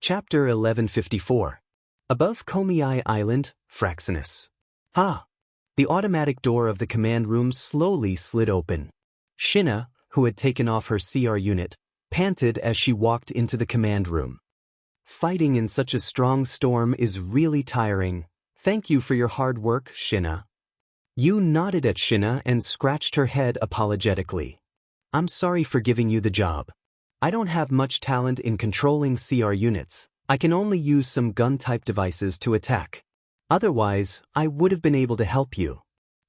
Chapter 1154. Above Komiai Island, Fraxinus. Ah! The automatic door of the command room slowly slid open. Shinna, who had taken off her CR unit, panted as she walked into the command room. Fighting in such a strong storm is really tiring. Thank you for your hard work, Shinna. Yu nodded at Shinna and scratched her head apologetically. I'm sorry for giving you the job. I don't have much talent in controlling CR units. I can only use some gun-type devices to attack. Otherwise, I would have been able to help you.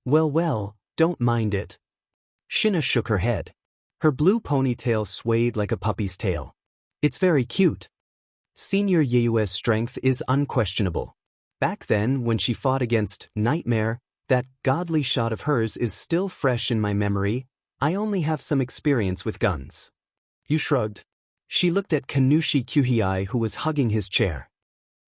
Well, don't mind it. Shinna shook her head. Her blue ponytail swayed like a puppy's tail. It's very cute. Senior Yeyue's strength is unquestionable. Back then, when she fought against Nightmare, that godly shot of hers is still fresh in my memory. I only have some experience with guns. Yu shrugged. She looked at Kanushi Kuhei, who was hugging his chair.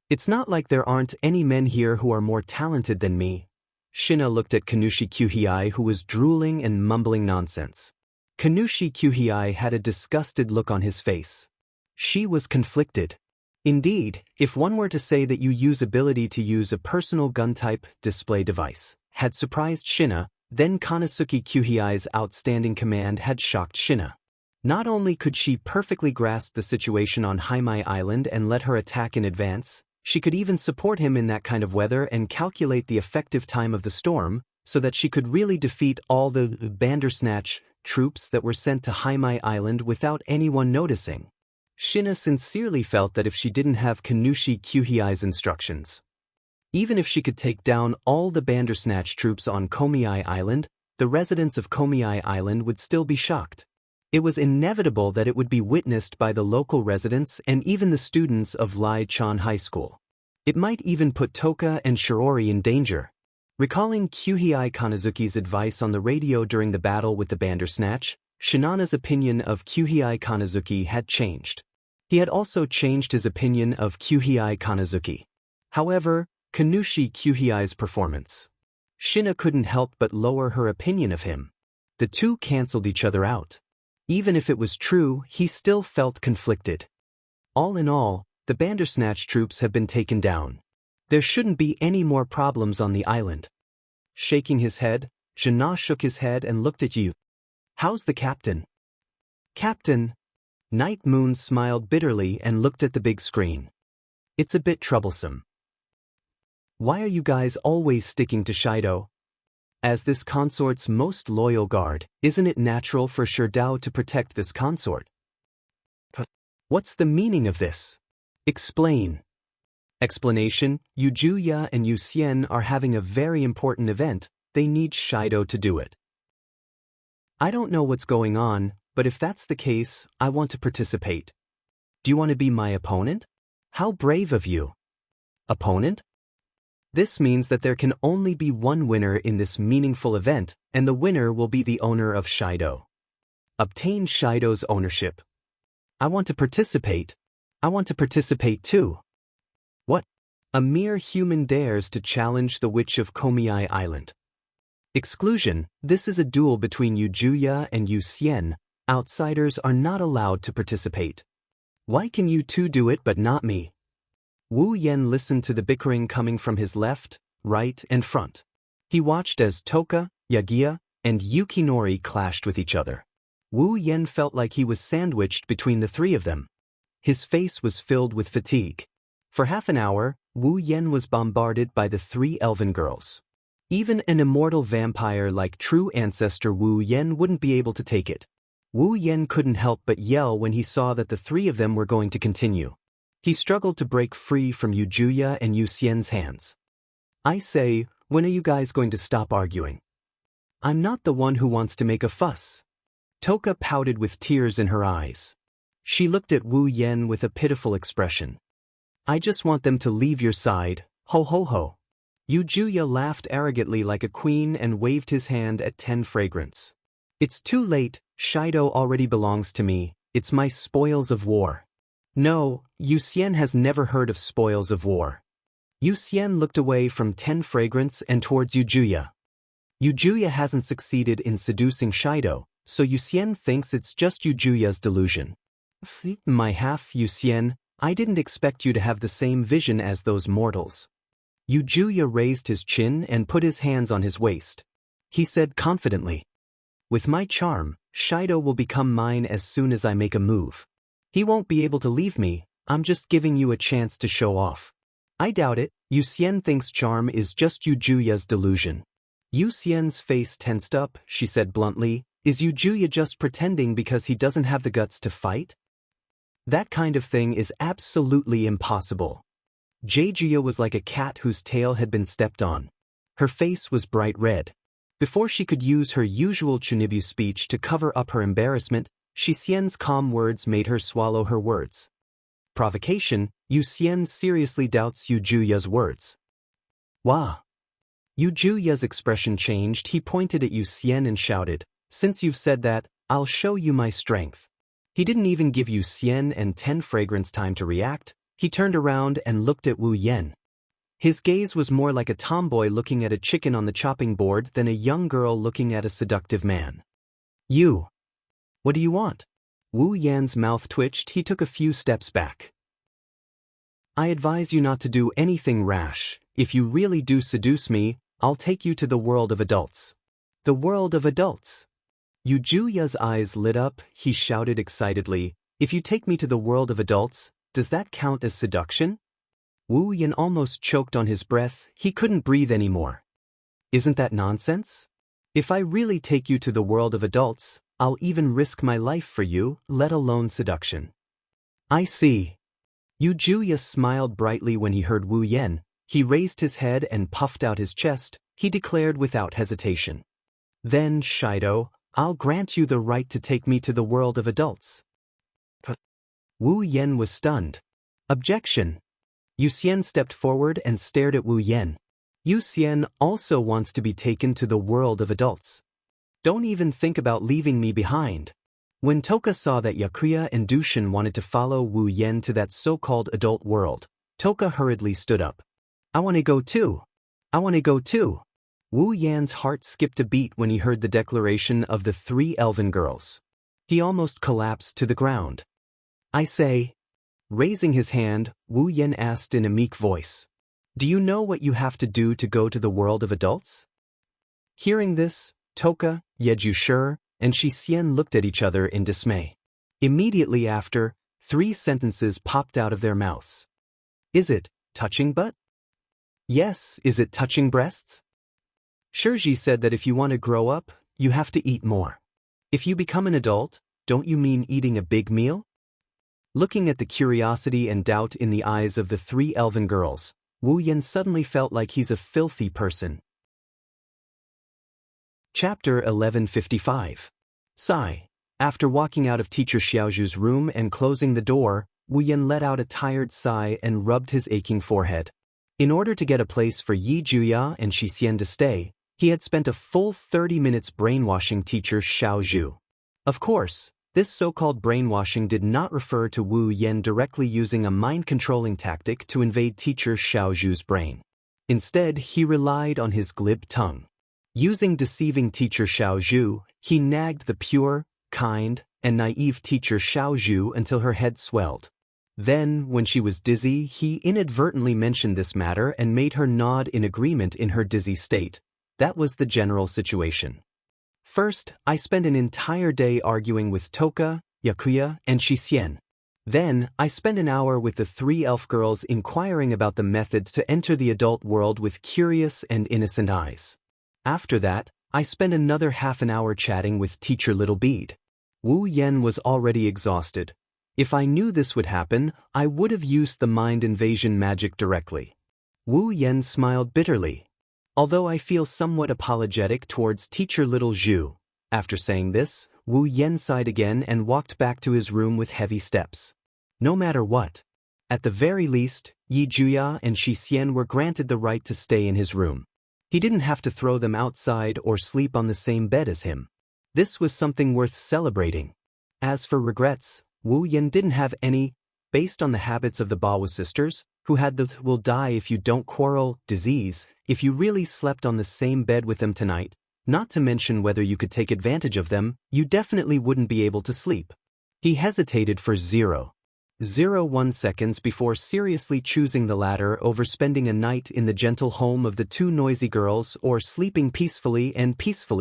It's not like there aren't any men here who are more talented than me. Shinna looked at Kanushi Kuhei, who was drooling and mumbling nonsense. Kanushi Kuhei had a disgusted look on his face. She was conflicted. Indeed, if one were to say that Yu's ability to use a personal gun-type display device had surprised Shinna, then Konosuke Kuhei's outstanding command had shocked Shinna. Not only could she perfectly grasp the situation on Haimai Island and let her attack in advance, she could even support him in that kind of weather and calculate the effective time of the storm, so that she could really defeat all the Bandersnatch troops that were sent to Haimai Island without anyone noticing. Shinna sincerely felt that if she didn't have Kanushi Kuhei's instructions, even if she could take down all the Bandersnatch troops on Komiai Island, the residents of Komiai Island would still be shocked. It was inevitable that it would be witnessed by the local residents and even the students of Lai Chan High School. It might even put Toka and Shirori in danger. Recalling Kuhei Konosuke's advice on the radio during the battle with the Bandersnatch, Shinana's opinion of Kuhei Konosuke had changed. He had also changed his opinion of Kuhei Konosuke. However, Kanushi Kuhei's performance. Shinna couldn't help but lower her opinion of him. The two canceled each other out. Even if it was true, he still felt conflicted. All in all, the Bandersnatch troops have been taken down. There shouldn't be any more problems on the island. Shaking his head, Shinna shook his head and looked at Yu. How's the captain? Captain? Night Moon smiled bitterly and looked at the big screen. It's a bit troublesome. Why are you guys always sticking to Shido? As this consort's most loyal guard, isn't it natural for Sherdao to protect this consort? What's the meaning of this? Explain. Explanation: Yujuya and Yusien are having a very important event. They need Shido to do it. I don't know what's going on, but if that's the case, I want to participate. Do you want to be my opponent? How brave of you. Opponent? This means that there can only be one winner in this meaningful event, and the winner will be the owner of Shido. Obtain Shido's ownership. I want to participate. I want to participate too. What? A mere human dares to challenge the Witch of Komiai Island. Exclusion: this is a duel between Yujuya and Yusien. Outsiders are not allowed to participate. Why can you two do it but not me? Wu Yen listened to the bickering coming from his left, right, and front. He watched as Toka, Yagia, and Yukinori clashed with each other. Wu Yen felt like he was sandwiched between the three of them. His face was filled with fatigue. For half an hour, Wu Yen was bombarded by the three elven girls. Even an immortal vampire like true ancestor Wu Yen wouldn't be able to take it. Wu Yen couldn't help but yell when he saw that the three of them were going to continue. He struggled to break free from Yujuya and Yusien's hands. I say, when are you guys going to stop arguing? I'm not the one who wants to make a fuss. Toka pouted with tears in her eyes. She looked at Wu Yen with a pitiful expression. I just want them to leave your side, ho ho ho. Yujuya laughed arrogantly like a queen and waved his hand at 10 Fragrance. It's too late, Shido already belongs to me, it's my spoils of war. No, Yusien has never heard of spoils of war. Yusien looked away from 10 Fragrance and towards Yujuya. Yujuya hasn't succeeded in seducing Shido, so Yusien thinks it's just Yujuya's delusion. My half, Yusien, I didn't expect you to have the same vision as those mortals. Yu Juya raised his chin and put his hands on his waist. He said confidently, "With my charm, Shido will become mine as soon as I make a move. He won't be able to leave me, I'm just giving you a chance to show off." "I doubt it, Yu Xian thinks charm is just Yu Juya's delusion." Yu Xian's face tensed up, she said bluntly, "Is Yu Juya just pretending because he doesn't have the guts to fight? That kind of thing is absolutely impossible." Juya was like a cat whose tail had been stepped on. Her face was bright red. Before she could use her usual Chunibu speech to cover up her embarrassment, Shi Xian's calm words made her swallow her words. Provocation, Yu Xian seriously doubts Yu Juya's words. "Wah." Yu Juya's expression changed. He pointed at Yu Xian and shouted, "Since you've said that, I'll show you my strength." He didn't even give Yu Xian and 10 Fragrance time to react. He turned around and looked at Wu Yen. His gaze was more like a tomboy looking at a chicken on the chopping board than a young girl looking at a seductive man. "You. What do you want?" Wu Yan's mouth twitched. He took a few steps back. "I advise you not to do anything rash. If you really do seduce me, I'll take you to the world of adults." "The world of adults?" Yu Juya's eyes lit up. He shouted excitedly, "If you take me to the world of adults, does that count as seduction?" Wu Yan almost choked on his breath. He couldn't breathe anymore. "Isn't that nonsense? If I really take you to the world of adults, I'll even risk my life for you, let alone seduction." "I see." Yu Juya smiled brightly when he heard Wu Yan. He raised his head and puffed out his chest. He declared without hesitation, "Then, Shido, I'll grant you the right to take me to the world of adults." Wu Yan was stunned. "Objection." Yu Xian stepped forward and stared at Wu Yan. "Yu Xian also wants to be taken to the world of adults. Don't even think about leaving me behind." When Toka saw that Yakuya and Dushin wanted to follow Wu Yan to that so-called adult world, Toka hurriedly stood up. "I want to go too. I want to go too." Wu Yan's heart skipped a beat when he heard the declaration of the 3 elven girls. He almost collapsed to the ground. "I say." Raising his hand, Wu Yan asked in a meek voice, "Do you know what you have to do to go to the world of adults?" Hearing this, Toka, Yeju and Shi Xian looked at each other in dismay. Immediately after, 3 sentences popped out of their mouths. "Is it touching butt?" "Yes, is it touching breasts?" Shirji said that if you want to grow up, you have to eat more. "If you become an adult, don't you mean eating a big meal?" Looking at the curiosity and doubt in the eyes of the 3 elven girls, Wu Yan suddenly felt like he's a filthy person. Chapter 1155. Sigh. After walking out of Teacher Xiaozhu's room and closing the door, Wu Yan let out a tired sigh and rubbed his aching forehead. In order to get a place for Yi Juya and Shi Xian to stay, he had spent a full 30 minutes brainwashing Teacher Xiaozhu. Of course, this so-called brainwashing did not refer to Wu Yan directly using a mind-controlling tactic to invade Teacher Xiaozhu's brain. Instead, he relied on his glib tongue. Using deceiving Teacher Xiaozhu, he nagged the pure, kind, and naive Teacher Xiaozhu until her head swelled. Then, when she was dizzy, he inadvertently mentioned this matter and made her nod in agreement in her dizzy state. That was the general situation. First, I spent an entire day arguing with Toka, Yakuya, and Shi Xian. Then, I spent an hour with the 3 elf girls inquiring about the methods to enter the adult world with curious and innocent eyes. After that, I spent another half an hour chatting with Teacher Little Bead. Wu Yan was already exhausted. If I knew this would happen, I would have used the mind invasion magic directly. Wu Yan smiled bitterly. Although I feel somewhat apologetic towards Teacher Little Zhu. After saying this, Wu Yan sighed again and walked back to his room with heavy steps. No matter what. At the very least, Yi Juya and Shi Xian were granted the right to stay in his room. He didn't have to throw them outside or sleep on the same bed as him. This was something worth celebrating. As for regrets, Wu Yan didn't have any, based on the habits of the Bawu sisters, who had the "will die if you don't quarrel" disease. If you really slept on the same bed with them tonight, not to mention whether you could take advantage of them, you definitely wouldn't be able to sleep. He hesitated for 0. 0.01 seconds before seriously choosing the latter over spending a night in the gentle home of the two noisy girls or sleeping peacefully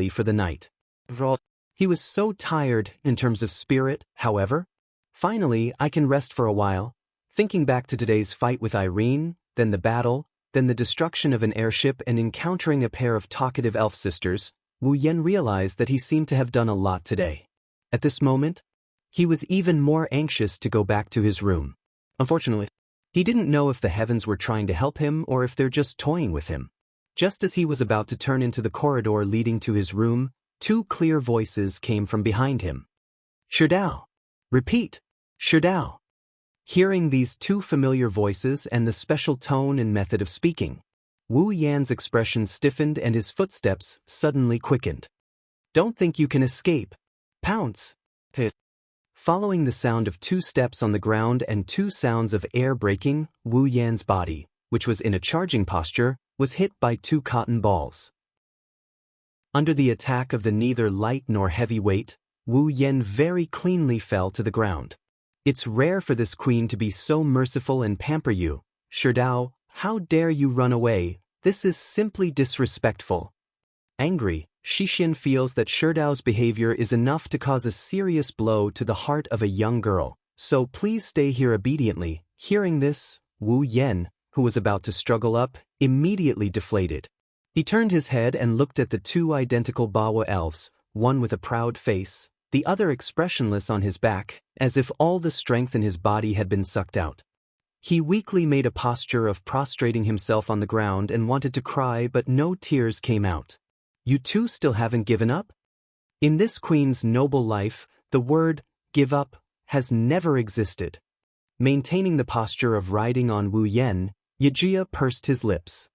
for the night. He was so tired in terms of spirit, however. Finally, I can rest for a while, thinking back to today's fight with Irene, then the battle, then the destruction of an airship and encountering a pair of talkative elf sisters. Wu Yan realized that he seemed to have done a lot today. At this moment, he was even more anxious to go back to his room. Unfortunately, he didn't know if the heavens were trying to help him or if they're just toying with him. Just as he was about to turn into the corridor leading to his room, two clear voices came from behind him. Sherdao. Repeat. Sherdao. Hearing these two familiar voices and the special tone and method of speaking, Wu Yan's expression stiffened and his footsteps suddenly quickened. Don't think you can escape. Pounce. Hit. Following the sound of two steps on the ground and two sounds of air breaking, Wu Yan's body, which was in a charging posture, was hit by two cotton balls. Under the attack of the neither light nor heavy weight, Wu Yan very cleanly fell to the ground. It's rare for this queen to be so merciful and pamper you. Sherdao, how dare you run away? This is simply disrespectful. Angry, Xixin feels that Sherdao's behavior is enough to cause a serious blow to the heart of a young girl, so please stay here obediently. Hearing this, Wu Yan, who was about to struggle up, immediately deflated. He turned his head and looked at the two identical Bawa elves, one with a proud face, the other expressionless on his back, as if all the strength in his body had been sucked out. He weakly made a posture of prostrating himself on the ground and wanted to cry, but no tears came out. You two still haven't given up? In this queen's noble life, the word, give up, has never existed. Maintaining the posture of riding on Wu Yan, Yejia pursed his lips.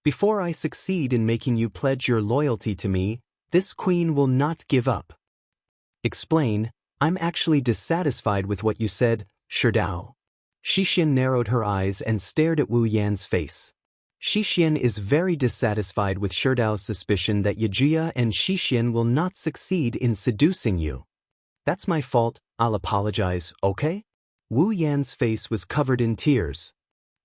Before I succeed in making you pledge your loyalty to me, this queen will not give up. Explain, I'm actually dissatisfied with what you said, Sherdao. Xixin narrowed her eyes and stared at Wu Yan's face. Xixin is very dissatisfied with Sherdao's suspicion that Yejia and Xixin will not succeed in seducing you. That's my fault, I'll apologize, okay? Wu Yan's face was covered in tears.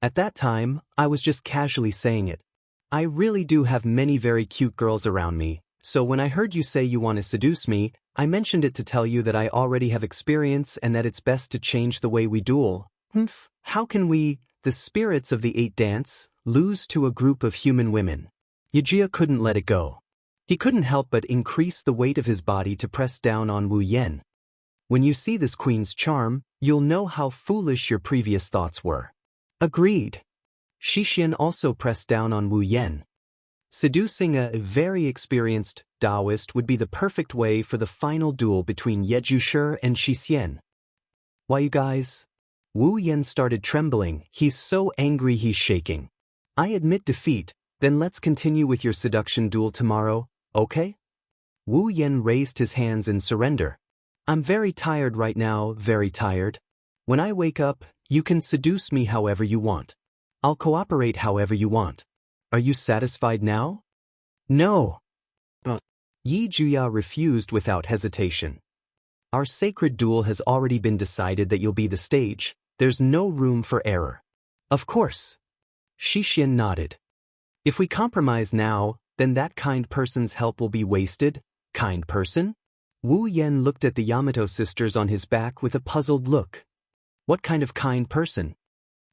At that time, I was just casually saying it. I really do have many very cute girls around me, so when I heard you say you want to seduce me, I mentioned it to tell you that I already have experience and that it's best to change the way we duel. How can we, the spirits of the eight dance, lose to a group of human women? Yejia couldn't let it go. He couldn't help but increase the weight of his body to press down on Wu Yan. When you see this queen's charm, you'll know how foolish your previous thoughts were. Agreed. Xixin also pressed down on Wu Yan. Seducing a very experienced Taoist would be the perfect way for the final duel between Yejusher and Xixin. Why you guys? Wu Yan started trembling. He's so angry he's shaking. I admit defeat, then let's continue with your seduction duel tomorrow, okay? Wu Yan raised his hands in surrender. I'm very tired right now, very tired. When I wake up, you can seduce me however you want. I'll cooperate however you want. Are you satisfied now? No. Yi Juya refused without hesitation. Our sacred duel has already been decided that you'll be the stage. There's no room for error. Of course. Xixin nodded. If we compromise now, then that kind person's help will be wasted. Kind person? Wu Yan looked at the Yamato sisters on his back with a puzzled look. What kind of kind person?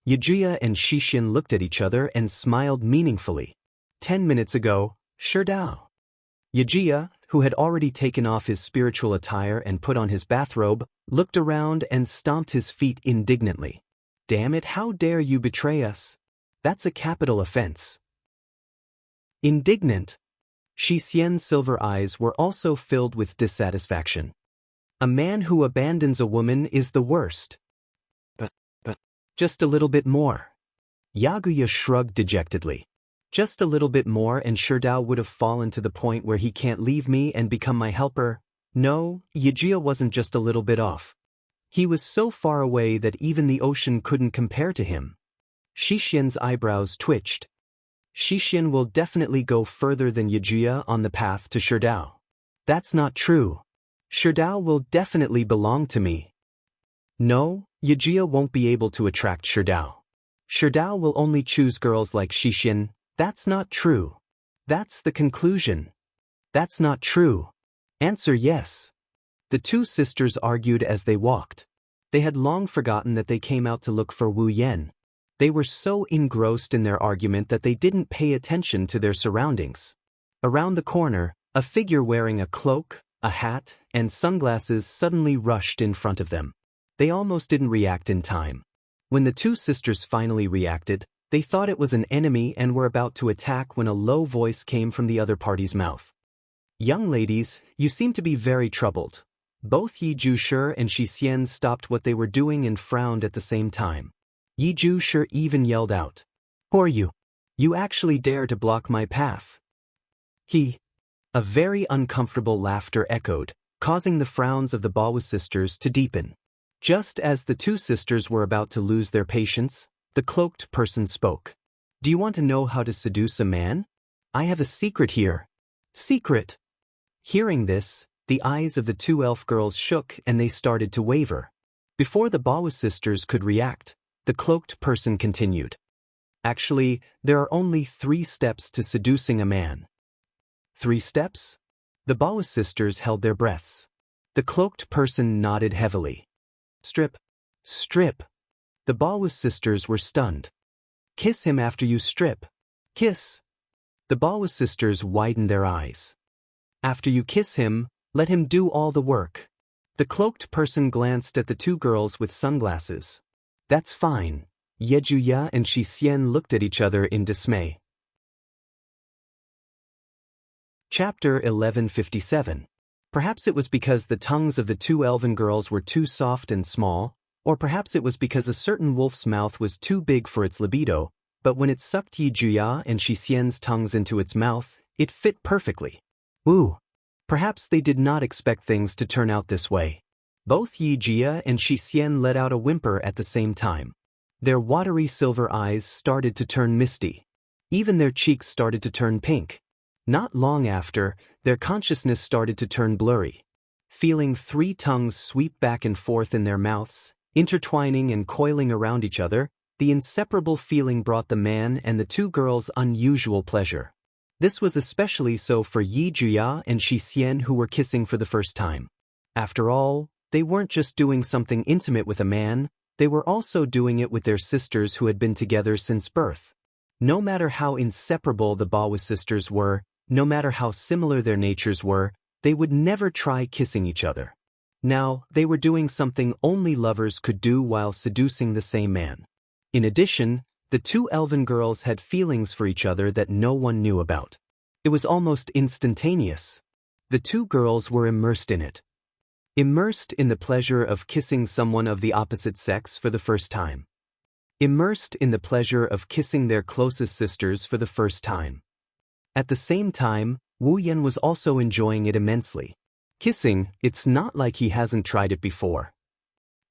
Yejia and Xixin looked at each other and smiled meaningfully. 10 minutes ago, Sherdao. Yejia, who had already taken off his spiritual attire and put on his bathrobe, looked around and stomped his feet indignantly. Damn it, how dare you betray us? That's a capital offense. Indignant. Xixian's silver eyes were also filled with dissatisfaction. A man who abandons a woman is the worst. But, just a little bit more. Yaguya shrugged dejectedly. Just a little bit more and Sherdao would have fallen to the point where he can't leave me and become my helper. No, Yejia wasn't just a little bit off. He was so far away that even the ocean couldn't compare to him. Xixin's eyebrows twitched. Xixin will definitely go further than Yejia on the path to Sherdao. That's not true. Sherdao will definitely belong to me. No, Yijia won't be able to attract Sherdao. Sherdao will only choose girls like Xixin. That's not true. That's the conclusion. That's not true. Answer yes. The two sisters argued as they walked. They had long forgotten that they came out to look for Wu Yan. They were so engrossed in their argument that they didn't pay attention to their surroundings. Around the corner, a figure wearing a cloak, a hat, and sunglasses suddenly rushed in front of them. They almost didn't react in time. When the two sisters finally reacted, they thought it was an enemy and were about to attack when a low voice came from the other party's mouth. Young ladies, you seem to be very troubled. Both Yi Zhushi and Shi Xian stopped what they were doing and frowned at the same time. Yi Zhushi even yelled out, "Who are you? You actually dare to block my path?" A very uncomfortable laughter echoed, causing the frowns of the Baowu sisters to deepen. Just as the two sisters were about to lose their patience, the cloaked person spoke. "Do you want to know how to seduce a man? I have a secret here." "Secret?" Hearing this, the eyes of the two elf girls shook and they started to waver. Before the Baowu sisters could react, the cloaked person continued. "Actually, there are only 3 steps to seducing a man." 3 steps? The Baowu sisters held their breaths. The cloaked person nodded heavily. "Strip. Strip." The Baowu sisters were stunned. "Kiss him after you strip." "Kiss." The Baowu sisters widened their eyes. "After you kiss him, let him do all the work." The cloaked person glanced at the two girls with sunglasses. "That's fine." Ye Zhuya and Shi Xian looked at each other in dismay. Chapter 1157. Perhaps it was because the tongues of the two elven girls were too soft and small, or perhaps it was because a certain wolf's mouth was too big for its libido, but when it sucked Yi Zhuya and Shi Xian's tongues into its mouth, it fit perfectly. Ooh! Perhaps they did not expect things to turn out this way. Both Yi Zhuya and Shi Xian let out a whimper at the same time. Their watery silver eyes started to turn misty. Even their cheeks started to turn pink. Not long after, their consciousness started to turn blurry. Feeling 3 tongues sweep back and forth in their mouths, intertwining and coiling around each other, the inseparable feeling brought the man and the two girls unusual pleasure. This was especially so for Yi Zhuya and Shi Xian, who were kissing for the first time. After all, they weren't just doing something intimate with a man, they were also doing it with their sisters who had been together since birth. No matter how inseparable the Baowu sisters were, no matter how similar their natures were, they would never try kissing each other. Now, they were doing something only lovers could do while seducing the same man. In addition, the two elven girls had feelings for each other that no one knew about. It was almost instantaneous. The two girls were immersed in it. Immersed in the pleasure of kissing someone of the opposite sex for the first time. Immersed in the pleasure of kissing their closest sisters for the first time. At the same time, Wu Yan was also enjoying it immensely. Kissing, it's not like he hasn't tried it before.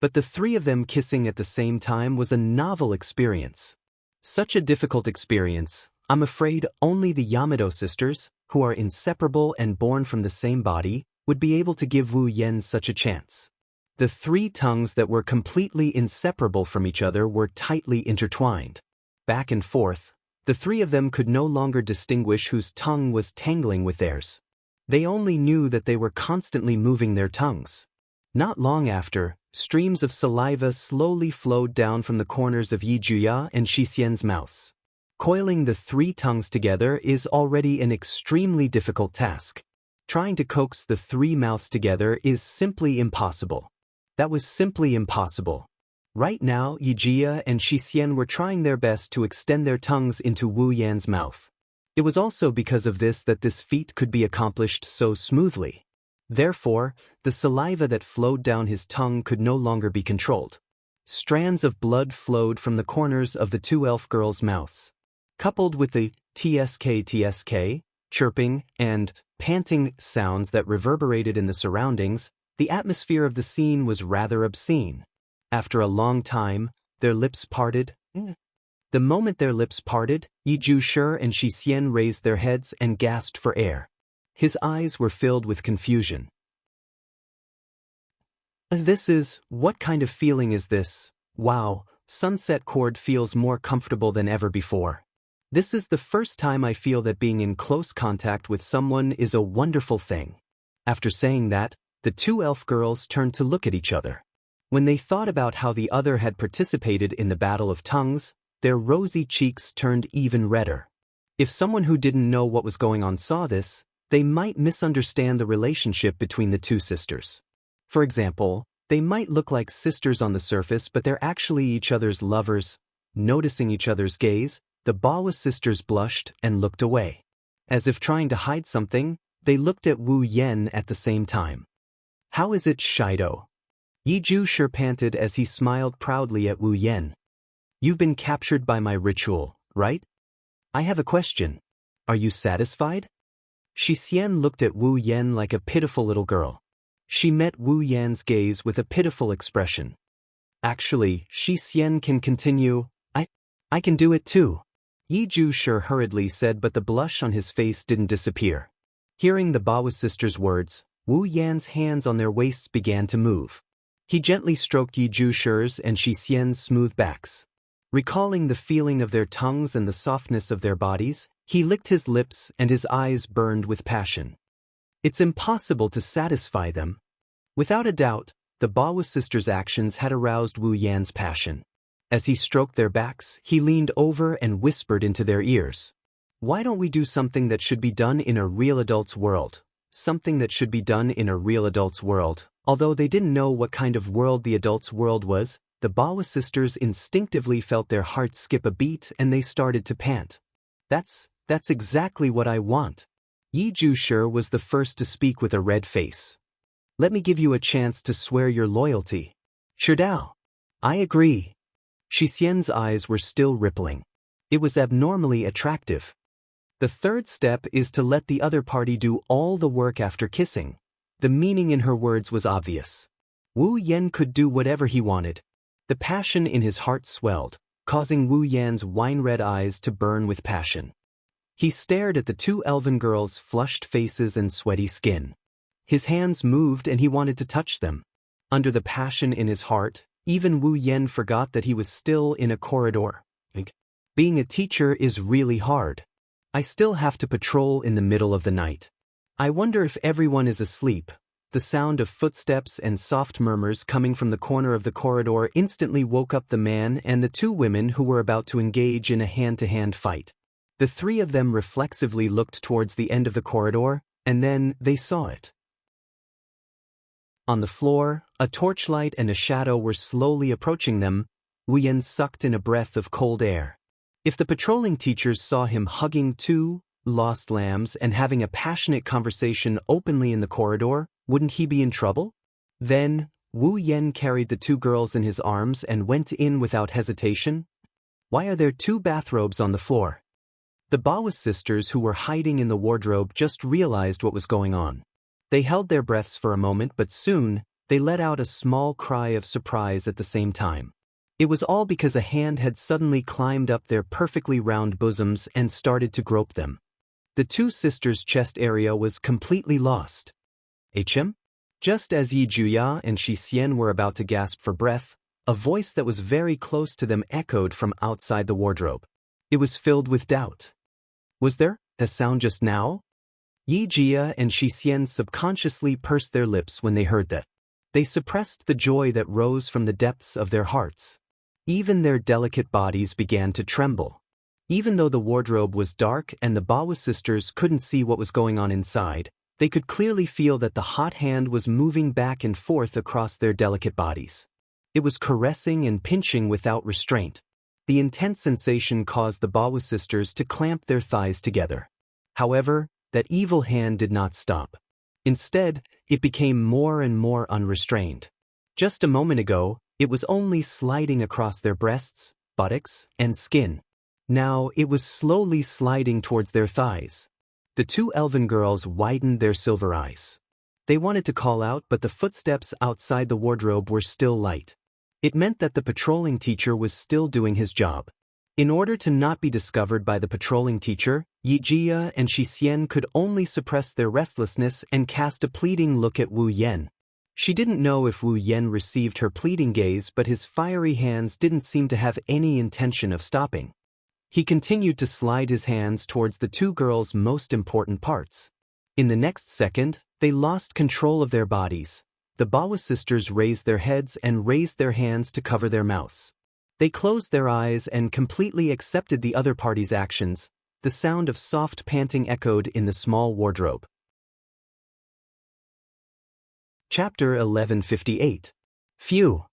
But the 3 of them kissing at the same time was a novel experience. Such a difficult experience, I'm afraid only the Yamado sisters, who are inseparable and born from the same body, would be able to give Wu Yan such a chance. The 3 tongues that were completely inseparable from each other were tightly intertwined. Back and forth, the 3 of them could no longer distinguish whose tongue was tangling with theirs. They only knew that they were constantly moving their tongues. Not long after, streams of saliva slowly flowed down from the corners of Yi Zhuya and Shi Xian's mouths. Coiling the 3 tongues together is already an extremely difficult task. Trying to coax the 3 mouths together is simply impossible. That was simply impossible. Right now, Yi Zhuya and Shi Xian were trying their best to extend their tongues into Wu Yan's mouth. It was also because of this that this feat could be accomplished so smoothly. Therefore, the saliva that flowed down his tongue could no longer be controlled. Strands of blood flowed from the corners of the 2 elf girls' mouths. Coupled with the tsk, chirping, and panting sounds that reverberated in the surroundings, the atmosphere of the scene was rather obscene. After a long time, their lips parted. The moment their lips parted, Yi Zhushi and Shi Xian raised their heads and gasped for air. His eyes were filled with confusion. What kind of feeling is this? Wow, sunset cord feels more comfortable than ever before. This is the first time I feel that being in close contact with someone is a wonderful thing. After saying that, the two elf girls turned to look at each other. When they thought about how the other had participated in the Battle of Tongues, their rosy cheeks turned even redder. If someone who didn't know what was going on saw this, they might misunderstand the relationship between the two sisters. For example, they might look like sisters on the surface, but they're actually each other's lovers. Noticing each other's gaze, the Bawa sisters blushed and looked away. As if trying to hide something, they looked at Wu Yen at the same time. How is it, Shido? Yi Ju panted as he smiled proudly at Wu Yen. You've been captured by my ritual, right? I have a question. Are you satisfied? Shi Xian looked at Wu Yen like a pitiful little girl. She met Wu Yan's gaze with a pitiful expression. Actually, Shi Xian can continue. I can do it too. Yi Ju hurriedly said, but the blush on his face didn't disappear. Hearing the Bawa sisters' words, Wu Yan's hands on their waists began to move. He gently stroked Yi Ju's and Shi Xian's smooth backs. Recalling the feeling of their tongues and the softness of their bodies, he licked his lips and his eyes burned with passion. It's impossible to satisfy them. Without a doubt, the Bawa sisters' actions had aroused Wu Yan's passion. As he stroked their backs, he leaned over and whispered into their ears. Why don't we do something that should be done in a real adult's world? Something that should be done in a real adult's world. Although they didn't know what kind of world the adult's world was, the Bawa sisters instinctively felt their hearts skip a beat and they started to pant. That's exactly what I want. Yi Ju was the first to speak with a red face. Let me give you a chance to swear your loyalty. Shidao. I agree. Shi Xian's eyes were still rippling. It was abnormally attractive. The third step is to let the other party do all the work after kissing. The meaning in her words was obvious. Wu Yan could do whatever he wanted. The passion in his heart swelled, causing Wu Yan's wine-red eyes to burn with passion. He stared at the two elven girls' flushed faces and sweaty skin. His hands moved and he wanted to touch them. Under the passion in his heart, even Wu Yan forgot that he was still in a corridor. Being a teacher is really hard. I still have to patrol in the middle of the night. I wonder if everyone is asleep. The sound of footsteps and soft murmurs coming from the corner of the corridor instantly woke up the man and the two women who were about to engage in a hand-to-hand fight. The three of them reflexively looked towards the end of the corridor, and then they saw it. On the floor, a torchlight and a shadow were slowly approaching them. Wu Yan sucked in a breath of cold air. If the patrolling teachers saw him hugging two lost lambs and having a passionate conversation openly in the corridor, wouldn't he be in trouble? Then, Wu Yan carried the two girls in his arms and went in without hesitation. Why are there two bathrobes on the floor? The Bawa sisters who were hiding in the wardrobe just realized what was going on. They held their breaths for a moment, but soon, they let out a small cry of surprise at the same time. It was all because a hand had suddenly climbed up their perfectly round bosoms and started to grope them. The two sisters' chest area was completely lost. HM? Just as Yi Juya and Shi Xian were about to gasp for breath, a voice that was very close to them echoed from outside the wardrobe. It was filled with doubt. Was there a sound just now? Yi Jia and Shi Xian subconsciously pursed their lips when they heard that. They suppressed the joy that rose from the depths of their hearts. Even their delicate bodies began to tremble. Even though the wardrobe was dark and the Bawa sisters couldn't see what was going on inside, they could clearly feel that the hot hand was moving back and forth across their delicate bodies. It was caressing and pinching without restraint. The intense sensation caused the Bawa sisters to clamp their thighs together. However, that evil hand did not stop. Instead, it became more and more unrestrained. Just a moment ago, it was only sliding across their breasts, buttocks, and skin. Now it was slowly sliding towards their thighs. The two elven girls widened their silver eyes. They wanted to call out, but the footsteps outside the wardrobe were still light. It meant that the patrolling teacher was still doing his job. In order to not be discovered by the patrolling teacher, Yi Jia and Shi Xian could only suppress their restlessness and cast a pleading look at Wu Yan. She didn't know if Wu Yen received her pleading gaze, but his fiery hands didn't seem to have any intention of stopping. He continued to slide his hands towards the two girls' most important parts. In the next second, they lost control of their bodies. The Bawa sisters raised their heads and raised their hands to cover their mouths. They closed their eyes and completely accepted the other party's actions. The sound of soft panting echoed in the small wardrobe. Chapter 1158. Phew.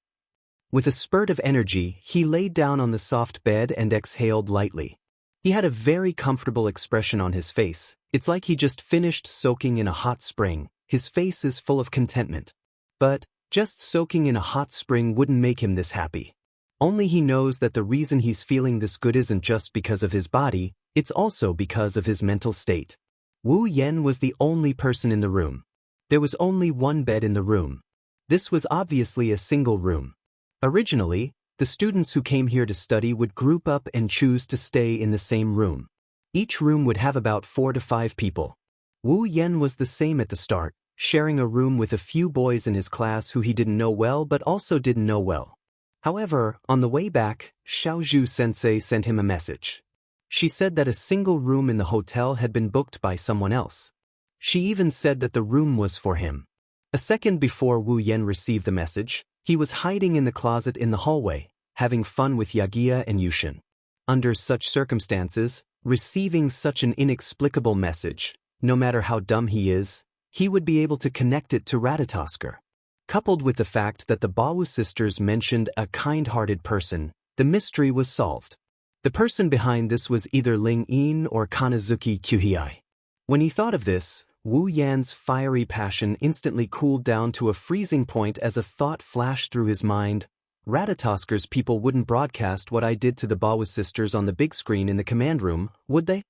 With a spurt of energy, he lay down on the soft bed and exhaled lightly. He had a very comfortable expression on his face. It's like he just finished soaking in a hot spring. His face is full of contentment. But just soaking in a hot spring wouldn't make him this happy. Only he knows that the reason he's feeling this good isn't just because of his body, it's also because of his mental state. Wu Yen was the only person in the room. There was only one bed in the room. This was obviously a single room. Originally, the students who came here to study would group up and choose to stay in the same room. Each room would have about 4 to 5 people. Wu Yen was the same at the start, sharing a room with a few boys in his class who he didn't know well but also didn't know well. However, on the way back, Xiaozhu sensei sent him a message. She said that a single room in the hotel had been booked by someone else. She even said that the room was for him. A second before Wu Yen received the message, he was hiding in the closet in the hallway, having fun with Yagia and Yushin. Under such circumstances, receiving such an inexplicable message, no matter how dumb he is, he would be able to connect it to Ratatosker. Coupled with the fact that the Bawu sisters mentioned a kind-hearted person, the mystery was solved. The person behind this was either Ling Yin or Kanazuki Kuhei. When he thought of this, Wu Yan's fiery passion instantly cooled down to a freezing point as a thought flashed through his mind. Ratatosker's people wouldn't broadcast what I did to the Bawa sisters on the big screen in the command room, would they?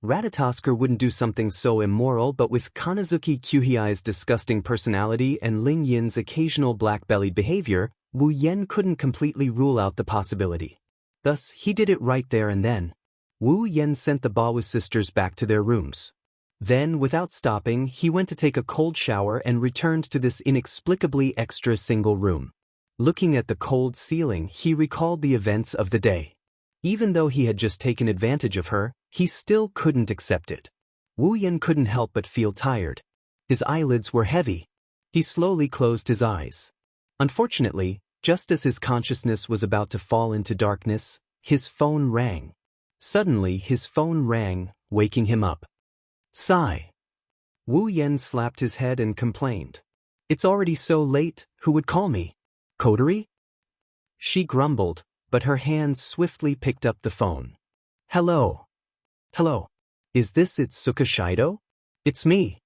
Ratatosker wouldn't do something so immoral, but with Kanazuki Kuhei's disgusting personality and Ling Yin's occasional black-bellied behavior, Wu Yen couldn't completely rule out the possibility. Thus, he did it right there and then. Wu Yen sent the Bawa sisters back to their rooms. Then, without stopping, he went to take a cold shower and returned to this inexplicably extra single room. Looking at the cold ceiling, he recalled the events of the day. Even though he had just taken advantage of her, he still couldn't accept it. Wu Yen couldn't help but feel tired. His eyelids were heavy. He slowly closed his eyes. Unfortunately, just as his consciousness was about to fall into darkness, his phone rang. Suddenly, his phone rang, waking him up. Sigh. Wu Yen slapped his head and complained. It's already so late, who would call me? Coterie? She grumbled, but her hands swiftly picked up the phone. Hello. Hello. Is this Itsuka Shido? It's me.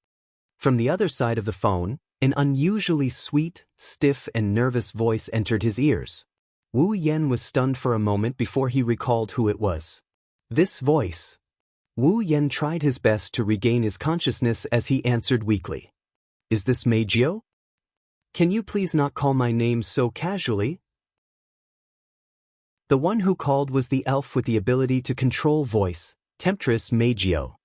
From the other side of the phone, an unusually sweet, stiff and nervous voice entered his ears. Wu Yen was stunned for a moment before he recalled who it was. This voice. Wu Yen tried his best to regain his consciousness as he answered weakly. Is this Meijio? Can you please not call my name so casually? The one who called was the elf with the ability to control voice, Temptress Meijio.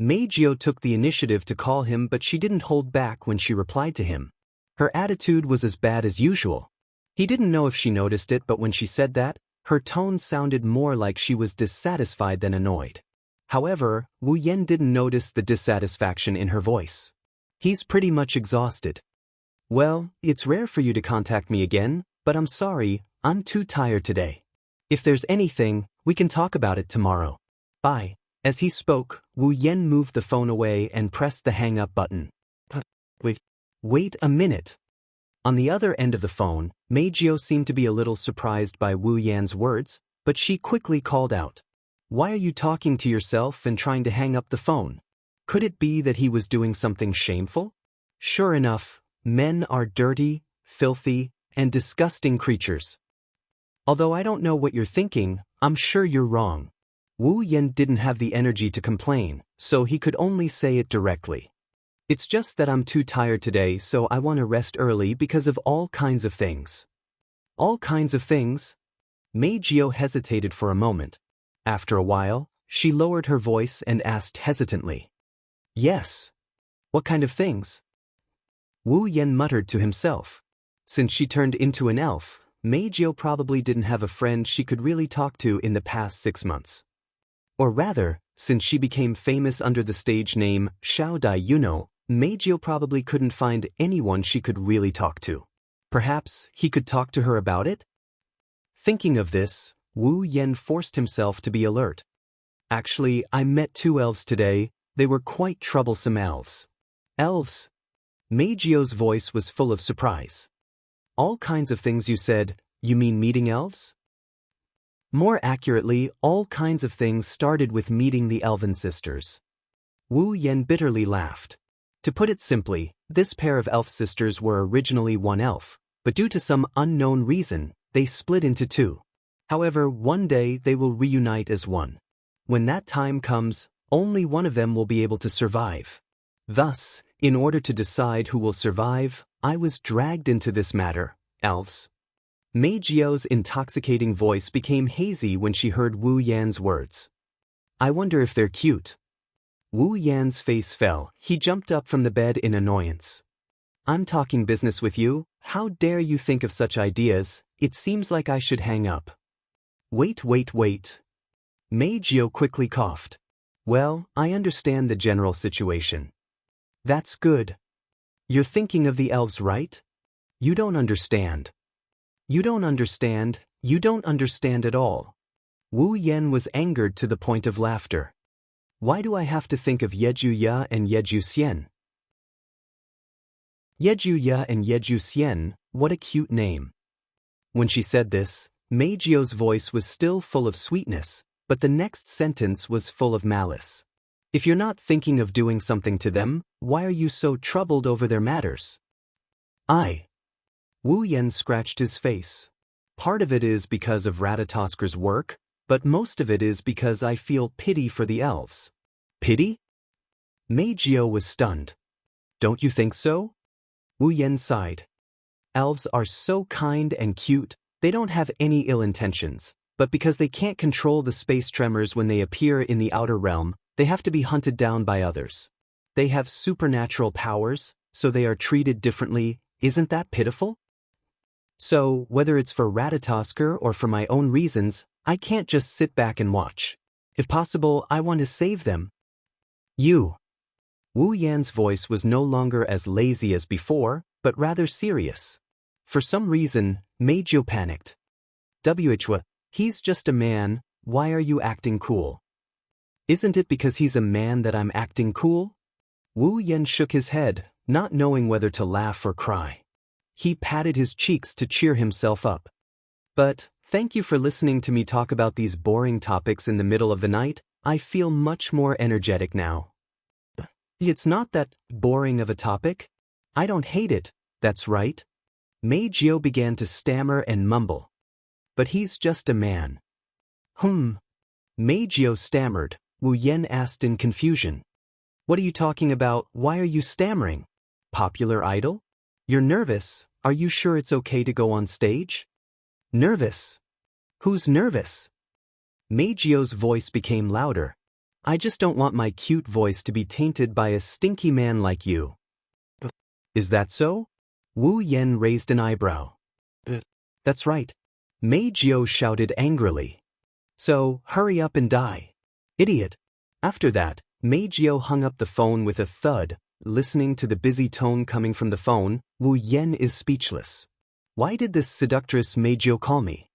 Meijio took the initiative to call him, but she didn't hold back when she replied to him. Her attitude was as bad as usual. He didn't know if she noticed it, but when she said that, her tone sounded more like she was dissatisfied than annoyed. However, Wu Yen didn't notice the dissatisfaction in her voice. He's pretty much exhausted. Well, it's rare for you to contact me again, but I'm sorry, I'm too tired today. If there's anything, we can talk about it tomorrow. Bye. As he spoke, Wu Yen moved the phone away and pressed the hang-up button. Wait a minute. On the other end of the phone, Meijio seemed to be a little surprised by Wu Yan's words, but she quickly called out. Why are you talking to yourself and trying to hang up the phone? Could it be that he was doing something shameful? Sure enough, men are dirty, filthy, and disgusting creatures. Although I don't know what you're thinking, I'm sure you're wrong. Wu Yen didn't have the energy to complain, so he could only say it directly. It's just that I'm too tired today, so I want to rest early because of all kinds of things. All kinds of things? Meijio hesitated for a moment. After a while, she lowered her voice and asked hesitantly. Yes. What kind of things? Wu Yen muttered to himself. Since she turned into an elf, Meijio probably didn't have a friend she could really talk to in the past 6 months. Or rather, since she became famous under the stage name Xiao Dai Yuno, Meijio probably couldn't find anyone she could really talk to. Perhaps he could talk to her about it? Thinking of this, Wu Yen forced himself to be alert. Actually, I met 2 elves today. They were quite troublesome elves. Elves? Meijio's voice was full of surprise. All kinds of things you said, you mean meeting elves? More accurately, all kinds of things started with meeting the elven sisters. Wu Yen bitterly laughed. To put it simply, this pair of elf sisters were originally one elf, but due to some unknown reason, they split into 2. However, one day they will reunite as one. When that time comes, only one of them will be able to survive. Thus, in order to decide who will survive, I was dragged into this matter, elves. Meijio's intoxicating voice became hazy when she heard Wu Yan's words. I wonder if they're cute. Wu Yan's face fell. He jumped up from the bed in annoyance. I'm talking business with you. How dare you think of such ideas? It seems like I should hang up. Wait. Meijio quickly coughed. Well, I understand the general situation. That's good. You're thinking of the elves, right? You don't understand. You don't understand at all. Wu Yen was angered to the point of laughter. Why do I have to think of Yeju Ya and Yeju Xian? Yeju Ya and Yeju Xian, what a cute name. When she said this, Meijio's voice was still full of sweetness, but the next sentence was full of malice. If you're not thinking of doing something to them, why are you so troubled over their matters? Wu Yen scratched his face. Part of it is because of Ratatosker's work, but most of it is because I feel pity for the elves. Pity? Meijio was stunned. Don't you think so? Wu Yen sighed. Elves are so kind and cute, they don't have any ill intentions, but because they can't control the space tremors when they appear in the outer realm, they have to be hunted down by others. They have supernatural powers, so they are treated differently. Isn't that pitiful? So, whether it's for Ratatosker or for my own reasons, I can't just sit back and watch. If possible, I want to save them. You. Wu Yan's voice was no longer as lazy as before, but rather serious. For some reason, Meijio panicked. Whwa, he's just a man, why are you acting cool? Isn't it because he's a man that I'm acting cool? Wu Yen shook his head, not knowing whether to laugh or cry. He patted his cheeks to cheer himself up. But, thank you for listening to me talk about these boring topics in the middle of the night. I feel much more energetic now. It's not that boring of a topic. I don't hate it, that's right. Meijio began to stammer and mumble. But he's just a man. Meijio stammered. Wu Yen asked in confusion. What are you talking about? Why are you stammering? Popular idol? You're nervous. Are you sure it's okay to go on stage? Nervous? Who's nervous? Meijio's voice became louder. I just don't want my cute voice to be tainted by a stinky man like you. Is that so? Wu Yen raised an eyebrow. That's right. Meijio shouted angrily. So, hurry up and die. Idiot. After that, Meijio hung up the phone with a thud. Listening to the busy tone coming from the phone, Wu Yen is speechless. Why did this seductress Meijio call me?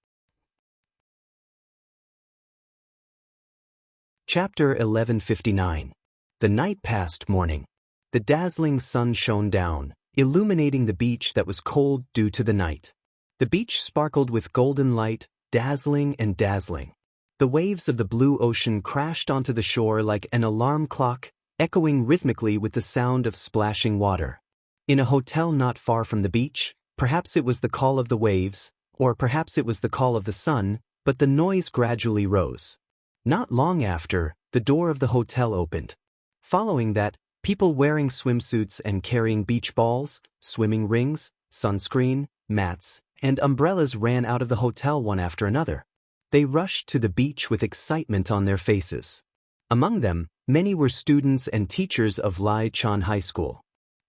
Chapter 1159. The night passed morning. The dazzling sun shone down, illuminating the beach that was cold due to the night. The beach sparkled with golden light, dazzling and dazzling. The waves of the blue ocean crashed onto the shore like an alarm clock, echoing rhythmically with the sound of splashing water. In a hotel not far from the beach, perhaps it was the call of the waves, or perhaps it was the call of the sun, but the noise gradually rose. Not long after, the door of the hotel opened. Following that, people wearing swimsuits and carrying beach balls, swimming rings, sunscreen, mats, and umbrellas ran out of the hotel one after another. They rushed to the beach with excitement on their faces. Among them, many were students and teachers of Lai Chan High School.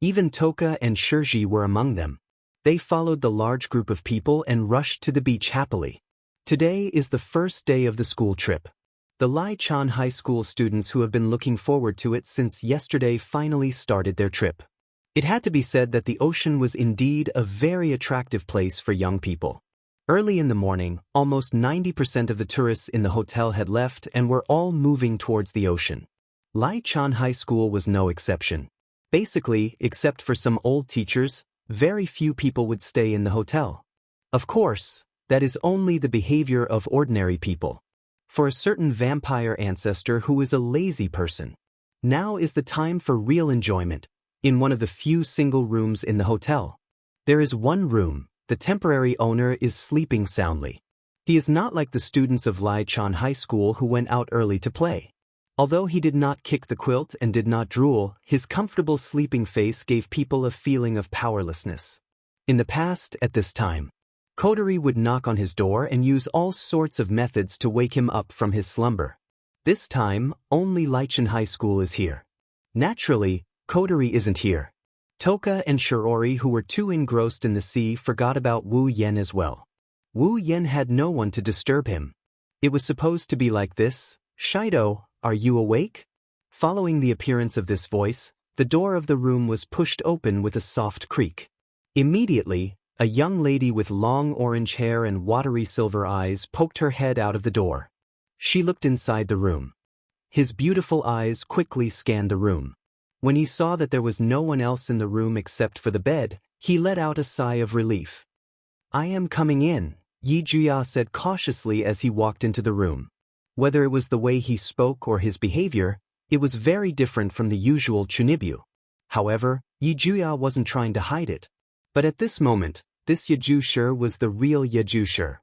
Even Toka and Shirji were among them. They followed the large group of people and rushed to the beach happily. Today is the first day of the school trip. The Lai Chan High School students who have been looking forward to it since yesterday finally started their trip. It had to be said that the ocean was indeed a very attractive place for young people. Early in the morning, almost 90% of the tourists in the hotel had left and were all moving towards the ocean. Lai Chan High School was no exception. Basically, except for some old teachers, very few people would stay in the hotel. Of course, that is only the behavior of ordinary people. For a certain vampire ancestor who is a lazy person. Now is the time for real enjoyment, in one of the few single rooms in the hotel. There is one room, the temporary owner is sleeping soundly. He is not like the students of Lai Chan High School who went out early to play. Although he did not kick the quilt and did not drool, his comfortable sleeping face gave people a feeling of powerlessness. In the past, at this time, Kodari would knock on his door and use all sorts of methods to wake him up from his slumber. This time, only Laichan High School is here. Naturally, Kodari isn't here. Toka and Shirori, who were too engrossed in the sea, forgot about Wu Yen as well. Wu Yen had no one to disturb him. It was supposed to be like this. Shido, are you awake? Following the appearance of this voice, the door of the room was pushed open with a soft creak. Immediately, a young lady with long orange hair and watery silver eyes poked her head out of the door. She looked inside the room. His beautiful eyes quickly scanned the room. When he saw that there was no one else in the room except for the bed, he let out a sigh of relief. I am coming in, Yi Juya said cautiously as he walked into the room. Whether it was the way he spoke or his behavior, it was very different from the usual Chunibyu. However, Yi Juya wasn't trying to hide it. But at this moment, this Yajusher was the real Yajusher.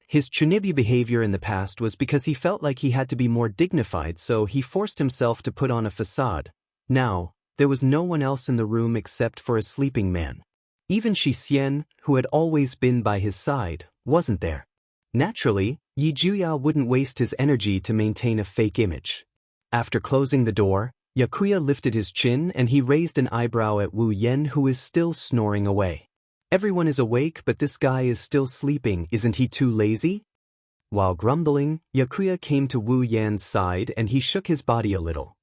His Chunibyu behavior in the past was because he felt like he had to be more dignified, so he forced himself to put on a facade. Now, there was no one else in the room except for a sleeping man. Even Shi Xian, who had always been by his side, wasn't there. Naturally, Yi Juya wouldn't waste his energy to maintain a fake image. After closing the door, Yakuya lifted his chin and he raised an eyebrow at Wu Yen, who is still snoring away. Everyone is awake, but this guy is still sleeping, isn't he too lazy? While grumbling, Yakuya came to Wu Yan's side and he shook his body a little.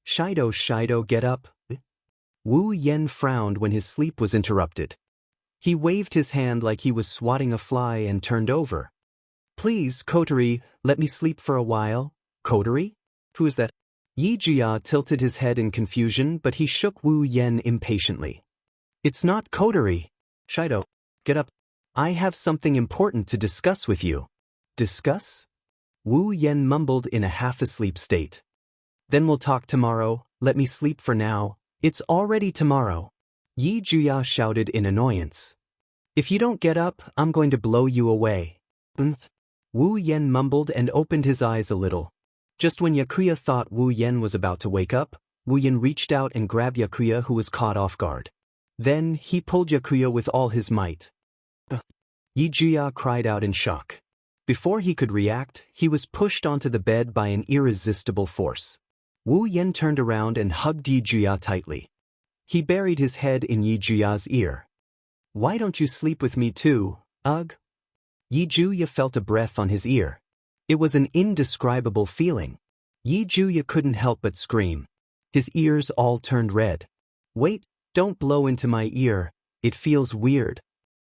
Shido, get up. Wu Yen frowned when his sleep was interrupted. He waved his hand like he was swatting a fly and turned over. Please, Kotori, let me sleep for a while. Kotori? Who is that? Yi Jia tilted his head in confusion, but he shook Wu Yen impatiently. It's not Kotori. Shido, get up. I have something important to discuss with you. Discuss? Wu Yen mumbled in a half-asleep state. Then we'll talk tomorrow, let me sleep for now. It's already tomorrow. Yi Juya shouted in annoyance. If you don't get up, I'm going to blow you away. Wu Yen mumbled and opened his eyes a little. Just when Yakuya thought Wu Yen was about to wake up, Wu Yen reached out and grabbed Yakuya, who was caught off guard. Then, he pulled Yakuya with all his might. Yi Juya cried out in shock. Before he could react, he was pushed onto the bed by an irresistible force. Wu Yen turned around and hugged Yi Juya tightly. He buried his head in Yi Juya's ear. Why don't you sleep with me too, ugh? Yi Juya felt a breath on his ear. It was an indescribable feeling. Yi Juya couldn't help but scream. His ears all turned red. Wait, don't blow into my ear, it feels weird.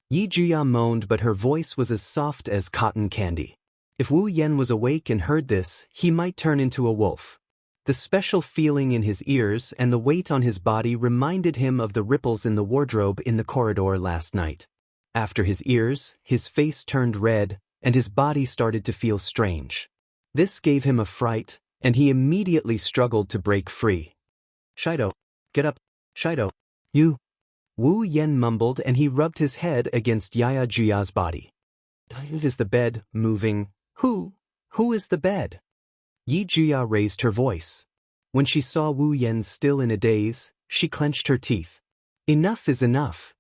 Yi Juya moaned, but her voice was as soft as cotton candy. If Wu Yen was awake and heard this, he might turn into a wolf. The special feeling in his ears and the weight on his body reminded him of the ripples in the wardrobe in the corridor last night. After his ears, his face turned red, and his body started to feel strange. This gave him a fright, and he immediately struggled to break free. Shido, get up. Shido, you. Wu Yen mumbled and he rubbed his head against Yaya Juya's body. Is the bed moving? Who is the bed? Yi Juya raised her voice. When she saw Wu Yen still in a daze, she clenched her teeth. Enough is enough.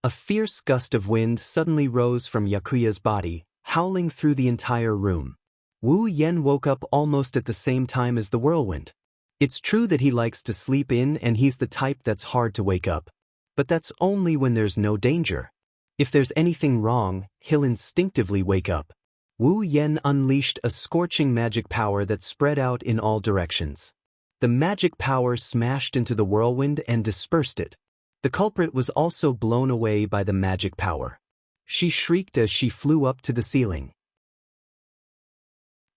A fierce gust of wind suddenly rose from Yakuya's body, howling through the entire room. Wu Yen woke up almost at the same time as the whirlwind. It's true that he likes to sleep in and he's the type that's hard to wake up. But that's only when there's no danger. If there's anything wrong, he'll instinctively wake up. Wu Yan unleashed a scorching magic power that spread out in all directions. The magic power smashed into the whirlwind and dispersed it. The culprit was also blown away by the magic power. She shrieked as she flew up to the ceiling.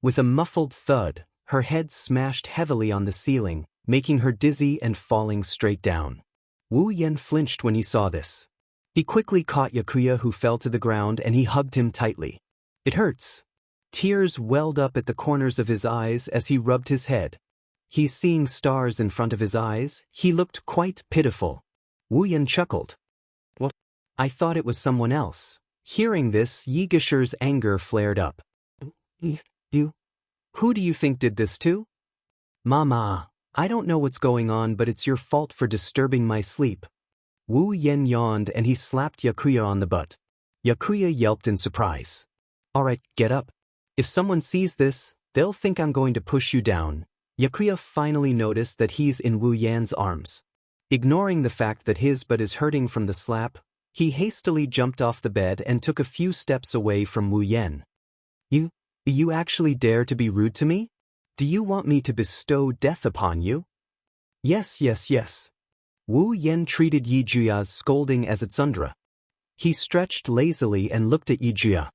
With a muffled thud, her head smashed heavily on the ceiling, making her dizzy and falling straight down. Wu Yan flinched when he saw this. He quickly caught Yakuya, who fell to the ground, and he hugged him tightly. It hurts. Tears welled up at the corners of his eyes as he rubbed his head. He's seeing stars in front of his eyes. He looked quite pitiful. Wu Yan chuckled. What? I thought it was someone else. Hearing this, Yi Gesher's anger flared up. You? Who do you think did this to? Mama, I don't know what's going on, but it's your fault for disturbing my sleep. Wu Yan yawned and he slapped Yakuya on the butt. Yakuya yelped in surprise. Alright, get up. If someone sees this, they'll think I'm going to push you down. Yakuya finally noticed that he's in Wu Yan's arms. Ignoring the fact that his butt is hurting from the slap, he hastily jumped off the bed and took a few steps away from Wu Yan. You actually dare to be rude to me? Do you want me to bestow death upon you? Yes. Wu Yan treated Yi Juya's scolding as a tsundere. He stretched lazily and looked at Yi Juya.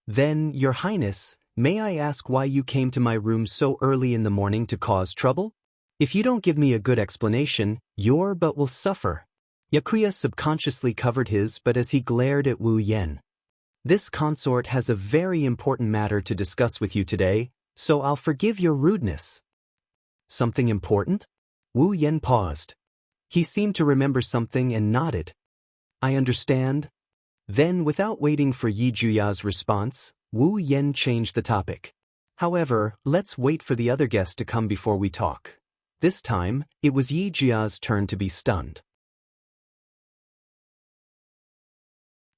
Then, Your Highness, may I ask why you came to my room so early in the morning to cause trouble? If you don't give me a good explanation, your butt will suffer. Yakuya subconsciously covered his butt as he glared at Wu Yan. This consort has a very important matter to discuss with you today, so I'll forgive your rudeness. Something important? Wu Yan paused. He seemed to remember something and nodded. I understand. Then, without waiting for Yi Juya's response, Wu Yan changed the topic. However, let's wait for the other guest to come before we talk. This time, it was Yi Juya's turn to be stunned.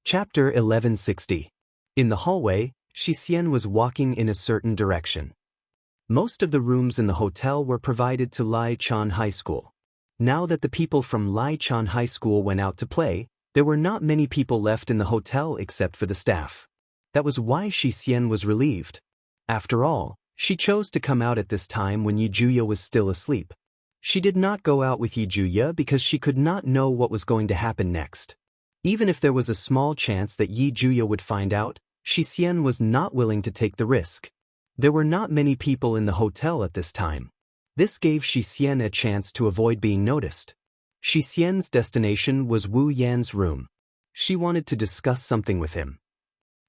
Chapter 1160. In the hallway, Shixian was walking in a certain direction. Most of the rooms in the hotel were provided to Lai Chan High School. Now that the people from Lai Chan High School went out to play, there were not many people left in the hotel except for the staff. That was why Shixian was relieved. After all, she chose to come out at this time when Yi Juya was still asleep. She did not go out with Yi Juya because she could not know what was going to happen next. Even if there was a small chance that Yi Juya would find out, Shixian was not willing to take the risk. There were not many people in the hotel at this time. This gave Shixian a chance to avoid being noticed. Shixian's destination was Wu Yan's room. She wanted to discuss something with him.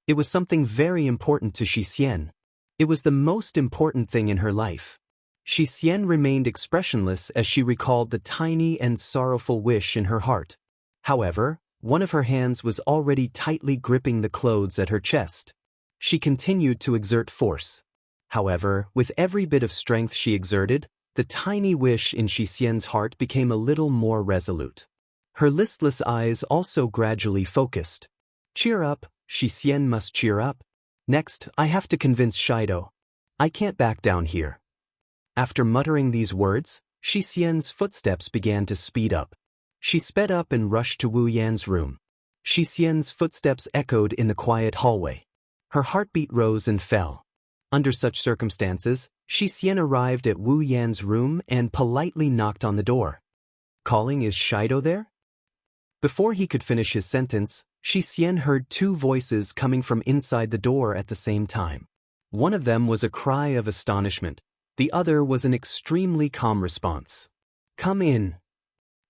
It was something very important to Shixian. It was the most important thing in her life. Shixian remained expressionless as she recalled the tiny and sorrowful wish in her heart. However, one of her hands was already tightly gripping the clothes at her chest. She continued to exert force. However, with every bit of strength she exerted, the tiny wish in Shixian's heart became a little more resolute. Her listless eyes also gradually focused. Cheer up, Shixian must cheer up. Next, I have to convince Shido. I can't back down here. After muttering these words, Shixian's footsteps began to speed up. She sped up and rushed to Wu Yan's room. Shixian's footsteps echoed in the quiet hallway. Her heartbeat rose and fell. Under such circumstances, Shixian arrived at Wu Yan's room and politely knocked on the door. Calling, is Shido there? Before he could finish his sentence, Shixian heard two voices coming from inside the door at the same time. One of them was a cry of astonishment. The other was an extremely calm response. Come in.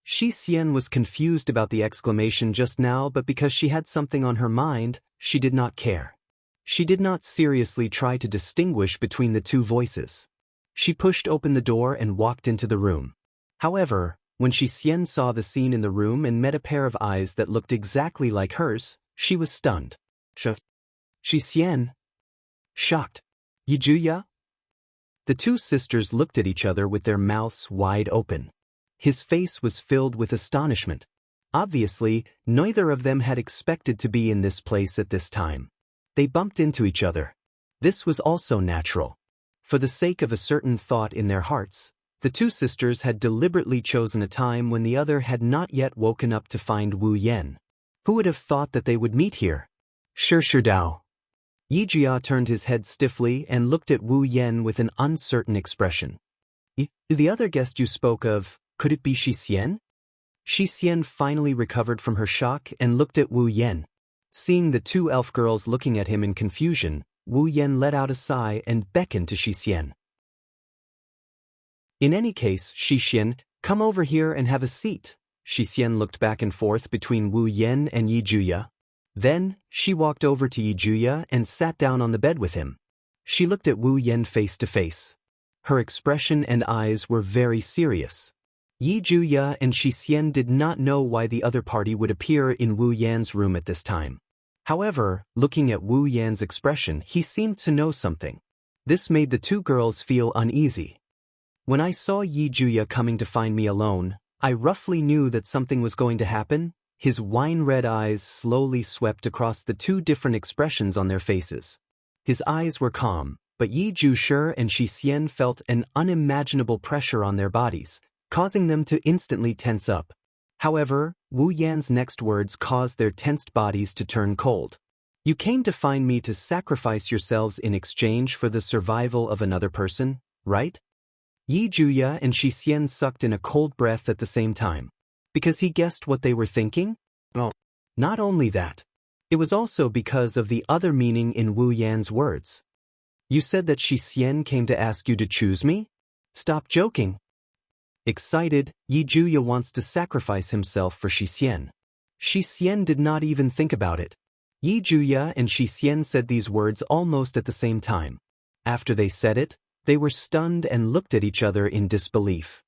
Shixian was confused about the exclamation just now, but because she had something on her mind, she did not care. She did not seriously try to distinguish between the two voices. She pushed open the door and walked into the room. However, when Shixian saw the scene in the room and met a pair of eyes that looked exactly like hers, she was stunned. Shixian? Shocked. Yi Juya? The two sisters looked at each other with their mouths wide open. His face was filled with astonishment. Obviously, neither of them had expected to be in this place at this time. They bumped into each other. This was also natural. For the sake of a certain thought in their hearts, The two sisters had deliberately chosen a time when the other had not yet woken up to find Wu Yen. Who would have thought that they would meet here? Sure Dao. Yi Jia turned his head stiffly and looked at Wu Yen with an uncertain expression. The other guest you spoke of, could it be Shi Xian? Shi Xian finally recovered from her shock and looked at Wu Yen. Seeing the two elf girls looking at him in confusion, Wu Yen let out a sigh and beckoned to Shi Xian. In any case, Shi Xian, come over here and have a seat. Shi Xian looked back and forth between Wu Yen and Yi Juya. Then, she walked over to Yi Juya and sat down on the bed with him. She looked at Wu Yen face to face. Her expression and eyes were very serious. Yi Juya and Shi Xian did not know why the other party would appear in Wu Yan's room at this time. However, looking at Wu Yan's expression, he seemed to know something. This made the two girls feel uneasy. When I saw Yi Juya coming to find me alone, I roughly knew that something was going to happen. His wine-red eyes slowly swept across the two different expressions on their faces. His eyes were calm, but Yi Jushi and Shi Xian felt an unimaginable pressure on their bodies, causing them to instantly tense up. However, Wu Yan's next words caused their tensed bodies to turn cold. You came to find me to sacrifice yourselves in exchange for the survival of another person, right? Yi Juya and Shi Xian sucked in a cold breath at the same time. Because he guessed what they were thinking? Oh, not only that. It was also because of the other meaning in Wu Yan's words. You said that Shi Xian came to ask you to choose me? Stop joking. Excited, Yi Juya wants to sacrifice himself for Shi Xian. Shi Xian did not even think about it. Yi Juya and Shi Xian said these words almost at the same time. After they said it, they were stunned and looked at each other in disbelief.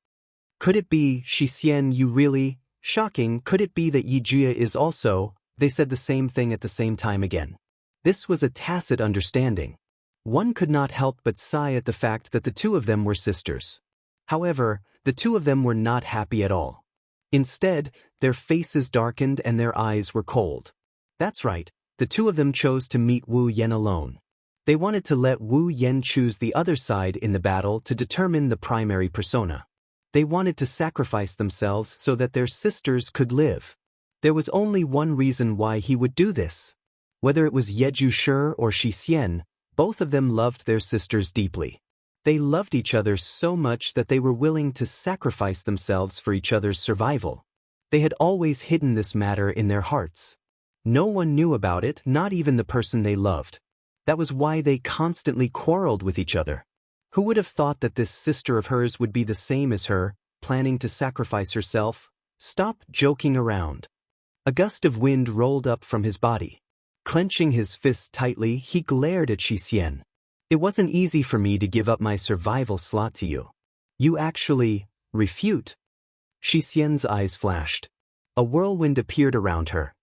Could it be, Shi Xian, you really? Shocking, could it be that Yi Juya is also? They said the same thing at the same time again. This was a tacit understanding. One could not help but sigh at the fact that the two of them were sisters. However, the two of them were not happy at all. Instead, their faces darkened and their eyes were cold. That's right, the two of them chose to meet Wu Yen alone. They wanted to let Wu Yen choose the other side in the battle to determine the primary persona. They wanted to sacrifice themselves so that their sisters could live. There was only one reason why he would do this. Whether it was Yeju Shi or Shi Xian, both of them loved their sisters deeply. They loved each other so much that they were willing to sacrifice themselves for each other's survival. They had always hidden this matter in their hearts. No one knew about it, not even the person they loved. That was why they constantly quarreled with each other. Who would have thought that this sister of hers would be the same as her, planning to sacrifice herself? Stop joking around. A gust of wind rolled up from his body. Clenching his fists tightly, he glared at Shi Xian. It wasn't easy for me to give up my survival slot to you. You actually refute. Shi Xian's eyes flashed. A whirlwind appeared around her.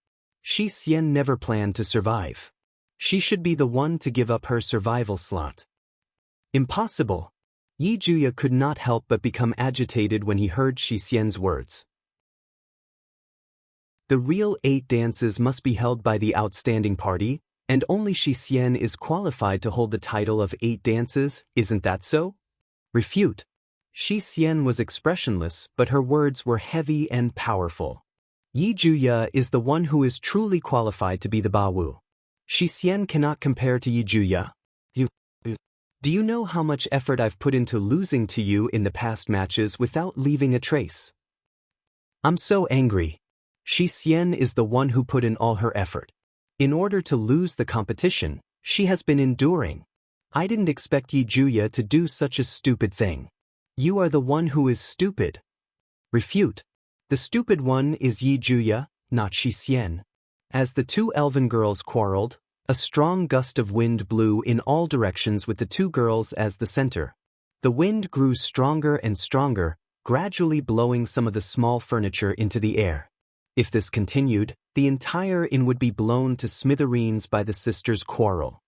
Shi Xian never planned to survive. She should be the one to give up her survival slot. Impossible. Yi Juya could not help but become agitated when he heard Shi Xian's words. The real 8 dances must be held by the outstanding party, and only Shi Xian is qualified to hold the title of 8 dances, isn't that so? Refute. Shi Xian was expressionless, but her words were heavy and powerful. Yi Juya is the one who is truly qualified to be the Bawu. Shi Xian cannot compare to Yi Juya. Do you know how much effort I've put into losing to you in the past matches without leaving a trace? I'm so angry. Shi Xian is the one who put in all her effort. In order to lose the competition, she has been enduring. I didn't expect Yi Juya to do such a stupid thing. You are the one who is stupid. Refute. The stupid one is Yi Juya, not Shi Xian. As the two elven girls quarreled, a strong gust of wind blew in all directions with the two girls as the center. The wind grew stronger and stronger, gradually blowing some of the small furniture into the air. If this continued, the entire inn would be blown to smithereens by the sisters' quarrel.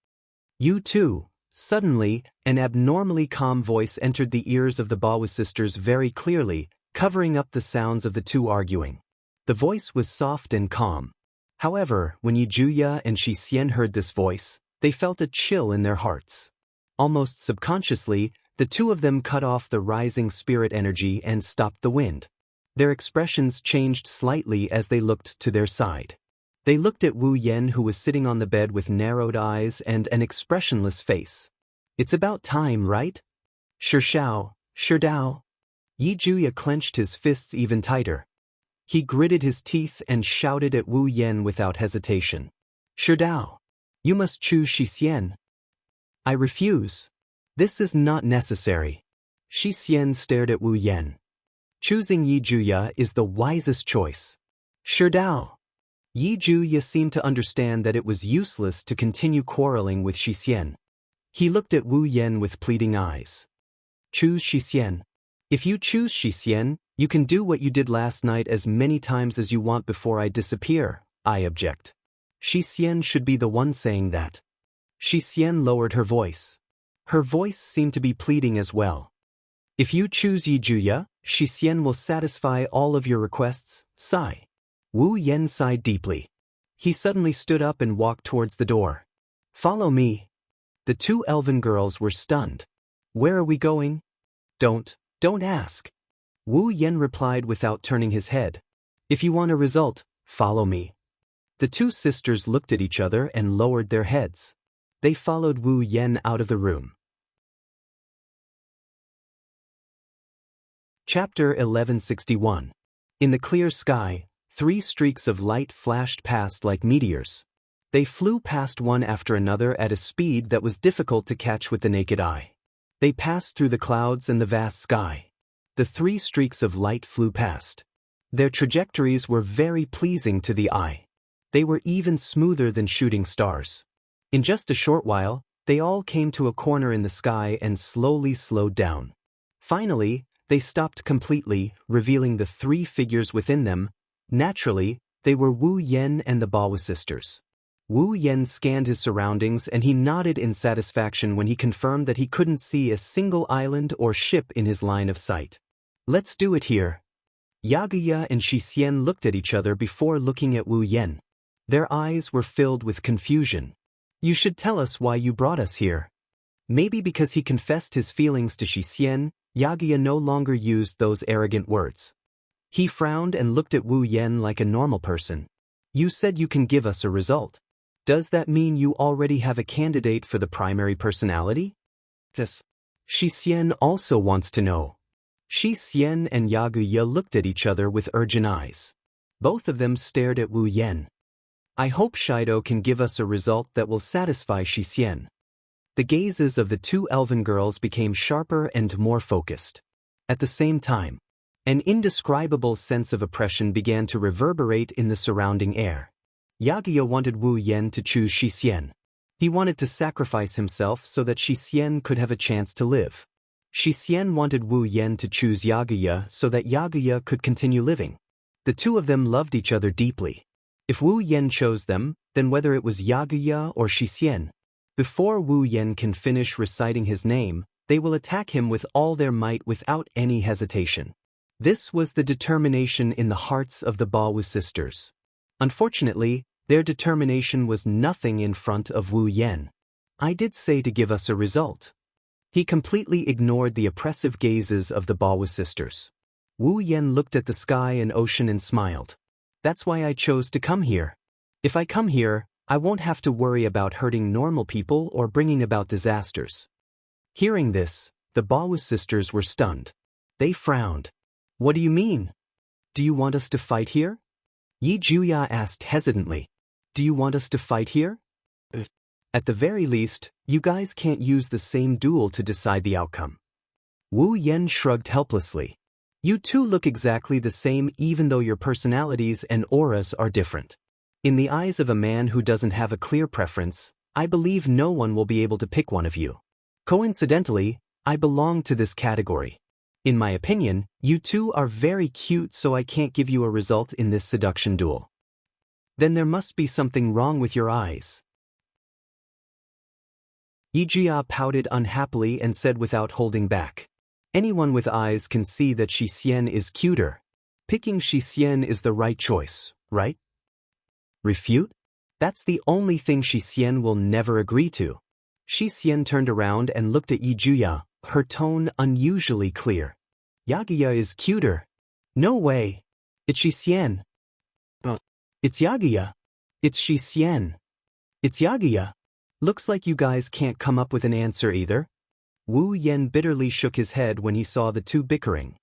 You too. Suddenly, an abnormally calm voice entered the ears of the Bawu sisters very clearly, covering up the sounds of the two arguing. The voice was soft and calm. However, when Yi Juya and Shi Xian heard this voice, they felt a chill in their hearts. Almost subconsciously, The two of them cut off the rising spirit energy and stopped the wind. Their expressions changed slightly as they looked to their side. They looked at Wu Yen, who was sitting on the bed with narrowed eyes and an expressionless face. "It's about time, right? Shao, Dao." Yi Juya clenched his fists even tighter. He gritted his teeth and shouted at Wu Yen without hesitation. "Dao, you must choose Xian." "I refuse. This is not necessary." Xian stared at Wu Yen. "Choosing Yi Juya is the wisest choice." "Dao." Yi Juya seemed to understand that it was useless to continue quarreling with Xian. He looked at Wu Yen with pleading eyes. "Choose Xian. If you choose Xian, you can do what you did last night as many times as you want before I disappear. I object." Xian should be the one saying that. Xian lowered her voice. Her voice seemed to be pleading as well. "If you choose Yi Juya, Xian will satisfy all of your requests." Sigh. Wu Yen sighed deeply. He suddenly stood up and walked towards the door. "Follow me." The two elven girls were stunned. "Where are we going?" Don't ask." Wu Yen replied without turning his head. "If you want a result, follow me." The two sisters looked at each other and lowered their heads. They followed Wu Yen out of the room. Chapter 1161. In the clear sky, 3 streaks of light flashed past like meteors. They flew past one after another at a speed that was difficult to catch with the naked eye. They passed through the clouds and the vast sky. The 3 streaks of light flew past. Their trajectories were very pleasing to the eye. They were even smoother than shooting stars. In just a short while, they all came to a corner in the sky and slowly slowed down. Finally, they stopped completely, revealing the 3 figures within them. Naturally, they were Wu Yen and the Baowu sisters. Wu Yen scanned his surroundings and he nodded in satisfaction when he confirmed that he couldn't see a single island or ship in his line of sight. "Let's do it here." Yaguya and Xian looked at each other before looking at Wu Yen. Their eyes were filled with confusion. "You should tell us why you brought us here." Maybe because he confessed his feelings to Xian, Yaguya no longer used those arrogant words. He frowned and looked at Wu Yen like a normal person. "You said you can give us a result. Does that mean you already have a candidate for the primary personality?" "Yes." Xian also wants to know. Xian and Yaguya looked at each other with urgent eyes. Both of them stared at Wu Yen. "I hope Shido can give us a result that will satisfy Xian." The gazes of the 2 elven girls became sharper and more focused. At the same time, an indescribable sense of oppression began to reverberate in the surrounding air. Yaguya wanted Wu Yen to choose Xian. He wanted to sacrifice himself so that Xian could have a chance to live. Xian wanted Wu Yen to choose Yaguya so that Yaguya could continue living. The two of them loved each other deeply. If Wu Yen chose them, then whether it was Yaguya or Xian, before Wu Yen can finish reciting his name, they will attack him with all their might without any hesitation. This was the determination in the hearts of the Baowu sisters. Unfortunately, their determination was nothing in front of Wu Yen. "I did say to give us a result." He completely ignored the oppressive gazes of the Baowu sisters. Wu Yen looked at the sky and ocean and smiled. "That's why I chose to come here. If I come here, I won't have to worry about hurting normal people or bringing about disasters." Hearing this, the Baowu sisters were stunned. They frowned. "What do you mean? Do you want us to fight here?" Yi Juya asked hesitantly. "Do you want us to fight here?" "At the very least, you guys can't use the same duel to decide the outcome." Wu Yen shrugged helplessly. "You two look exactly the same even though your personalities and auras are different. In the eyes of a man who doesn't have a clear preference, I believe no one will be able to pick one of you. Coincidentally, I belong to this category. In my opinion, you two are very cute, so I can't give you a result in this seduction duel." "Then there must be something wrong with your eyes." Yijia pouted unhappily and said without holding back. "Anyone with eyes can see that Xian is cuter. Picking Xian is the right choice, right?" "Refute? That's the only thing Xian will never agree to." Xian turned around and looked at Yijia, her tone unusually clear. Yaguya is cuter. No way. It's Shixien. It's Yaguya. It's Shixien. It's Yaguya. Looks like you guys can't come up with an answer either. Wu Yen bitterly shook his head when he saw the two bickering.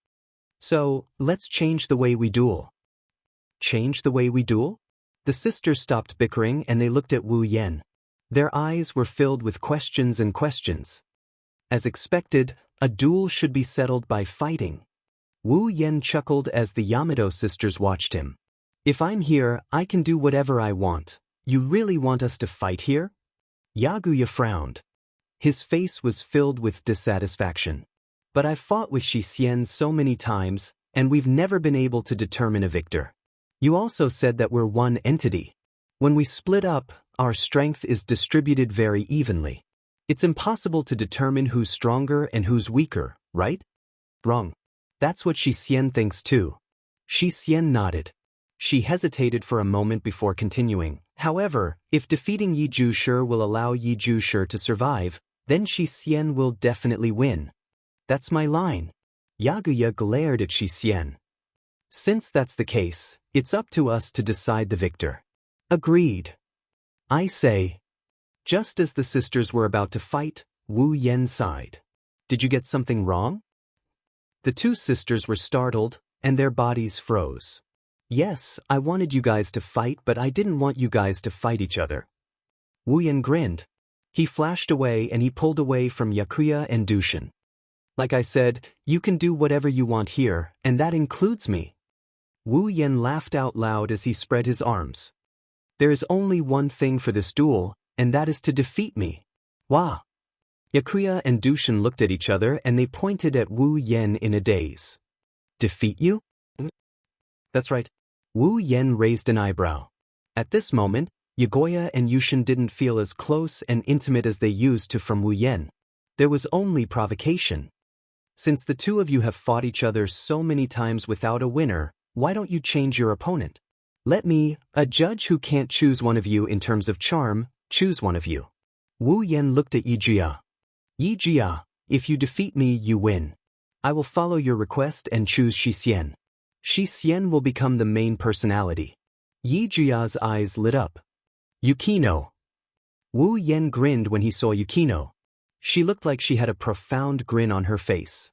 So, let's change the way we duel. Change the way we duel? The sisters stopped bickering and they looked at Wu Yen. Their eyes were filled with questions and questions. As expected, a duel should be settled by fighting. Wu Yen chuckled as the Yamato sisters watched him. If I'm here, I can do whatever I want. You really want us to fight here? Yaguya frowned. His face was filled with dissatisfaction. But I've fought with Shixien so many times, and we've never been able to determine a victor. You also said that we're one entity. When we split up, our strength is distributed very evenly. It's impossible to determine who's stronger and who's weaker, right? Wrong. That's what Shixien thinks too. Shixien nodded. She hesitated for a moment before continuing. However, if defeating Yi Zhushi will allow Yi Zhushi to survive, then Shixien will definitely win. That's my line. Yaguya glared at Shixien. Since that's the case, it's up to us to decide the victor. Agreed. I say. Just as the sisters were about to fight, Wu Yen sighed. Did you get something wrong? The two sisters were startled, and their bodies froze. Yes, I wanted you guys to fight, but I didn't want you guys to fight each other. Wu Yen grinned. He flashed away and he pulled away from Yakuya and Dushin. Like I said, you can do whatever you want here, and that includes me. Wu Yen laughed out loud as he spread his arms. There is only one thing for this duel, and that is to defeat me. Wah! Yakuya and Dushin looked at each other and they pointed at Wu Yen in a daze. Defeat you? That's right. Wu Yen raised an eyebrow. At this moment, Yagoya and Yushin didn't feel as close and intimate as they used to from Wu Yen. There was only provocation. Since the two of you have fought each other so many times without a winner, why don't you change your opponent? Let me, a judge who can't choose one of you in terms of charm, choose one of you. Wu Yen looked at Yi Jia. Yi Jia, if you defeat me, you win. I will follow your request and choose Shixien. Shixien will become the main personality. Yi Jia's eyes lit up. Yukino. Wu Yen grinned when he saw Yukino. She looked like she had a profound grin on her face.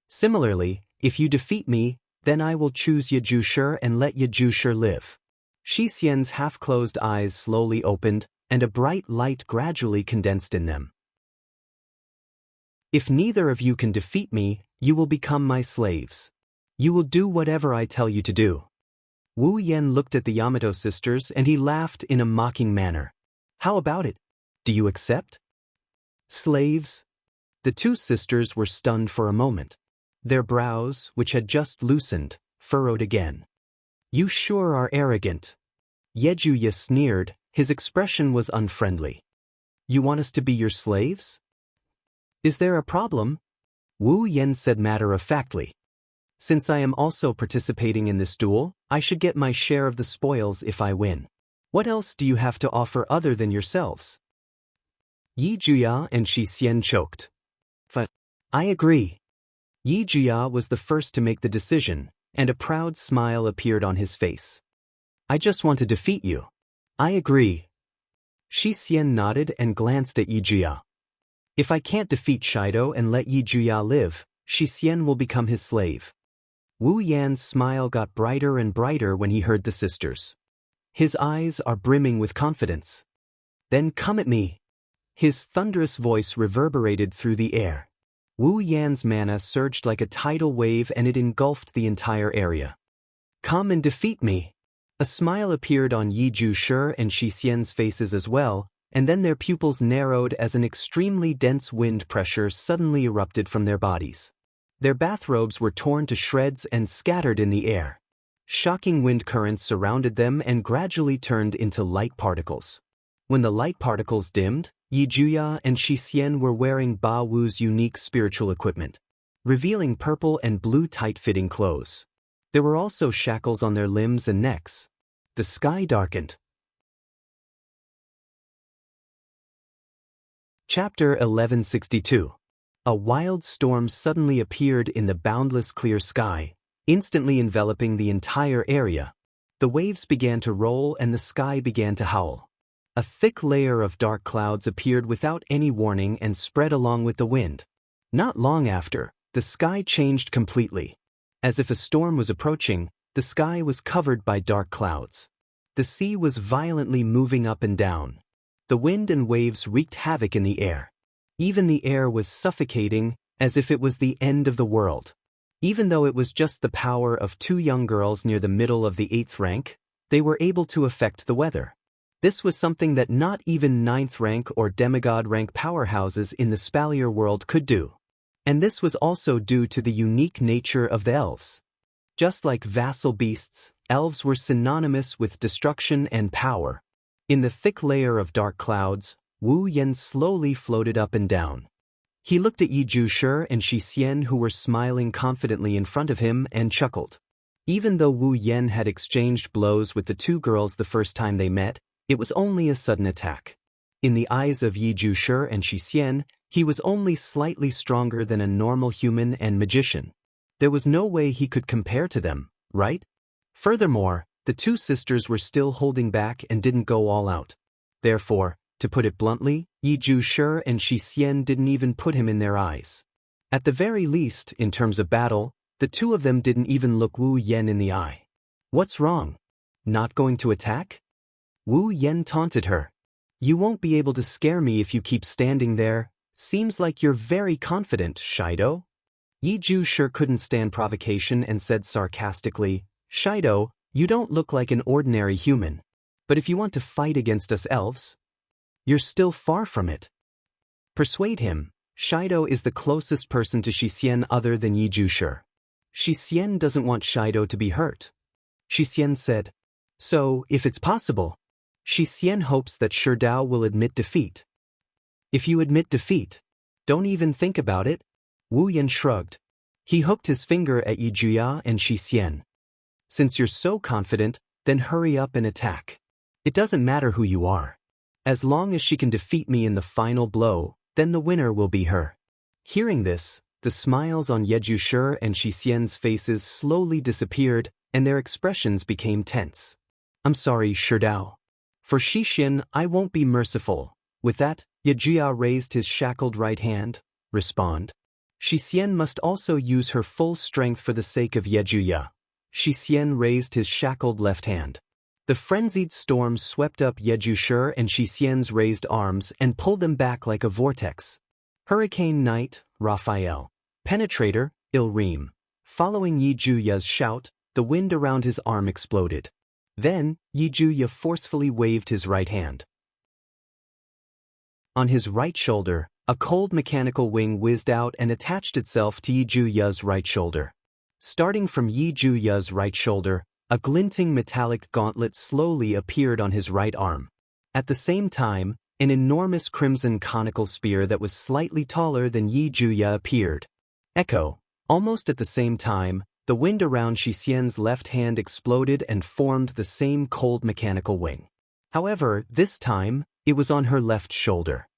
Similarly, if you defeat me, then I will choose Yi Zhushi and let Yi Zhushi live. Shixien's half-closed eyes slowly opened, and a bright light gradually condensed in them. If neither of you can defeat me, you will become my slaves. You will do whatever I tell you to do. Wu Yen looked at the Yamato sisters and he laughed in a mocking manner. How about it? Do you accept? Slaves? The two sisters were stunned for a moment. Their brows, which had just loosened, furrowed again. You sure are arrogant. Yejuya sneered, his expression was unfriendly. You want us to be your slaves? Is there a problem? Wu Yen said matter-of-factly. Since I am also participating in this duel, I should get my share of the spoils if I win. What else do you have to offer other than yourselves? Yi Jia and Shixien choked. I agree. Yi Jia was the first to make the decision, and a proud smile appeared on his face. I just want to defeat you. I agree. Shixien nodded and glanced at Yi Jia. If I can't defeat Shido and let Yi Jia live, Shixien will become his slave. Wu Yan's smile got brighter and brighter when he heard the sisters. His eyes are brimming with confidence. Then come at me. His thunderous voice reverberated through the air. Wu Yan's mana surged like a tidal wave and it engulfed the entire area. Come and defeat me. A smile appeared on Yi Zhushi and Shixien's faces as well, and then their pupils narrowed as an extremely dense wind pressure suddenly erupted from their bodies. Their bathrobes were torn to shreds and scattered in the air. Shocking wind currents surrounded them and gradually turned into light particles. When the light particles dimmed, Yi Juya and Shixien were wearing Ba Wu's unique spiritual equipment, revealing purple and blue tight-fitting clothes. There were also shackles on their limbs and necks. The sky darkened. Chapter 1162. A wild storm suddenly appeared in the boundless clear sky, instantly enveloping the entire area. The waves began to roll and the sky began to howl. A thick layer of dark clouds appeared without any warning and spread along with the wind. Not long after, the sky changed completely. As if a storm was approaching, the sky was covered by dark clouds. The sea was violently moving up and down. The wind and waves wreaked havoc in the air. Even the air was suffocating, as if it was the end of the world. Even though it was just the power of two young girls near the middle of the 8th rank, they were able to affect the weather. This was something that not even 9th rank or demigod rank powerhouses in the Spalier world could do. And this was also due to the unique nature of the elves. Just like vassal beasts, elves were synonymous with destruction and power. In the thick layer of dark clouds, Wu Yan slowly floated up and down. He looked at Yi Zhushi and Shi Xian, who were smiling confidently in front of him, and chuckled. Even though Wu Yan had exchanged blows with the two girls the first time they met, it was only a sudden attack. In the eyes of Yi Zhushi and Shi Xian, he was only slightly stronger than a normal human and magician. There was no way he could compare to them, right? Furthermore, the two sisters were still holding back and didn't go all out. Therefore, to put it bluntly, Yi Zhushi and Shi Xian didn't even put him in their eyes. At the very least, in terms of battle, the two of them didn't even look Wu Yan in the eye. What's wrong? Not going to attack? Wu Yan taunted her. You won't be able to scare me if you keep standing there. Seems like you're very confident, Shido. Yi Zhushi couldn't stand provocation and said sarcastically, Shido, you don't look like an ordinary human. But if you want to fight against us elves, you're still far from it. Persuade him. Shido is the closest person to Shi Xian other than Yi Zhushi. Shi Xian doesn't want Shido to be hurt. Shi Xian said. So, if it's possible, Shi Xian hopes that Shidao will admit defeat. If you admit defeat, don't even think about it. Wu Yan shrugged. He hooked his finger at Yi Zhuya and Shi Xian. Since you're so confident, then hurry up and attack. It doesn't matter who you are. As long as she can defeat me in the final blow, then the winner will be her. Hearing this, the smiles on Yi Zhushi and Shi Xian's faces slowly disappeared, and their expressions became tense. I'm sorry, Shidao. For Shi Xian, I won't be merciful. With that, Yi Zhuya raised his shackled right hand. Respond. Shi Xian must also use her full strength for the sake of Yi Zhuya. Shi Xian raised his shackled left hand. The frenzied storm swept up Yi Zhushi and Shi Xian's raised arms and pulled them back like a vortex. Hurricane Knight, Raphael. Penetrator, Ilrim. Following Yi Zhuya's shout, the wind around his arm exploded. Then, Yi Zhuya forcefully waved his right hand. On his right shoulder, a cold mechanical wing whizzed out and attached itself to Yi Zhuya's right shoulder. Starting from Yi Zhuya's right shoulder, a glinting metallic gauntlet slowly appeared on his right arm. At the same time, an enormous crimson conical spear that was slightly taller than Yi Zhuya appeared. Echo. Almost at the same time, the wind around Shi Xian's left hand exploded and formed the same cold mechanical wing. However, this time, it was on her left shoulder.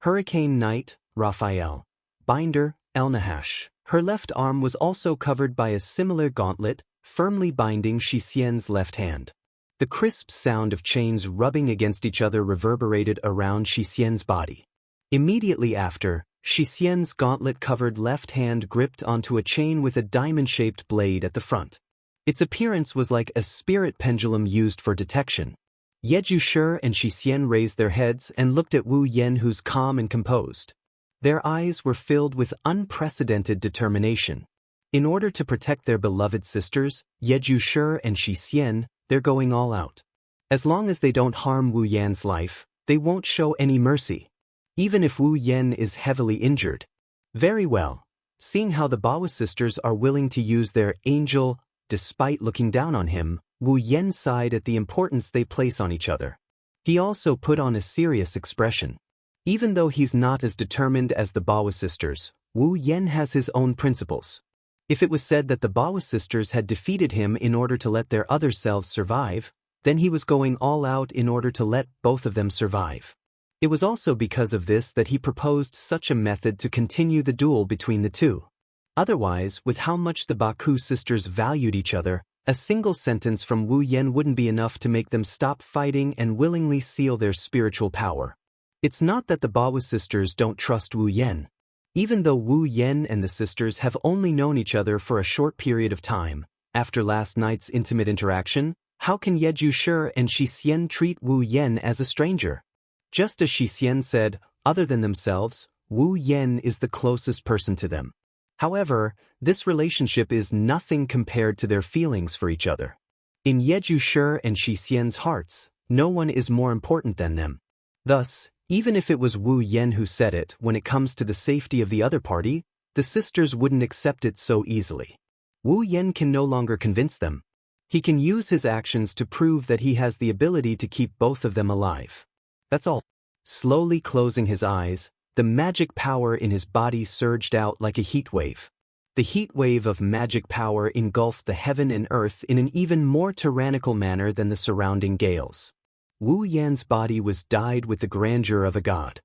Hurricane Knight, Raphael. Binder, Elnahash. Her left arm was also covered by a similar gauntlet, firmly binding Shi Xian's left hand. The crisp sound of chains rubbing against each other reverberated around Shi Xian's body. Immediately after, Shi Xian's gauntlet-covered left hand gripped onto a chain with a diamond-shaped blade at the front. Its appearance was like a spirit pendulum used for detection. Yi Zhushi and Shi Xian raised their heads and looked at Wu Yan, who's calm and composed. Their eyes were filled with unprecedented determination. In order to protect their beloved sisters, Yi Zhushi and Shi Xian, they're going all out. As long as they don't harm Wu Yan's life, they won't show any mercy. Even if Wu Yan is heavily injured. Very well. Seeing how the Bawa sisters are willing to use their angel, despite looking down on him, Wu Yan sighed at the importance they place on each other. He also put on a serious expression. Even though he's not as determined as the Bawa sisters, Wu Yan has his own principles. If it was said that the Bawa sisters had defeated him in order to let their other selves survive, then he was going all out in order to let both of them survive. It was also because of this that he proposed such a method to continue the duel between the two. Otherwise, with how much the Baku sisters valued each other, a single sentence from Wu Yan wouldn't be enough to make them stop fighting and willingly seal their spiritual power. It's not that the Bawa sisters don't trust Wu Yan. Even though Wu Yan and the sisters have only known each other for a short period of time, after last night's intimate interaction, how can Yeju Shi and Shi Xian treat Wu Yan as a stranger? Just as Shi Xian said, other than themselves, Wu Yan is the closest person to them. However, this relationship is nothing compared to their feelings for each other. In Yeju Shi and Shi Xian's hearts, no one is more important than them. Thus, even if it was Wu Yan who said it, when it comes to the safety of the other party, the sisters wouldn't accept it so easily. Wu Yan can no longer convince them. He can use his actions to prove that he has the ability to keep both of them alive. That's all. Slowly closing his eyes, the magic power in his body surged out like a heat wave. The heat wave of magic power engulfed the heaven and earth in an even more tyrannical manner than the surrounding gales. Wu Yan's body was dyed with the grandeur of a god.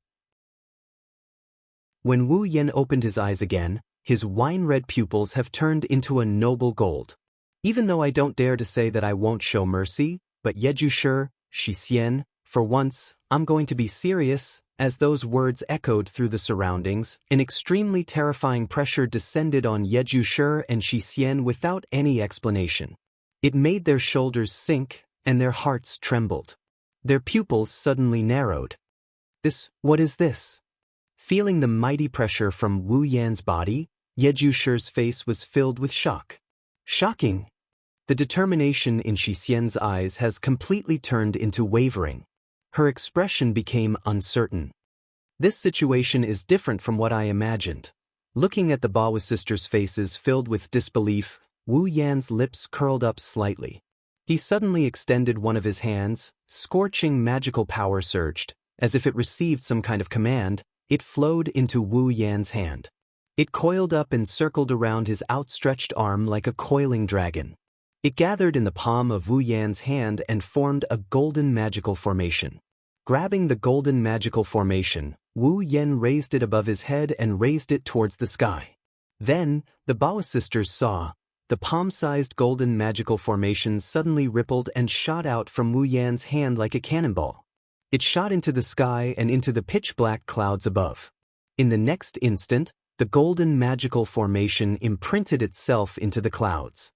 When Wu Yan opened his eyes again, his wine-red pupils have turned into a noble gold. Even though I don't dare to say that I won't show mercy, but Yeju Shi, Shi Xian, for once, I'm going to be serious. As those words echoed through the surroundings, an extremely terrifying pressure descended on Yeju Shi and Shi Xian without any explanation. It made their shoulders sink, and their hearts trembled. Their pupils suddenly narrowed. What is this? Feeling the mighty pressure from Wu Yan's body, Yeju Shi's face was filled with shock. Shocking! The determination in Shi Xian's eyes has completely turned into wavering. Her expression became uncertain. This situation is different from what I imagined. Looking at the Bawa sisters' faces filled with disbelief, Wu Yan's lips curled up slightly. He suddenly extended one of his hands, scorching magical power surged. As if it received some kind of command, it flowed into Wu Yan's hand. It coiled up and circled around his outstretched arm like a coiling dragon. It gathered in the palm of Wu Yan's hand and formed a golden magical formation. Grabbing the golden magical formation, Wu Yan raised it above his head and raised it towards the sky. Then, the Bawa sisters saw, the palm-sized golden magical formation suddenly rippled and shot out from Wu Yan's hand like a cannonball. It shot into the sky and into the pitch-black clouds above. In the next instant, the golden magical formation imprinted itself into the clouds.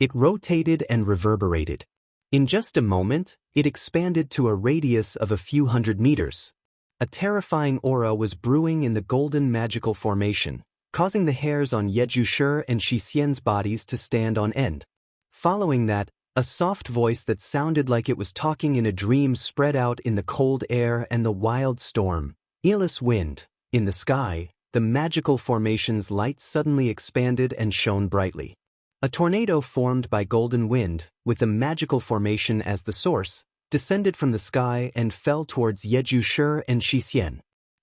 It rotated and reverberated. In just a moment, it expanded to a radius of a few hundred meters. A terrifying aura was brewing in the golden magical formation, causing the hairs on Yeju Shi and Shi Xian's bodies to stand on end. Following that, a soft voice that sounded like it was talking in a dream spread out in the cold air and the wild storm. Elis wind. In the sky, the magical formation's light suddenly expanded and shone brightly. A tornado formed by golden wind, with the magical formation as the source, descended from the sky and fell towards Yeju Shi and Shi Xian.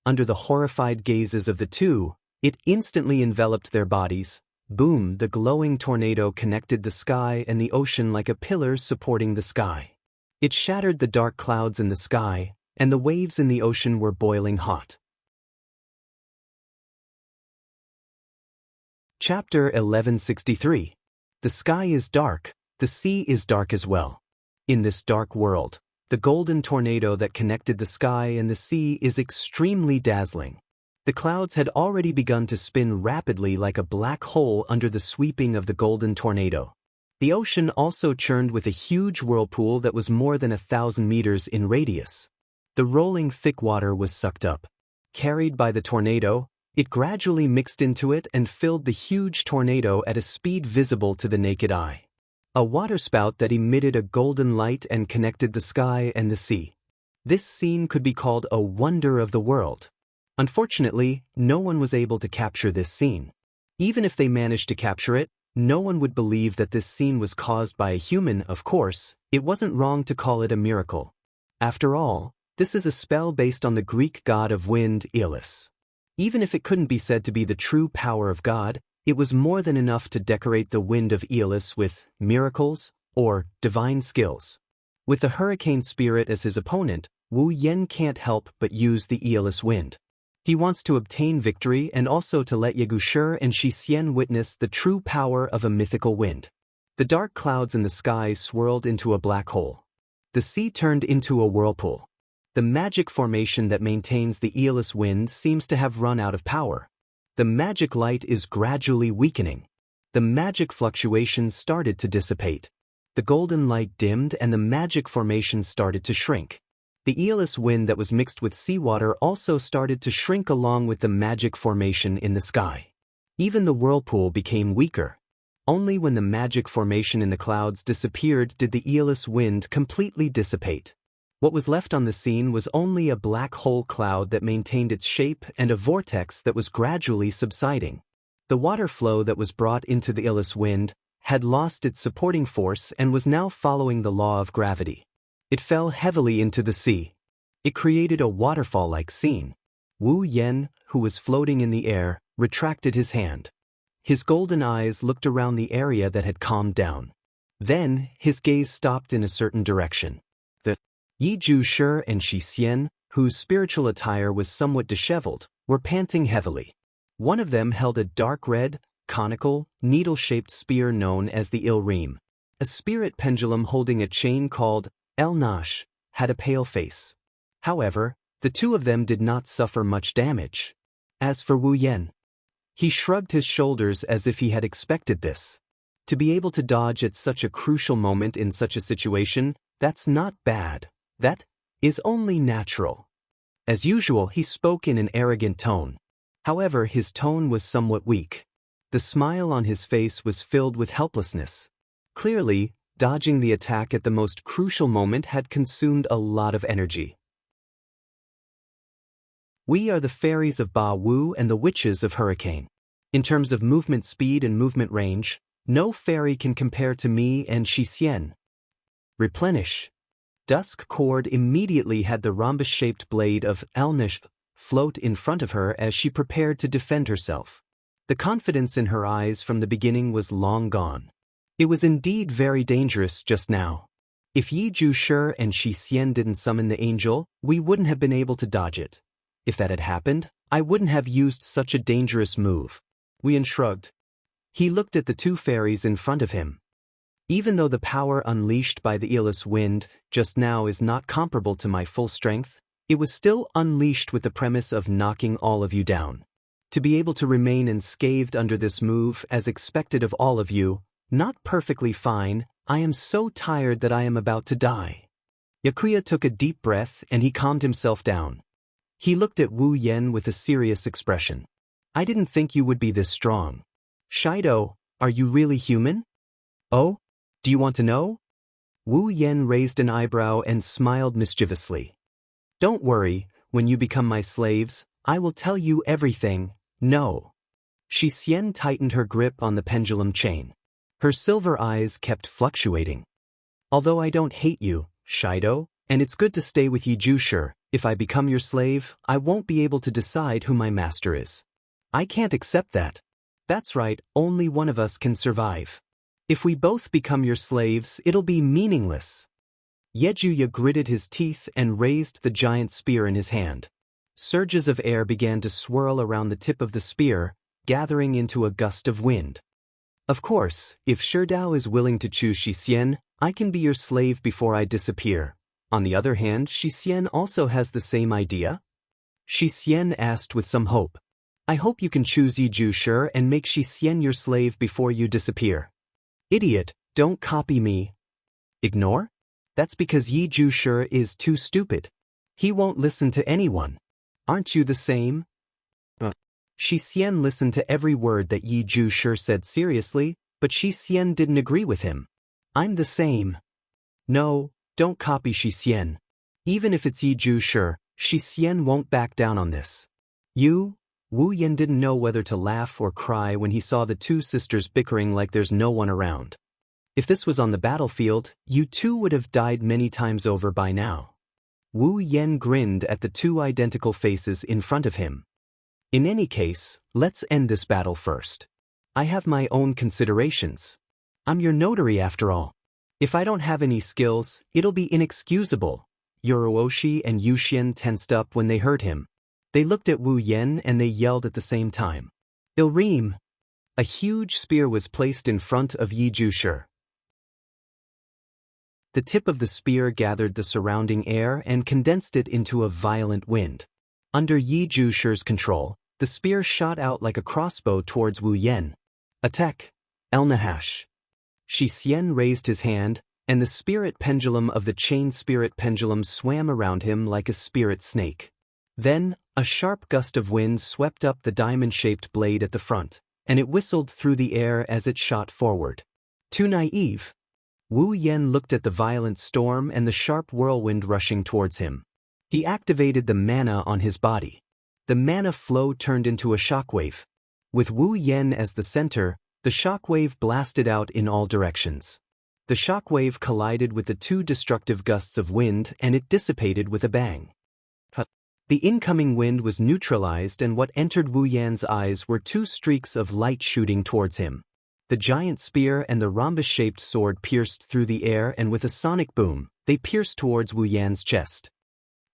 Under the horrified gazes of the two, it instantly enveloped their bodies. Boom! The glowing tornado connected the sky and the ocean like a pillar supporting the sky. It shattered the dark clouds in the sky, and the waves in the ocean were boiling hot. Chapter 1163. The sky is dark, the sea is dark as well. In this dark world, the golden tornado that connected the sky and the sea is extremely dazzling. The clouds had already begun to spin rapidly like a black hole under the sweeping of the golden tornado. The ocean also churned with a huge whirlpool that was more than 1,000 meters in radius. The rolling thick water was sucked up. Carried by the tornado, it gradually mixed into it and filled the huge tornado at a speed visible to the naked eye. A waterspout that emitted a golden light and connected the sky and the sea. This scene could be called a wonder of the world. Unfortunately, no one was able to capture this scene. Even if they managed to capture it, no one would believe that this scene was caused by a human. Of course, it wasn't wrong to call it a miracle. After all, this is a spell based on the Greek god of wind, Elis. Even if it couldn't be said to be the true power of God, it was more than enough to decorate the wind of Elis with miracles or divine skills. With the hurricane spirit as his opponent, Wu Yen can't help but use the Aeolus wind. He wants to obtain victory and also to let Yagusher and Shi Xian witness the true power of a mythical wind. The dark clouds in the sky swirled into a black hole. The sea turned into a whirlpool. The magic formation that maintains the Aeolus wind seems to have run out of power. The magic light is gradually weakening. The magic fluctuations started to dissipate. The golden light dimmed and the magic formation started to shrink. The Aeolus wind that was mixed with seawater also started to shrink along with the magic formation in the sky. Even the whirlpool became weaker. Only when the magic formation in the clouds disappeared did the Aeolus wind completely dissipate. What was left on the scene was only a black hole cloud that maintained its shape and a vortex that was gradually subsiding. The water flow that was brought into the Aeolus wind had lost its supporting force and was now following the law of gravity. It fell heavily into the sea. It created a waterfall-like scene. Wu Yen, who was floating in the air, retracted his hand. His golden eyes looked around the area that had calmed down. Then, his gaze stopped in a certain direction. The Yagusher and Shi Xian, whose spiritual attire was somewhat disheveled, were panting heavily. One of them held a dark red, conical, needle-shaped spear known as the Il-Reem. A spirit pendulum holding a chain called El Nash had a pale face. However, the two of them did not suffer much damage. As for Wu Yen, he shrugged his shoulders as if he had expected this. To be able to dodge at such a crucial moment in such a situation, that's not bad. That is only natural. As usual, he spoke in an arrogant tone. However, his tone was somewhat weak. The smile on his face was filled with helplessness. Clearly, dodging the attack at the most crucial moment had consumed a lot of energy. We are the fairies of Ba Wu and the witches of Hurricane. In terms of movement speed and movement range, no fairy can compare to me and Shi Xian. Replenish. Dusk Cord immediately had the rhombus-shaped blade of Elnish float in front of her as she prepared to defend herself. The confidence in her eyes from the beginning was long gone. It was indeed very dangerous just now. If Yagusher and Shi Xian didn't summon the angel, we wouldn't have been able to dodge it. If that had happened, I wouldn't have used such a dangerous move. Wu Yen shrugged. He looked at the two fairies in front of him. Even though the power unleashed by the Aeolus wind just now is not comparable to my full strength, it was still unleashed with the premise of knocking all of you down. To be able to remain unscathed under this move as expected of all of you, not perfectly fine, I am so tired that I am about to die. Yakuya took a deep breath and he calmed himself down. He looked at Wu Yen with a serious expression. I didn't think you would be this strong. Shido, are you really human? Oh? Do you want to know? Wu Yen raised an eyebrow and smiled mischievously. Don't worry, when you become my slaves, I will tell you everything. No. Shi Xian tightened her grip on the pendulum chain. Her silver eyes kept fluctuating. Although I don't hate you, Shido, and it's good to stay with Yagusher, if I become your slave, I won't be able to decide who my master is. I can't accept that. That's right, only one of us can survive. If we both become your slaves, it'll be meaningless. Yejuya gritted his teeth and raised the giant spear in his hand. Surges of air began to swirl around the tip of the spear, gathering into a gust of wind. Of course, if Sherdao is willing to choose Shi Xian, I can be your slave before I disappear. On the other hand, Shi Xian also has the same idea? Shi Xian asked with some hope. I hope you can choose Yagusher and make Shi Xian your slave before you disappear. Idiot, don't copy me. Ignore? That's because Yagusher is too stupid. He won't listen to anyone. Aren't you the same? Shi Xian listened to every word that Yagusher said seriously, but Shi Xian didn't agree with him. I'm the same. No, don't copy Shi Xian. Even if it's Yagusher, Shi Xian won't back down on this. Wu Yen didn't know whether to laugh or cry when he saw the two sisters bickering like there's no one around. If this was on the battlefield, you two would have died many times over by now. Wu Yen grinned at the two identical faces in front of him. In any case, let's end this battle first. I have my own considerations. I'm your notary after all. If I don't have any skills, it'll be inexcusable. Yorooshi and Yuxian tensed up when they heard him. They looked at Wu Yen and they yelled at the same time. Ilreem! A huge spear was placed in front of Yi Jushi. The tip of the spear gathered the surrounding air and condensed it into a violent wind. Under Yi Jushi's control, the spear shot out like a crossbow towards Wu Yen. Attack! Elnahash! Shi Xian raised his hand, and the spirit pendulum of the chain spirit pendulum swam around him like a spirit snake. Then, a sharp gust of wind swept up the diamond-shaped blade at the front, and it whistled through the air as it shot forward. Too naive. Wu Yen looked at the violent storm and the sharp whirlwind rushing towards him. He activated the mana on his body. The mana flow turned into a shockwave. With Wu Yen as the center, the shockwave blasted out in all directions. The shockwave collided with the two destructive gusts of wind and it dissipated with a bang. The incoming wind was neutralized and what entered Wu Yan's eyes were two streaks of light shooting towards him. The giant spear and the rhombus-shaped sword pierced through the air and with a sonic boom, they pierced towards Wu Yan's chest.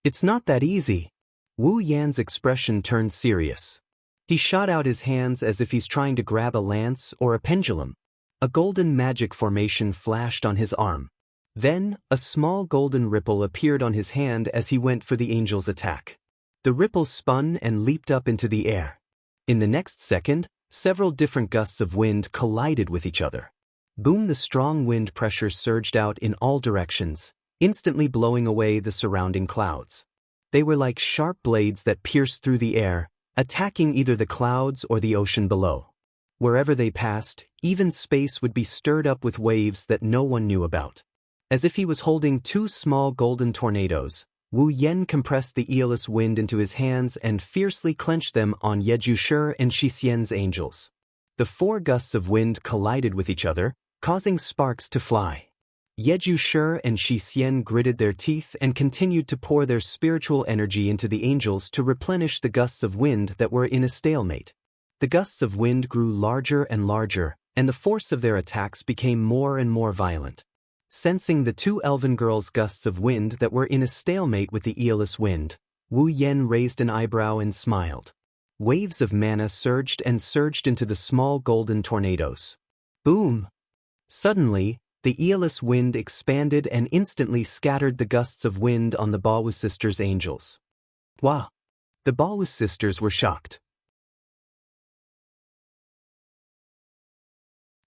It's not that easy. Wu Yan's expression turned serious. He shot out his hands as if he's trying to grab a lance or a pendulum. A golden magic formation flashed on his arm. Then, a small golden ripple appeared on his hand as he went for the angel's attack. The ripple spun and leaped up into the air. In the next second, several different gusts of wind collided with each other. Boom! The strong wind pressure surged out in all directions, instantly blowing away the surrounding clouds. They were like sharp blades that pierced through the air, attacking either the clouds or the ocean below. Wherever they passed, even space would be stirred up with waves that no one knew about. As if he was holding two small golden tornadoes, Wu Yen compressed the Aeolus wind into his hands and fiercely clenched them on Ye Jushi and Shi Xian's angels. The four gusts of wind collided with each other, causing sparks to fly. Ye Jushi and Shi Xian gritted their teeth and continued to pour their spiritual energy into the angels to replenish the gusts of wind that were in a stalemate. The gusts of wind grew larger and larger, and the force of their attacks became more and more violent. Sensing the two elven girls' gusts of wind that were in a stalemate with the Aeolus wind, Wu Yen raised an eyebrow and smiled. Waves of mana surged and surged into the small golden tornadoes. Boom! Suddenly, the Aeolus wind expanded and instantly scattered the gusts of wind on the Bawu sisters' angels. Wah! The Bawu sisters were shocked.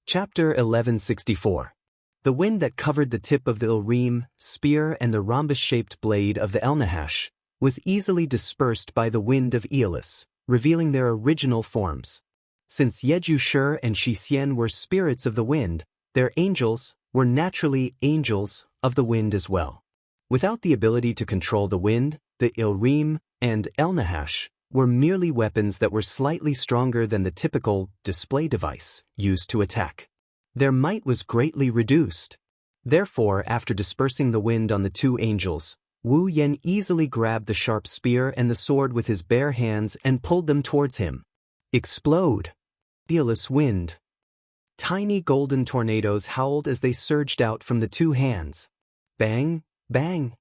Chapter 1164. The wind that covered the tip of the Ilreem, spear and the rhombus-shaped blade of the Elnahash was easily dispersed by the wind of Aeolus, revealing their original forms. Since Ye Jushi and Shi Xian were spirits of the wind, their angels were naturally angels of the wind as well. Without the ability to control the wind, the Ilreem and Elnahash were merely weapons that were slightly stronger than the typical display device used to attack. Their might was greatly reduced. Therefore, after dispersing the wind on the two angels, Wu Yen easily grabbed the sharp spear and the sword with his bare hands and pulled them towards him. Explode! Aeolus wind. Tiny golden tornadoes howled as they surged out from the two hands. Bang! Bang!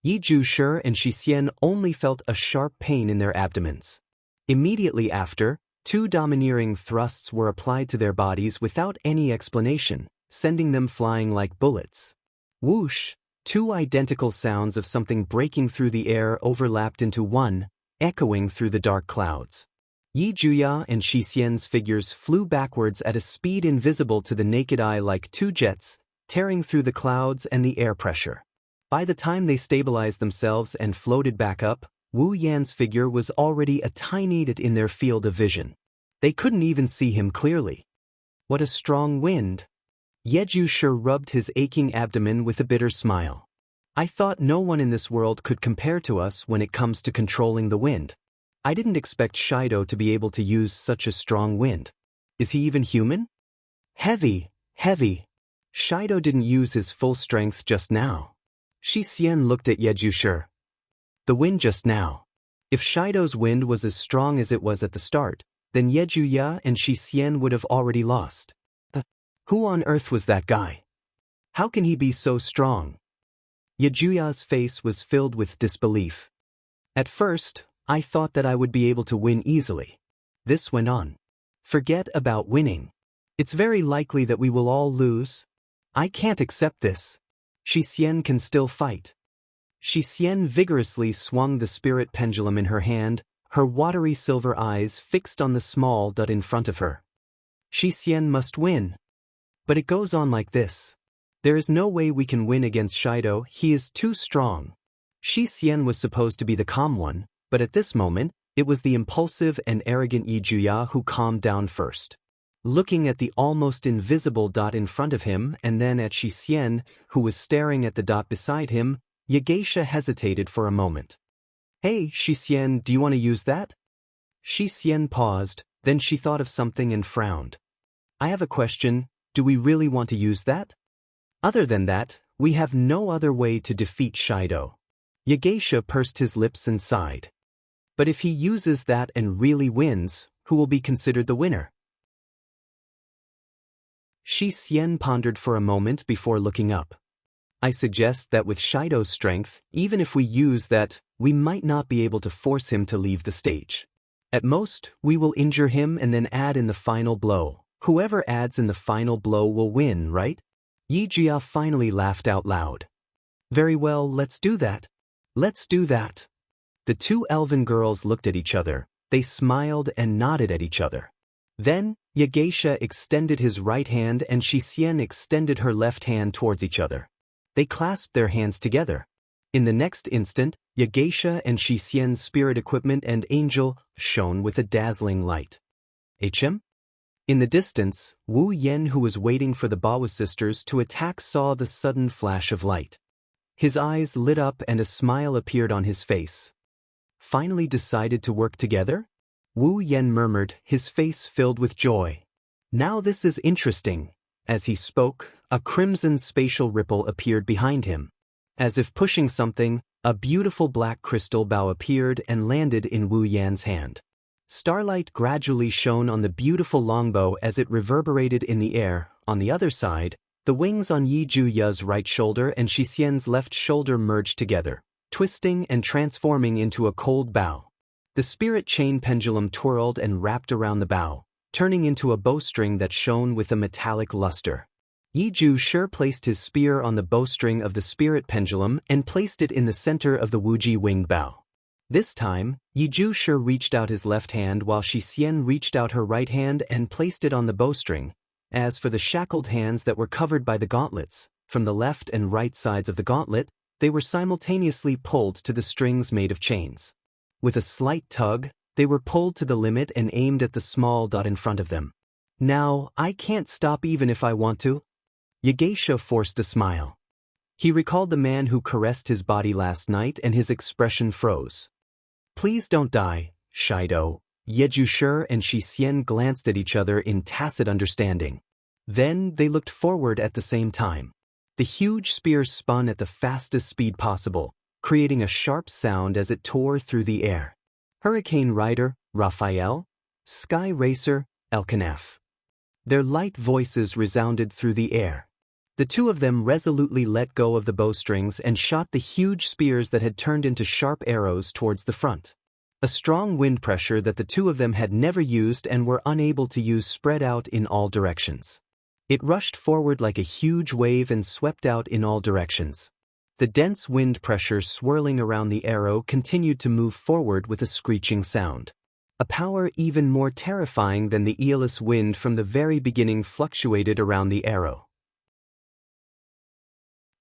Ye Jushi and Shi Xian only felt a sharp pain in their abdomens. Immediately after, two domineering thrusts were applied to their bodies without any explanation, sending them flying like bullets. Whoosh! Two identical sounds of something breaking through the air overlapped into one, echoing through the dark clouds. Yi Juya and Shi Xian's figures flew backwards at a speed invisible to the naked eye like two jets, tearing through the clouds and the air pressure. By the time they stabilized themselves and floated back up, Wu Yan's figure was already a tiny dot in their field of vision. They couldn't even see him clearly. What a strong wind! Ye Jushi rubbed his aching abdomen with a bitter smile. I thought no one in this world could compare to us when it comes to controlling the wind. I didn't expect Shido to be able to use such a strong wind. Is he even human? Heavy, heavy. Shido didn't use his full strength just now. Shi Xian looked at Ye Jushi. The wind just now. If Shido's wind was as strong as it was at the start, then Ye Juya and Shi Xian would have already lost. Who on earth was that guy? How can he be so strong? Yejuya's face was filled with disbelief. At first, I thought that I would be able to win easily. This went on. Forget about winning. It's very likely that we will all lose. I can't accept this. Shi Xian can still fight. Shi Xian vigorously swung the spirit pendulum in her hand, her watery silver eyes fixed on the small dot in front of her. Shi Xian must win. But it goes on like this. There is no way we can win against Shido, he is too strong. Shi Xian was supposed to be the calm one, but at this moment, it was the impulsive and arrogant Yejuya who calmed down first. Looking at the almost invisible dot in front of him and then at Shi Xian, who was staring at the dot beside him, Yageisha hesitated for a moment. Hey, Shi Xian, do you want to use that? Shi Xian paused, then she thought of something and frowned. I have a question, do we really want to use that? Other than that, we have no other way to defeat Shido. Yageisha pursed his lips and sighed. But if he uses that and really wins, who will be considered the winner? Shi Xian pondered for a moment before looking up. I suggest that with Shido's strength, even if we use that, we might not be able to force him to leave the stage. At most, we will injure him and then add in the final blow. Whoever adds in the final blow will win, right? Yijia finally laughed out loud. Very well, let's do that. Let's do that. The two elven girls looked at each other, they smiled and nodded at each other. Then, Yageisha extended his right hand and Shi Xian extended her left hand towards each other. They clasped their hands together. In the next instant, Yageisha and Shi Xian's spirit equipment and angel shone with a dazzling light. HM? In the distance, Wu Yen, who was waiting for the Bawa sisters to attack, saw the sudden flash of light. His eyes lit up and a smile appeared on his face. Finally decided to work together? Wu Yen murmured, his face filled with joy. Now this is interesting. As he spoke, a crimson spatial ripple appeared behind him. As if pushing something, a beautiful black crystal bow appeared and landed in Wu Yan's hand. Starlight gradually shone on the beautiful longbow as it reverberated in the air. On the other side, the wings on Yijuya's right shoulder and Shi Xian's left shoulder merged together, twisting and transforming into a cold bow. The spirit chain pendulum twirled and wrapped around the bow, turning into a bowstring that shone with a metallic luster. Yiju placed his spear on the bowstring of the spirit pendulum and placed it in the center of the Wuji winged bow. This time, Yiju reached out his left hand while Shi Xian reached out her right hand and placed it on the bowstring. As for the shackled hands that were covered by the gauntlets, from the left and right sides of the gauntlet, they were simultaneously pulled to the strings made of chains. With a slight tug, they were pulled to the limit and aimed at the small dot in front of them. Now, I can't stop even if I want to. Yageisha forced a smile. He recalled the man who caressed his body last night and his expression froze. Please don't die, Shido. Yeju and Shi Xian glanced at each other in tacit understanding. Then they looked forward at the same time. The huge spear spun at the fastest speed possible, creating a sharp sound as it tore through the air. Hurricane Rider, Raphael, Sky Racer, Elkanaf. Their light voices resounded through the air. The two of them resolutely let go of the bowstrings and shot the huge spears that had turned into sharp arrows towards the front. A strong wind pressure that the two of them had never used and were unable to use spread out in all directions. It rushed forward like a huge wave and swept out in all directions. The dense wind pressure swirling around the arrow continued to move forward with a screeching sound. A power even more terrifying than the Aeolus wind from the very beginning fluctuated around the arrow.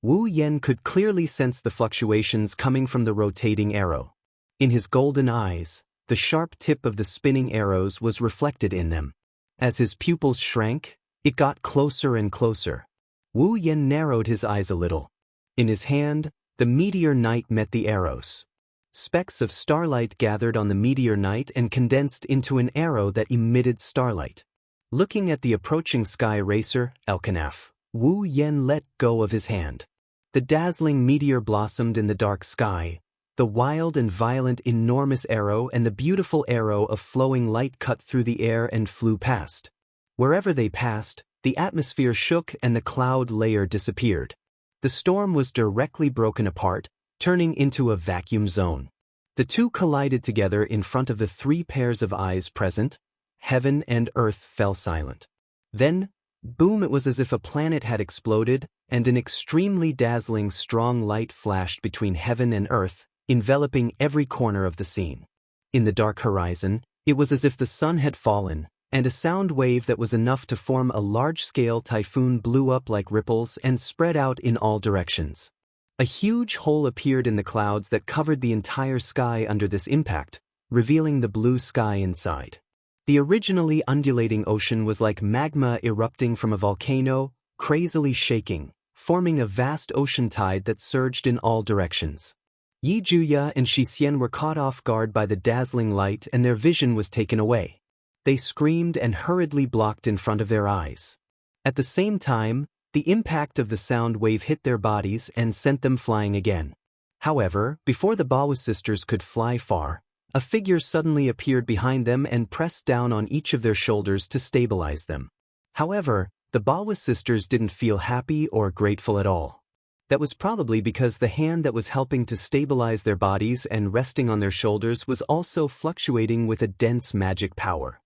Wu Yen could clearly sense the fluctuations coming from the rotating arrow. In his golden eyes, the sharp tip of the spinning arrows was reflected in them. As his pupils shrank, it got closer and closer. Wu Yen narrowed his eyes a little. In his hand, the meteor knight met the arrows. Specks of starlight gathered on the meteor knight and condensed into an arrow that emitted starlight. Looking at the approaching sky racer, Elkanaf, Wu Yen let go of his hand. The dazzling meteor blossomed in the dark sky. The wild and violent enormous arrow and the beautiful arrow of flowing light cut through the air and flew past. Wherever they passed, the atmosphere shook and the cloud layer disappeared. The storm was directly broken apart, turning into a vacuum zone. The two collided together in front of the three pairs of eyes present. Heaven and earth fell silent. Then, boom, it was as if a planet had exploded, and an extremely dazzling strong light flashed between heaven and earth, enveloping every corner of the scene. In the dark horizon, it was as if the sun had fallen, and a sound wave that was enough to form a large-scale typhoon blew up like ripples and spread out in all directions. A huge hole appeared in the clouds that covered the entire sky under this impact, revealing the blue sky inside. The originally undulating ocean was like magma erupting from a volcano, crazily shaking, forming a vast ocean tide that surged in all directions. Yi Juya and Shi Xian were caught off guard by the dazzling light and their vision was taken away. They screamed and hurriedly blocked in front of their eyes. At the same time, the impact of the sound wave hit their bodies and sent them flying again. However, before the Bawa sisters could fly far, a figure suddenly appeared behind them and pressed down on each of their shoulders to stabilize them. However, the Bawa sisters didn't feel happy or grateful at all. That was probably because the hand that was helping to stabilize their bodies and resting on their shoulders was also fluctuating with a dense magic power.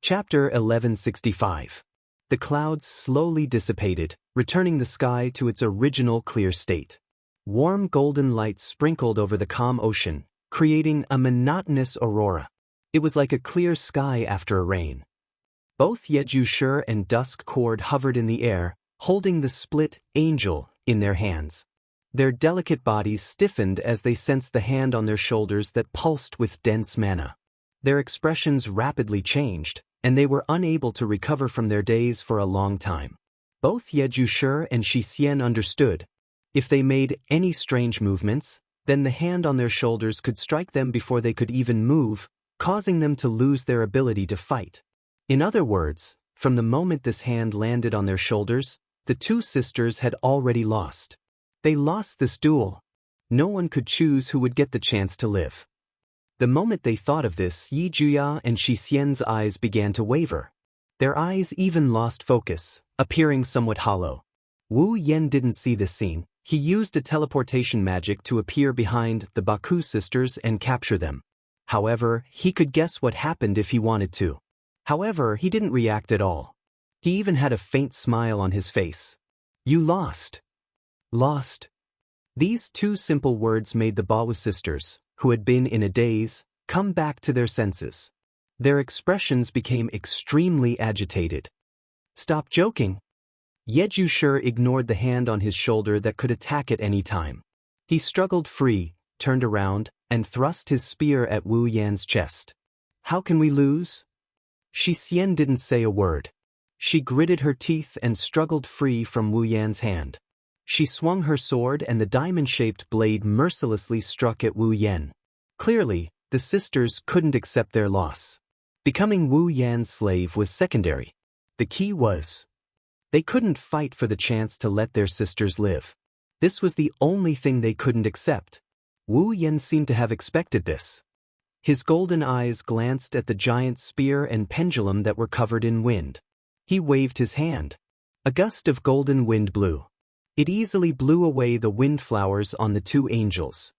Chapter 1165. The clouds slowly dissipated, returning the sky to its original clear state. Warm golden light sprinkled over the calm ocean, creating a monotonous aurora. It was like a clear sky after a rain. Both Yeju Shi and Dusk Cord hovered in the air, holding the split angel in their hands. Their delicate bodies stiffened as they sensed the hand on their shoulders that pulsed with dense mana. Their expressions rapidly changed, and they were unable to recover from their daze for a long time. Both Yeju Shi and Shi Xian understood. If they made any strange movements, then the hand on their shoulders could strike them before they could even move, causing them to lose their ability to fight. In other words, from the moment this hand landed on their shoulders, the two sisters had already lost. They lost this duel. No one could choose who would get the chance to live. The moment they thought of this, Yi Juya and Shi Xian's eyes began to waver. Their eyes even lost focus, appearing somewhat hollow. Wu Yan didn't see this scene. He used a teleportation magic to appear behind the Baku sisters and capture them. However, he could guess what happened if he wanted to. However, he didn't react at all. He even had a faint smile on his face. You lost. Lost. These two simple words made the Bawa sisters, who had been in a daze, come back to their senses. Their expressions became extremely agitated. Stop joking. Yeju Shi ignored the hand on his shoulder that could attack at any time. He struggled free, turned around, and thrust his spear at Wu Yan's chest. How can we lose? Shi Xian didn't say a word. She gritted her teeth and struggled free from Wu Yan's hand. She swung her sword and the diamond-shaped blade mercilessly struck at Wu Yan. Clearly, the sisters couldn't accept their loss. Becoming Wu Yan's slave was secondary. The key was, they couldn't fight for the chance to let their sisters live. This was the only thing they couldn't accept. Wu Yan seemed to have expected this. His golden eyes glanced at the giant spear and pendulum that were covered in wind. He waved his hand. A gust of golden wind blew. It easily blew away the wind flowers on the two angels.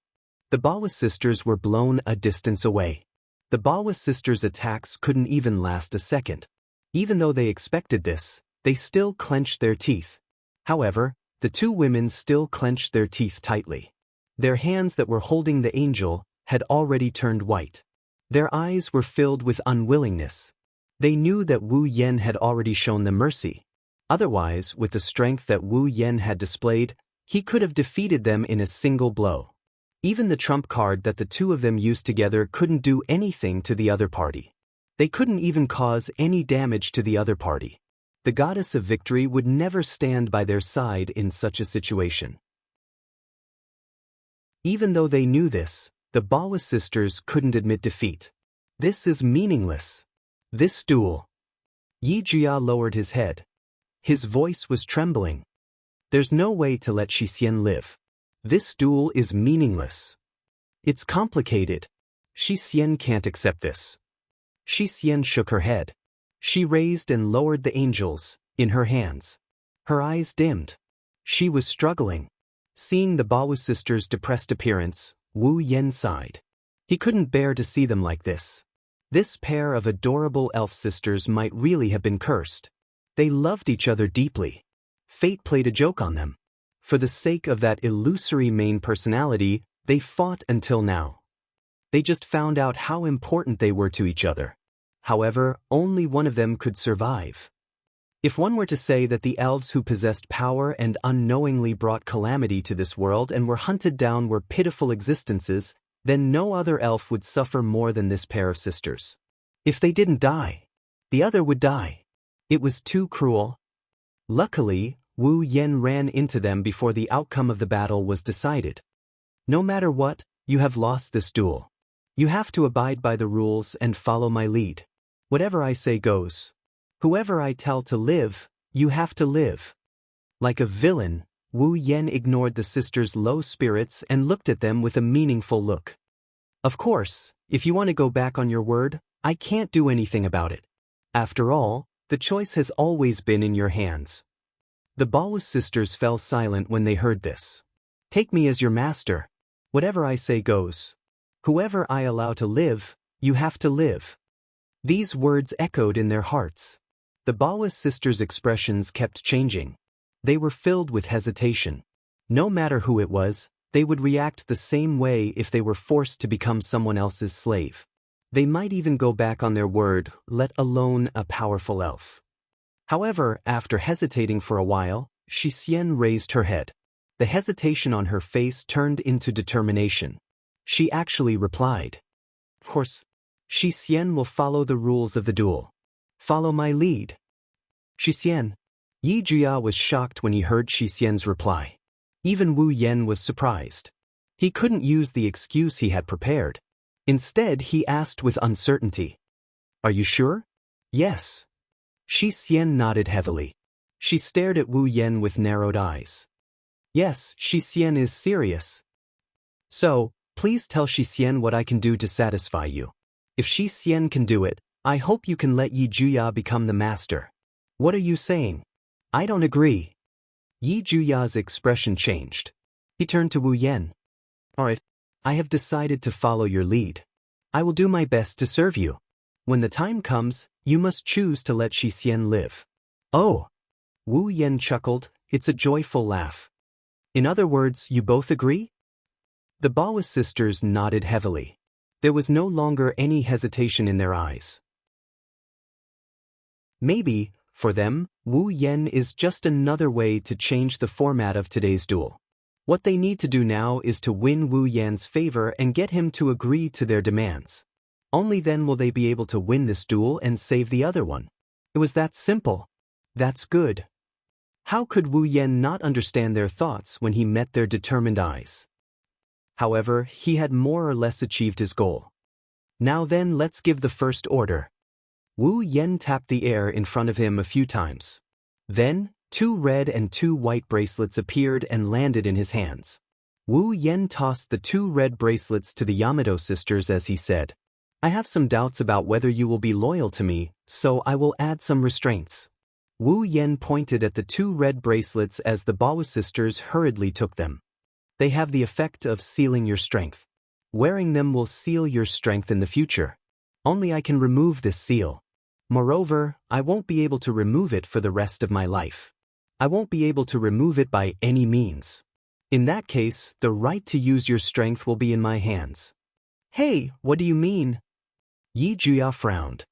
The Bawa sisters were blown a distance away. The Bawa sisters' attacks couldn't even last a second. Even though they expected this, they still clenched their teeth. However, the two women still clenched their teeth tightly. Their hands that were holding the angel had already turned white. Their eyes were filled with unwillingness. They knew that Wu Yan had already shown them mercy. Otherwise, with the strength that Wu Yan had displayed, he could have defeated them in a single blow. Even the trump card that the two of them used together couldn't do anything to the other party. They couldn't even cause any damage to the other party. The goddess of victory would never stand by their side in such a situation. Even though they knew this, the Bawa sisters couldn't admit defeat. This is meaningless. This duel. Yi Jia lowered his head. His voice was trembling. There's no way to let Shi Xian live. This duel is meaningless. It's complicated. Shi Xian can't accept this. Shi Xian shook her head. She raised and lowered the angels, in her hands. Her eyes dimmed. She was struggling. Seeing the Bawu sisters' depressed appearance, Wu Yen sighed. He couldn't bear to see them like this. This pair of adorable elf sisters might really have been cursed. They loved each other deeply. Fate played a joke on them. For the sake of that illusory main personality, they fought until now. They just found out how important they were to each other. However, only one of them could survive. If one were to say that the elves who possessed power and unknowingly brought calamity to this world and were hunted down were pitiful existences, then no other elf would suffer more than this pair of sisters. If they didn't die, the other would die. It was too cruel. Luckily, Wu Yen ran into them before the outcome of the battle was decided. No matter what, you have lost this duel. You have to abide by the rules and follow my lead. Whatever I say goes. Whoever I tell to live, you have to live. Like a villain, Wu Yen ignored the sisters' low spirits and looked at them with a meaningful look. Of course, if you want to go back on your word, I can't do anything about it. After all, the choice has always been in your hands. The Bawu sisters fell silent when they heard this. Take me as your master. Whatever I say goes. Whoever I allow to live, you have to live. These words echoed in their hearts. The Bawu sisters' expressions kept changing. They were filled with hesitation. No matter who it was, they would react the same way if they were forced to become someone else's slave. They might even go back on their word, let alone a powerful elf. However, after hesitating for a while, Shi Xian raised her head. The hesitation on her face turned into determination. She actually replied, "Of course, Shi Xian will follow the rules of the duel. Follow my lead." Shi Xian. Yi Jia was shocked when he heard Shi Xian's reply. Even Wu Yen was surprised. He couldn't use the excuse he had prepared. Instead, he asked with uncertainty, "Are you sure?" "Yes." Shi Xian nodded heavily. She stared at Wu Yen with narrowed eyes. "Yes, Shi Xian is serious. So, please tell Shi Xian what I can do to satisfy you. If Shi Xian can do it, I hope you can let Yi Juya become the master." "What are you saying? I don't agree." Yi Juya's expression changed. He turned to Wu Yen. "All right, I have decided to follow your lead. I will do my best to serve you. When the time comes, you must choose to let Shi Xian live." "Oh!" Wu Yen chuckled. It's a joyful laugh. "In other words, you both agree?" The Bawu sisters nodded heavily. There was no longer any hesitation in their eyes. Maybe, for them, Wu Yen is just another way to change the format of today's duel. What they need to do now is to win Wu Yan's favor and get him to agree to their demands. Only then will they be able to win this duel and save the other one. It was that simple. That's good. How could Wu Yen not understand their thoughts when he met their determined eyes? However, he had more or less achieved his goal. Now then, let's give the first order. Wu Yen tapped the air in front of him a few times. Then, 2 red and 2 white bracelets appeared and landed in his hands. Wu Yen tossed the 2 red bracelets to the Yamato sisters as he said, "I have some doubts about whether you will be loyal to me, so I will add some restraints." Wu Yen pointed at the 2 red bracelets as the Bawu sisters hurriedly took them. "They have the effect of sealing your strength. Wearing them will seal your strength in the future. Only I can remove this seal. Moreover, I won't be able to remove it for the rest of my life. I won't be able to remove it by any means. In that case, the right to use your strength will be in my hands." "Hey, what do you mean?" Yi Juya frowned.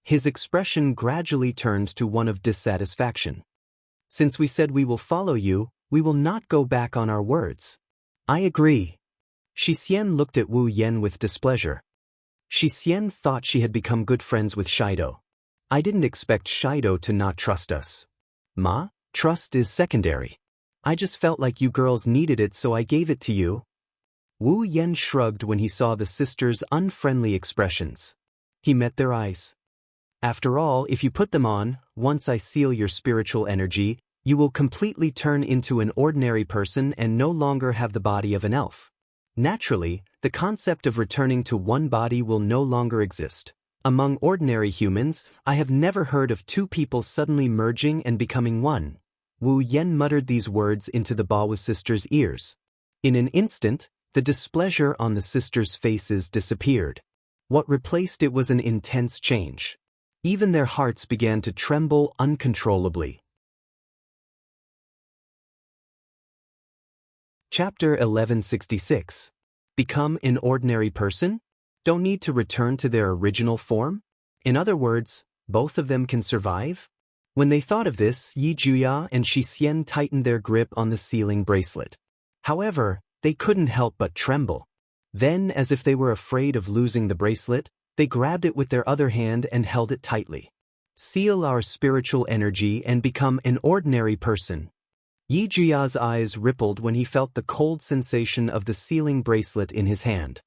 His expression gradually turned to one of dissatisfaction. "Since we said we will follow you, we will not go back on our words." "I agree." Shi Xian looked at Wu Yen with displeasure. Shi Xian thought she had become good friends with Shido. "I didn't expect Shido to not trust us. Ma, trust is secondary. I just felt like you girls needed it, so I gave it to you." Wu Yen shrugged when he saw the sisters' unfriendly expressions. He met their eyes. "After all, if you put them on, once I seal your spiritual energy, you will completely turn into an ordinary person and no longer have the body of an elf. Naturally, the concept of returning to one body will no longer exist. Among ordinary humans, I have never heard of two people suddenly merging and becoming one. Wu Yan muttered these words into the Bawa sisters' ears. In an instant, the displeasure on the sisters' faces disappeared. What replaced it was an intense change. Even their hearts began to tremble uncontrollably. Chapter 1166. Become an ordinary person? Don't need to return to their original form? In other words, both of them can survive? When they thought of this, Yi Juya and Shi Xian tightened their grip on the sealing bracelet. However, they couldn't help but tremble. Then, as if they were afraid of losing the bracelet, they grabbed it with their other hand and held it tightly. Seal our spiritual energy and become an ordinary person. Yi Juya's eyes rippled when he felt the cold sensation of the sealing bracelet in his hand.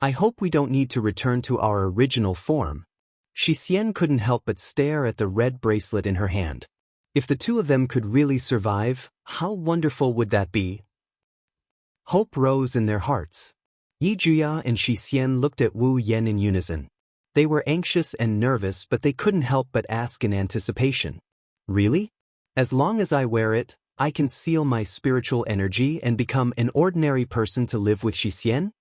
I hope we don't need to return to our original form. Shi Xian couldn't help but stare at the red bracelet in her hand. If the two of them could really survive, how wonderful would that be? Hope rose in their hearts. Yi Juya and Shi Xian looked at Wu Yan in unison. They were anxious and nervous, but they couldn't help but ask in anticipation. Really? As long as I wear it, I can seal my spiritual energy and become an ordinary person to live with Shi Xian?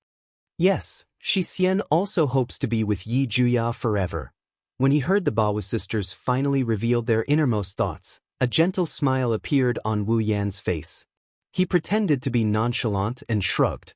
Yes, Shi Xian also hopes to be with Yi Juya forever. When he heard the Bawa sisters finally revealed their innermost thoughts, a gentle smile appeared on Wu Yan's face. He pretended to be nonchalant and shrugged.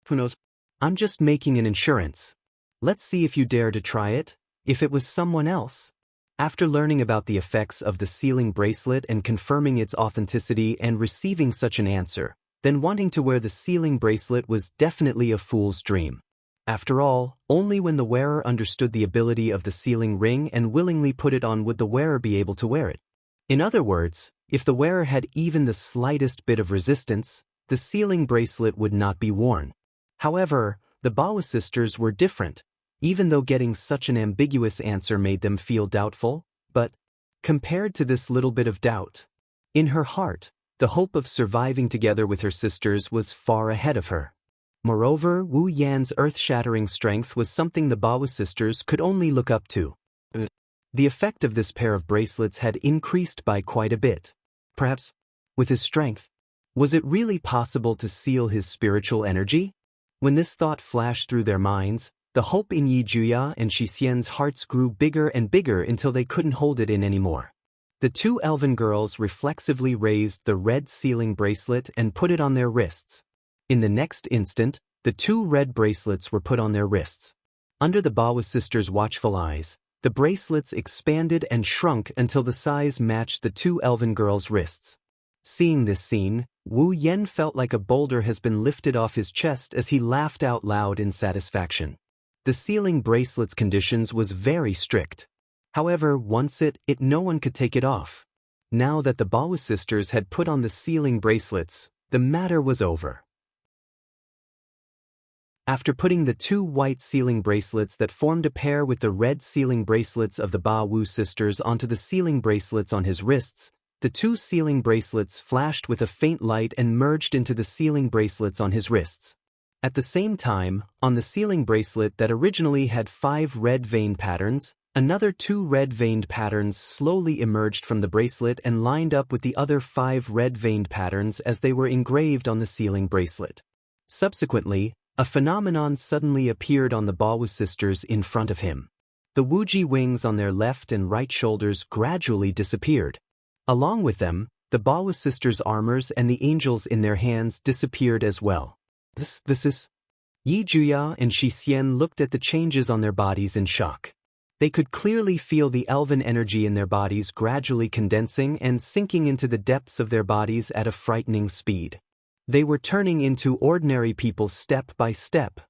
Who knows? I'm just making an insurance. Let's see if you dare to try it, if it was someone else. After learning about the effects of the sealing bracelet and confirming its authenticity and receiving such an answer, then wanting to wear the sealing bracelet was definitely a fool's dream. After all, only when the wearer understood the ability of the sealing ring and willingly put it on would the wearer be able to wear it. In other words, if the wearer had even the slightest bit of resistance, the sealing bracelet would not be worn. However, the Bawa sisters were different, even though getting such an ambiguous answer made them feel doubtful, but, compared to this little bit of doubt, in her heart, the hope of surviving together with her sisters was far ahead of her. Moreover, Wu Yan's earth-shattering strength was something the Bawa sisters could only look up to. The effect of this pair of bracelets had increased by quite a bit. Perhaps, with his strength, was it really possible to seal his spiritual energy? When this thought flashed through their minds, the hope in Yi Juya and Shi Xian's hearts grew bigger and bigger until they couldn't hold it in anymore. The two elven girls reflexively raised the red sealing bracelet and put it on their wrists. In the next instant, the two red bracelets were put on their wrists. Under the Bawa sisters' watchful eyes, the bracelets expanded and shrunk until the size matched the two elven girls' wrists. Seeing this scene, Wu Yan felt like a boulder has been lifted off his chest as he laughed out loud in satisfaction. The sealing bracelets conditions was very strict. However, once no one could take it off. Now that the Bawa sisters had put on the sealing bracelets, the matter was over. After putting the two white sealing bracelets that formed a pair with the red sealing bracelets of the Ba Wu sisters onto the sealing bracelets on his wrists, the two sealing bracelets flashed with a faint light and merged into the sealing bracelets on his wrists. At the same time, on the sealing bracelet that originally had 5 red vein patterns, another 2 red-veined patterns slowly emerged from the bracelet and lined up with the other 5 red-veined patterns as they were engraved on the sealing bracelet. Subsequently, a phenomenon suddenly appeared on the Bawa sisters in front of him. The Wuji wings on their left and right shoulders gradually disappeared. Along with them, the Bawa sisters' armors and the angels in their hands disappeared as well. This is... Yi Juya and Shi Xian looked at the changes on their bodies in shock. They could clearly feel the elven energy in their bodies gradually condensing and sinking into the depths of their bodies at a frightening speed. They were turning into ordinary people step by step.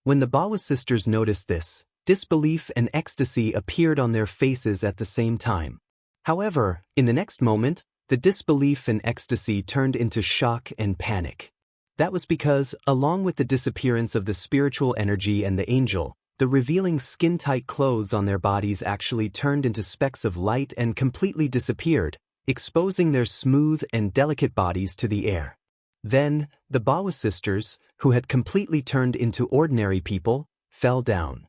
When the Bawa sisters noticed this, disbelief and ecstasy appeared on their faces at the same time. However, in the next moment, the disbelief and ecstasy turned into shock and panic. That was because, along with the disappearance of the spiritual energy and the angel, the revealing skin-tight clothes on their bodies actually turned into specks of light and completely disappeared, exposing their smooth and delicate bodies to the air. Then, the Bawa sisters, who had completely turned into ordinary people, fell down.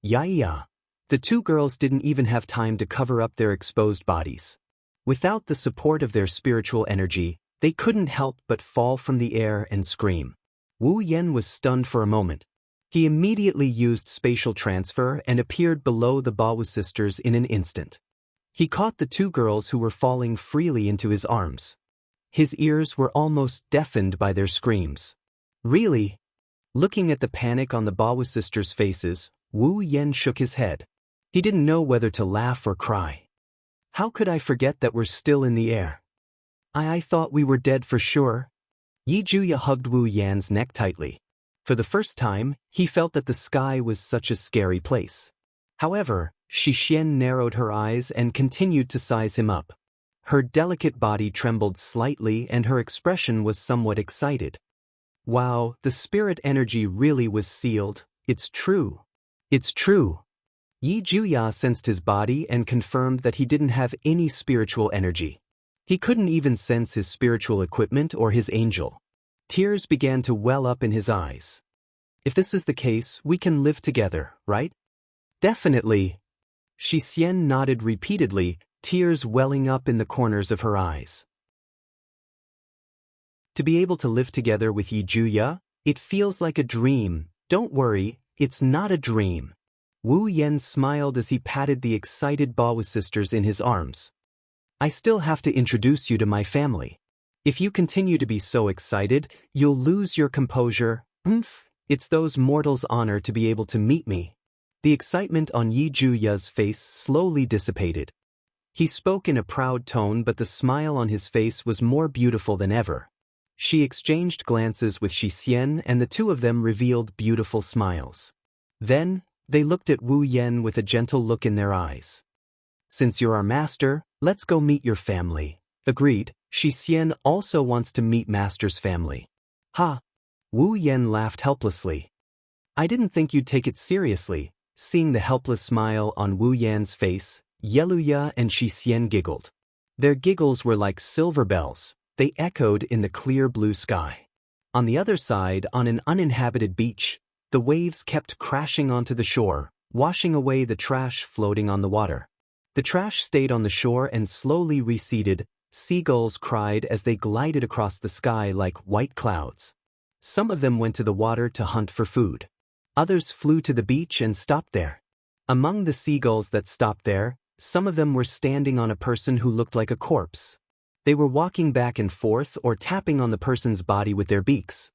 Ya, The two girls didn't even have time to cover up their exposed bodies. Without the support of their spiritual energy, they couldn't help but fall from the air and scream. Wu Yan was stunned for a moment. He immediately used spatial transfer and appeared below the Bawu sisters in an instant. He caught the two girls who were falling freely into his arms. His ears were almost deafened by their screams. Really? Looking at the panic on the Bawu sisters' faces, Wu Yan shook his head. He didn't know whether to laugh or cry. How could I forget that we're still in the air? I thought we were dead for sure. Yi Juya hugged Wu Yan's neck tightly. For the first time, he felt that the sky was such a scary place. However, Shi Xian narrowed her eyes and continued to size him up. Her delicate body trembled slightly and her expression was somewhat excited. Wow, the spirit energy really was sealed. It's true. It's true. Yi Juya sensed his body and confirmed that he didn't have any spiritual energy. He couldn't even sense his spiritual equipment or his angel. Tears began to well up in his eyes. If this is the case, we can live together, right? Definitely. Shi Xian nodded repeatedly, tears welling up in the corners of her eyes. To be able to live together with Yi Juya, it feels like a dream. Don't worry, it's not a dream. Wu Yan smiled as he patted the excited Bawu sisters in his arms. I still have to introduce you to my family. If you continue to be so excited, you'll lose your composure. It's those mortals' honor to be able to meet me. The excitement on Yi Juya's face slowly dissipated. He spoke in a proud tone, but the smile on his face was more beautiful than ever. She exchanged glances with Shi Xian and the two of them revealed beautiful smiles. Then, they looked at Wu Yan with a gentle look in their eyes. Since you're our master, let's go meet your family. Agreed, Shi Xian also wants to meet master's family. Ha! Wu Yan laughed helplessly. I didn't think you'd take it seriously. Seeing the helpless smile on Wu Yan's face, Yeluya and Shi Xian giggled. Their giggles were like silver bells. They echoed in the clear blue sky. On the other side, on an uninhabited beach, the waves kept crashing onto the shore, washing away the trash floating on the water. The trash stayed on the shore and slowly receded. Seagulls cried as they glided across the sky like white clouds. Some of them went to the water to hunt for food. Others flew to the beach and stopped there. Among the seagulls that stopped there, some of them were standing on a person who looked like a corpse. They were walking back and forth or tapping on the person's body with their beaks,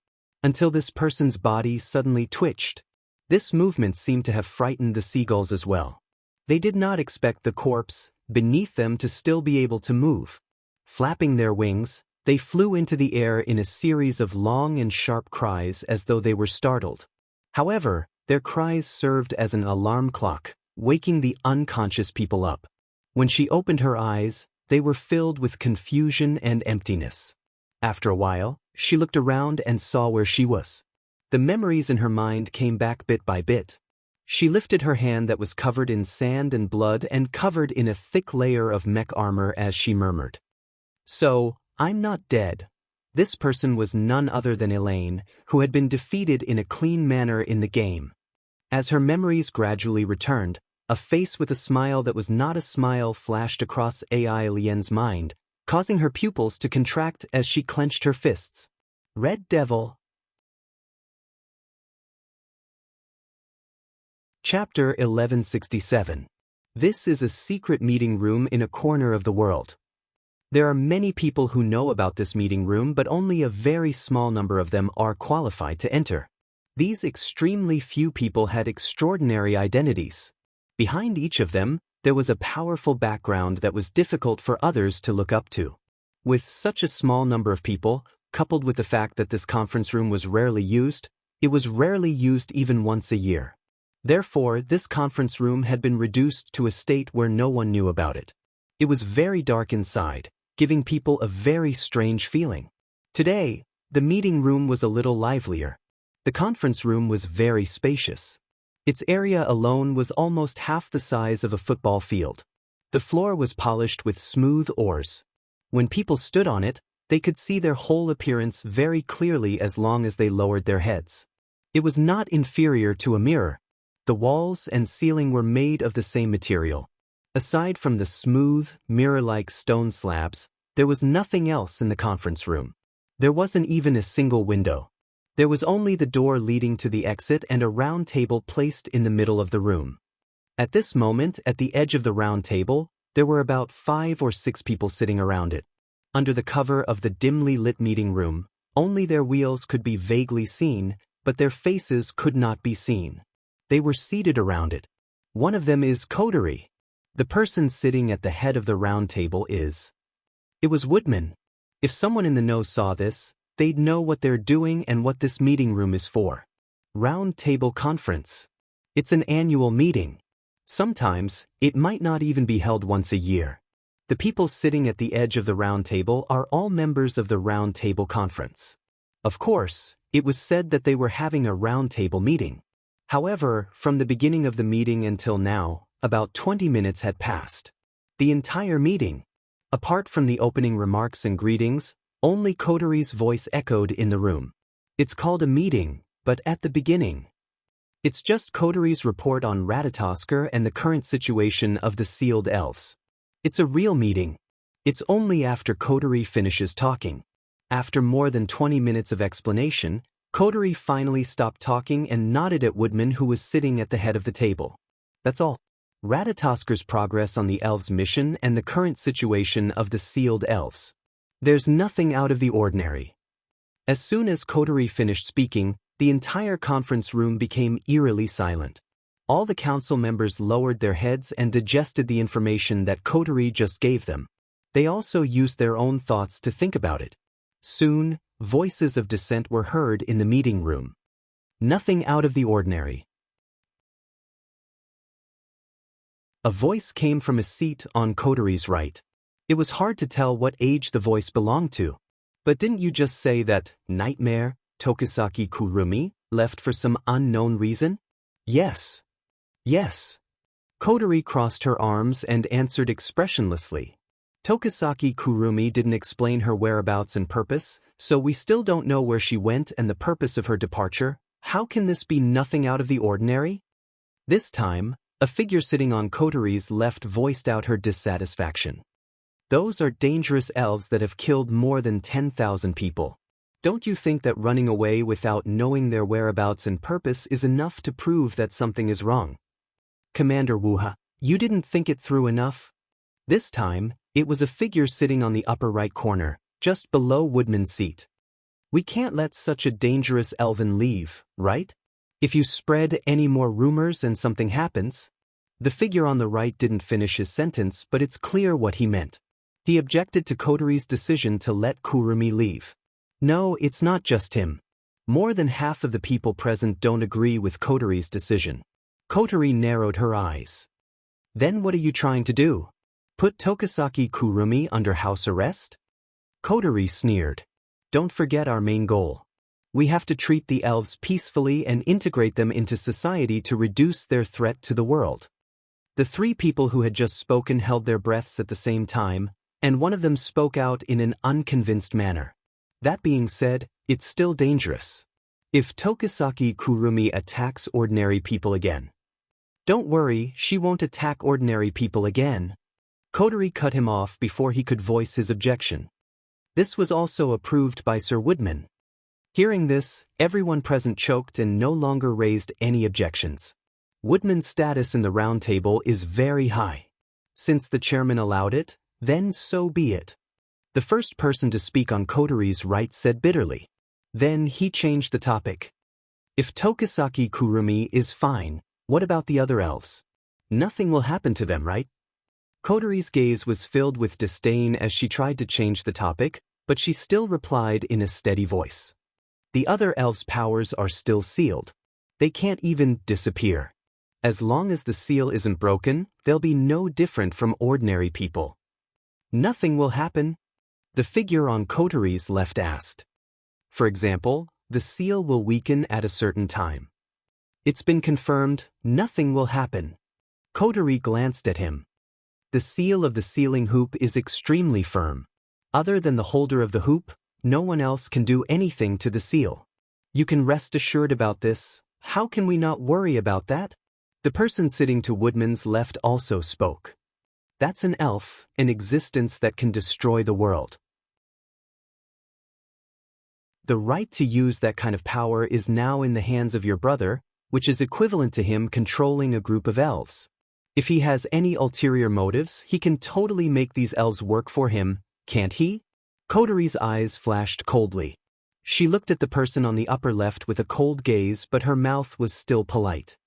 until this person's body suddenly twitched. This movement seemed to have frightened the seagulls as well. They did not expect the corpse beneath them to still be able to move. Flapping their wings, they flew into the air in a series of long and sharp cries as though they were startled. However, their cries served as an alarm clock, waking the unconscious people up. When she opened her eyes, they were filled with confusion and emptiness. After a while, she looked around and saw where she was. The memories in her mind came back bit by bit. She lifted her hand that was covered in sand and blood and covered in a thick layer of mech armor as she murmured. So, I'm not dead. This person was none other than Elaine, who had been defeated in a clean manner in the game. As her memories gradually returned, a face with a smile that was not a smile flashed across Ai Lian's mind, causing her pupils to contract as she clenched her fists. Red Devil. Chapter 1167. This is a secret meeting room in a corner of the world. There are many people who know about this meeting room, but only a very small number of them are qualified to enter. These extremely few people had extraordinary identities. Behind each of them, there was a powerful background that was difficult for others to look up to. With such a small number of people, coupled with the fact that this conference room was rarely used, it was rarely used even once a year. Therefore, this conference room had been reduced to a state where no one knew about it. It was very dark inside, giving people a very strange feeling. Today, the meeting room was a little livelier. The conference room was very spacious. Its area alone was almost half the size of a football field. The floor was polished with smooth ores. When people stood on it, they could see their whole appearance very clearly as long as they lowered their heads. It was not inferior to a mirror. The walls and ceiling were made of the same material. Aside from the smooth, mirror-like stone slabs, there was nothing else in the conference room. There wasn't even a single window. There was only the door leading to the exit and a round table placed in the middle of the room. At this moment, at the edge of the round table, there were about 5 or 6 people sitting around it. Under the cover of the dimly lit meeting room, only their wheels could be vaguely seen, but their faces could not be seen. They were seated around it. One of them is Coterie. The person sitting at the head of the round table is. It was Woodman. If someone in the know saw this, they'd know what they're doing and what this meeting room is for. Round Table Conference. It's an annual meeting. Sometimes, it might not even be held once a year. The people sitting at the edge of the round table are all members of the Round Table Conference. Of course, it was said that they were having a round table meeting. However, from the beginning of the meeting until now, about 20 minutes had passed. The entire meeting. Apart from the opening remarks and greetings, only Coterie's voice echoed in the room. It's called a meeting, but at the beginning. It's just Coterie's report on Ratatosker and the current situation of the sealed elves. It's a real meeting. It's only after Coterie finishes talking. After more than 20 minutes of explanation, Coterie finally stopped talking and nodded at Woodman, who was sitting at the head of the table. That's all. Ratatosker's progress on the elves' mission and the current situation of the sealed elves. There's nothing out of the ordinary. As soon as Coterie finished speaking, the entire conference room became eerily silent. All the council members lowered their heads and digested the information that Coterie just gave them. They also used their own thoughts to think about it. Soon, voices of dissent were heard in the meeting room. Nothing out of the ordinary. A voice came from a seat on Coterie's right. It was hard to tell what age the voice belonged to. But didn't you just say that Nightmare, Tokisaki Kurumi, left for some unknown reason? Yes. Yes. Coterie crossed her arms and answered expressionlessly. Tokisaki Kurumi didn't explain her whereabouts and purpose, so we still don't know where she went and the purpose of her departure. How can this be nothing out of the ordinary? This time, a figure sitting on Coterie's left voiced out her dissatisfaction. Those are dangerous elves that have killed more than 10,000 people. Don't you think that running away without knowing their whereabouts and purpose is enough to prove that something is wrong? Commander Wuha, you didn't think it through enough? This time, it was a figure sitting on the upper right corner, just below Woodman's seat. We can't let such a dangerous elven leave, right? If you spread any more rumors and something happens. The figure on the right didn't finish his sentence, but it's clear what he meant. He objected to Coterie's decision to let Kurumi leave. No, it's not just him. More than half of the people present don't agree with Coterie's decision. Coterie narrowed her eyes. Then what are you trying to do? Put Tokisaki Kurumi under house arrest? Coterie sneered. Don't forget our main goal. We have to treat the elves peacefully and integrate them into society to reduce their threat to the world. The 3 people who had just spoken held their breaths at the same time, and one of them spoke out in an unconvinced manner. That being said, it's still dangerous. If Tokisaki Kurumi attacks ordinary people again. Don't worry, she won't attack ordinary people again. Coterie cut him off before he could voice his objection. This was also approved by Sir Woodman. Hearing this, everyone present choked and no longer raised any objections. Woodman's status in the round table is very high. Since the chairman allowed it, then so be it. The first person to speak on Coterie's right said bitterly. Then he changed the topic. If Tokisaki Kurumi is fine, what about the other elves? Nothing will happen to them, right? Coterie's gaze was filled with disdain as she tried to change the topic, but she still replied in a steady voice. The other elves' powers are still sealed. They can't even disappear. As long as the seal isn't broken, they'll be no different from ordinary people. Nothing will happen. The figure on Coterie's left asked. For example, the seal will weaken at a certain time. It's been confirmed, nothing will happen. Coterie glanced at him. The seal of the sealing hoop is extremely firm. Other than the holder of the hoop, no one else can do anything to the seal. You can rest assured about this. How can we not worry about that? The person sitting to Woodman's left also spoke. That's an elf, an existence that can destroy the world. The right to use that kind of power is now in the hands of your brother, which is equivalent to him controlling a group of elves. If he has any ulterior motives, he can totally make these elves work for him, can't he? Kotori's eyes flashed coldly. She looked at the person on the upper left with a cold gaze, but her mouth was still polite.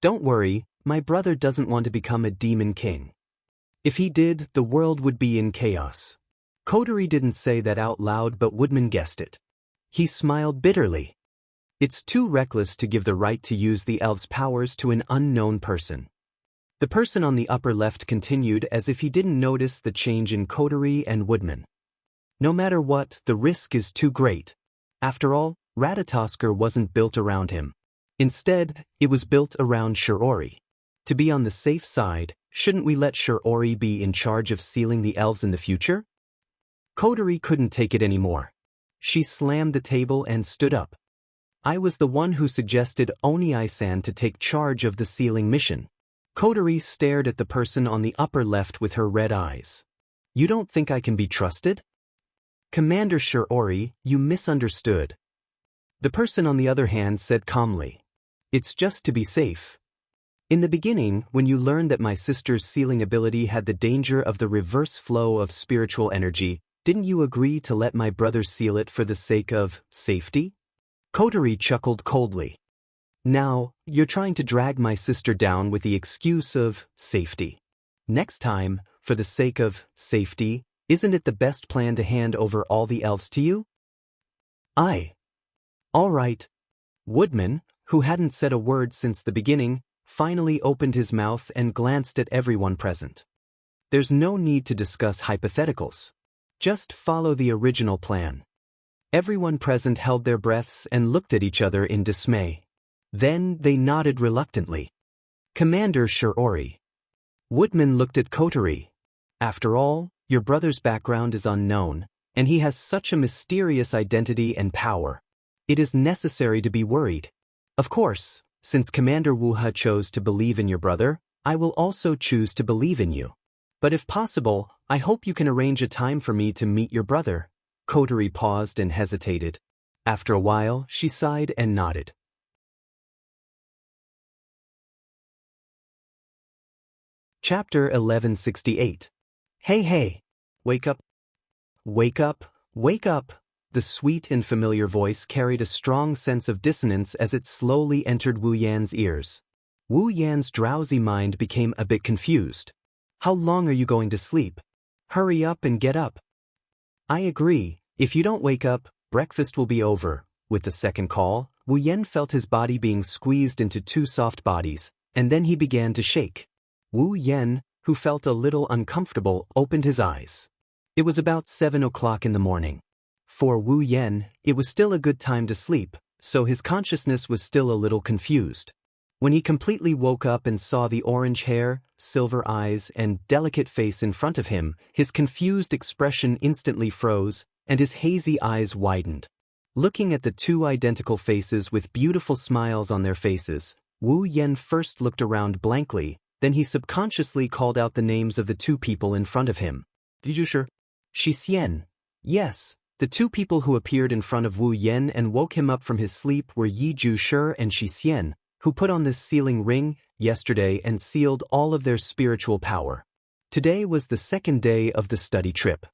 Don't worry, my brother doesn't want to become a demon king. If he did, the world would be in chaos. Kotori didn't say that out loud, but Woodman guessed it. He smiled bitterly. It's too reckless to give the right to use the elves' powers to an unknown person. The person on the upper left continued as if he didn't notice the change in Kotori and Woodman. No matter what, the risk is too great. After all, Ratatoskr wasn't built around him. Instead, it was built around Shiori. To be on the safe side, shouldn't we let Shiori be in charge of sealing the elves in the future? Kotori couldn't take it anymore. She slammed the table and stood up. I was the one who suggested Oniai-san to take charge of the sealing mission. Kotori stared at the person on the upper left with her red eyes. You don't think I can be trusted? Commander Shiori, you misunderstood. The person on the other hand said calmly. It's just to be safe. In the beginning, when you learned that my sister's sealing ability had the danger of the reverse flow of spiritual energy, didn't you agree to let my brother seal it for the sake of safety? Kotori chuckled coldly. Now, you're trying to drag my sister down with the excuse of safety. Next time, for the sake of safety, isn't it the best plan to hand over all the elves to you? All right. Woodman, who hadn't said a word since the beginning, finally opened his mouth and glanced at everyone present. There's no need to discuss hypotheticals. Just follow the original plan. Everyone present held their breaths and looked at each other in dismay. Then they nodded reluctantly. Commander Shiori. Woodman looked at Kotori. After all, your brother's background is unknown, and he has such a mysterious identity and power. It is necessary to be worried. Of course, since Commander Wuha chose to believe in your brother, I will also choose to believe in you. But if possible, I hope you can arrange a time for me to meet your brother. Kotori paused and hesitated. After a while, she sighed and nodded. Chapter 1168. Hey, wake up. Wake up, wake up. The sweet and familiar voice carried a strong sense of dissonance as it slowly entered Wu Yan's ears. Wu Yan's drowsy mind became a bit confused. How long are you going to sleep? Hurry up and get up. I agree. If you don't wake up, breakfast will be over. With the second call, Wu Yan felt his body being squeezed into two soft bodies, and then he began to shake. Wu Yan, who felt a little uncomfortable, opened his eyes. It was about 7 o'clock in the morning. For Wu Yan, it was still a good time to sleep, so his consciousness was still a little confused. When he completely woke up and saw the orange hair, silver eyes, and delicate face in front of him, his confused expression instantly froze, and his hazy eyes widened. Looking at the two identical faces with beautiful smiles on their faces, Wu Yan first looked around blankly, then he subconsciously called out the names of the two people in front of him. Shi Xian. Yes. The two people who appeared in front of Wu Yan and woke him up from his sleep were Yi Ju-shi and Shi Xian, who put on this sealing ring yesterday and sealed all of their spiritual power. Today was the second day of the study trip.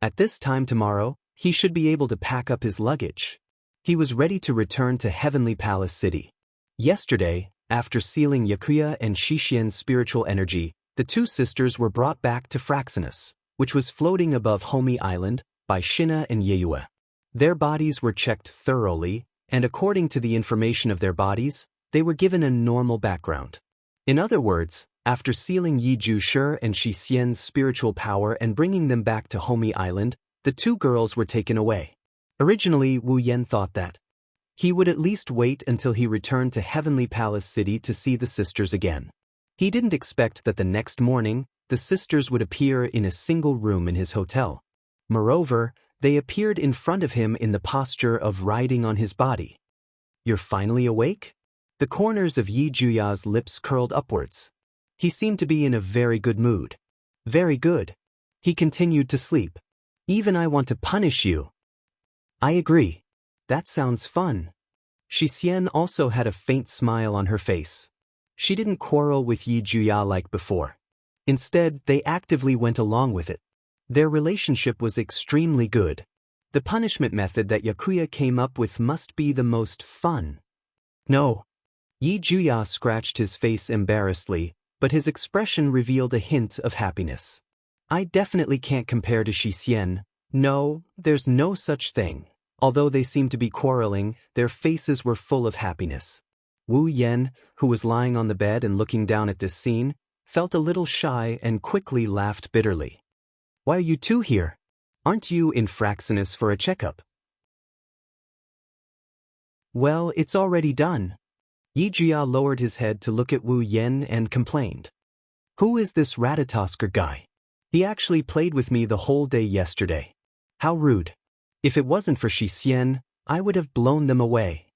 At this time tomorrow, he should be able to pack up his luggage. He was ready to return to Heavenly Palace City. Yesterday, after sealing Yakuya and Shi Xian's spiritual energy, the two sisters were brought back to Fraxinus, which was floating above Homie Island, by Shina and Yeyue. Their bodies were checked thoroughly, and according to the information of their bodies, they were given a normal background. In other words, after sealing Yi Ju-shi and Shi Xian's spiritual power and bringing them back to Homie Island, the two girls were taken away. Originally, Wu Yan thought that he would at least wait until he returned to Heavenly Palace City to see the sisters again. He didn't expect that the next morning, the sisters would appear in a single room in his hotel. Moreover, they appeared in front of him in the posture of riding on his body. You're finally awake? The corners of Yi Juya's lips curled upwards. He seemed to be in a very good mood. Very good. He continued to sleep. Even I want to punish you. I agree. That sounds fun. Shi Xian also had a faint smile on her face. She didn't quarrel with Yi Juya like before. Instead, they actively went along with it. Their relationship was extremely good. The punishment method that Yakuya came up with must be the most fun. No. Yi Juya scratched his face embarrassedly, but his expression revealed a hint of happiness. I definitely can't compare to Shi Xian. No, there's no such thing. Although they seemed to be quarreling, their faces were full of happiness. Wu Yan, who was lying on the bed and looking down at this scene, felt a little shy and quickly laughed bitterly. Why are you two here? Aren't you in Fraxinus for a checkup? Well, it's already done. Yi Jia lowered his head to look at Wu Yan and complained. Who is this Ratatosker guy? He actually played with me the whole day yesterday. How rude. If it wasn't for Shi Xian, I would have blown them away.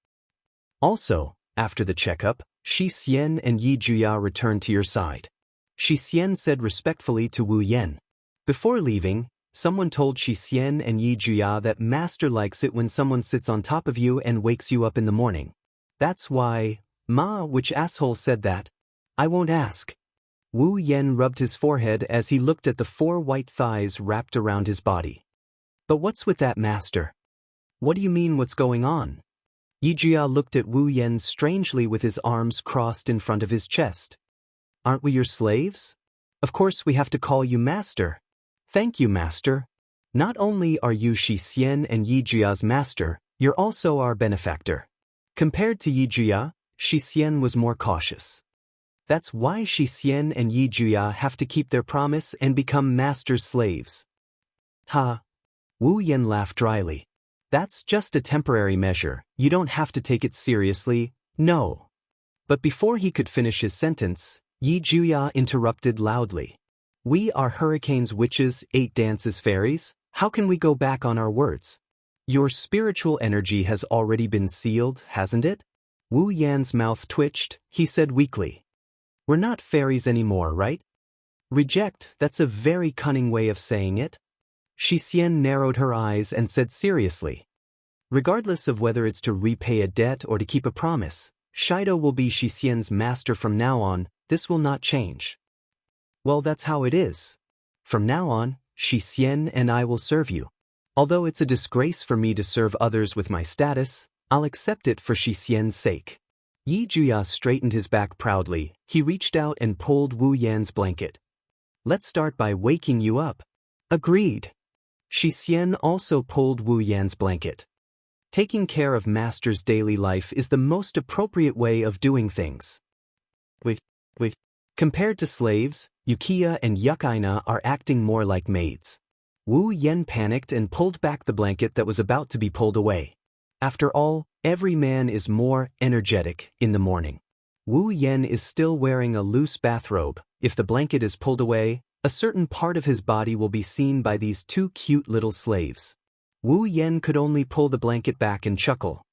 Also, after the checkup, Shi Xian and Yi Juya returned to your side. Shi Xian said respectfully to Wu Yan. Before leaving, someone told Shi Xian and Yi Juya that Master likes it when someone sits on top of you and wakes you up in the morning. That's why, which asshole said that? I won't ask. Wu Yan rubbed his forehead as he looked at the 4 white thighs wrapped around his body. But what's with that, Master? What do you mean what's going on? Yi Jia looked at Wu Yan strangely with his arms crossed in front of his chest. Aren't we your slaves? Of course we have to call you Master. Thank you, Master. Not only are you Shi Xian and Yi Jia's master, you're also our benefactor. Compared to Yi Jia, Shi Xian was more cautious. That's why Shi Xian and Yi Jia have to keep their promise and become Master's slaves. Ha! Wu Yan laughed dryly. That's just a temporary measure, you don't have to take it seriously, no. But before he could finish his sentence, Yi Juya interrupted loudly. We are hurricanes, witches, 8 dances, fairies, how can we go back on our words? Your spiritual energy has already been sealed, hasn't it? Wu Yan's mouth twitched, he said weakly. We're not fairies anymore, right? Reject, that's a very cunning way of saying it. Shi Xian narrowed her eyes and said seriously. Regardless of whether it's to repay a debt or to keep a promise, Shido will be Shi Xian's master from now on, this will not change. Well, that's how it is. From now on, Shi Xian and I will serve you. Although it's a disgrace for me to serve others with my status, I'll accept it for Shi Xian's sake. Yi Juya straightened his back proudly, he reached out and pulled Wu Yan's blanket. Let's start by waking you up. Agreed. Shi Xian also pulled Wu Yan's blanket. Taking care of Master's daily life is the most appropriate way of doing things. Wait. Compared to slaves, Yukiya and Yukaina are acting more like maids. Wu Yan panicked and pulled back the blanket that was about to be pulled away. After all, every man is more energetic in the morning. Wu Yan is still wearing a loose bathrobe. If the blanket is pulled away, a certain part of his body will be seen by these 2 cute little slaves. Wu Yan could only pull the blanket back and chuckle.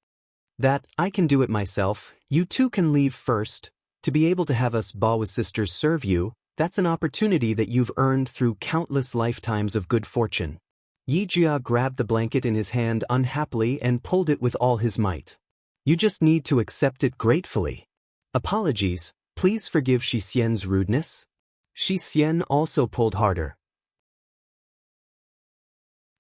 That, I can do it myself, you two can leave first. To be able to have us Bawa sisters serve you, that's an opportunity that you've earned through countless lifetimes of good fortune. Yi Jia grabbed the blanket in his hand unhappily and pulled it with all his might. You just need to accept it gratefully. Apologies, please forgive Shi Xian's rudeness. Shi Xian also pulled harder.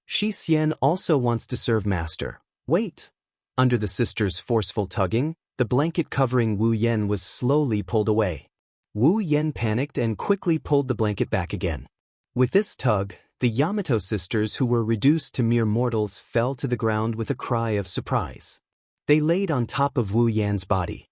Shi Xian also wants to serve Master. Wait. Under the sisters' forceful tugging, the blanket covering Wu Yan was slowly pulled away. Wu Yan panicked and quickly pulled the blanket back again. With this tug, the Yamato sisters who were reduced to mere mortals fell to the ground with a cry of surprise. They laid on top of Wu Yan's body.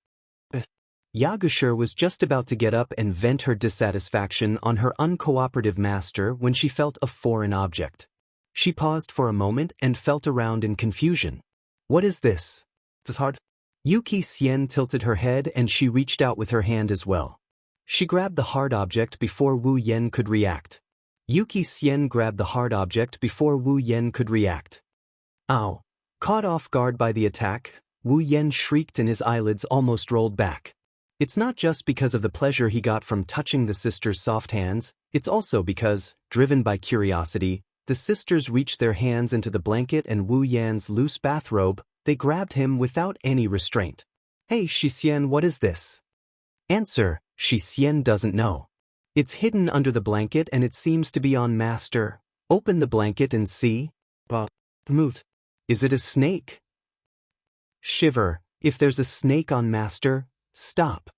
Yagushir was just about to get up and vent her dissatisfaction on her uncooperative master when she felt a foreign object. She paused for a moment and felt around in confusion. What is this? It's hard. Yuki Xian tilted her head and she reached out with her hand as well. She grabbed the hard object before Wu Yan could react. Yuki Xian grabbed the hard object before Wu Yan could react. Ow! Caught off guard by the attack, Wu Yan shrieked and his eyelids almost rolled back. It's not just because of the pleasure he got from touching the sisters' soft hands, it's also because, driven by curiosity, the sisters reached their hands into the blanket and Wu Yan's loose bathrobe. They grabbed him without any restraint. Hey Shixian, what is this? Answer, Shixian doesn't know. It's hidden under the blanket and it seems to be on master. Open the blanket and see. Move. Is it a snake? Shiver, if there's a snake on master, stop.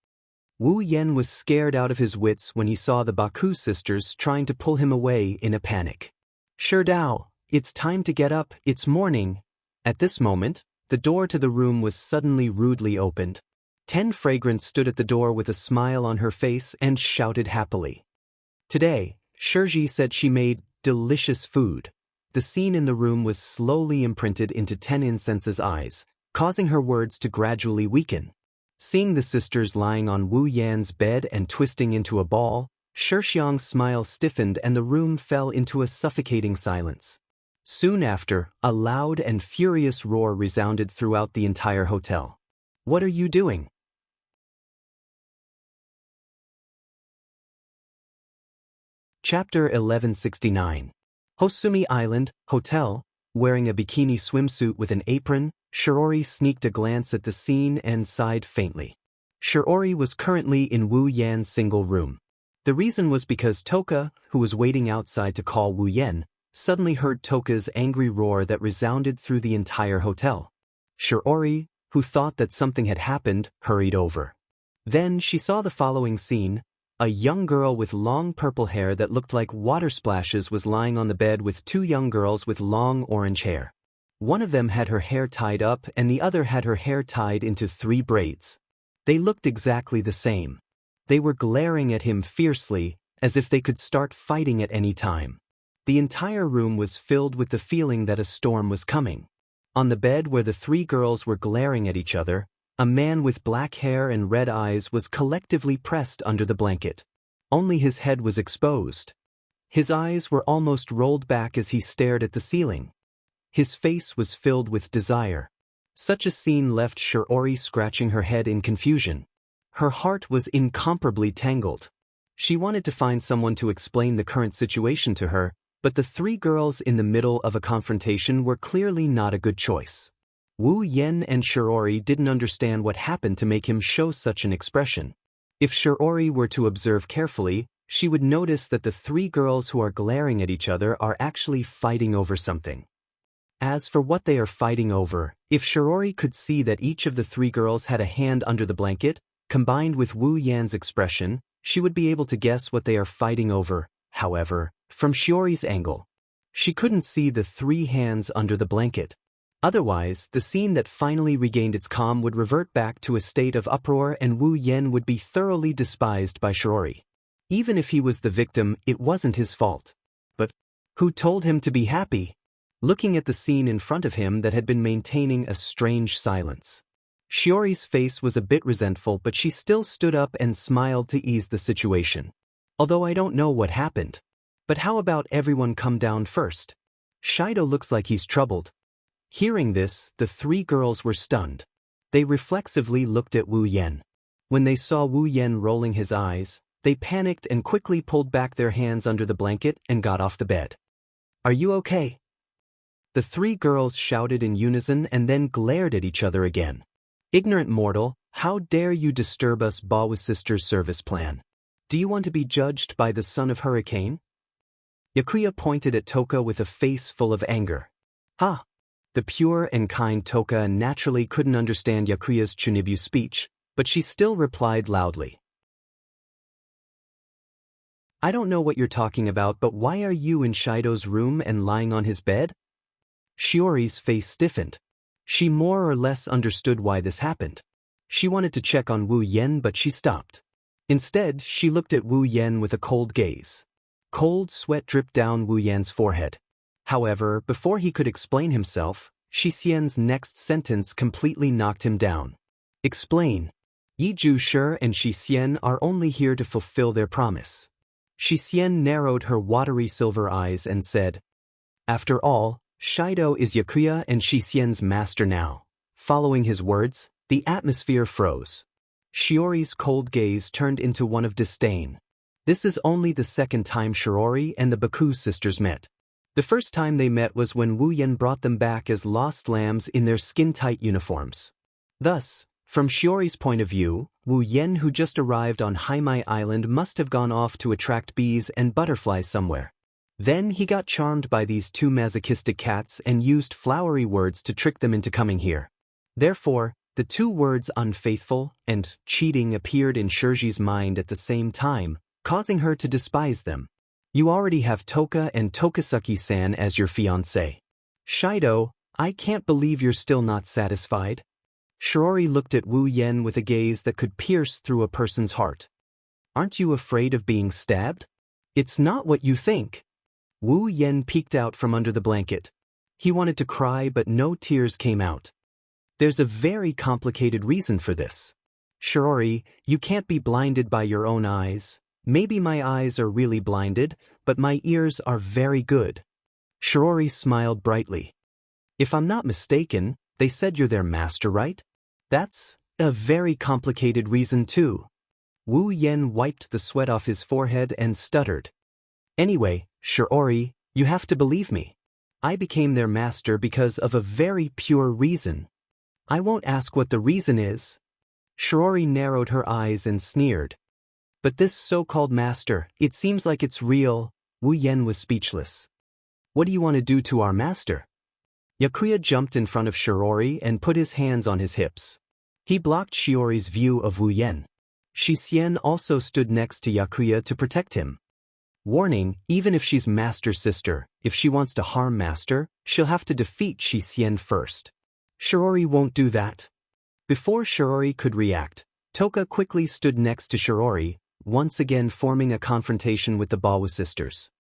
Wu Yan was scared out of his wits when he saw the Baku sisters trying to pull him away in a panic. Sherdao, it's time to get up, it's morning. At this moment, the door to the room was suddenly rudely opened. 10 Fragrance stood at the door with a smile on her face and shouted happily. Today, Shirji said she made delicious food. The scene in the room was slowly imprinted into 10 Incense's eyes, causing her words to gradually weaken. Seeing the sisters lying on Wu Yan's bed and twisting into a ball, Shixiang's smile stiffened and the room fell into a suffocating silence. Soon after, a loud and furious roar resounded throughout the entire hotel. What are you doing? Chapter 1169. Hosumi Island, Hotel. Wearing a bikini swimsuit with an apron, Shiori sneaked a glance at the scene and sighed faintly. Shiori was currently in Wu Yan's single room. The reason was because Toka, who was waiting outside to call Wu Yan, suddenly heard Toka's angry roar that resounded through the entire hotel. Shiori, who thought that something had happened, hurried over. Then she saw the following scene. A young girl with long purple hair that looked like water splashes was lying on the bed with 2 young girls with long orange hair. One of them had her hair tied up and the other had her hair tied into 3 braids. They looked exactly the same. They were glaring at him fiercely, as if they could start fighting at any time. The entire room was filled with the feeling that a storm was coming. On the bed where the 3 girls were glaring at each other, a man with black hair and red eyes was collectively pressed under the blanket. Only his head was exposed. His eyes were almost rolled back as he stared at the ceiling. His face was filled with desire. Such a scene left Shiori scratching her head in confusion. Her heart was incomparably tangled. She wanted to find someone to explain the current situation to her, but the 3 girls in the middle of a confrontation were clearly not a good choice. Wu Yan and Shiori didn't understand what happened to make him show such an expression. If Shiori were to observe carefully, she would notice that the 3 girls who are glaring at each other are actually fighting over something. As for what they are fighting over, if Shiori could see that each of the 3 girls had a hand under the blanket, combined with Wu Yan's expression, she would be able to guess what they are fighting over. However, from Shiori's angle, she couldn't see the 3 hands under the blanket. Otherwise, the scene that finally regained its calm would revert back to a state of uproar and Wu Yan would be thoroughly despised by Shiori. Even if he was the victim, it wasn't his fault. But who told him to be happy? Looking at the scene in front of him that had been maintaining a strange silence. Shiori's face was a bit resentful, but she still stood up and smiled to ease the situation. Although I don't know what happened. But how about everyone come down first? Shido looks like he's troubled. Hearing this, the 3 girls were stunned. They reflexively looked at Wu Yan. When they saw Wu Yan rolling his eyes, they panicked and quickly pulled back their hands under the blanket and got off the bed. Are you okay? The 3 girls shouted in unison and then glared at each other again. Ignorant mortal, how dare you disturb us Bawa sisters' service plan? Do you want to be judged by the son of Hurricane? Yakuya pointed at Toka with a face full of anger. Ha! The pure and kind Toka naturally couldn't understand Yakuya's Chunibu speech, but she still replied loudly. I don't know what you're talking about, but why are you in Shido's room and lying on his bed? Shiori's face stiffened. She more or less understood why this happened. She wanted to check on Wu Yan, but she stopped. Instead, she looked at Wu Yan with a cold gaze. Cold sweat dripped down Wu Yan's forehead. However, before he could explain himself, Shixian's next sentence completely knocked him down. Explain. Yi Ju Shi and Shixian are only here to fulfill their promise. Shixian narrowed her watery silver eyes and said, After all, Shido is Yakuya and Shixian's master now. Following his words, the atmosphere froze. Shiori's cold gaze turned into one of disdain. This is only the second time Shiori and the Baku sisters met. The first time they met was when Wu Yen brought them back as lost lambs in their skin-tight uniforms. Thus, from Shiori's point of view, Wu Yen, who just arrived on Haimai Island, must have gone off to attract bees and butterflies somewhere. Then he got charmed by these two masochistic cats and used flowery words to trick them into coming here. Therefore, the two words unfaithful and cheating appeared in Shirji's mind at the same time, causing her to despise them. You already have Toka and Tokasuke-san as your fiancé. Shido, I can't believe you're still not satisfied. Shiori looked at Wu Yen with a gaze that could pierce through a person's heart. Aren't you afraid of being stabbed? It's not what you think. Wu Yen peeked out from under the blanket. He wanted to cry, but no tears came out. There's a very complicated reason for this. Shiori, you can't be blinded by your own eyes. Maybe my eyes are really blinded, but my ears are very good. Shiori smiled brightly. If I'm not mistaken, they said you're their master, right? That's a very complicated reason too. Wu Yen wiped the sweat off his forehead and stuttered. Anyway, Shiori, you have to believe me. I became their master because of a very pure reason. I won't ask what the reason is. Shiori narrowed her eyes and sneered. But this so-called master, it seems like it's real. Wu Yen was speechless. What do you want to do to our master? Yakuya jumped in front of Shiori and put his hands on his hips. He blocked Shiori's view of Wu Yen. Shisien also stood next to Yakuya to protect him. Warning, even if she's Master's sister, if she wants to harm Master, she'll have to defeat Shisien first. Shiori won't do that. Before Shiori could react, Toka quickly stood next to Shiori, once again forming a confrontation with the Bawu sisters.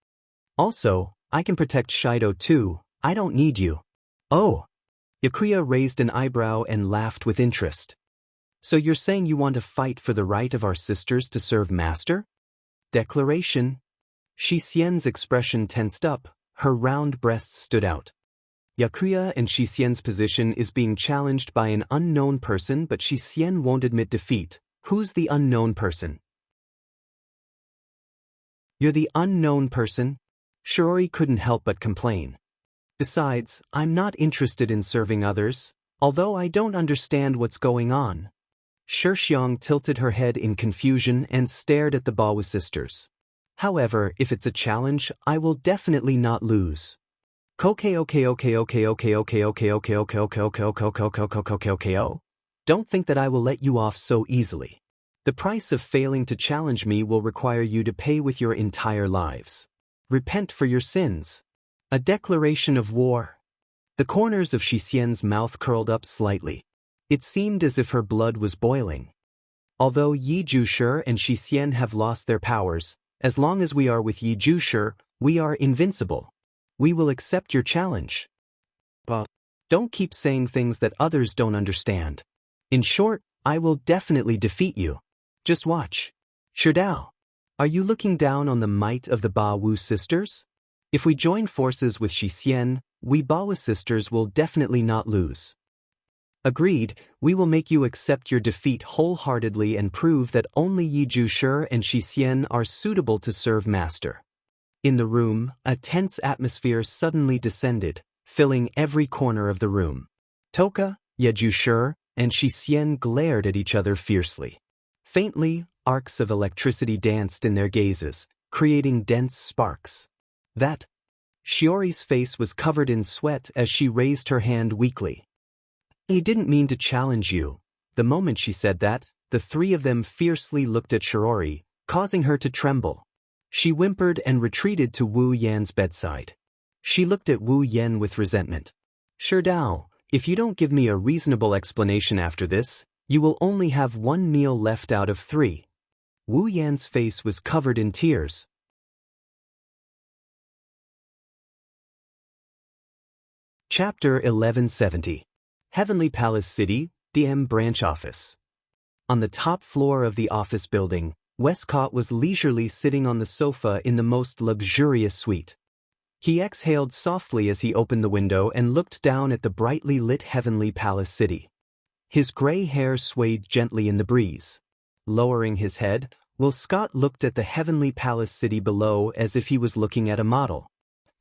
Also, I can protect Shido too, I don't need you. Oh! Yakuya raised an eyebrow and laughed with interest. So you're saying you want to fight for the right of our sisters to serve Master? Declaration. Shisien's expression tensed up, her round breasts stood out. Yakuya and Shisien's position is being challenged by an unknown person, but Shisien won't admit defeat. Who's the unknown person? You're the unknown person? Shiori couldn't help but complain. Besides, I'm not interested in serving others, although I don't understand what's going on. Shixiang tilted her head in confusion and stared at the Bawu sisters. However, if it's a challenge, I will definitely not lose. Okay. Don't think that I will let you off so easily. The price of failing to challenge me will require you to pay with your entire lives. Repent for your sins. A declaration of war. The corners of Shisien's mouth curled up slightly. It seemed as if her blood was boiling. Although Yi Jushi and Shisien have lost their powers, as long as we are with Yi Jushi, we are invincible. We will accept your challenge. But don't keep saying things that others don't understand. In short, I will definitely defeat you. Just watch. Shidao, are you looking down on the might of the Bawu sisters? If we join forces with Shisien, we Bawu sisters will definitely not lose. Agreed, we will make you accept your defeat wholeheartedly and prove that only Yi Jushi and Shisien are suitable to serve Master. In the room, a tense atmosphere suddenly descended, filling every corner of the room. Toka, Yi Jushi, and Shisien glared at each other fiercely. Faintly, arcs of electricity danced in their gazes, creating dense sparks. That. Shiori's face was covered in sweat as she raised her hand weakly. I didn't mean to challenge you. The moment she said that, the three of them fiercely looked at Shiori, causing her to tremble. She whimpered and retreated to Wu Yan's bedside. She looked at Wu Yan with resentment. Shidao, if you don't give me a reasonable explanation after this, you will only have one meal left out of 3. Wu Yan's face was covered in tears. Chapter 1170. Heavenly Palace City, DM Branch Office. On the top floor of the office building, Westcott was leisurely sitting on the sofa in the most luxurious suite. He exhaled softly as he opened the window and looked down at the brightly lit Heavenly Palace City. His gray hair swayed gently in the breeze. Lowering his head, Will Scott looked at the heavenly palace city below as if he was looking at a model.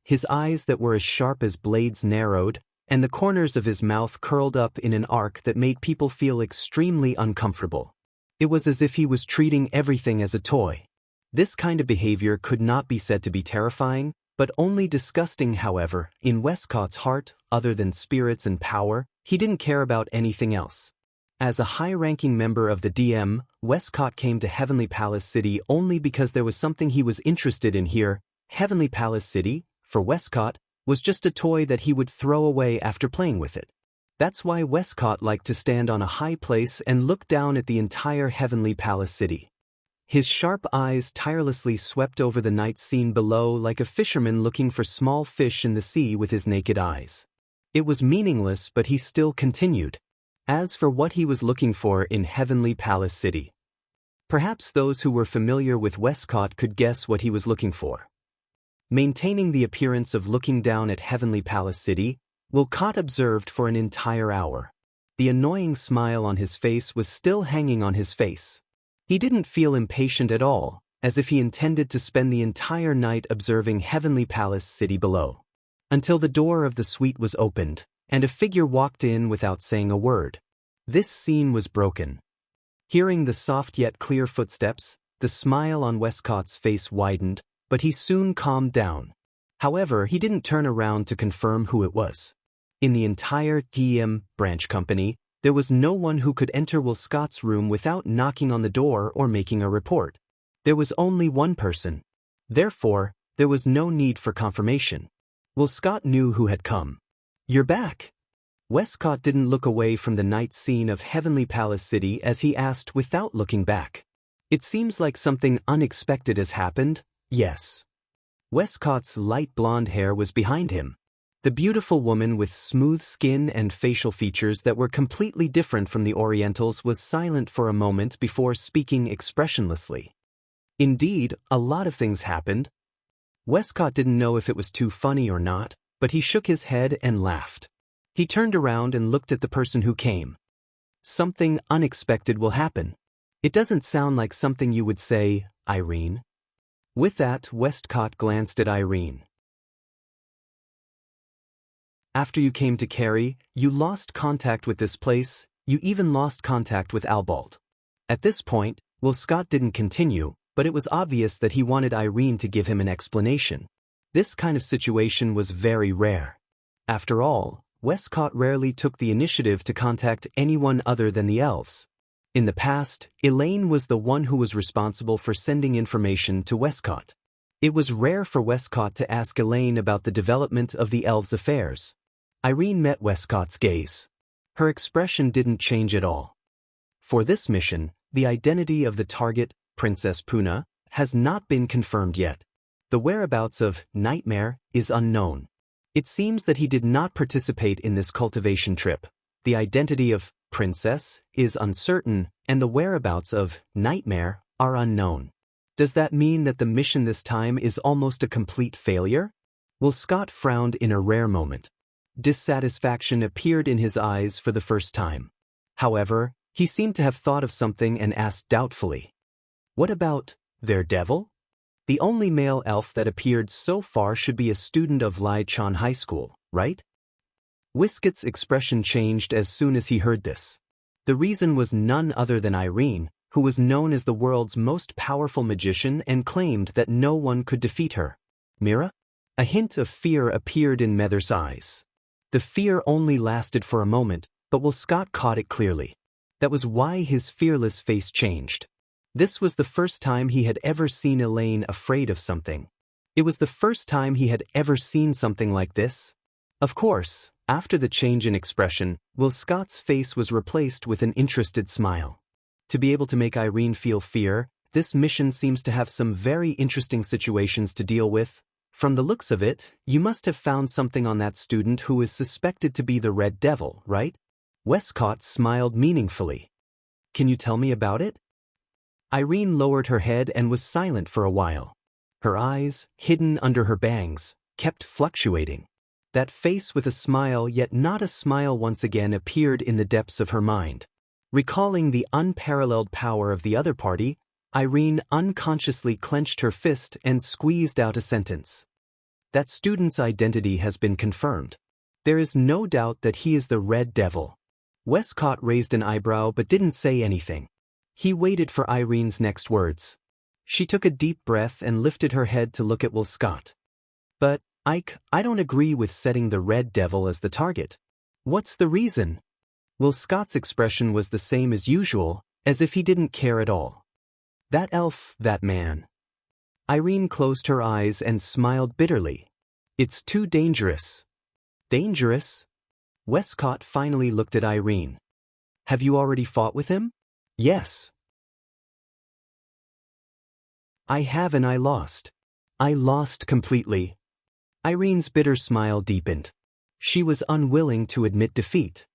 His eyes that were as sharp as blades narrowed, and the corners of his mouth curled up in an arc that made people feel extremely uncomfortable. It was as if he was treating everything as a toy. This kind of behavior could not be said to be terrifying, but only disgusting. However, in Westcott's heart, other than spirits and power, he didn't care about anything else. As a high-ranking member of the DM, Westcott came to Heavenly Palace City only because there was something he was interested in here. Heavenly Palace City, for Westcott, was just a toy that he would throw away after playing with it. That's why Westcott liked to stand on a high place and look down at the entire Heavenly Palace City. His sharp eyes tirelessly swept over the night scene below like a fisherman looking for small fish in the sea with his naked eyes. It was meaningless, but he still continued. As for what he was looking for in Heavenly Palace City, perhaps those who were familiar with Westcott could guess what he was looking for. Maintaining the appearance of looking down at Heavenly Palace City, Wilcott observed for an entire hour. The annoying smile on his face was still hanging on his face. He didn't feel impatient at all, as if he intended to spend the entire night observing Heavenly Palace City below. Until the door of the suite was opened, and a figure walked in without saying a word. This scene was broken. Hearing the soft yet clear footsteps, the smile on Westcott's face widened, but he soon calmed down. However, he didn't turn around to confirm who it was. In the entire DM branch company, there was no one who could enter Will Scott's room without knocking on the door or making a report. There was only one person. Therefore, there was no need for confirmation. Will Scott knew who had come. "You're back." Westcott didn't look away from the night scene of Heavenly Palace City as he asked without looking back. "It seems like something unexpected has happened." "Yes." Westcott's light blonde hair was behind him. The beautiful woman with smooth skin and facial features that were completely different from the Orientals was silent for a moment before speaking expressionlessly. "Indeed, a lot of things happened." Westcott didn't know if it was too funny or not, but he shook his head and laughed. He turned around and looked at the person who came. "Something unexpected will happen. It doesn't sound like something you would say, Irene." With that, Westcott glanced at Irene. "After you came to Carrie, you lost contact with this place, you even lost contact with Albalt." At this point, Will Scott didn't continue, but it was obvious that he wanted Irene to give him an explanation. This kind of situation was very rare. After all, Westcott rarely took the initiative to contact anyone other than the elves. In the past, Elaine was the one who was responsible for sending information to Westcott. It was rare for Westcott to ask Elaine about the development of the elves' affairs. Irene met Westcott's gaze. Her expression didn't change at all. For this mission, the identity of the target, Princess Puna, has not been confirmed yet. The whereabouts of Nightmare is unknown. It seems that he did not participate in this cultivation trip. The identity of Princess is uncertain, and the whereabouts of Nightmare are unknown. Does that mean that the mission this time is almost a complete failure? Will Scott frowned in a rare moment. Dissatisfaction appeared in his eyes for the first time. However, he seemed to have thought of something and asked doubtfully, "What about their devil?" The only male elf that appeared so far should be a student of Lai Chan High School, right? Westcott's expression changed as soon as he heard this. The reason was none other than Irene, who was known as the world's most powerful magician and claimed that no one could defeat her. "Mira?" A hint of fear appeared in Mether's eyes. The fear only lasted for a moment, but Will Scott caught it clearly. That was why his fearless face changed. This was the first time he had ever seen Elaine afraid of something. It was the first time he had ever seen something like this. Of course, after the change in expression, Will Scott's face was replaced with an interested smile. To be able to make Irene feel fear, this mission seems to have some very interesting situations to deal with. From the looks of it, you must have found something on that student who is suspected to be the Red Devil, right? Westcott smiled meaningfully. "Can you tell me about it?" Irene lowered her head and was silent for a while. Her eyes, hidden under her bangs, kept fluctuating. That face with a smile yet not a smile once again appeared in the depths of her mind. Recalling the unparalleled power of the other party, Irene unconsciously clenched her fist and squeezed out a sentence. That student's identity has been confirmed. There is no doubt that he is the Red Devil. Westcott raised an eyebrow but didn't say anything. He waited for Irene's next words. She took a deep breath and lifted her head to look at Will Scott. But, Ike, I don't agree with setting the Red Devil as the target. What's the reason? Will Scott's expression was the same as usual, as if he didn't care at all. That elf, that man. Irene closed her eyes and smiled bitterly. It's too dangerous. Dangerous? Westcott finally looked at Irene. Have you already fought with him? Yes. I have and I lost. I lost completely. Irene's bitter smile deepened. She was unwilling to admit defeat.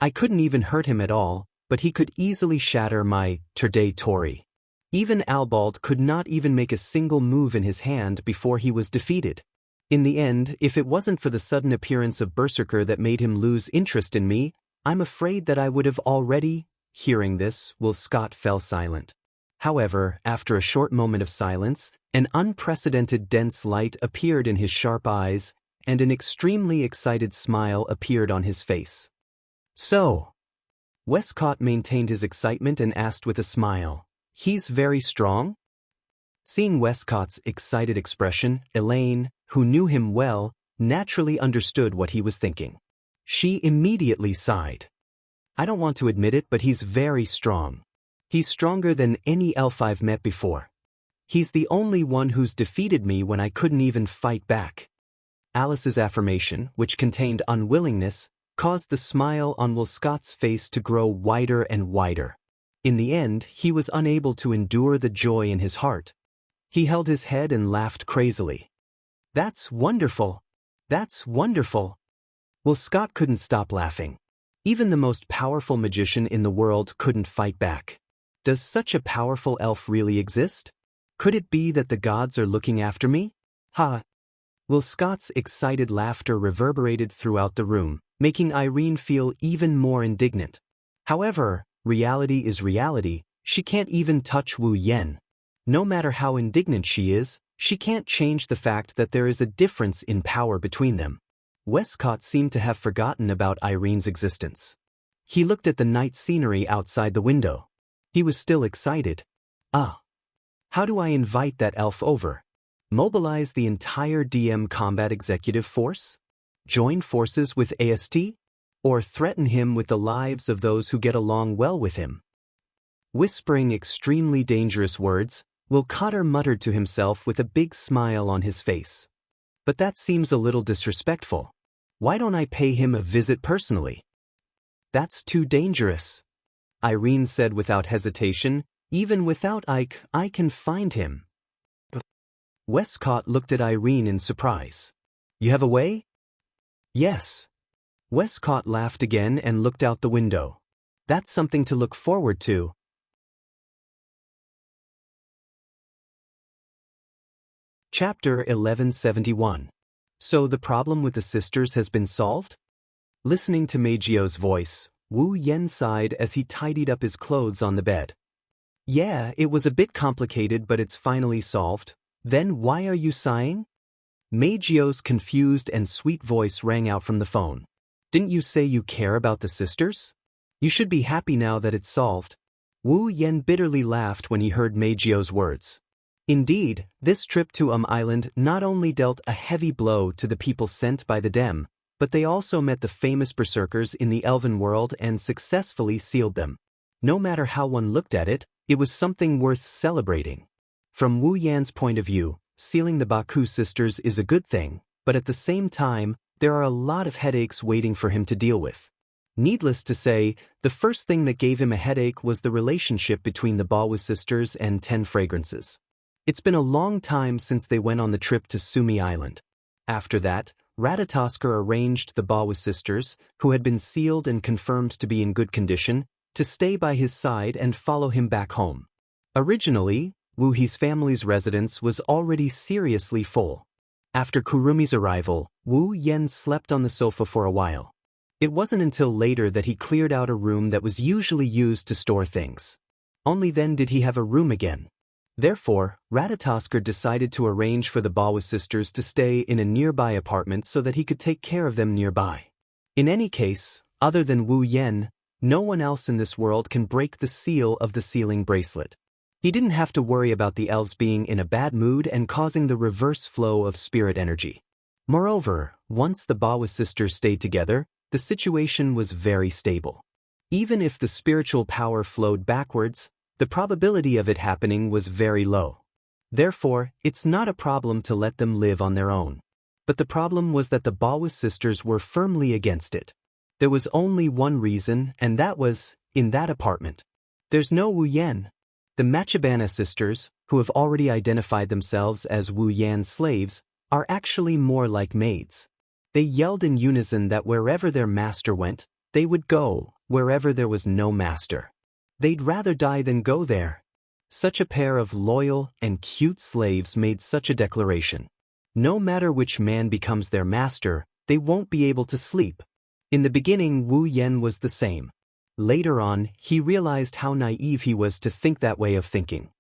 I couldn't even hurt him at all, but he could easily shatter my Terde Tori. Even Albald could not even make a single move in his hand before he was defeated. In the end, if it wasn't for the sudden appearance of Berserker that made him lose interest in me, I'm afraid that I would have already. Hearing this, Will Scott fell silent. However, after a short moment of silence, an unprecedented dense light appeared in his sharp eyes, and an extremely excited smile appeared on his face. So, Westcott maintained his excitement and asked with a smile, he's very strong? Seeing Westcott's excited expression, Elaine, who knew him well, naturally understood what he was thinking. She immediately sighed. I don't want to admit it, but he's very strong. He's stronger than any elf I've met before. He's the only one who's defeated me when I couldn't even fight back. Alice's affirmation, which contained unwillingness, caused the smile on Will Scott's face to grow wider and wider. In the end, he was unable to endure the joy in his heart. He held his head and laughed crazily. That's wonderful. That's wonderful. Will Scott couldn't stop laughing. Even the most powerful magician in the world couldn't fight back. Does such a powerful elf really exist? Could it be that the gods are looking after me? Ha! Will Scott's excited laughter reverberated throughout the room, making Irene feel even more indignant. However, reality is reality. She can't even touch Wu Yen. No matter how indignant she is, she can't change the fact that there is a difference in power between them. Westcott seemed to have forgotten about Irene's existence. He looked at the night scenery outside the window. He was still excited. How do I invite that elf over? Mobilize the entire DM Combat Executive Force? Join forces with AST? Or threaten him with the lives of those who get along well with him? Whispering extremely dangerous words, Will Cotter muttered to himself with a big smile on his face. But that seems a little disrespectful. Why don't I pay him a visit personally? That's too dangerous. Irene said without hesitation, even without Ike, I can find him. Westcott looked at Irene in surprise. You have a way? Yes. Westcott laughed again and looked out the window. That's something to look forward to. Chapter 1171. So the problem with the sisters has been solved? Listening to Meijio's voice, Wu Yen sighed as he tidied up his clothes on the bed. Yeah, it was a bit complicated, but it's finally solved. Then why are you sighing? Meijio's confused and sweet voice rang out from the phone. Didn't you say you care about the sisters? You should be happy now that it's solved. Wu Yen bitterly laughed when he heard Meijio's words. Indeed, this trip to Island not only dealt a heavy blow to the people sent by the Dem, but they also met the famous berserkers in the Elven world and successfully sealed them. No matter how one looked at it, it was something worth celebrating. From Wu Yan's point of view, sealing the Baku sisters is a good thing, but at the same time, there are a lot of headaches waiting for him to deal with. Needless to say, the first thing that gave him a headache was the relationship between the Bawu sisters and 10 Fragrances. It's been a long time since they went on the trip to Sumi Island. After that, Ratatosker arranged the Bawu sisters, who had been sealed and confirmed to be in good condition, to stay by his side and follow him back home. Originally, Wu He's family's residence was already seriously full. After Kurumi's arrival, Wu Yen slept on the sofa for a while. It wasn't until later that he cleared out a room that was usually used to store things. Only then did he have a room again. Therefore, Ratatoskr decided to arrange for the Bawa sisters to stay in a nearby apartment so that he could take care of them nearby. In any case, other than Wu Yen, no one else in this world can break the seal of the sealing bracelet. He didn't have to worry about the elves being in a bad mood and causing the reverse flow of spirit energy. Moreover, once the Bawa sisters stayed together, the situation was very stable. Even if the spiritual power flowed backwards, the probability of it happening was very low. Therefore, it's not a problem to let them live on their own. But the problem was that the Bawa sisters were firmly against it. There was only one reason, and that was, in that apartment, there's no Wu Yen. The Machibana sisters, who have already identified themselves as Wu Yan's slaves, are actually more like maids. They yelled in unison that wherever their master went, they would go, wherever there was no master. They'd rather die than go there. Such a pair of loyal and cute slaves made such a declaration. No matter which man becomes their master, they won't be able to sleep. In the beginning, Wu Yen was the same. Later on, he realized how naive he was to think that way of thinking.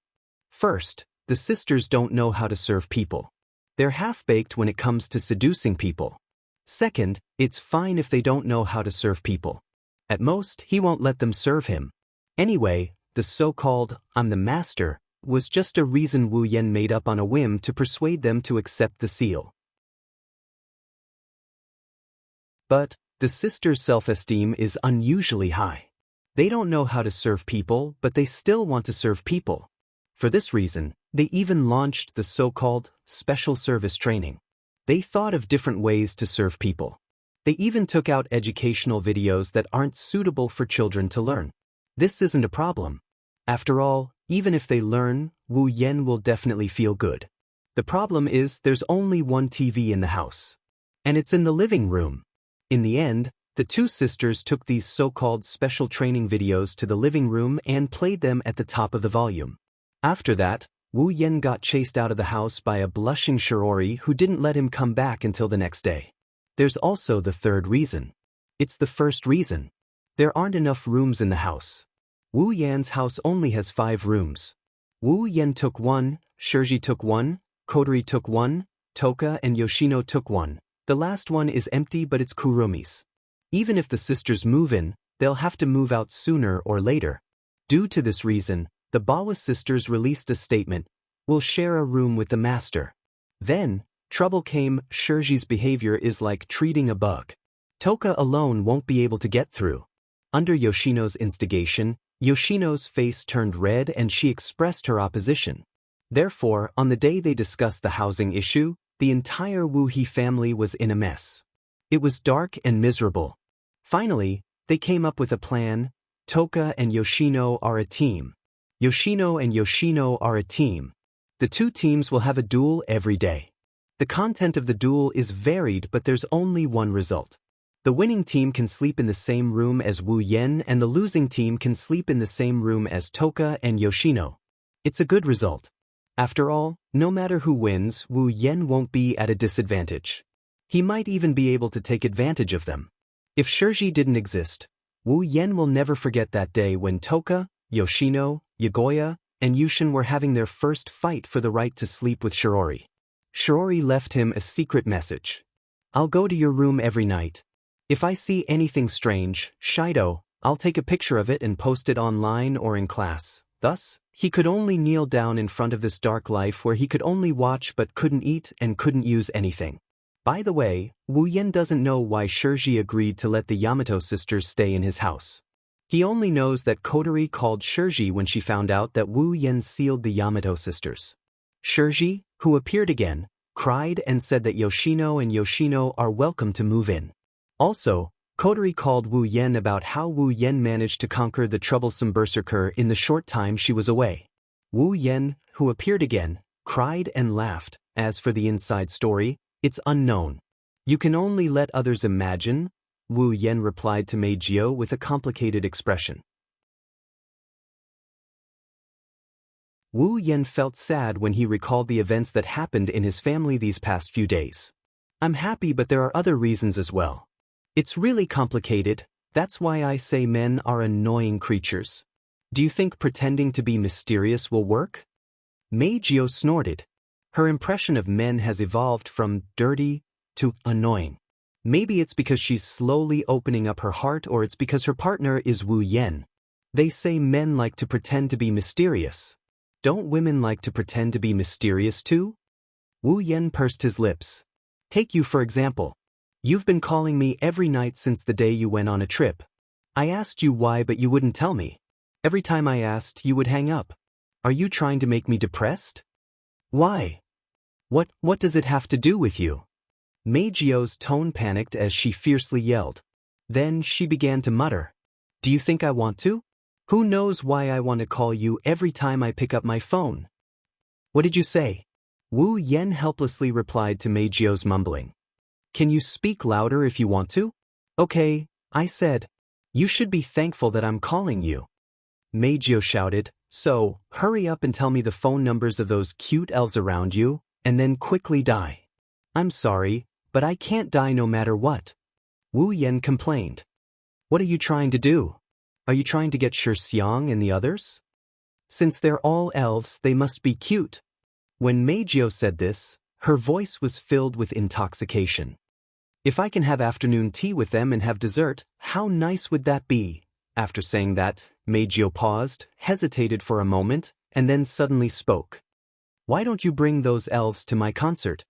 First, the sisters don't know how to serve people. They're half-baked when it comes to seducing people. Second, it's fine if they don't know how to serve people. At most, he won't let them serve him. Anyway, the so-called, "I'm the master," was just a reason Wu Yen made up on a whim to persuade them to accept the seal. But the sisters' self-esteem is unusually high. They don't know how to serve people, but they still want to serve people. For this reason, they even launched the so-called special service training. They thought of different ways to serve people. They even took out educational videos that aren't suitable for children to learn. This isn't a problem. After all, even if they learn, Wu Yen will definitely feel good. The problem is there's only one TV in the house. And it's in the living room. In the end, the two sisters took these so-called special training videos to the living room and played them at the top of the volume. After that, Wu Yen got chased out of the house by a blushing Shirori who didn't let him come back until the next day. There's also the third reason. It's the first reason. There aren't enough rooms in the house. Wu Yan's house only has 5 rooms. Wu Yen took 1, Shirji took 1, Kodori took 1, Toka and Yoshino took 1. The last one is empty, but it's Kurumi's. Even if the sisters move in, they'll have to move out sooner or later. Due to this reason, the Bawa sisters released a statement, "We'll share a room with the master." Then, trouble came. Shirji's behavior is like treating a bug. Toka alone won't be able to get through. Under Yoshino's instigation, Yoshino's face turned red and she expressed her opposition. Therefore, on the day they discussed the housing issue, the entire Wu He family was in a mess. It was dark and miserable. Finally, they came up with a plan. Toka and Yoshino are a team. Yoshino and Yoshino are a team. The two teams will have a duel every day. The content of the duel is varied, but there's only one result. The winning team can sleep in the same room as Wu Yen and the losing team can sleep in the same room as Toka and Yoshino. It's a good result. After all, no matter who wins, Wu Yen won't be at a disadvantage. He might even be able to take advantage of them. If Shirji didn't exist, Wu Yen will never forget that day when Toka, Yoshino, Yagoya, and Yushin were having their first fight for the right to sleep with Shirori. Shirori left him a secret message. "I'll go to your room every night. If I see anything strange, Shido, I'll take a picture of it and post it online or in class." Thus, he could only kneel down in front of this dark life where he could only watch but couldn't eat and couldn't use anything. By the way, Wu Yen doesn't know why Shirji agreed to let the Yamato sisters stay in his house. He only knows that Kodori called Shirji when she found out that Wu Yen sealed the Yamato sisters. Shirji, who appeared again, cried and said that Yoshino and Yoshino are welcome to move in. Also, Kodori called Wu Yen about how Wu Yen managed to conquer the troublesome berserker in the short time she was away. Wu Yen, who appeared again, cried and laughed. As for the inside story, it's unknown. You can only let others imagine, Wu Yen replied to Meijio with a complicated expression. Wu Yan felt sad when he recalled the events that happened in his family these past few days. I'm happy, but there are other reasons as well. It's really complicated, that's why I say men are annoying creatures. Do you think pretending to be mysterious will work? Meijio snorted. Her impression of men has evolved from dirty to annoying. Maybe it's because she's slowly opening up her heart, or it's because her partner is Wu Yan. They say men like to pretend to be mysterious. Don't women like to pretend to be mysterious too? Wu Yan pursed his lips. Take you for example. You've been calling me every night since the day you went on a trip. I asked you why, but you wouldn't tell me. Every time I asked, you would hang up. Are you trying to make me depressed? Why? What does it have to do with you? Meijio's tone panicked as she fiercely yelled. Then she began to mutter. Do you think I want to? Who knows why I want to call you every time I pick up my phone? What did you say? Wu Yan helplessly replied to Meijio's mumbling. Can you speak louder if you want to? Okay, I said. You should be thankful that I'm calling you. Meijio shouted, so, hurry up and tell me the phone numbers of those cute elves around you, and then quickly die. I'm sorry, but I can't die no matter what. Wu Yan complained. What are you trying to do? Are you trying to get Xiang and the others? Since they're all elves, they must be cute. When Meijio said this, her voice was filled with intoxication. If I can have afternoon tea with them and have dessert, how nice would that be? After saying that, Meijio paused, hesitated for a moment, and then suddenly spoke. Why don't you bring those elves to my concert?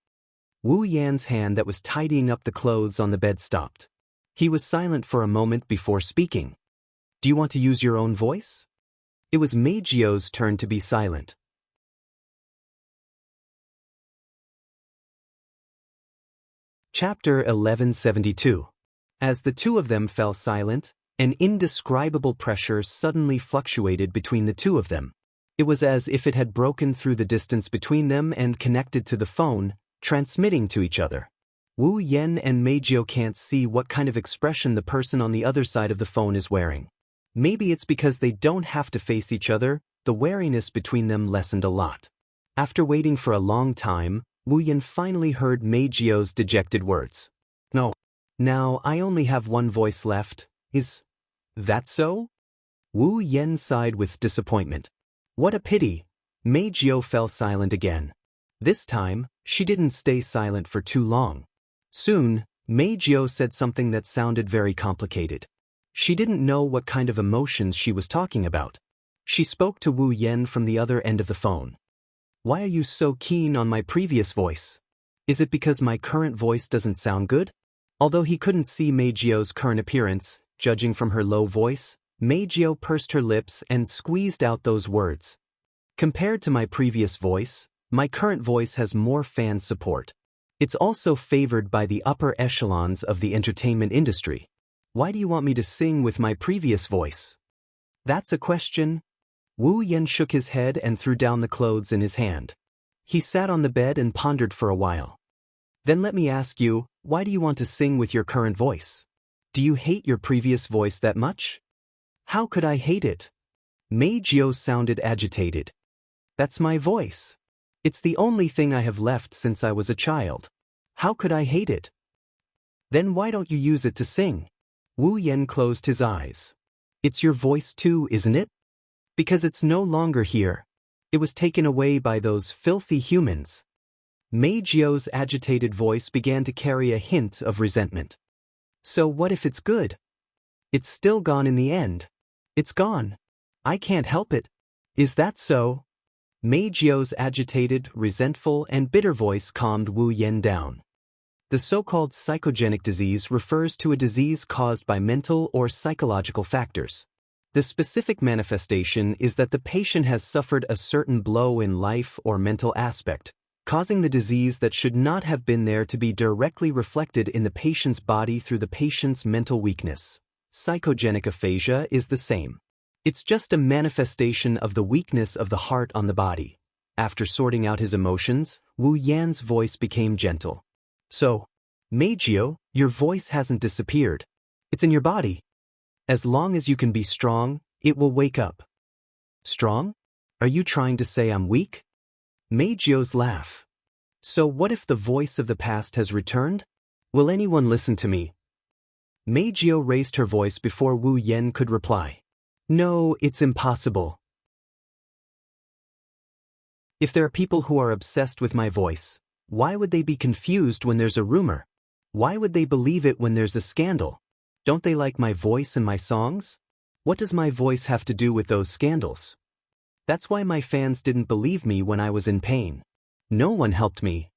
Wu Yan's hand that was tidying up the clothes on the bed stopped. He was silent for a moment before speaking. Do you want to use your own voice? It was Meijio's turn to be silent. Chapter 1172. As the two of them fell silent, an indescribable pressure suddenly fluctuated between the two of them. It was as if it had broken through the distance between them and connected to the phone, transmitting to each other. Wu Yan and Meijio can't see what kind of expression the person on the other side of the phone is wearing. Maybe it's because they don't have to face each other, the wariness between them lessened a lot. After waiting for a long time, Wu Yan finally heard Meijio's dejected words. No. Now I only have one voice left. Is that so? Wu Yan sighed with disappointment. What a pity. Meijio fell silent again. This time, she didn't stay silent for too long. Soon, Meijio said something that sounded very complicated. She didn't know what kind of emotions she was talking about. She spoke to Wu Yan from the other end of the phone. Why are you so keen on my previous voice? Is it because my current voice doesn't sound good? Although he couldn't see Meijio's current appearance, judging from her low voice, Meijio pursed her lips and squeezed out those words. Compared to my previous voice, my current voice has more fan support. It's also favored by the upper echelons of the entertainment industry. Why do you want me to sing with my previous voice? That's a question. Wu Yan shook his head and threw down the clothes in his hand. He sat on the bed and pondered for a while. Then let me ask you, why do you want to sing with your current voice? Do you hate your previous voice that much? How could I hate it? Meijio sounded agitated. That's my voice. It's the only thing I have left since I was a child. How could I hate it? Then why don't you use it to sing? Wu Yan closed his eyes. It's your voice too, isn't it? Because it's no longer here. It was taken away by those filthy humans. Meijio's agitated voice began to carry a hint of resentment. So what if it's good? It's still gone in the end. It's gone. I can't help it. Is that so? Meijio's agitated, resentful, and bitter voice calmed Wu Yan down. The so-called psychogenic disease refers to a disease caused by mental or psychological factors. The specific manifestation is that the patient has suffered a certain blow in life or mental aspect, causing the disease that should not have been there to be directly reflected in the patient's body through the patient's mental weakness. Psychogenic aphasia is the same. It's just a manifestation of the weakness of the heart on the body. After sorting out his emotions, Wu Yan's voice became gentle. So, Meijio, your voice hasn't disappeared. It's in your body. As long as you can be strong, it will wake up. Strong? Are you trying to say I'm weak? Meijio's laugh. So what if the voice of the past has returned? Will anyone listen to me? Meijio raised her voice before Wu Yan could reply. No, it's impossible. If there are people who are obsessed with my voice, why would they be confused when there's a rumor? Why would they believe it when there's a scandal? Don't they like my voice and my songs? What does my voice have to do with those scandals? That's why my fans didn't believe me when I was in pain. No one helped me.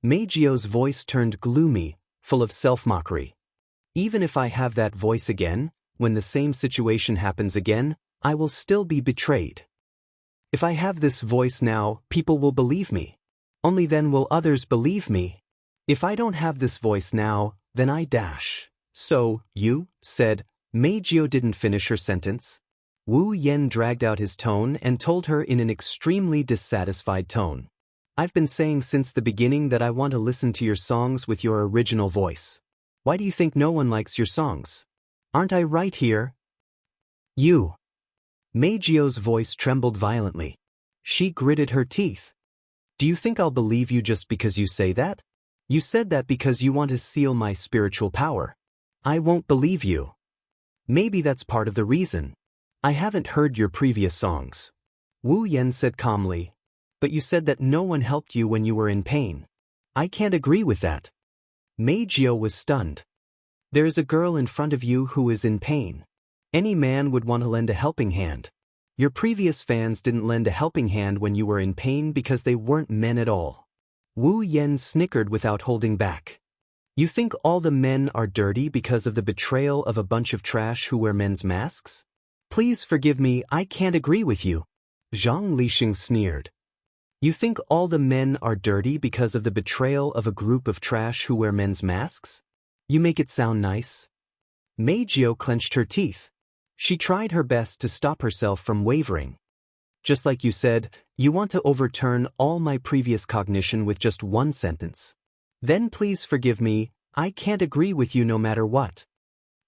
Meijio's voice turned gloomy, full of self-mockery. Even if I have that voice again, when the same situation happens again, I will still be betrayed. If I have this voice now, people will believe me. Only then will others believe me. If I don't have this voice now, then I dash. So, you said. Meijio didn't finish her sentence. Wu Yan dragged out his tone and told her in an extremely dissatisfied tone. I've been saying since the beginning that I want to listen to your songs with your original voice. Why do you think no one likes your songs? Aren't I right here? You. Meijio's voice trembled violently. She gritted her teeth. Do you think I'll believe you just because you say that? You said that because you want to seal my spiritual power. I won't believe you. Maybe that's part of the reason. I haven't heard your previous songs. Wu Yan said calmly. But you said that no one helped you when you were in pain. I can't agree with that. Meijio was stunned. There is a girl in front of you who is in pain. Any man would want to lend a helping hand. Your previous fans didn't lend a helping hand when you were in pain because they weren't men at all. Wu Yan snickered without holding back. You think all the men are dirty because of the betrayal of a bunch of trash who wear men's masks? Please forgive me, I can't agree with you. Zhang Lixing sneered. You think all the men are dirty because of the betrayal of a group of trash who wear men's masks? You make it sound nice. Meijio clenched her teeth. She tried her best to stop herself from wavering. Just like you said, you want to overturn all my previous cognition with just one sentence. Then please forgive me, I can't agree with you no matter what.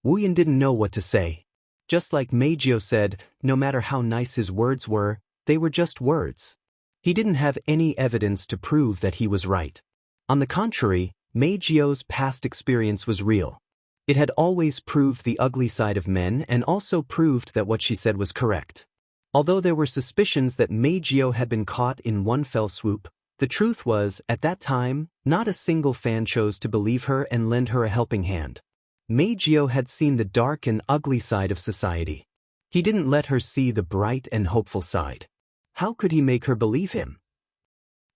Wu Yan didn't know what to say. Just like Meijio said, no matter how nice his words were, they were just words. He didn't have any evidence to prove that he was right. On the contrary, Meijio's past experience was real. It had always proved the ugly side of men and also proved that what she said was correct. Although there were suspicions that Meijio had been caught in one fell swoop, the truth was, at that time, not a single fan chose to believe her and lend her a helping hand. Meijio had seen the dark and ugly side of society. He didn't let her see the bright and hopeful side. How could he make her believe him?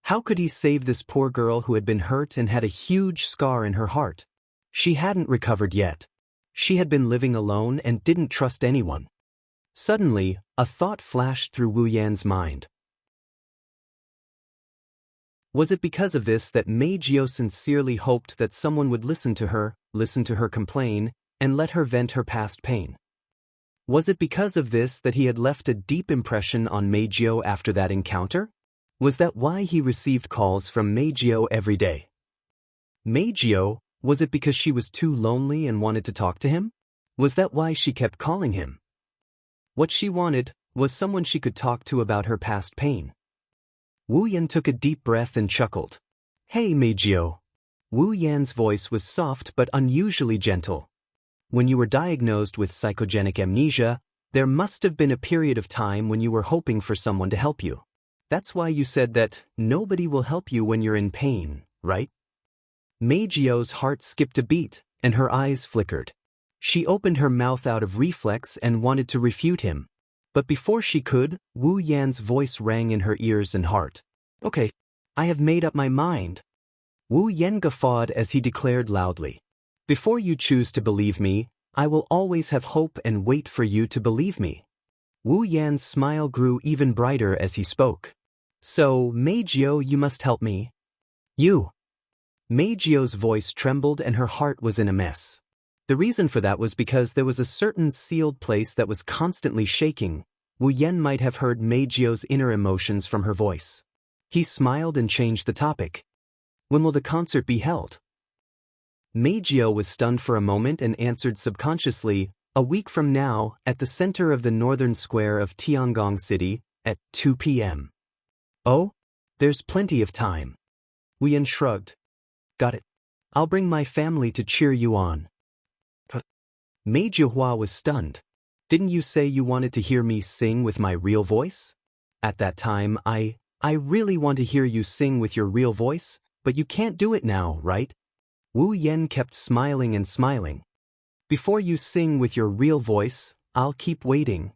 How could he save this poor girl who had been hurt and had a huge scar in her heart? She hadn't recovered yet. She had been living alone and didn't trust anyone. Suddenly, a thought flashed through Wu Yan's mind. Was it because of this that Meijio sincerely hoped that someone would listen to her complain, and let her vent her past pain? Was it because of this that he had left a deep impression on Meijio after that encounter? Was that why he received calls from Meijio every day? Meijio, was it because she was too lonely and wanted to talk to him? Was that why she kept calling him? What she wanted was someone she could talk to about her past pain. Wu Yan took a deep breath and chuckled. Hey Meijio. Wu Yan's voice was soft but unusually gentle. When you were diagnosed with psychogenic amnesia, there must have been a period of time when you were hoping for someone to help you. That's why you said that nobody will help you when you're in pain, right? Meijio's heart skipped a beat, and her eyes flickered. She opened her mouth out of reflex and wanted to refute him. But before she could, Wu Yan's voice rang in her ears and heart. Okay, I have made up my mind. Wu Yan guffawed as he declared loudly. Before you choose to believe me, I will always have hope and wait for you to believe me. Wu Yan's smile grew even brighter as he spoke. So, Meijio, you must help me. You. Meijio's voice trembled and her heart was in a mess. The reason for that was because there was a certain sealed place that was constantly shaking. Wu Yan might have heard Meijio's inner emotions from her voice. He smiled and changed the topic. When will the concert be held? Meijio was stunned for a moment and answered subconsciously, a week from now, at the center of the northern square of Tiangong City, At 2 p.m. Oh? There's plenty of time. Wu Yan shrugged. Got it. I'll bring my family to cheer you on. Mei Jiahua was stunned. Didn't you say you wanted to hear me sing with my real voice? At that time, I really want to hear you sing with your real voice, but you can't do it now, right? Wu Yan kept smiling and smiling. Before you sing with your real voice, I'll keep waiting.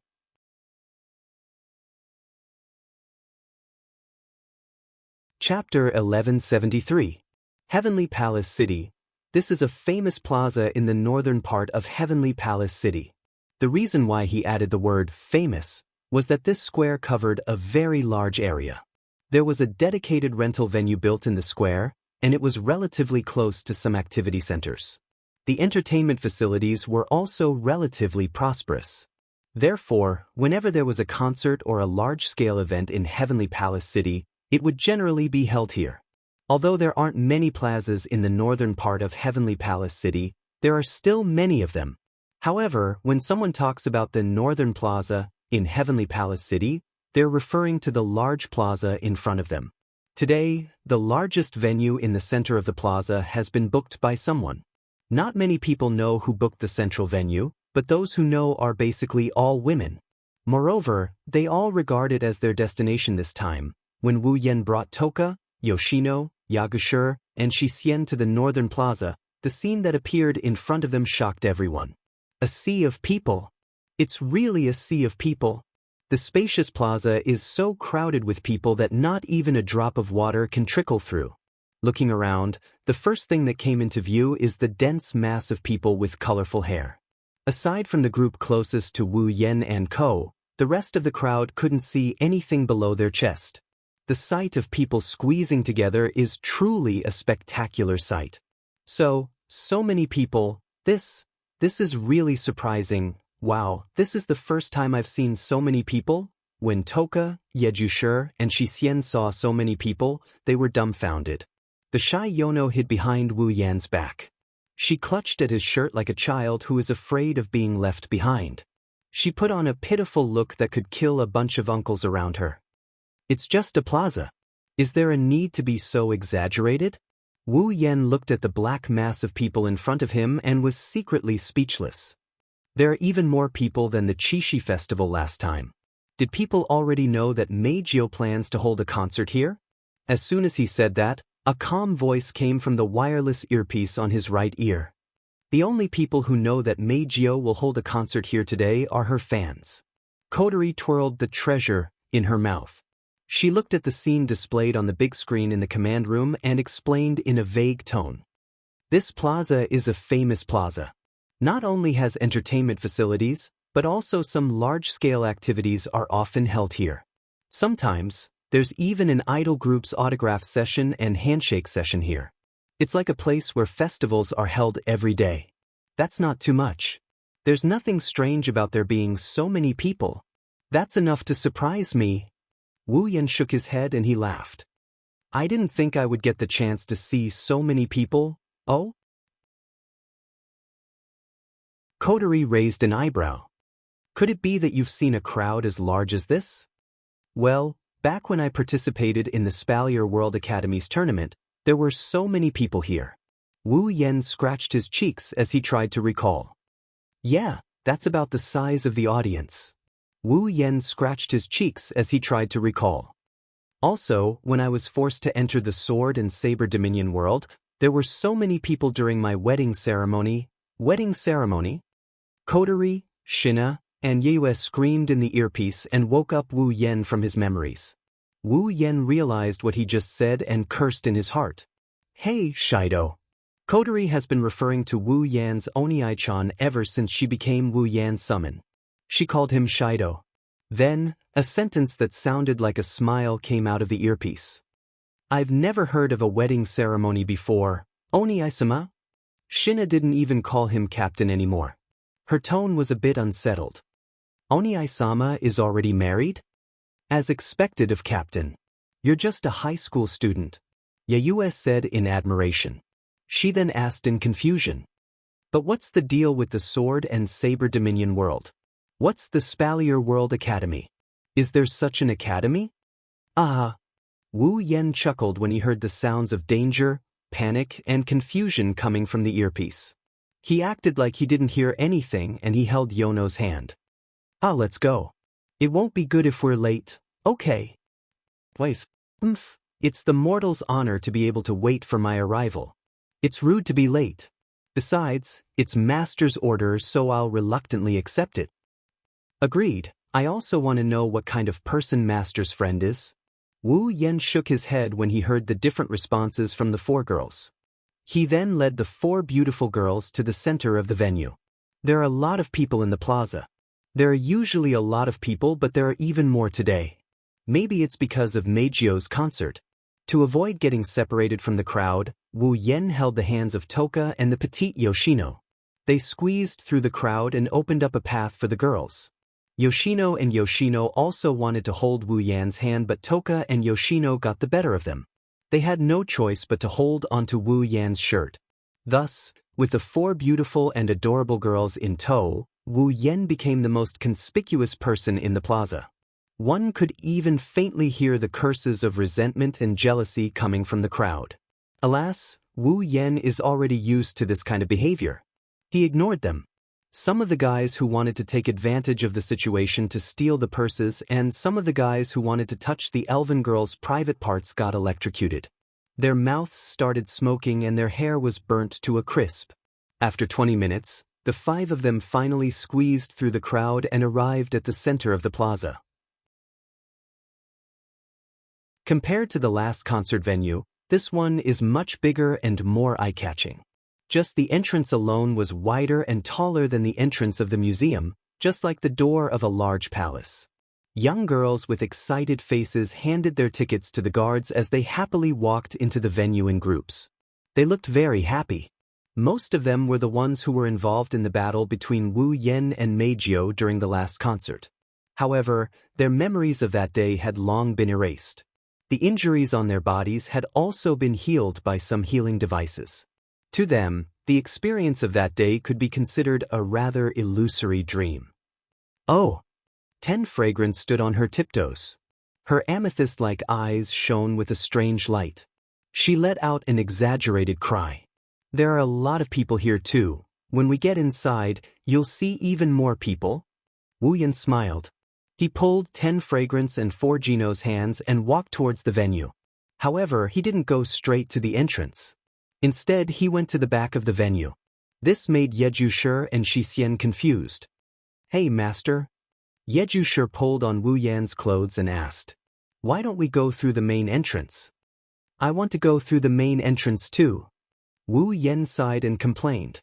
Chapter 1173. Heavenly Palace City. This is a famous plaza in the northern part of Heavenly Palace City. The reason why he added the word famous was that this square covered a very large area. There was a dedicated rental venue built in the square, and it was relatively close to some activity centers. The entertainment facilities were also relatively prosperous. Therefore, whenever there was a concert or a large-scale event in Heavenly Palace City, it would generally be held here. Although there aren't many plazas in the northern part of Heavenly Palace City, there are still many of them. However, when someone talks about the Northern Plaza in Heavenly Palace City, they're referring to the large plaza in front of them. Today, the largest venue in the center of the plaza has been booked by someone. Not many people know who booked the central venue, but those who know are basically all women. Moreover, they all regard it as their destination this time. When Wu Yan brought Toka, Yoshino, Yagushir, and Shixien to the Northern Plaza, the scene that appeared in front of them shocked everyone. A sea of people. It's really a sea of people. The spacious plaza is so crowded with people that not even a drop of water can trickle through. Looking around, the first thing that came into view is the dense mass of people with colorful hair. Aside from the group closest to Wu Yan and Ko, the rest of the crowd couldn't see anything below their chest. The sight of people squeezing together is truly a spectacular sight. So many people, this is really surprising. Wow, this is the first time I've seen so many people. When Toka, Yejushir, and Shixien saw so many people, they were dumbfounded. The shy Yono hid behind Wu Yan's back. She clutched at his shirt like a child who is afraid of being left behind. She put on a pitiful look that could kill a bunch of uncles around her. It's just a plaza. Is there a need to be so exaggerated? Wu Yan looked at the black mass of people in front of him and was secretly speechless. There are even more people than the Qixi festival last time. Did people already know that Meijio plans to hold a concert here? As soon as he said that, a calm voice came from the wireless earpiece on his right ear. The only people who know that Meijio will hold a concert here today are her fans. Kotori twirled the treasure in her mouth. She looked at the scene displayed on the big screen in the command room and explained in a vague tone. This plaza is a famous plaza. Not only has entertainment facilities, but also some large-scale activities are often held here. Sometimes, there's even an idol group's autograph session and handshake session here. It's like a place where festivals are held every day. That's not too much. There's nothing strange about there being so many people. That's enough to surprise me. Wu Yan shook his head and he laughed. I didn't think I would get the chance to see so many people. Oh? Kotori raised an eyebrow. Could it be that you've seen a crowd as large as this? Well, back when I participated in the Spalier World Academy's tournament, there were so many people here. Wu Yan scratched his cheeks as he tried to recall. Yeah, that's about the size of the audience. Wu Yan scratched his cheeks as he tried to recall. Also, when I was forced to enter the Sword and Saber Dominion world, there were so many people during my wedding ceremony. Wedding ceremony? Kotori, Shina, and Yue screamed in the earpiece and woke up Wu Yan from his memories. Wu Yan realized what he just said and cursed in his heart. Hey, Shido. Kotori has been referring to Wu Yan's Oniai-chan ever since she became Wu Yan's summon. She called him Shido. Then, a sentence that sounded like a smile came out of the earpiece. I've never heard of a wedding ceremony before. Oniai-sama? Shina didn't even call him captain anymore. Her tone was a bit unsettled. Oniai-sama is already married? As expected of captain. You're just a high school student. Yayue said in admiration. She then asked in confusion. But what's the deal with the Sword and Saber Dominion world? What's the Spalier World Academy? Is there such an academy? Ah. Wu Yen chuckled when he heard the sounds of danger, panic, and confusion coming from the earpiece. He acted like he didn't hear anything and he held Yono's hand. Ah, let's go. It won't be good if we're late, okay. Please. It's the mortal's honor to be able to wait for my arrival. It's rude to be late. Besides, it's master's order, so I'll reluctantly accept it. Agreed. I also want to know what kind of person master's friend is. Wu Yen shook his head when he heard the different responses from the 4 girls. He then led the 4 beautiful girls to the center of the venue. There are a lot of people in the plaza. There are usually a lot of people, but there are even more today. Maybe it's because of Meijio's concert. To avoid getting separated from the crowd, Wu Yen held the hands of Toka and the petite Yoshino. They squeezed through the crowd and opened up a path for the girls. Yoshino and Yoshino also wanted to hold Wu Yan's hand, but Toka and Yoshino got the better of them. They had no choice but to hold onto Wu Yan's shirt. Thus, with the 4 beautiful and adorable girls in tow, Wu Yen became the most conspicuous person in the plaza. One could even faintly hear the curses of resentment and jealousy coming from the crowd. Alas, Wu Yen is already used to this kind of behavior. He ignored them. Some of the guys who wanted to take advantage of the situation to steal the purses, and some of the guys who wanted to touch the elven girl's private parts got electrocuted. Their mouths started smoking and their hair was burnt to a crisp. After 20 minutes, the 5 of them finally squeezed through the crowd and arrived at the center of the plaza. Compared to the last concert venue, this one is much bigger and more eye-catching. Just the entrance alone was wider and taller than the entrance of the museum, just like the door of a large palace. Young girls with excited faces handed their tickets to the guards as they happily walked into the venue in groups. They looked very happy. Most of them were the ones who were involved in the battle between Wu Yen and Meijio during the last concert. However, their memories of that day had long been erased. The injuries on their bodies had also been healed by some healing devices. To them, the experience of that day could be considered a rather illusory dream. Oh! 10 Fragrance stood on her tiptoes. Her amethyst-like eyes shone with a strange light. She let out an exaggerated cry. There are a lot of people here too. When we get inside, you'll see even more people. Wu Yan smiled. He pulled 10 Fragrance and 4 Gino's hands and walked towards the venue. However, he didn't go straight to the entrance. Instead, he went to the back of the venue. This made Yeju and Shixian confused. Hey, master. Yeju pulled on Wu Yan's clothes and asked, why don't we go through the main entrance? I want to go through the main entrance too. Wu Yan sighed and complained.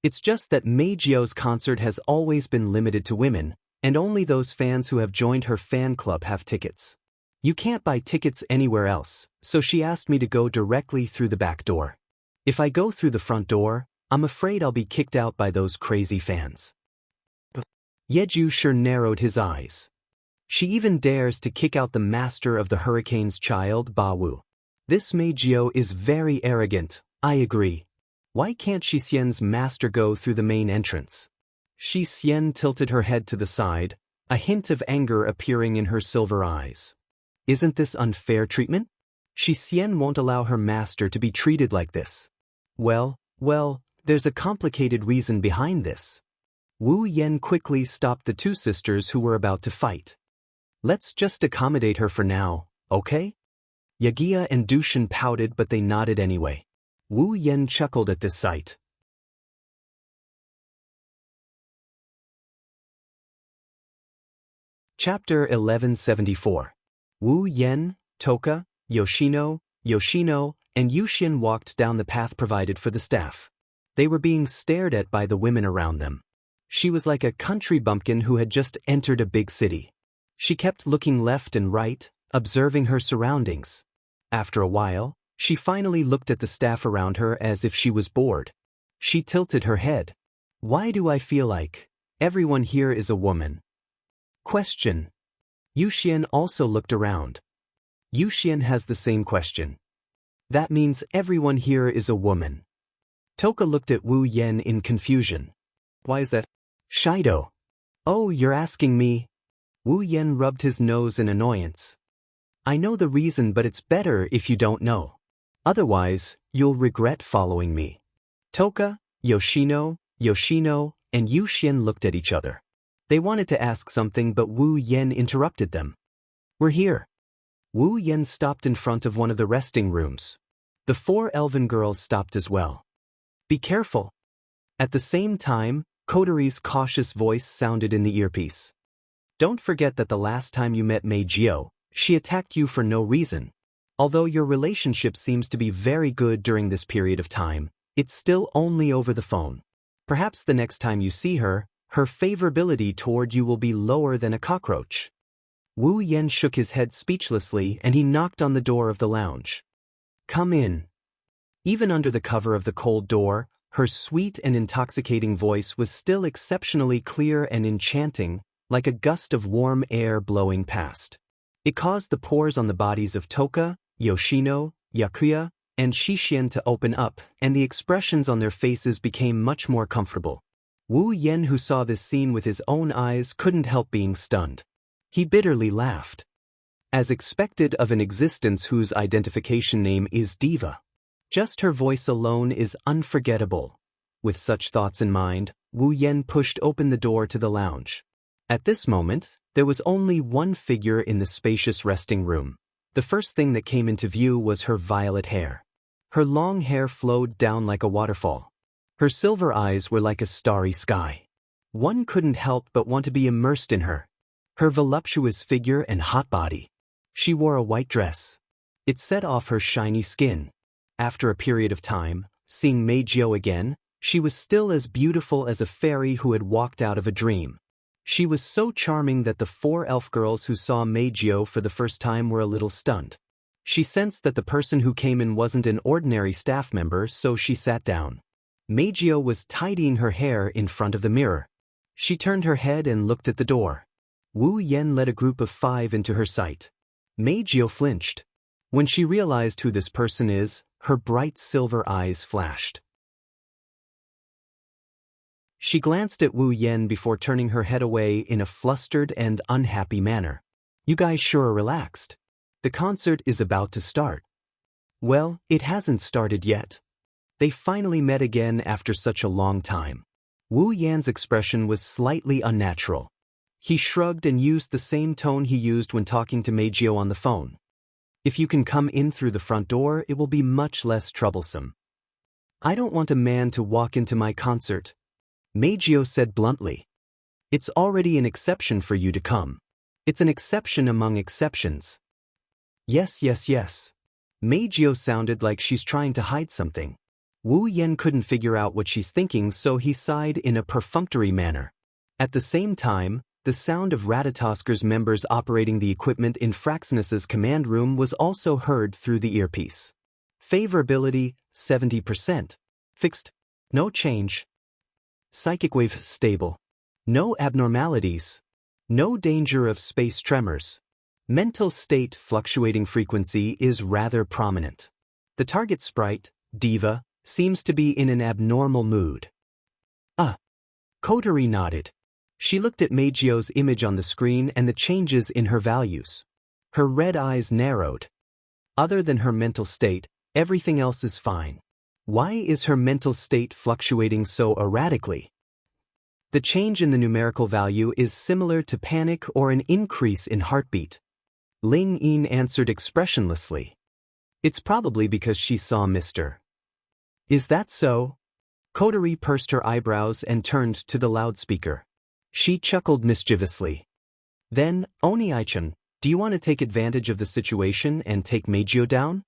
It's just that Meijio's concert has always been limited to women, and only those fans who have joined her fan club have tickets. You can't buy tickets anywhere else, so she asked me to go directly through the back door. If I go through the front door, I'm afraid I'll be kicked out by those crazy fans. Yeju narrowed his eyes. She even dares to kick out the master of the hurricane's child, Bawu. This Meijio is very arrogant, I agree. Why can't Shixian's master go through the main entrance? Shixian tilted her head to the side, a hint of anger appearing in her silver eyes. Isn't this unfair treatment? Shixian won't allow her master to be treated like this. Well, there's a complicated reason behind this. Wu Yen quickly stopped the 2 sisters who were about to fight. Let's just accommodate her for now, okay? Yagia and Dushin pouted, but they nodded anyway. Wu Yen chuckled at this sight. Chapter 1174. Wu Yen, Toka, Yoshino, and Yuxian walked down the path provided for the staff. They were being stared at by the women around them. She was like a country bumpkin who had just entered a big city. She kept looking left and right, observing her surroundings. After a while, she finally looked at the staff around her as if she was bored. She tilted her head. Why do I feel like everyone here is a woman? Question. Yuxian also looked around. Yuxian has the same question. That means everyone here is a woman. Toka looked at Wu Yen in confusion. Why is that? Shido. Oh, you're asking me? Wu Yen rubbed his nose in annoyance. I know the reason, but it's better if you don't know. Otherwise, you'll regret following me. Toka, Yoshino, and Yu Xian looked at each other. They wanted to ask something, but Wu Yen interrupted them. We're here. Wu Yen stopped in front of one of the resting rooms. The 4 elven girls stopped as well. Be careful. At the same time, Kotori's cautious voice sounded in the earpiece. Don't forget that the last time you met Meijio, she attacked you for no reason. Although your relationship seems to be very good during this period of time, it's still only over the phone. Perhaps the next time you see her, her favorability toward you will be lower than a cockroach. Wu Yen shook his head speechlessly and he knocked on the door of the lounge. Come in. Even under the cover of the cold door, her sweet and intoxicating voice was still exceptionally clear and enchanting, like a gust of warm air blowing past. It caused the pores on the bodies of Toka, Yoshino, Yakuya, and Shishian to open up, and the expressions on their faces became much more comfortable. Wu Yen, who saw this scene with his own eyes, couldn't help being stunned. He bitterly laughed. As expected of an existence whose identification name is Diva. Just her voice alone is unforgettable. With such thoughts in mind, Wu Yen pushed open the door to the lounge. At this moment, there was only one figure in the spacious resting room. The first thing that came into view was her violet hair. Her long hair flowed down like a waterfall. Her silver eyes were like a starry sky. One couldn't help but want to be immersed in her. Her voluptuous figure and hot body. She wore a white dress. It set off her shiny skin. After a period of time, seeing Meijio again, she was still as beautiful as a fairy who had walked out of a dream. She was so charming that the 4 elf girls who saw Meijio for the first time were a little stunned. She sensed that the person who came in wasn't an ordinary staff member, so she sat down. Meijio was tidying her hair in front of the mirror. She turned her head and looked at the door. Wu Yen led a group of 5 into her sight. Meijio flinched. When she realized who this person is, her bright silver eyes flashed. She glanced at Wu Yen before turning her head away in a flustered and unhappy manner. You guys sure are relaxed. The concert is about to start. Well, it hasn't started yet. They finally met again after such a long time. Wu Yan's expression was slightly unnatural. He shrugged and used the same tone he used when talking to Meijio on the phone. If you can come in through the front door, it will be much less troublesome. I don't want a man to walk into my concert, Meijio said bluntly. It's already an exception for you to come. It's an exception among exceptions. Yes. Meijio sounded like she's trying to hide something. Wu Yen couldn't figure out what she's thinking, so he sighed in a perfunctory manner. At the same time, the sound of Ratatosker's members operating the equipment in Fraxinus's command room was also heard through the earpiece. Favorability, 70%. Fixed. No change. Psychic wave stable. No abnormalities. No danger of space tremors. Mental state fluctuating frequency is rather prominent. The target sprite, Diva, seems to be in an abnormal mood. Kotori nodded. She looked at Meijio's image on the screen and the changes in her values. Her red eyes narrowed. Other than her mental state, everything else is fine. Why is her mental state fluctuating so erratically? The change in the numerical value is similar to panic or an increase in heartbeat. Ling Yin answered expressionlessly. It's probably because she saw Mr. Is that so? Kotori pursed her eyebrows and turned to the loudspeaker. She chuckled mischievously. Then, Oni-chan, do you want to take advantage of the situation and take Meijio down?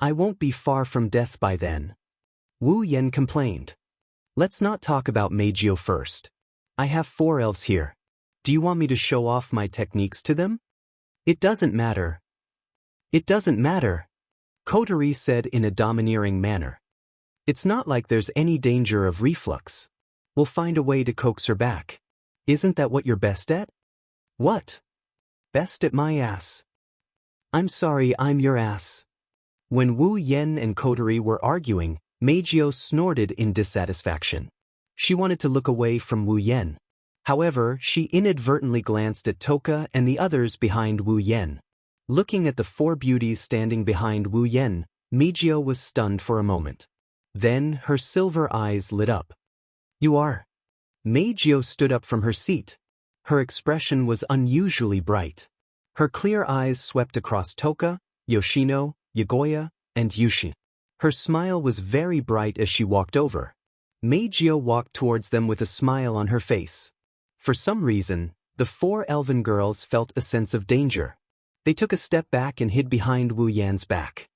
I won't be far from death by then. Wu Yen complained. Let's not talk about Meijio first. I have 4 elves here. Do you want me to show off my techniques to them? It doesn't matter. It doesn't matter, Kotori said in a domineering manner. It's not like there's any danger of reflux. We'll find a way to coax her back. Isn't that what you're best at? What? Best at my ass. I'm sorry, I'm your ass. When Wu Yen and Kotori were arguing, Meijio snorted in dissatisfaction. She wanted to look away from Wu Yen. However, she inadvertently glanced at Toka and the others behind Wu Yen. Looking at the four beauties standing behind Wu Yen, Meijio was stunned for a moment. Then her silver eyes lit up. "You are?" Meijio stood up from her seat. Her expression was unusually bright. Her clear eyes swept across Toka, Yoshino, Yagoya, and Yushi. Her smile was very bright as she walked over. Meijio walked towards them with a smile on her face. For some reason, the four elven girls felt a sense of danger. They took a step back and hid behind Wu Yan's back.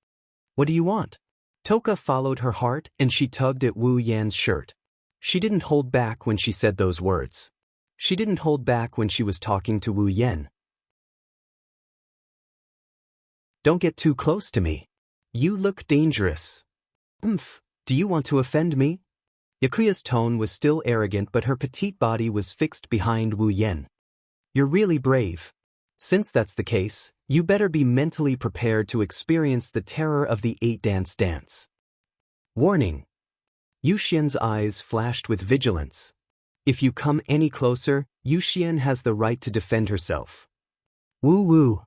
"What do you want?" Toka followed her heart and she tugged at Wu Yan's shirt. She didn't hold back when she said those words. She didn't hold back when she was talking to Wu Yan. "Don't get too close to me. You look dangerous." Do you want to offend me?" Yakuya's tone was still arrogant, but her petite body was fixed behind Wu Yen. "You're really brave. Since that's the case, you better be mentally prepared to experience the terror of the 8-dance dance. Warning." Yuxian's eyes flashed with vigilance. "If you come any closer, Yuxian has the right to defend herself." "Woo-woo."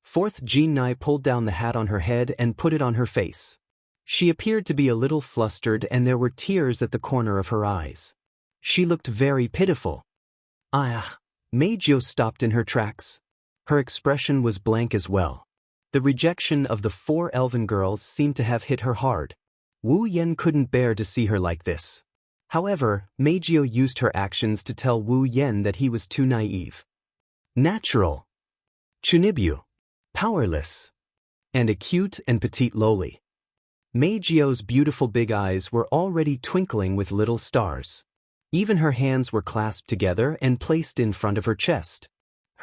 Fourth Jinai pulled down the hat on her head and put it on her face. She appeared to be a little flustered and there were tears at the corner of her eyes. She looked very pitiful. "Ah!" Meijio stopped in her tracks. Her expression was blank as well. The rejection of the four elven girls seemed to have hit her hard. Wu Yen couldn't bear to see her like this. However, Meijio used her actions to tell Wu Yen that he was too naive. Natural. Chunibyu. Powerless. And a cute and petite loli. Meijio's beautiful big eyes were already twinkling with little stars. Even her hands were clasped together and placed in front of her chest.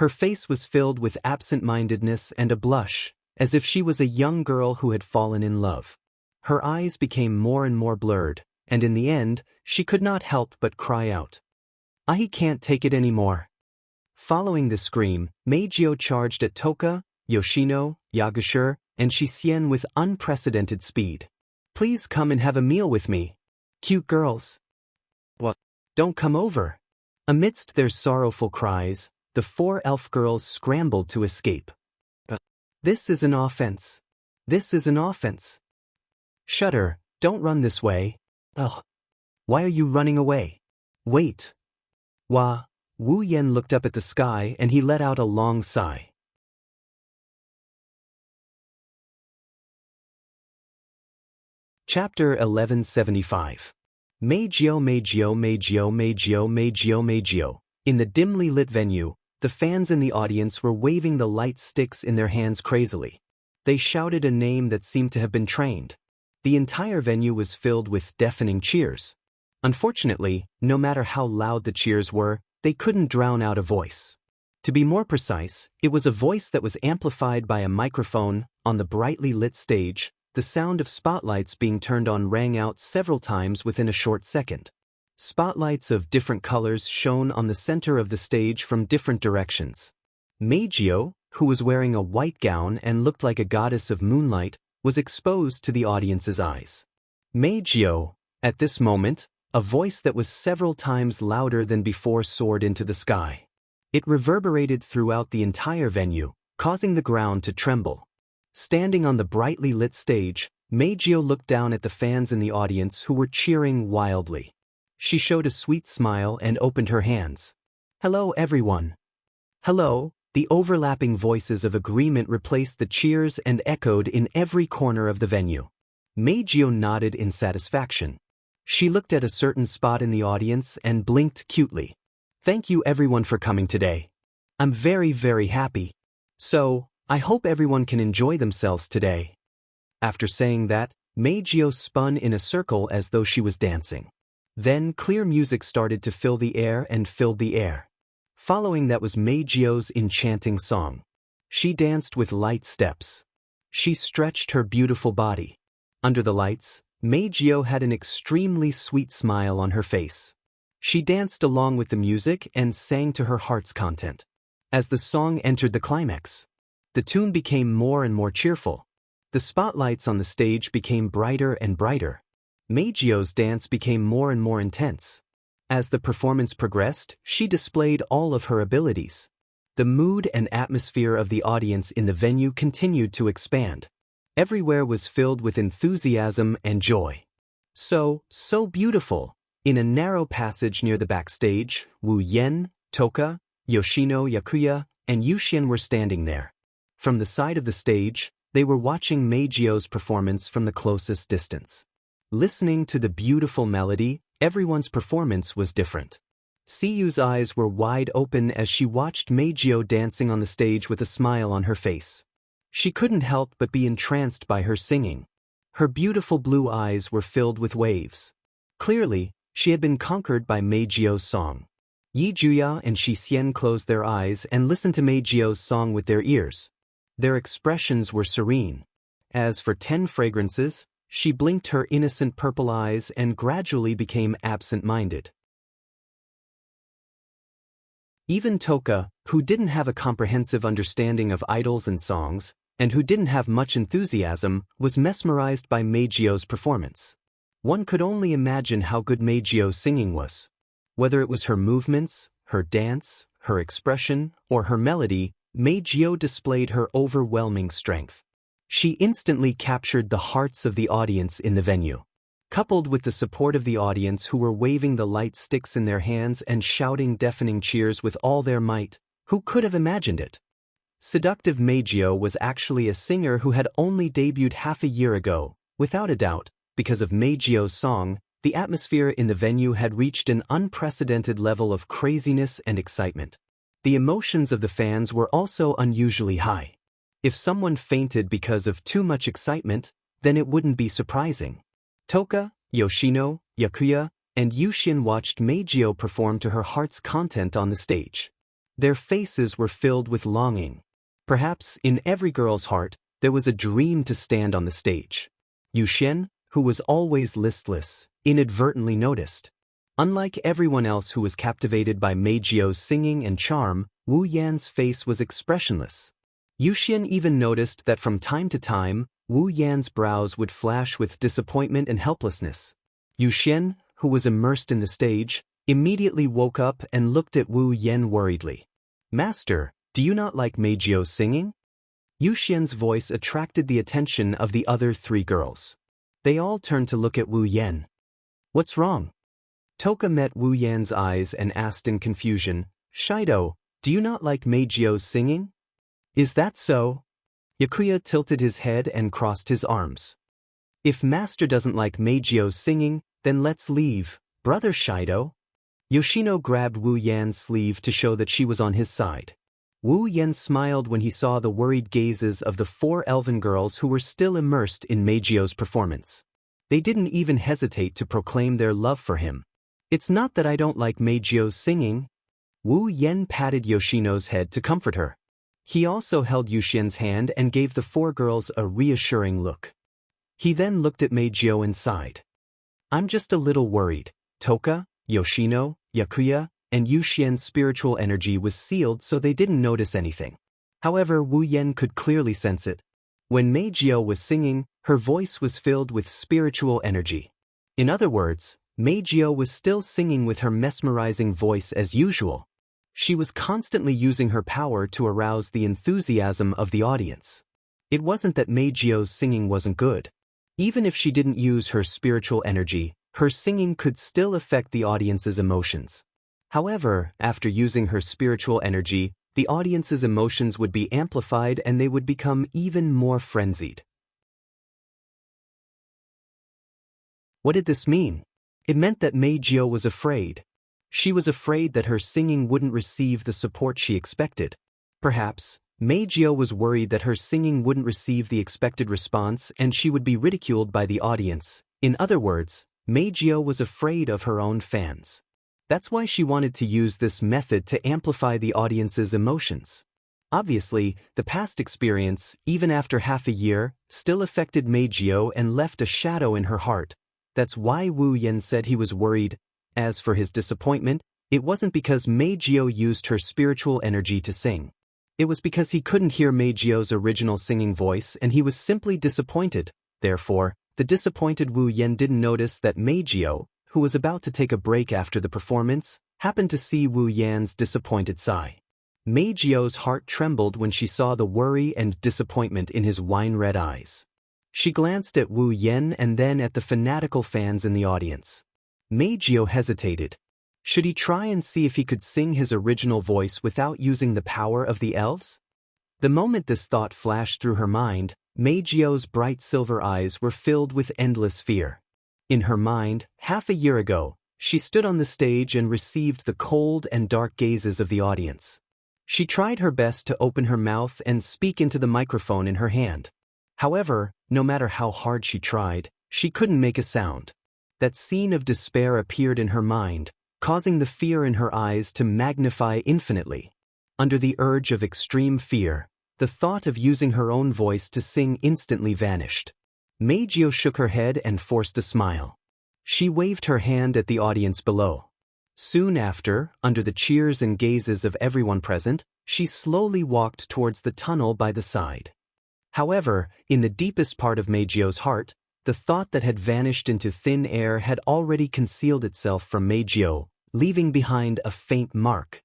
Her face was filled with absent-mindedness and a blush, as if she was a young girl who had fallen in love. Her eyes became more and more blurred, and in the end, she could not help but cry out. "I can't take it anymore." Following the scream, Meijio charged at Toka, Yoshino, Yagushir, and Shisien with unprecedented speed. "Please come and have a meal with me. Cute girls." "What? Don't come over." Amidst their sorrowful cries, the four elf girls scrambled to escape. "This is an offense. This is an offense." "Shudder, don't run this way." "Ugh. Why are you running away?" "Wait." "Wah." Wu Yen looked up at the sky and he let out a long sigh. Chapter 1175. Meijio. In the dimly lit venue, the fans in the audience were waving the light sticks in their hands crazily. They shouted a name that seemed to have been trained. The entire venue was filled with deafening cheers. Unfortunately, no matter how loud the cheers were, they couldn't drown out a voice. To be more precise, it was a voice that was amplified by a microphone. On the brightly lit stage, the sound of spotlights being turned on rang out several times within a short second. Spotlights of different colors shone on the center of the stage from different directions. Meijio, who was wearing a white gown and looked like a goddess of moonlight, was exposed to the audience's eyes. Meijio. At this moment, a voice that was several times louder than before soared into the sky. It reverberated throughout the entire venue, causing the ground to tremble. Standing on the brightly lit stage, Meijio looked down at the fans in the audience who were cheering wildly. She showed a sweet smile and opened her hands. "Hello, everyone." "Hello." The overlapping voices of agreement replaced the cheers and echoed in every corner of the venue. Meijio nodded in satisfaction. She looked at a certain spot in the audience and blinked cutely. "Thank you everyone for coming today. I'm very, very happy. So, I hope everyone can enjoy themselves today." After saying that, Meijio spun in a circle as though she was dancing. Then clear music started to fill the air and filled the air. Following that was Meijio's enchanting song. She danced with light steps. She stretched her beautiful body. Under the lights, Meijio had an extremely sweet smile on her face. She danced along with the music and sang to her heart's content. As the song entered the climax, the tune became more and more cheerful. The spotlights on the stage became brighter and brighter. Meijio's dance became more and more intense. As the performance progressed, she displayed all of her abilities. The mood and atmosphere of the audience in the venue continued to expand. Everywhere was filled with enthusiasm and joy. So beautiful. In a narrow passage near the backstage, Wu Yen, Toka, Yoshino Yakuya, and Yuxian were standing there. From the side of the stage, they were watching Meijio's performance from the closest distance. Listening to the beautiful melody, everyone's performance was different. Siyu's eyes were wide open as she watched Meijio dancing on the stage with a smile on her face. She couldn't help but be entranced by her singing. Her beautiful blue eyes were filled with waves. Clearly, she had been conquered by Meijio's song. Yi Juya and Shi Xian closed their eyes and listened to Meijio's song with their ears. Their expressions were serene. As for 10 fragrances, she blinked her innocent purple eyes and gradually became absent-minded. Even Toka, who didn't have a comprehensive understanding of idols and songs, and who didn't have much enthusiasm, was mesmerized by Meijio's performance. One could only imagine how good Meijio's singing was. Whether it was her movements, her dance, her expression, or her melody, Meijio displayed her overwhelming strength. She instantly captured the hearts of the audience in the venue. Coupled with the support of the audience who were waving the light sticks in their hands and shouting deafening cheers with all their might, who could have imagined it? Seductive Meijio was actually a singer who had only debuted half a year ago. Without a doubt, because of Meijio's song, the atmosphere in the venue had reached an unprecedented level of craziness and excitement. The emotions of the fans were also unusually high. If someone fainted because of too much excitement, then it wouldn't be surprising. Toka, Yoshino, Yakuya, and Yuxian watched Meijio perform to her heart's content on the stage. Their faces were filled with longing. Perhaps in every girl's heart, there was a dream to stand on the stage. Yuxian, who was always listless, inadvertently noticed. Unlike everyone else who was captivated by Meijio's singing and charm, Wu Yan's face was expressionless. Yuxian even noticed that from time to time, Wu Yan's brows would flash with disappointment and helplessness. Yuxian, who was immersed in the stage, immediately woke up and looked at Wu Yan worriedly. "Master, do you not like Meijio's singing?" Yuxian's voice attracted the attention of the other 3 girls. They all turned to look at Wu Yan. "What's wrong?" Toka met Wu Yan's eyes and asked in confusion, "Shido, do you not like Meijio's singing?" "Is that so?" Yakuya tilted his head and crossed his arms. "If Master doesn't like Meijio's singing, then let's leave, brother Shido." Yoshino grabbed Wu Yan's sleeve to show that she was on his side. Wu Yan smiled when he saw the worried gazes of the 4 elven girls who were still immersed in Meijio's performance. They didn't even hesitate to proclaim their love for him. "It's not that I don't like Meijio's singing." Wu Yan patted Yoshino's head to comfort her. He also held Yuxian's hand and gave the 4 girls a reassuring look. He then looked at Meijio and sighed. "I'm just a little worried." Toka, Yoshino, Yakuya, and Yuxian's spiritual energy was sealed so they didn't notice anything. However, Wu Yan could clearly sense it. When Meijio was singing, her voice was filled with spiritual energy. In other words, Meijio was still singing with her mesmerizing voice as usual. She was constantly using her power to arouse the enthusiasm of the audience. It wasn't that Meijio's singing wasn't good. Even if she didn't use her spiritual energy, her singing could still affect the audience's emotions. However, after using her spiritual energy, the audience's emotions would be amplified and they would become even more frenzied. What did this mean? It meant that Meijio was afraid. She was afraid that her singing wouldn't receive the support she expected. Perhaps, Meijio was worried that her singing wouldn't receive the expected response and she would be ridiculed by the audience. In other words, Meijio was afraid of her own fans. That's why she wanted to use this method to amplify the audience's emotions. Obviously, the past experience, even after half a year, still affected Meijio and left a shadow in her heart. That's why Wu Yan said he was worried. As for his disappointment, it wasn't because Meijio used her spiritual energy to sing. It was because he couldn't hear Meijio's original singing voice and he was simply disappointed. Therefore, the disappointed Wu Yan didn't notice that Meijio, who was about to take a break after the performance, happened to see Wu Yan's disappointed sigh. Meijio's heart trembled when she saw the worry and disappointment in his wine-red eyes. She glanced at Wu Yan and then at the fanatical fans in the audience. Meijio hesitated. Should he try and see if he could sing his original voice without using the power of the elves? The moment this thought flashed through her mind, Meijio's bright silver eyes were filled with endless fear. In her mind, half a year ago, she stood on the stage and received the cold and dark gazes of the audience. She tried her best to open her mouth and speak into the microphone in her hand. However, no matter how hard she tried, she couldn't make a sound. That scene of despair appeared in her mind, causing the fear in her eyes to magnify infinitely. Under the urge of extreme fear, the thought of using her own voice to sing instantly vanished. Meijio shook her head and forced a smile. She waved her hand at the audience below. Soon after, under the cheers and gazes of everyone present, she slowly walked towards the tunnel by the side. However, in the deepest part of Meijio's heart, the thought that had vanished into thin air had already concealed itself from Meijio, leaving behind a faint mark.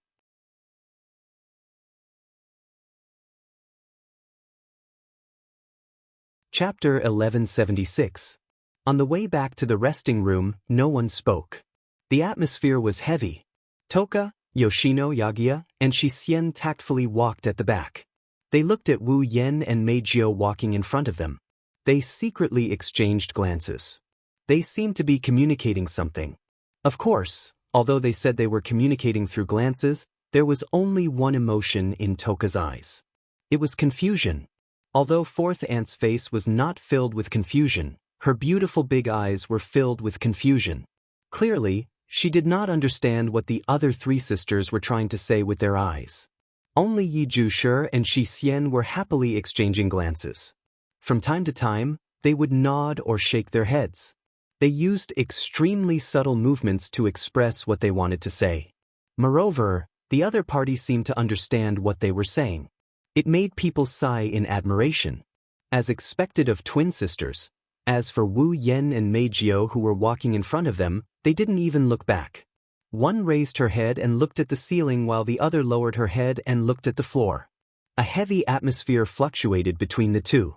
Chapter 1176. On the way back to the resting room, no one spoke. The atmosphere was heavy. Toka, Yoshino Yagia, and Shisien tactfully walked at the back. They looked at Wu Yan and Meijio walking in front of them. They secretly exchanged glances. They seemed to be communicating something. Of course, although they said they were communicating through glances, there was only one emotion in Toka's eyes. It was confusion. Although Fourth Aunt's face was not filled with confusion, her beautiful big eyes were filled with confusion. Clearly, she did not understand what the other three sisters were trying to say with their eyes. Only Yi Jushi and Shi Xian were happily exchanging glances. From time to time, they would nod or shake their heads. They used extremely subtle movements to express what they wanted to say. Moreover, the other party seemed to understand what they were saying. It made people sigh in admiration. As expected of twin sisters, as for Wu Yan and Meijio who were walking in front of them, they didn't even look back. One raised her head and looked at the ceiling while the other lowered her head and looked at the floor. A heavy atmosphere fluctuated between the two.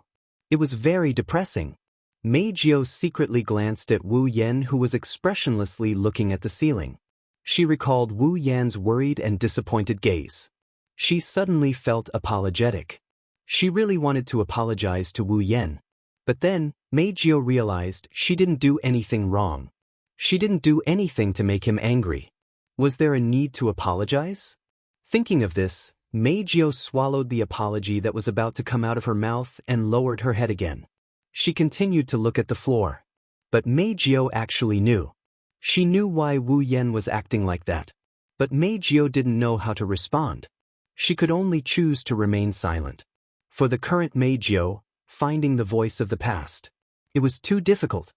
It was very depressing. Meijio secretly glanced at Wu Yan who was expressionlessly looking at the ceiling. She recalled Wu Yan's worried and disappointed gaze. She suddenly felt apologetic. She really wanted to apologize to Wu Yan. But then, Meijio realized she didn't do anything wrong. She didn't do anything to make him angry. Was there a need to apologize? Thinking of this, Meijio swallowed the apology that was about to come out of her mouth and lowered her head again. She continued to look at the floor. But Meijio actually knew. She knew why Wu Yan was acting like that. But Meijio didn't know how to respond. She could only choose to remain silent. For the current Meijio, finding the voice of the past. It was too difficult.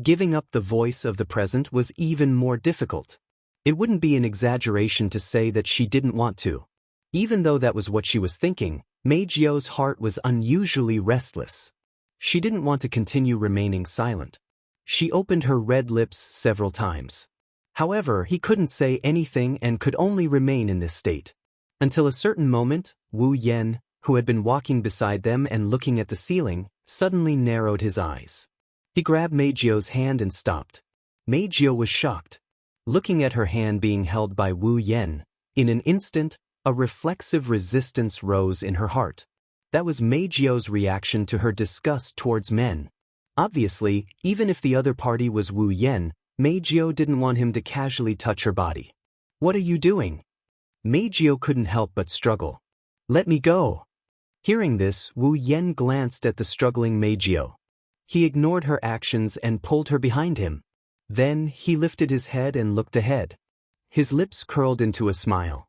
Giving up the voice of the present was even more difficult. It wouldn't be an exaggeration to say that she didn't want to. Even though that was what she was thinking, Meijio's heart was unusually restless. She didn't want to continue remaining silent. She opened her red lips several times. However, he couldn't say anything and could only remain in this state. Until a certain moment, Wu Yan, who had been walking beside them and looking at the ceiling, suddenly narrowed his eyes. He grabbed Meijio's hand and stopped. Meijio was shocked. Looking at her hand being held by Wu Yan, in an instant, a reflexive resistance rose in her heart. That was Meijio's reaction to her disgust towards men. Obviously, even if the other party was Wu Yan, Meijio didn't want him to casually touch her body. "What are you doing?" Meijio couldn't help but struggle. "Let me go." Hearing this, Wu Yan glanced at the struggling Meijio. He ignored her actions and pulled her behind him. Then, he lifted his head and looked ahead. His lips curled into a smile.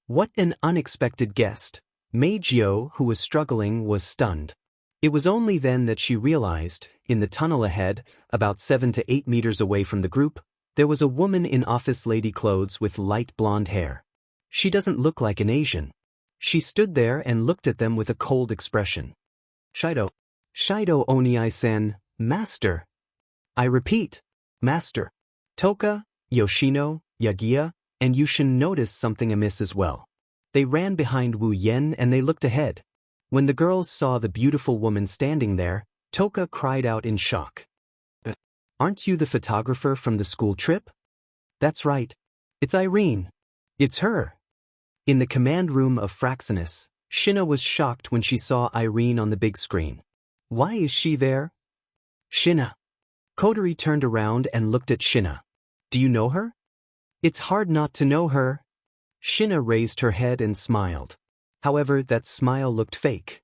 What an unexpected guest. Meijio, who was struggling, was stunned. It was only then that she realized, in the tunnel ahead, about 7 to 8 meters away from the group, there was a woman in office lady clothes with light blonde hair. She doesn't look like an Asian. She stood there and looked at them with a cold expression. Shido Oniai-san, Master. I repeat, Master. Toka, Yoshino, Yagia, and Yushin noticed something amiss as well. They ran behind Wu Yen and they looked ahead. When the girls saw the beautiful woman standing there, Toka cried out in shock. "But aren't you the photographer from the school trip?" "That's right. It's Irene. It's her." In the command room of Fraxinus, Shina was shocked when she saw Irene on the big screen. "Why is she there?" "Shina." Kotori turned around and looked at Shina. "Do you know her?" "It's hard not to know her." Shina raised her head and smiled. However, that smile looked fake.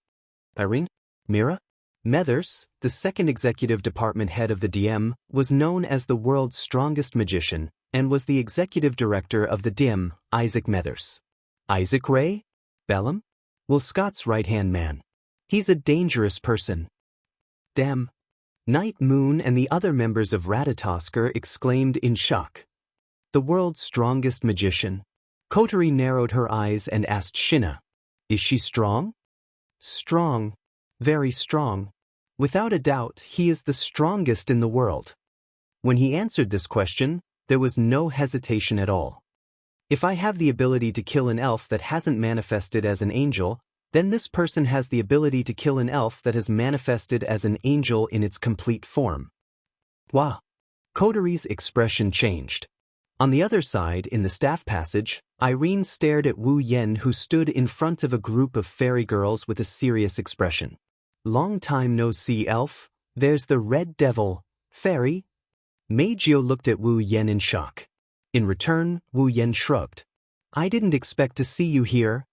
"Irene? Mira?" Maidens, the second executive department head of the DM, was known as the world's strongest magician and was the executive director of the DM, Isaac Maidens. "Isaac Ray? Bellum? Well, Scott's right-hand man. He's a dangerous person." "Damn." Night Moon and the other members of Ratatosker exclaimed in shock. "The world's strongest magician?" Kotori narrowed her eyes and asked Shina, "Is she strong?" "Strong. Very strong. Without a doubt, he is the strongest in the world." When he answered this question, there was no hesitation at all. "If I have the ability to kill an elf that hasn't manifested as an angel, then this person has the ability to kill an elf that has manifested as an angel in its complete form." Wow. Kotori's expression changed. On the other side, in the staff passage, Irene stared at Wu Yen, who stood in front of a group of fairy girls with a serious expression. "Long time no see, elf. There's the red devil. Fairy?" Meijio looked at Wu Yen in shock. In return, Wu Yen shrugged. "I didn't expect to see you here."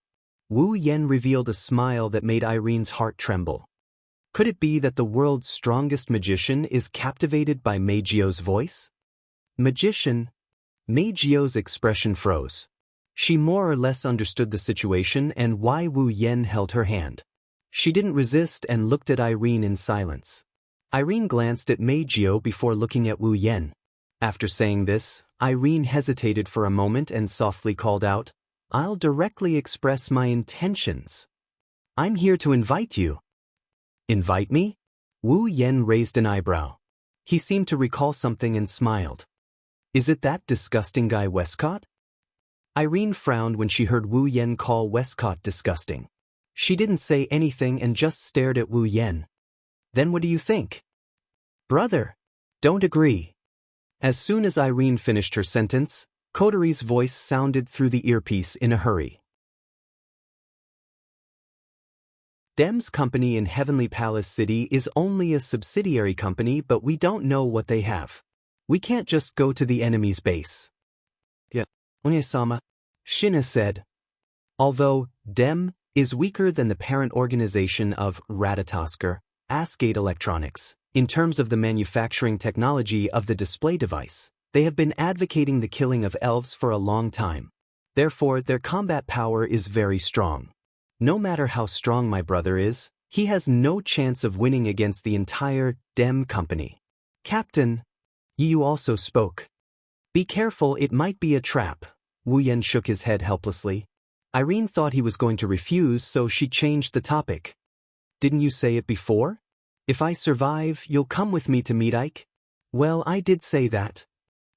Wu Yen revealed a smile that made Irene's heart tremble. Could it be that the world's strongest magician is captivated by Meijio's voice? "Magician?" Meijio's expression froze. She more or less understood the situation and why Wu Yen held her hand. She didn't resist and looked at Irene in silence. Irene glanced at Meijio before looking at Wu Yen. After saying this, Irene hesitated for a moment and softly called out, "I'll directly express my intentions. I'm here to invite you." "Invite me?" Wu Yen raised an eyebrow. He seemed to recall something and smiled. "Is it that disgusting guy Westcott?" Irene frowned when she heard Wu Yen call Westcott disgusting. She didn't say anything and just stared at Wu Yen. "Then what do you think?" "Brother. Don't agree." As soon as Irene finished her sentence, Kotori's voice sounded through the earpiece in a hurry. "Dem's company in Heavenly Palace City is only a subsidiary company, but we don't know what they have. We can't just go to the enemy's base." "Yeah, One-sama," Shina said. Although Dem is weaker than the parent organization of Ratatosker, Asgate Electronics, in terms of the manufacturing technology of the display device, they have been advocating the killing of elves for a long time. Therefore, their combat power is very strong. No matter how strong my brother is, he has no chance of winning against the entire Dem company. "Captain," Yu also spoke. "Be careful, it might be a trap." Wu Yen shook his head helplessly. Irene thought he was going to refuse, so she changed the topic. "Didn't you say it before? If I survive, you'll come with me to meet Ike?" "Well, I did say that."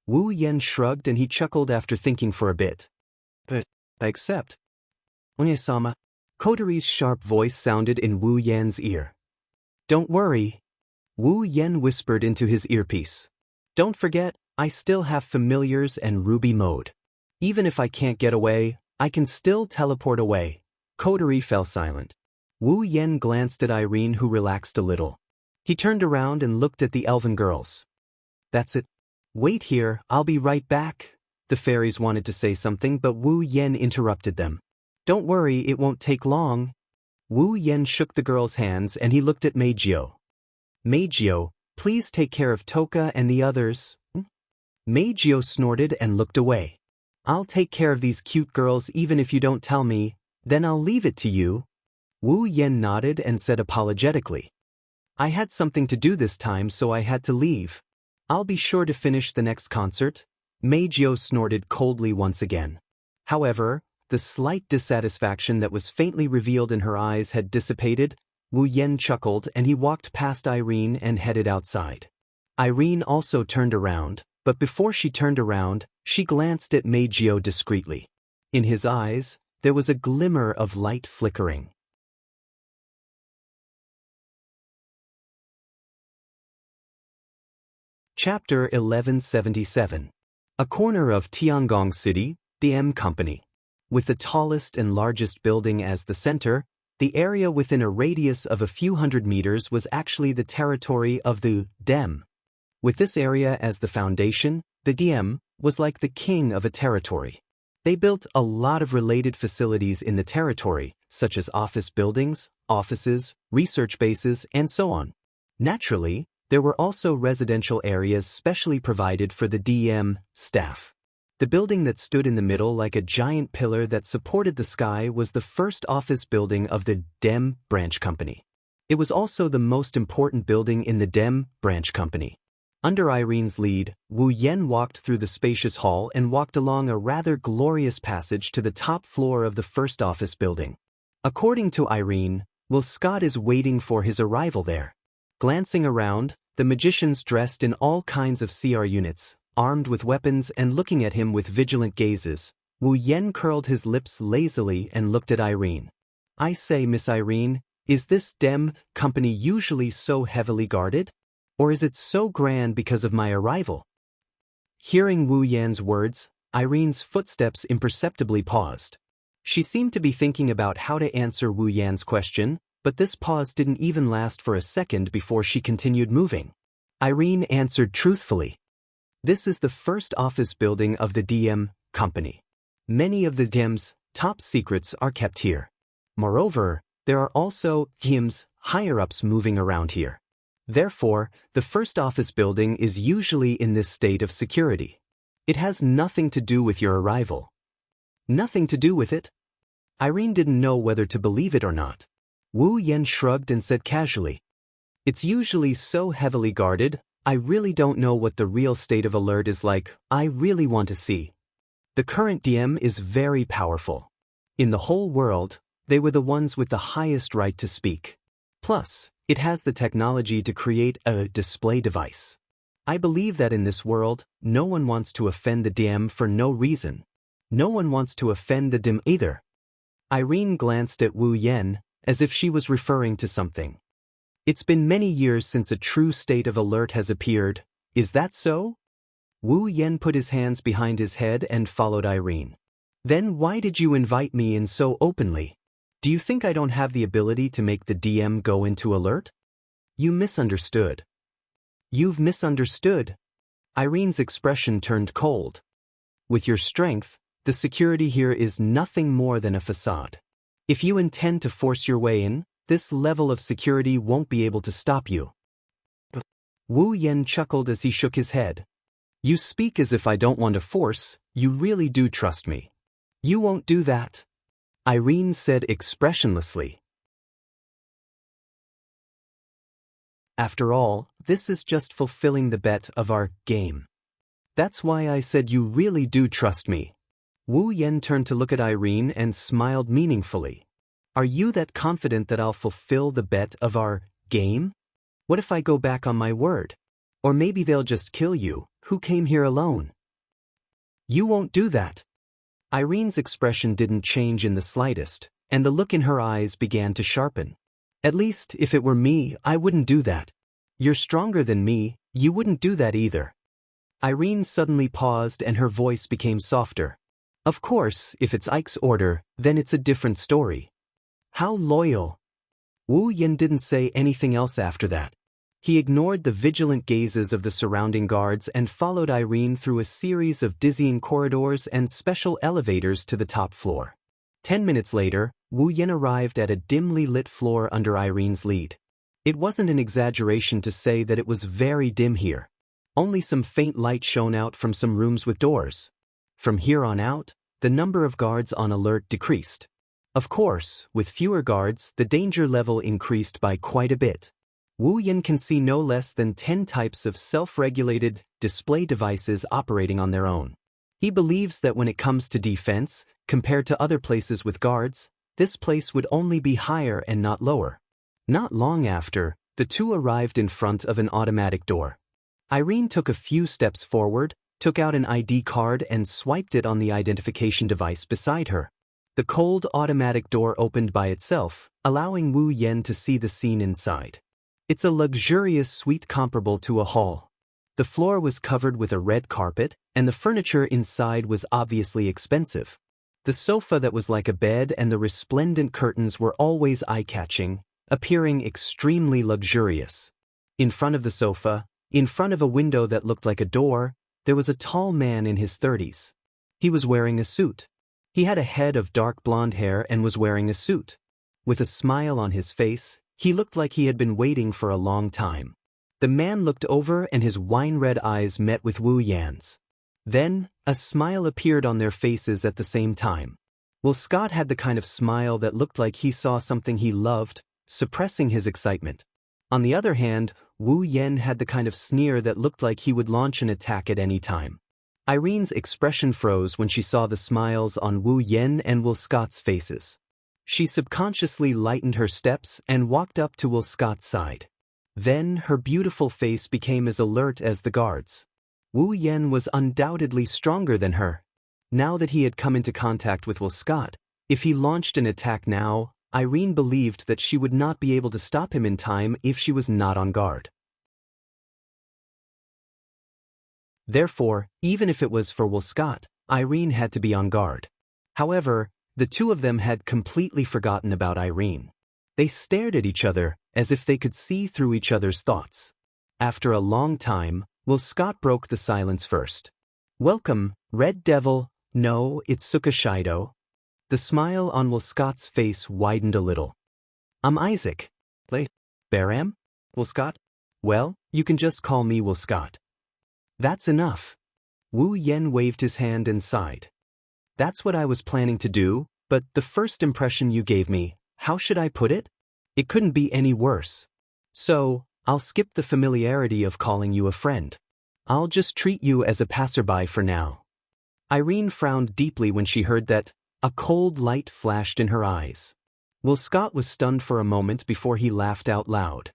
Wu Yen shrugged and he chuckled after thinking for a bit. "But I accept." "One-sama." Kotori's sharp voice sounded in Wu Yen's ear. "Don't worry." Wu Yen whispered into his earpiece. "Don't forget, I still have familiars and ruby mode. Even if I can't get away, I can still teleport away." Kotori fell silent. Wu Yen glanced at Irene, who relaxed a little. He turned around and looked at the elven girls. "That's it. Wait here, I'll be right back." The fairies wanted to say something, but Wu Yen interrupted them. "Don't worry, it won't take long." Wu Yen shook the girls' hands and he looked at Meijio. "Meijio, please take care of Toka and the others." Meijio snorted and looked away. "I'll take care of these cute girls even if you don't tell me, then I'll leave it to you." Wu Yen nodded and said apologetically, "I had something to do this time, so I had to leave. I'll be sure to finish the next concert." Meijio snorted coldly once again. However, the slight dissatisfaction that was faintly revealed in her eyes had dissipated. Wu Yen chuckled and he walked past Irene and headed outside. Irene also turned around, but before she turned around, she glanced at Meijio discreetly. In his eyes, there was a glimmer of light flickering. Chapter 1177. A corner of Tiangong City, the M Company. With the tallest and largest building as the center, the area within a radius of a few hundred meters was actually the territory of the Dem. With this area as the foundation, the Diem was like the king of a territory. They built a lot of related facilities in the territory, such as office buildings, offices, research bases, and so on. Naturally, there were also residential areas specially provided for the DM staff. The building that stood in the middle like a giant pillar that supported the sky was the first office building of the Dem branch company. It was also the most important building in the Dem branch company. Under Irene's lead, Wu Yen walked through the spacious hall and walked along a rather glorious passage to the top floor of the first office building. According to Irene, Will Scott is waiting for his arrival there. Glancing around, the magicians dressed in all kinds of CR units, armed with weapons and looking at him with vigilant gazes, Wu Yen curled his lips lazily and looked at Irene. I say, Miss Irene, is this Dem company usually so heavily guarded? Or is it so grand because of my arrival? Hearing Wu Yan's words, Irene's footsteps imperceptibly paused. She seemed to be thinking about how to answer Wu Yan's question, but this pause didn't even last for a second before she continued moving. Irene answered truthfully. This is the first office building of the DM company. Many of the DM's top secrets are kept here. Moreover, there are also DM's higher-ups moving around here. Therefore, the first office building is usually in this state of security. It has nothing to do with your arrival. Nothing to do with it? Irene didn't know whether to believe it or not. Wu Yen shrugged and said casually, It's usually so heavily guarded, I really don't know what the real state of alert is like. I really want to see. The current DM is very powerful. In the whole world, they were the ones with the highest right to speak. Plus, it has the technology to create a display device. I believe that in this world, no one wants to offend the DM for no reason. No one wants to offend the DM either. Irene glanced at Wu Yen, as if she was referring to something. It's been many years since a true state of alert has appeared, is that so? Wu Yen put his hands behind his head and followed Irene. Then why did you invite me in so openly? Do you think I don't have the ability to make the DM go into alert? You misunderstood. You've misunderstood. Irene's expression turned cold. With your strength, the security here is nothing more than a facade. If you intend to force your way in, this level of security won't be able to stop you. Wu Yen chuckled as he shook his head. You speak as if I don't want to force, you really do trust me. You won't do that. Irene said expressionlessly. After all, this is just fulfilling the bet of our game. That's why I said you really do trust me. Wu Yen turned to look at Irene and smiled meaningfully. Are you that confident that I'll fulfill the bet of our game? What if I go back on my word? Or maybe they'll just kill you, who came here alone. You won't do that. Irene's expression didn't change in the slightest, and the look in her eyes began to sharpen. At least, if it were me, I wouldn't do that. You're stronger than me, you wouldn't do that either. Irene suddenly paused and her voice became softer. Of course, if it's Ike's order, then it's a different story. How loyal. Wu Yen didn't say anything else after that. He ignored the vigilant gazes of the surrounding guards and followed Irene through a series of dizzying corridors and special elevators to the top floor. 10 minutes later, Wu Yen arrived at a dimly lit floor under Irene's lead. It wasn't an exaggeration to say that it was very dim here. Only some faint light shone out from some rooms with doors. From here on out, the number of guards on alert decreased. Of course, with fewer guards, the danger level increased by quite a bit. Wu Yen can see no less than 10 types of self-regulated display devices operating on their own. He believes that when it comes to defense, compared to other places with guards, this place would only be higher and not lower. Not long after, the two arrived in front of an automatic door. Irene took a few steps forward, took out an ID card and swiped it on the identification device beside her. The cold automatic door opened by itself, allowing Wu Yen to see the scene inside. It's a luxurious suite comparable to a hall. The floor was covered with a red carpet, and the furniture inside was obviously expensive. The sofa that was like a bed and the resplendent curtains were always eye-catching, appearing extremely luxurious. In front of the sofa, in front of a window that looked like a door, there was a tall man in his 30s. He was wearing a suit. He had a head of dark blonde hair and was wearing a suit. With a smile on his face, he looked like he had been waiting for a long time. The man looked over and his wine-red eyes met with Wu Yan's. Then, a smile appeared on their faces at the same time. Will Scott had the kind of smile that looked like he saw something he loved, suppressing his excitement. On the other hand, Wu Yen had the kind of sneer that looked like he would launch an attack at any time. Irene's expression froze when she saw the smiles on Wu Yen and Will Scott's faces. She subconsciously lightened her steps and walked up to Will Scott's side. Then, her beautiful face became as alert as the guards. Wu Yen was undoubtedly stronger than her. Now that he had come into contact with Will Scott, if he launched an attack now, Irene believed that she would not be able to stop him in time if she was not on guard. Therefore, even if it was for Will Scott, Irene had to be on guard. However, the two of them had completely forgotten about Irene. They stared at each other, as if they could see through each other's thoughts. After a long time, Will Scott broke the silence first. "Welcome, Red Devil. No, it's Sukashido." The smile on Will Scott's face widened a little. "I'm Isaac." "Baram? Will Scott?" "Well, you can just call me Will Scott." "That's enough." Wu Yen waved his hand and sighed. "That's what I was planning to do, but the first impression you gave me, how should I put it? It couldn't be any worse. So, I'll skip the familiarity of calling you a friend. I'll just treat you as a passerby for now." Irene frowned deeply when she heard that. A cold light flashed in her eyes. Will Scott was stunned for a moment before he laughed out loud.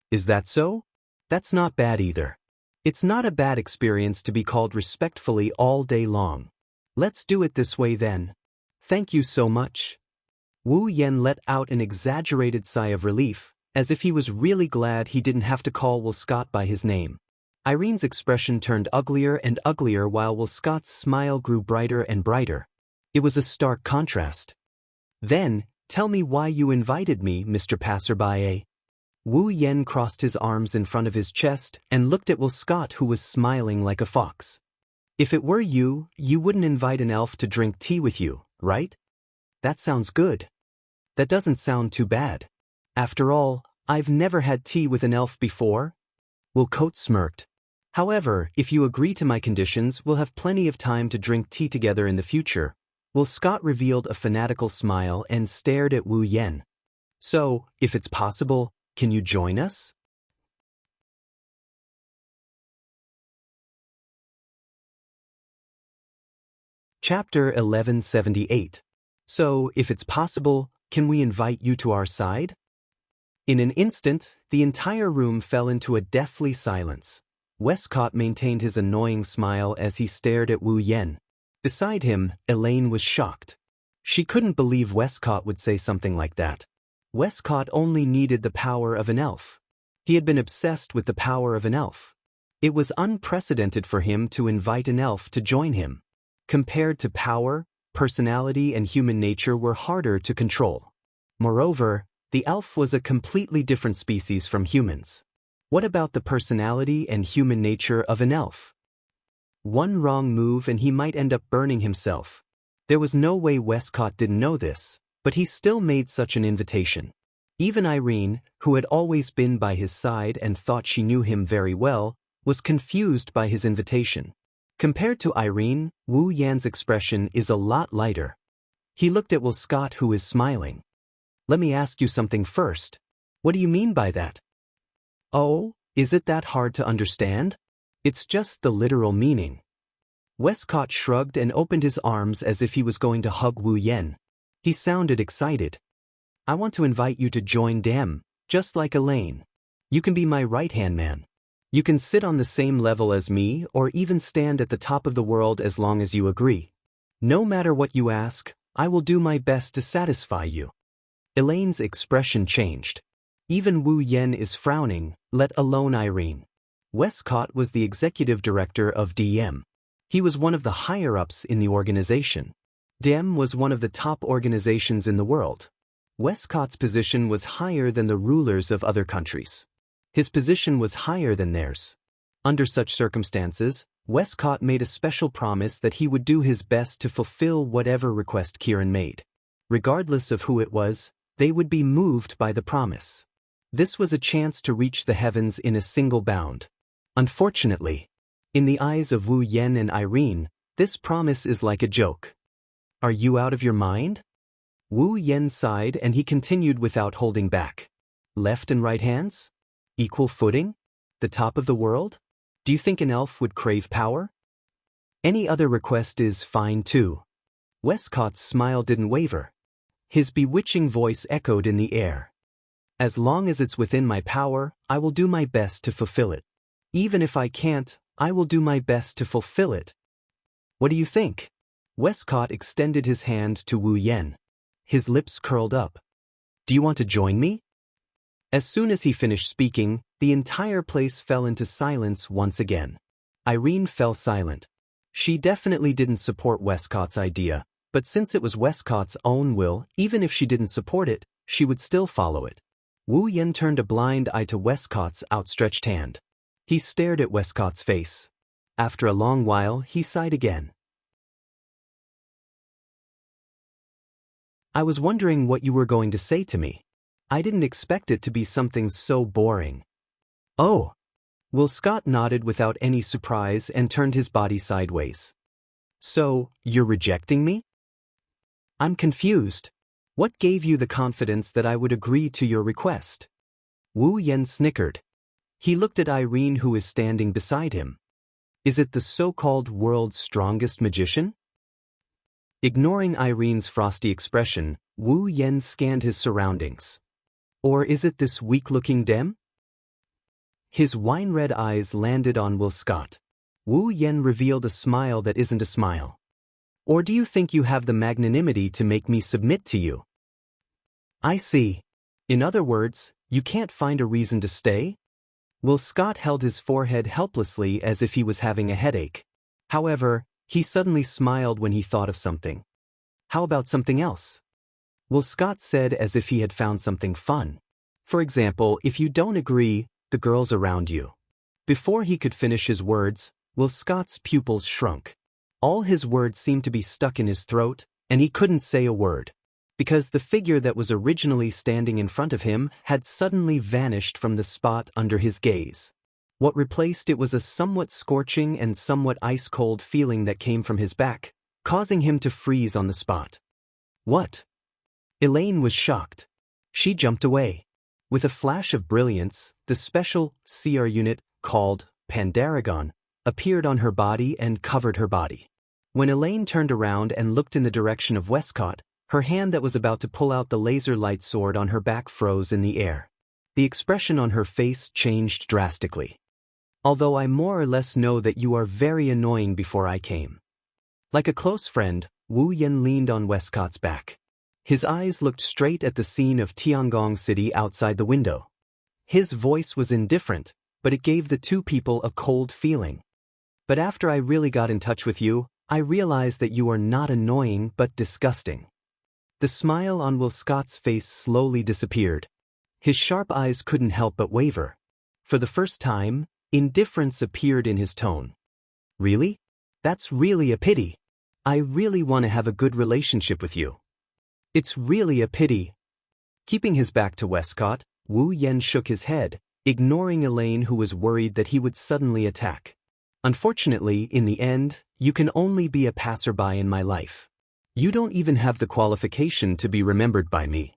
"Is that so? That's not bad either. It's not a bad experience to be called respectfully all day long. Let's do it this way then. Thank you so much." Wu Yen let out an exaggerated sigh of relief, as if he was really glad he didn't have to call Will Scott by his name. Irene's expression turned uglier and uglier while Will Scott's smile grew brighter and brighter. It was a stark contrast. "Then, tell me why you invited me, Mr. Passerby." Wu Yen crossed his arms in front of his chest and looked at Will Scott, who was smiling like a fox. "If it were you, you wouldn't invite an elf to drink tea with you, right? That sounds good." "That doesn't sound too bad. After all, I've never had tea with an elf before." Will Coat smirked. "However, if you agree to my conditions, we'll have plenty of time to drink tea together in the future." Will Scott revealed a fanatical smile and stared at Wu Yen. "So, if it's possible, can you join us?" Chapter 1178. So, if it's possible, can we invite you to our side? In an instant, the entire room fell into a deathly silence. Westcott maintained his annoying smile as he stared at Wu Yen. Beside him, Elaine was shocked. She couldn't believe Westcott would say something like that. Westcott only needed the power of an elf. He had been obsessed with the power of an elf. It was unprecedented for him to invite an elf to join him. Compared to power, personality and human nature were harder to control. Moreover, the elf was a completely different species from humans. What about the personality and human nature of an elf? One wrong move and he might end up burning himself. There was no way Westcott didn't know this, but he still made such an invitation. Even Irene, who had always been by his side and thought she knew him very well, was confused by his invitation. Compared to Irene, Wu Yan's expression is a lot lighter. He looked at Will Scott, who is smiling. "Let me ask you something first. What do you mean by that?" "Oh, is it that hard to understand? It's just the literal meaning." Westcott shrugged and opened his arms as if he was going to hug Wu Yen. He sounded excited. "I want to invite you to join them, just like Elaine. You can be my right-hand man. You can sit on the same level as me or even stand at the top of the world as long as you agree. No matter what you ask, I will do my best to satisfy you." Elaine's expression changed. Even Wu Yen is frowning, let alone Irene. Westcott was the executive director of DM. He was one of the higher-ups in the organization. DM was one of the top organizations in the world. Westcott's position was higher than the rulers of other countries. His position was higher than theirs. Under such circumstances, Westcott made a special promise that he would do his best to fulfill whatever request Kieran made. Regardless of who it was, they would be moved by the promise. This was a chance to reach the heavens in a single bound. Unfortunately, in the eyes of Wu Yen and Irene, this promise is like a joke. "Are you out of your mind?" Wu Yen sighed and he continued without holding back. "Left and right hands? Equal footing? The top of the world? Do you think an elf would crave power? Any other request is fine too." Westcott's smile didn't waver. His bewitching voice echoed in the air. "As long as it's within my power, I will do my best to fulfill it. Even if I can't, I will do my best to fulfill it. What do you think?" Westcott extended his hand to Wu Yen. His lips curled up. "Do you want to join me?" As soon as he finished speaking, the entire place fell into silence once again. Irene fell silent. She definitely didn't support Westcott's idea, but since it was Westcott's own will, even if she didn't support it, she would still follow it. Wu Yen turned a blind eye to Westcott's outstretched hand. He stared at Westcott's face. After a long while, he sighed again. "I was wondering what you were going to say to me. I didn't expect it to be something so boring." "Oh." Will Scott nodded without any surprise and turned his body sideways. "So, you're rejecting me?" "I'm confused. What gave you the confidence that I would agree to your request?" Wu Yen snickered. He looked at Irene, who was standing beside him. "Is it the so-called world's strongest magician?" Ignoring Irene's frosty expression, Wu Yen scanned his surroundings. "Or is it this weak-looking dem?" His wine-red eyes landed on Will Scott. Wu Yen revealed a smile that isn't a smile. "Or do you think you have the magnanimity to make me submit to you?" "I see. In other words, you can't find a reason to stay?" Will Scott held his forehead helplessly as if he was having a headache. However, he suddenly smiled when he thought of something. "How about something else?" Will Scott said as if he had found something fun. "For example, if you don't agree, the girls around you." Before he could finish his words, Will Scott's pupils shrunk. All his words seemed to be stuck in his throat, and he couldn't say a word. Because the figure that was originally standing in front of him had suddenly vanished from the spot under his gaze. What replaced it was a somewhat scorching and somewhat ice-cold feeling that came from his back, causing him to freeze on the spot. "What?" Elaine was shocked. She jumped away. With a flash of brilliance, the special CR unit, called Pandaragon, appeared on her body and covered her body. When Elaine turned around and looked in the direction of Westcott, her hand that was about to pull out the laser light sword on her back froze in the air. The expression on her face changed drastically. "Although I more or less know that you are very annoying before I came." Like a close friend, Wu Yen leaned on Westcott's back. His eyes looked straight at the scene of Tiangong City outside the window. His voice was indifferent, but it gave the two people a cold feeling. "But after I really got in touch with you, I realized that you are not annoying but disgusting." The smile on Will Scott's face slowly disappeared. His sharp eyes couldn't help but waver. For the first time, indifference appeared in his tone. "Really? That's really a pity. I really want to have a good relationship with you. It's really a pity." Keeping his back to Westcott, Wu Yen shook his head, ignoring Elaine, who was worried that he would suddenly attack. "Unfortunately, in the end, you can only be a passerby in my life. You don't even have the qualification to be remembered by me."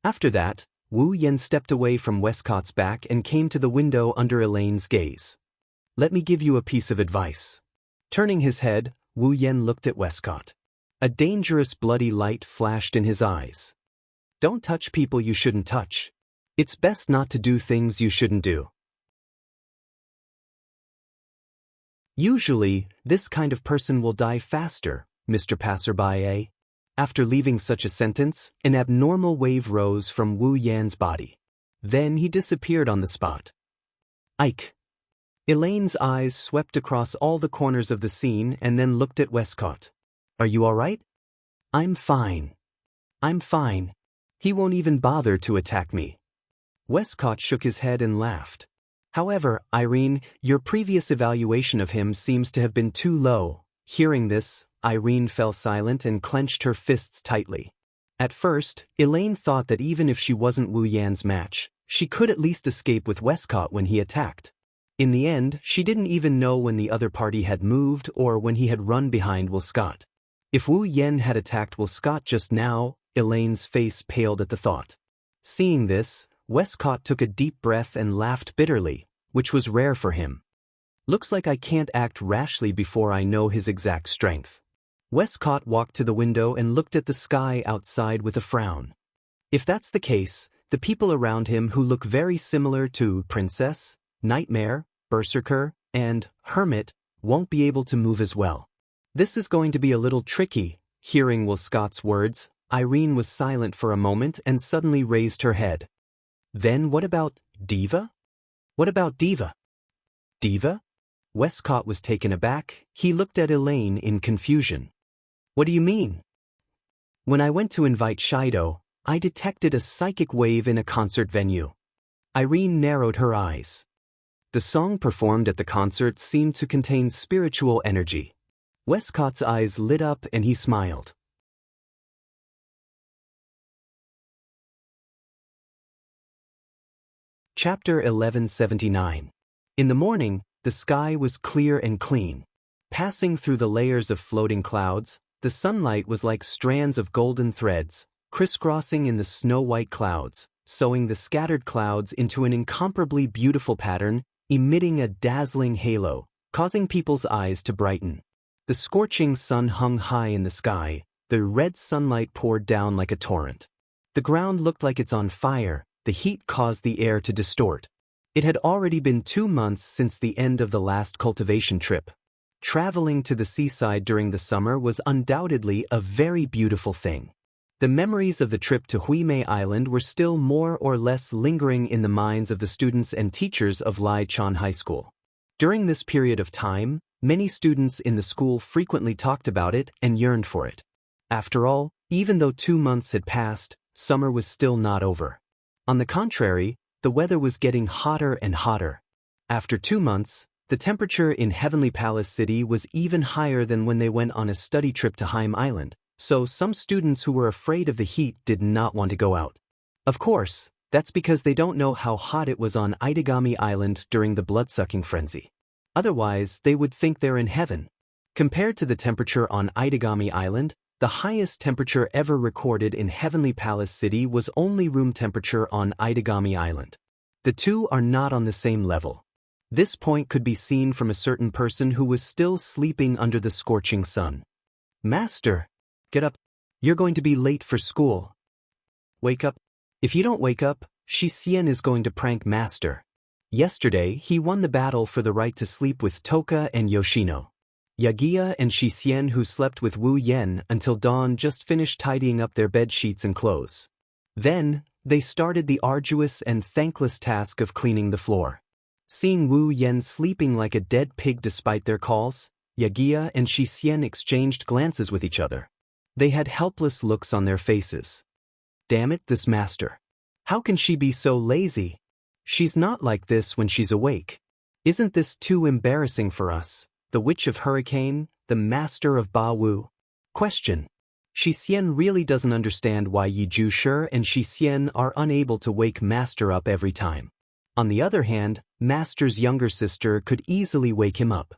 After that, Wu Yen stepped away from Westcott's back and came to the window under Elaine's gaze. "Let me give you a piece of advice." Turning his head, Wu Yen looked at Westcott. A dangerous bloody light flashed in his eyes. "Don't touch people you shouldn't touch. It's best not to do things you shouldn't do. Usually, this kind of person will die faster, Mr. Passerby. After leaving such a sentence, an abnormal wave rose from Wu Yan's body. Then he disappeared on the spot. Ike. Elaine's eyes swept across all the corners of the scene and then looked at Westcott. Are you all right? I'm fine. I'm fine. He won't even bother to attack me. Westcott shook his head and laughed. However, Irene, your previous evaluation of him seems to have been too low. Hearing this, Irene fell silent and clenched her fists tightly. At first, Elaine thought that even if she wasn't Wu Yan's match, she could at least escape with Westcott when he attacked. In the end, she didn't even know when the other party had moved or when he had run behind Will Scott. If Wu Yan had attacked Will Scott just now, Elaine's face paled at the thought. Seeing this, Westcott took a deep breath and laughed bitterly, which was rare for him. Looks like I can't act rashly before I know his exact strength. Westcott walked to the window and looked at the sky outside with a frown. If that's the case, the people around him who look very similar to Princess, Nightmare, Berserker, and Hermit won't be able to move as well. This is going to be a little tricky. Hearing Will Scott's words, Irene was silent for a moment and suddenly raised her head. Then what about Diva? What about Diva? Diva? Westcott was taken aback. He looked at Elaine in confusion. What do you mean? When I went to invite Shido, I detected a psychic wave in a concert venue. Irene narrowed her eyes. The song performed at the concert seemed to contain spiritual energy. Westcott's eyes lit up and he smiled. Chapter 1179. In the morning, the sky was clear and clean. Passing through the layers of floating clouds, the sunlight was like strands of golden threads, crisscrossing in the snow-white clouds, sewing the scattered clouds into an incomparably beautiful pattern, emitting a dazzling halo, causing people's eyes to brighten. The scorching sun hung high in the sky, the red sunlight poured down like a torrent. The ground looked like it's on fire. The heat caused the air to distort. It had already been 2 months since the end of the last cultivation trip. Traveling to the seaside during the summer was undoubtedly a very beautiful thing. The memories of the trip to Huimei Island were still more or less lingering in the minds of the students and teachers of Lai Chan High School. During this period of time, many students in the school frequently talked about it and yearned for it. After all, even though 2 months had passed, summer was still not over. On the contrary, the weather was getting hotter and hotter. After 2 months, the temperature in Heavenly Palace City was even higher than when they went on a study trip to Heim Island, so some students who were afraid of the heat did not want to go out. Of course, that's because they don't know how hot it was on Itagami Island during the blood-sucking frenzy. Otherwise, they would think they're in heaven. Compared to the temperature on Itagami Island, the highest temperature ever recorded in Heavenly Palace City was only room temperature on Itagami Island. The two are not on the same level. This point could be seen from a certain person who was still sleeping under the scorching sun. Master, get up. You're going to be late for school. Wake up. If you don't wake up, Shixien is going to prank Master. Yesterday, he won the battle for the right to sleep with Toka and Yoshino. Yagiya and Shixien, who slept with Wu Yan until dawn, just finished tidying up their bed sheets and clothes. Then, they started the arduous and thankless task of cleaning the floor. Seeing Wu Yan sleeping like a dead pig despite their calls, Yagiya and Shixien exchanged glances with each other. They had helpless looks on their faces. Damn it, this master. How can she be so lazy? She's not like this when she's awake. Isn't this too embarrassing for us? The Witch of Hurricane, the Master of Ba Wu. Question. Shixien really doesn't understand why Yi Jusher and Shixien are unable to wake Master up every time. On the other hand, Master's younger sister could easily wake him up.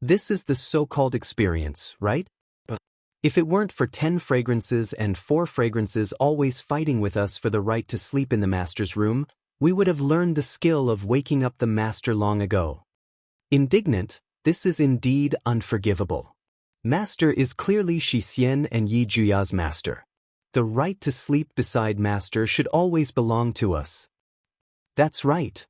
This is the so-called experience, right? But if it weren't for 10 fragrances and 4 fragrances always fighting with us for the right to sleep in the Master's room, we would have learned the skill of waking up the Master long ago. Indignant, this is indeed unforgivable. Master is clearly Shixien and Yi Juya's master. The right to sleep beside Master should always belong to us. That's right.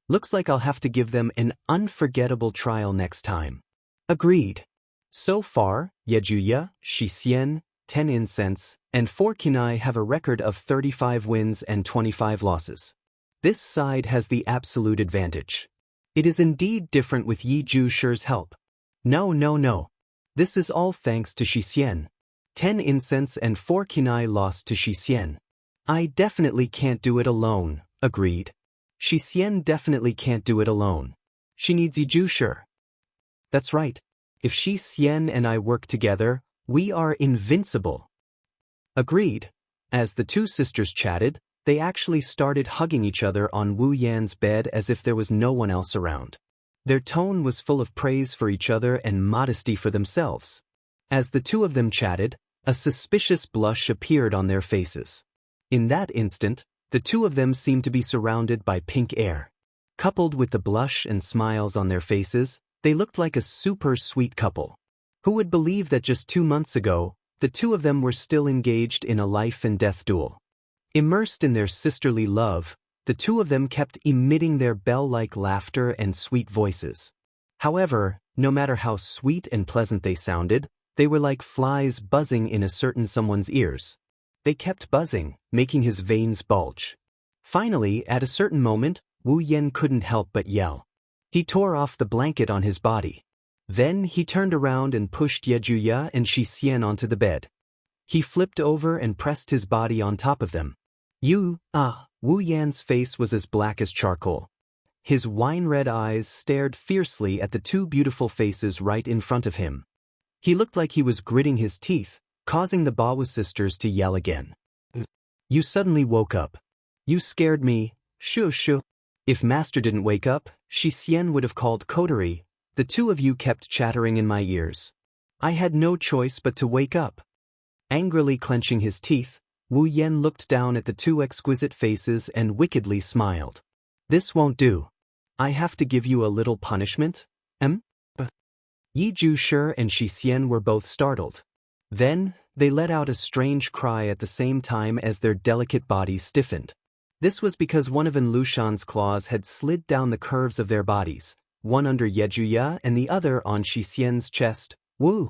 Looks like I'll have to give them an unforgettable trial next time. Agreed. So far, Yejuya, Shixien, 10 incense, and 4 Kinai have a record of 35 wins and 25 losses. This side has the absolute advantage. It is indeed different with Yi Jushi's help. No. This is all thanks to Shixien. 10 incense and 4 Kinai lost to Shixien. I definitely can't do it alone, agreed. Shixien definitely can't do it alone. She needs Yi Jushi. That's right. If Shixien and I work together, we are invincible. Agreed. As the two sisters chatted, they actually started hugging each other on Wu Yan's bed as if there was no one else around. Their tone was full of praise for each other and modesty for themselves. As the two of them chatted, a suspicious blush appeared on their faces. In that instant, the two of them seemed to be surrounded by pink air. Coupled with the blush and smiles on their faces, they looked like a super sweet couple. Who would believe that just 2 months ago, the two of them were still engaged in a life and death duel? Immersed in their sisterly love, the two of them kept emitting their bell-like laughter and sweet voices. However, no matter how sweet and pleasant they sounded, they were like flies buzzing in a certain someone's ears. They kept buzzing, making his veins bulge. Finally, at a certain moment, Wu Yan couldn't help but yell. He tore off the blanket on his body. Then he turned around and pushed Yejuya and Shixien onto the bed. He flipped over and pressed his body on top of them. Wu Yan's face was as black as charcoal. His wine-red eyes stared fiercely at the two beautiful faces right in front of him. He looked like he was gritting his teeth, causing the Bawa sisters to yell again. You suddenly woke up. You scared me, shoo. If Master didn't wake up, Shixien would have called coterie. The two of you kept chattering in my ears. I had no choice but to wake up. Angrily clenching his teeth, Wu Yan looked down at the two exquisite faces and wickedly smiled. This won't do. I have to give you a little punishment, Yi Jushi and Shixien were both startled. Then, they let out a strange cry at the same time as their delicate bodies stiffened. This was because one of An Lushan's claws had slid down the curves of their bodies, one under Yejuya and the other on Shixien's chest. Woo!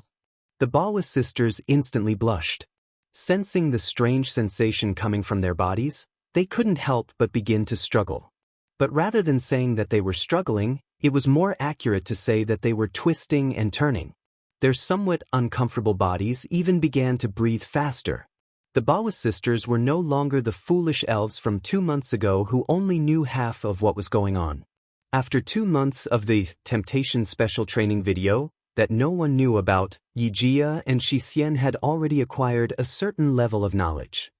The Bawa sisters instantly blushed. Sensing the strange sensation coming from their bodies, they couldn't help but begin to struggle. But rather than saying that they were struggling, it was more accurate to say that they were twisting and turning. Their somewhat uncomfortable bodies even began to breathe faster. The Bawa sisters were no longer the foolish elves from 2 months ago who only knew half of what was going on. After 2 months of the Temptation Special Training video that no one knew about, Yejuya and Shixien had already acquired a certain level of knowledge.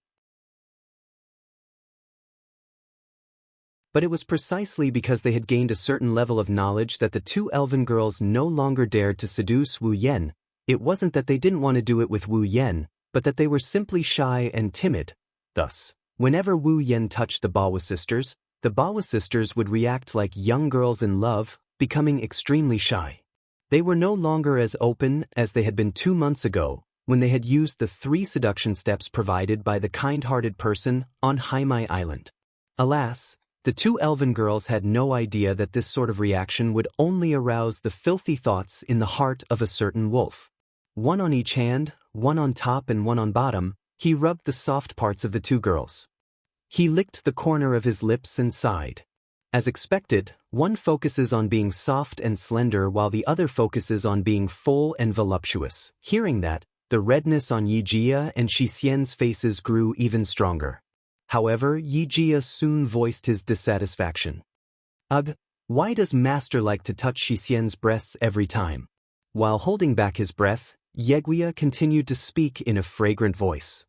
But it was precisely because they had gained a certain level of knowledge that the two elven girls no longer dared to seduce Wu Yan. It wasn't that they didn't want to do it with Wu Yan, but that they were simply shy and timid. Thus, whenever Wu Yan touched the Bawa sisters would react like young girls in love, becoming extremely shy. They were no longer as open as they had been 2 months ago, when they had used the 3 seduction steps provided by the kind-hearted person on Haimai Island. Alas, the two elven girls had no idea that this sort of reaction would only arouse the filthy thoughts in the heart of a certain wolf. One on each hand, one on top and one on bottom, he rubbed the soft parts of the two girls. He licked the corner of his lips and sighed. As expected, one focuses on being soft and slender while the other focuses on being full and voluptuous. Hearing that, the redness on Yejuya and Shixien's faces grew even stronger. However, Yejuya soon voiced his dissatisfaction. Ugh, why does Master like to touch Shixien's breasts every time? While holding back his breath, Yejuya continued to speak in a fragrant voice.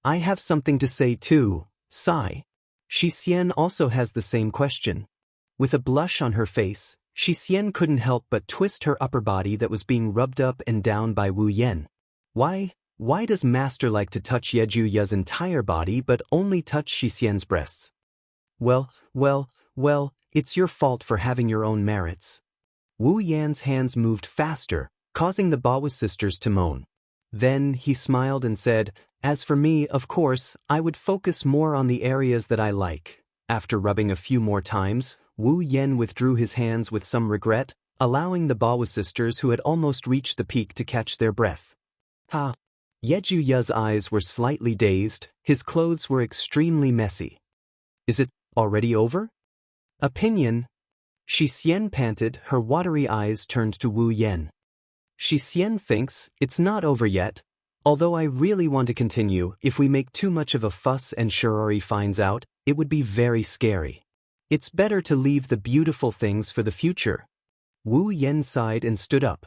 I have something to say too, sigh. Shixien also has the same question. With a blush on her face, Shixien couldn't help but twist her upper body that was being rubbed up and down by Wu Yan. Why does Master like to touch Yejuya's entire body but only touch Shixien's breasts? Well, it's your fault for having your own merits. Wu Yan's hands moved faster, causing the Bawa sisters to moan. Then he smiled and said, "As for me, of course, I would focus more on the areas that I like." After rubbing a few more times, Wu Yen withdrew his hands with some regret, allowing the Bawa sisters who had almost reached the peak to catch their breath. Ha! Yejuya's eyes were slightly dazed, his clothes were extremely messy. "Is it already over?" "Opinion." Shi Xian panted, her watery eyes turned to Wu Yen. "Shi Xian thinks it's not over yet. Although I really want to continue, if we make too much of a fuss and Shirori finds out, it would be very scary. It's better to leave the beautiful things for the future." Wu Yen sighed and stood up.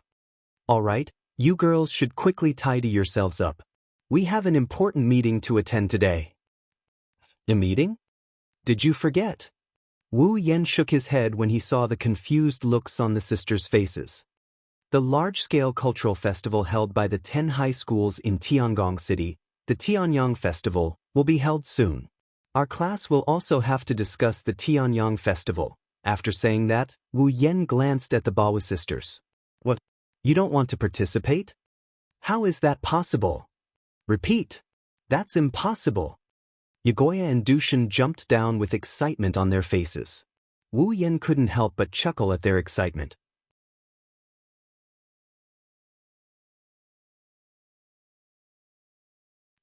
"All right, you girls should quickly tidy yourselves up. We have an important meeting to attend today." "A meeting? Did you forget?" Wu Yen shook his head when he saw the confused looks on the sisters' faces. The large-scale cultural festival held by the 10 high schools in Tiangong City, the Tianyang Festival, will be held soon. Our class will also have to discuss the Tianyang Festival. After saying that, Wu Yen glanced at the Bawa sisters. "What? You don't want to participate? How is that possible?" "Repeat. That's impossible." Yagoya and Dushin jumped down with excitement on their faces. Wu Yen couldn't help but chuckle at their excitement.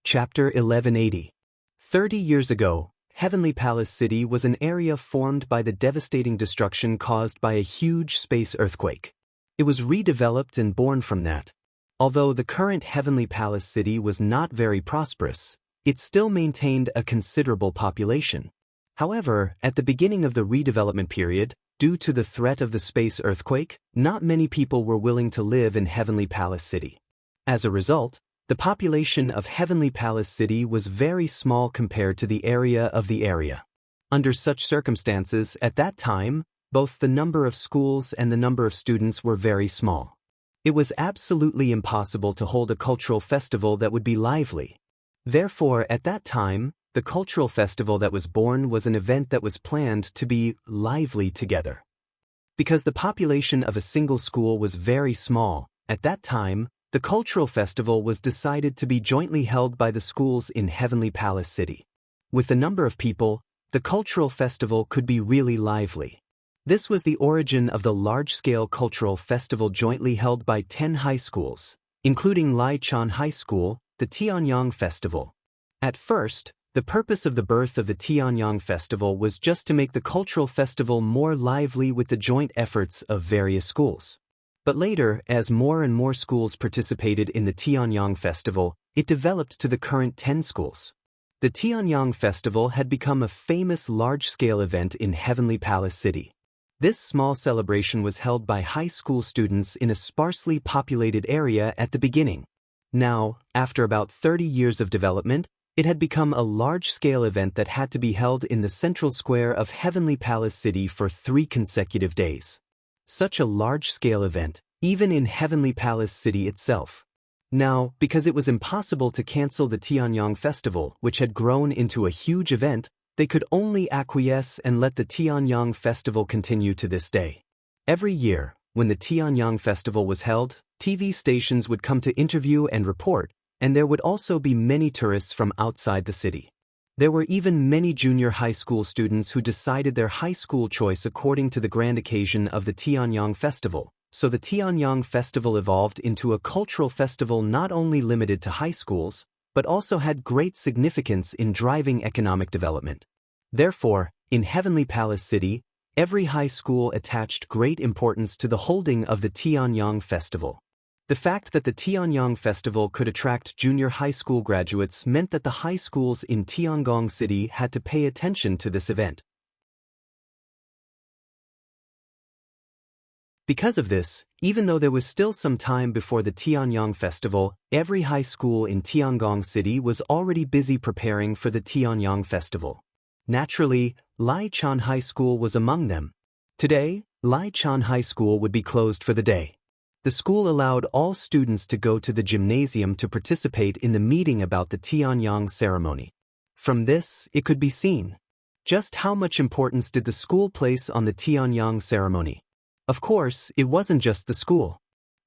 Chapter 1180. 30 years ago, Heavenly Palace City was an area formed by the devastating destruction caused by a huge space earthquake. It was redeveloped and born from that. Although the current Heavenly Palace City was not very prosperous, it still maintained a considerable population. However, at the beginning of the redevelopment period, due to the threat of the space earthquake, not many people were willing to live in Heavenly Palace City. As a result, the population of Heavenly Palace City was very small compared to the area of the area. Under such circumstances, at that time, both the number of schools and the number of students were very small. It was absolutely impossible to hold a cultural festival that would be lively. Therefore, at that time, the cultural festival that was born was an event that was planned to be lively together. Because the population of a single school was very small, at that time, the cultural festival was decided to be jointly held by the schools in Heavenly Palace City. With the number of people, the cultural festival could be really lively. This was the origin of the large-scale cultural festival jointly held by 10 high schools, including Lai Chan High School, the Tianyang Festival. At first, the purpose of the birth of the Tianyang Festival was just to make the cultural festival more lively with the joint efforts of various schools. But later, as more and more schools participated in the Tianyang Festival, it developed to the current 10 schools. The Tianyang Festival had become a famous large-scale event in Heavenly Palace City. This small celebration was held by high school students in a sparsely populated area at the beginning. Now, after about 30 years of development, it had become a large-scale event that had to be held in the central square of Heavenly Palace City for 3 consecutive days. Such a large-scale event, even in Heavenly Palace City itself. Now, because it was impossible to cancel the Tianyang Festival, which had grown into a huge event, they could only acquiesce and let the Tianyang Festival continue to this day. Every year, when the Tianyang Festival was held, TV stations would come to interview and report, and there would also be many tourists from outside the city. There were even many junior high school students who decided their high school choice according to the grand occasion of the Tianyang Festival, so the Tianyang Festival evolved into a cultural festival not only limited to high schools, but also had great significance in driving economic development. Therefore, in Heavenly Palace City, every high school attached great importance to the holding of the Tianyang Festival. The fact that the Tianyang Festival could attract junior high school graduates meant that the high schools in Tiangong City had to pay attention to this event. Because of this, even though there was still some time before the Tianyang Festival, every high school in Tiangong City was already busy preparing for the Tianyang Festival. Naturally, Lai Chan High School was among them. Today, Lai Chan High School would be closed for the day. The school allowed all students to go to the gymnasium to participate in the meeting about the Tianyang ceremony. From this, it could be seen just how much importance did the school place on the Tianyang ceremony. Of course, it wasn't just the school.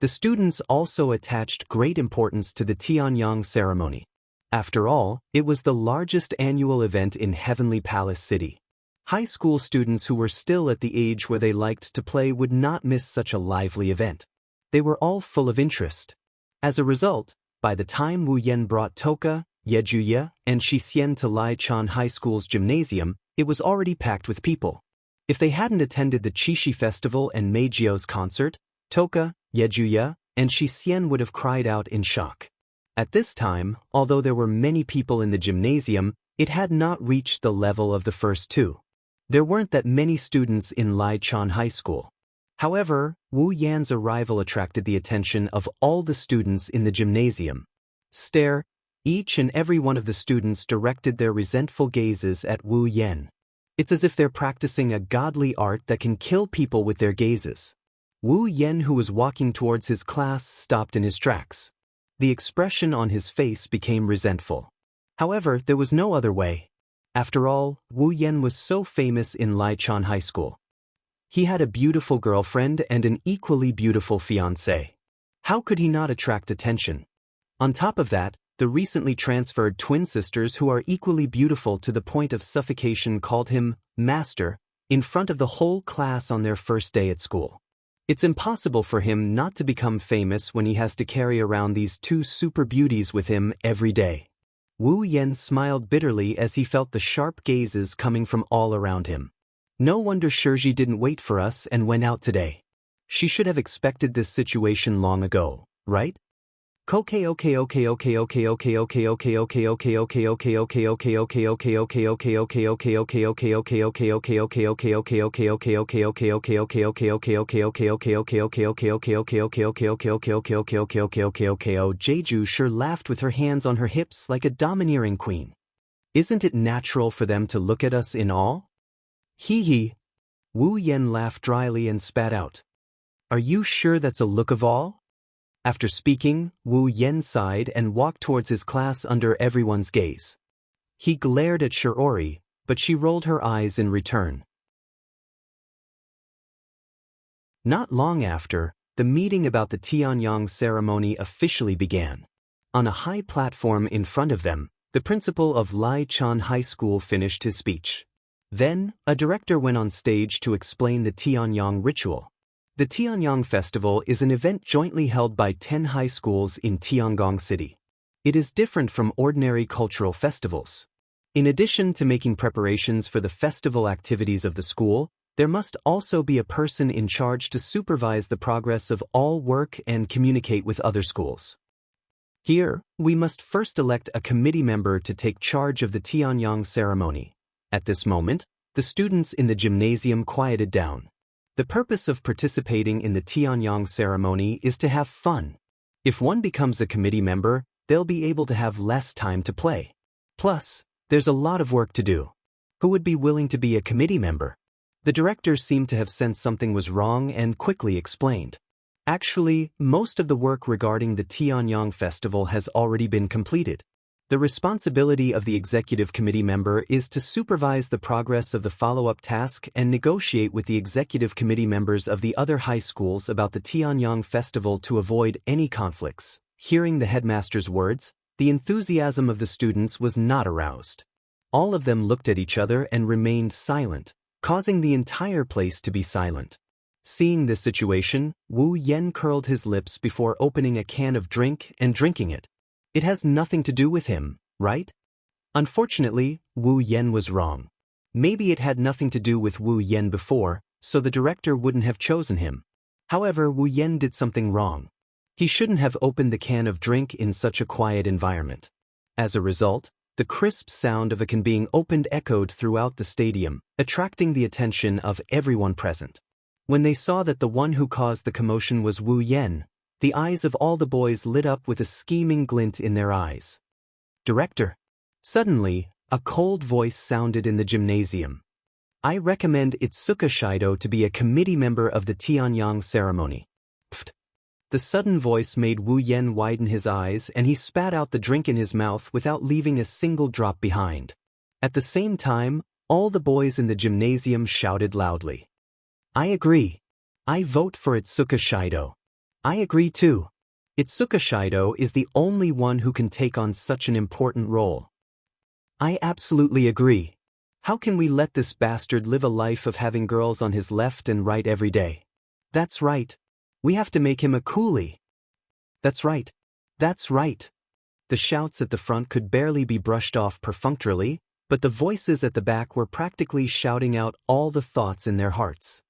The students also attached great importance to the Tianyang ceremony. After all, it was the largest annual event in Heavenly Palace City. High school students who were still at the age where they liked to play would not miss such a lively event. They were all full of interest. As a result, by the time Wu Yan brought Toka, Yejuye, and Shixian to Lai Chan High School's gymnasium, it was already packed with people. If they hadn't attended the Qixi Festival and Meijio's concert, Toka, Yejuye, and Shixian would have cried out in shock. At this time, although there were many people in the gymnasium, it had not reached the level of the first two. There weren't that many students in Lai Chan High School. However, Wu Yan's arrival attracted the attention of all the students in the gymnasium. Each and every one of the students directed their resentful gazes at Wu Yan. It's as if they're practicing a godly art that can kill people with their gazes. Wu Yan, who was walking towards his class, stopped in his tracks. The expression on his face became resentful. However, there was no other way. After all, Wu Yan was so famous in Lai Chan High School. He had a beautiful girlfriend and an equally beautiful fiancée. How could he not attract attention? On top of that, the recently transferred twin sisters who are equally beautiful to the point of suffocation called him Master in front of the whole class on their first day at school. It's impossible for him not to become famous when he has to carry around these two super beauties with him every day. Wu Yan smiled bitterly as he felt the sharp gazes coming from all around him. No wonder Shiji didn't wait for us and went out today. She should have expected this situation long ago, right? Jeju sure laughed with her hands on her hips like a domineering queen. Isn't it natural for them to look at us in awe? Hee hee. Wu Yan laughed dryly and spat out. Are you sure that's a look of awe? After speaking, Wu Yan sighed and walked towards his class under everyone's gaze. He glared at Shiori, but she rolled her eyes in return. Not long after, the meeting about the Tianyang ceremony officially began. On a high platform in front of them, the principal of Lai Chan High School finished his speech. Then, a director went on stage to explain the Tianyang ritual. The Tianyang Festival is an event jointly held by 10 high schools in Tiangong City. It is different from ordinary cultural festivals. In addition to making preparations for the festival activities of the school, there must also be a person in charge to supervise the progress of all work and communicate with other schools. Here, we must first elect a committee member to take charge of the Tianyang ceremony. At this moment, the students in the gymnasium quieted down. The purpose of participating in the Tianyang ceremony is to have fun. If one becomes a committee member, they'll be able to have less time to play. Plus, there's a lot of work to do. Who would be willing to be a committee member? The director seemed to have sensed something was wrong and quickly explained. Actually, most of the work regarding the Tianyang festival has already been completed. The responsibility of the executive committee member is to supervise the progress of the follow-up task and negotiate with the executive committee members of the other high schools about the Tianyang festival to avoid any conflicts. Hearing the headmaster's words, the enthusiasm of the students was not aroused. All of them looked at each other and remained silent, causing the entire place to be silent. Seeing this situation, Wu Yan curled his lips before opening a can of drink and drinking it. It has nothing to do with him, right? Unfortunately, Wu Yan was wrong. Maybe it had nothing to do with Wu Yan before, so the director wouldn't have chosen him. However, Wu Yan did something wrong. He shouldn't have opened the can of drink in such a quiet environment. As a result, the crisp sound of a can being opened echoed throughout the stadium, attracting the attention of everyone present. When they saw that the one who caused the commotion was Wu Yan, the eyes of all the boys lit up with a scheming glint in their eyes. Director. Suddenly, a cold voice sounded in the gymnasium. I recommend Itsuka Shido to be a committee member of the Tianyang ceremony. Pfft. The sudden voice made Wu Yan widen his eyes and he spat out the drink in his mouth without leaving a single drop behind. At the same time, all the boys in the gymnasium shouted loudly. I agree. I vote for Itsuka Shido. I agree too. Itsuka Shido is the only one who can take on such an important role. I absolutely agree. How can we let this bastard live a life of having girls on his left and right every day? That's right. We have to make him a coolie. That's right. That's right. The shouts at the front could barely be brushed off perfunctorily, but the voices at the back were practically shouting out all the thoughts in their hearts.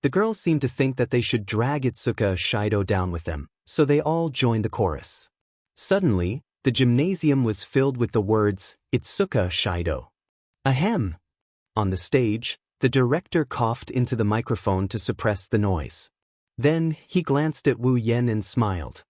The girls seemed to think that they should drag Itsuka Shido down with them, so they all joined the chorus. Suddenly, the gymnasium was filled with the words, Itsuka Shido. Ahem. On the stage, the director coughed into the microphone to suppress the noise. Then, he glanced at Wu Yen and smiled.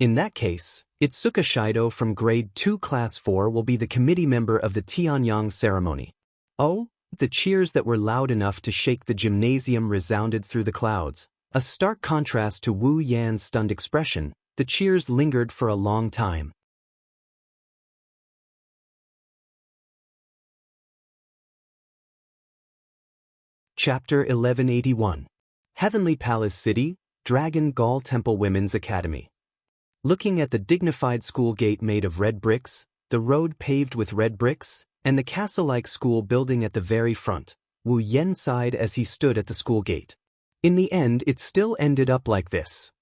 In that case, Itsuka Shido from grade 2 class 4 will be the committee member of the Tianyang ceremony. Oh, the cheers that were loud enough to shake the gymnasium resounded through the clouds. A stark contrast to Wu Yan's stunned expression, the cheers lingered for a long time. Chapter 1181. Heavenly Palace City, Dragon Gall Temple Women's Academy. Looking at the dignified school gate made of red bricks, the road paved with red bricks, and the castle-like school building at the very front, Wu Yen sighed as he stood at the school gate. In the end, it still ended up like this.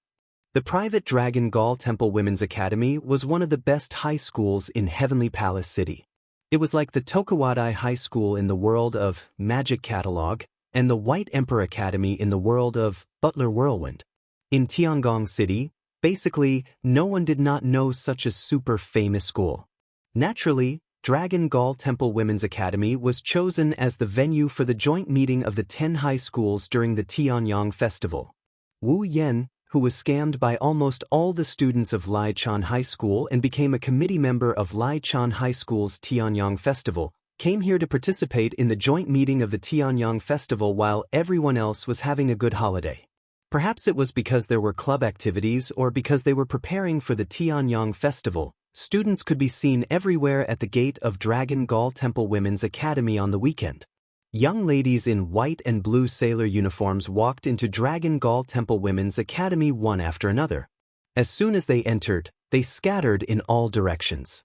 The private Dragon Gall Temple Women's Academy was one of the best high schools in Heavenly Palace City. It was like the Tokuwadai High School in the world of Magic Catalog, and the White Emperor Academy in the world of Butler Whirlwind. In Tiangong City, basically, no one did not know such a super famous school. Naturally, Dragon Gall Temple Women's Academy was chosen as the venue for the joint meeting of the 10 high schools during the Tianyang Festival. Wu Yen, who was scammed by almost all the students of Lichang High School and became a committee member of Lichang High School's Tianyang Festival, came here to participate in the joint meeting of the Tianyang Festival while everyone else was having a good holiday. Perhaps it was because there were club activities or because they were preparing for the Tianyang Festival. Students could be seen everywhere at the gate of Dragon Gall Temple Women's Academy on the weekend. Young ladies in white and blue sailor uniforms walked into Dragon Gall Temple Women's Academy one after another. As soon as they entered, they scattered in all directions.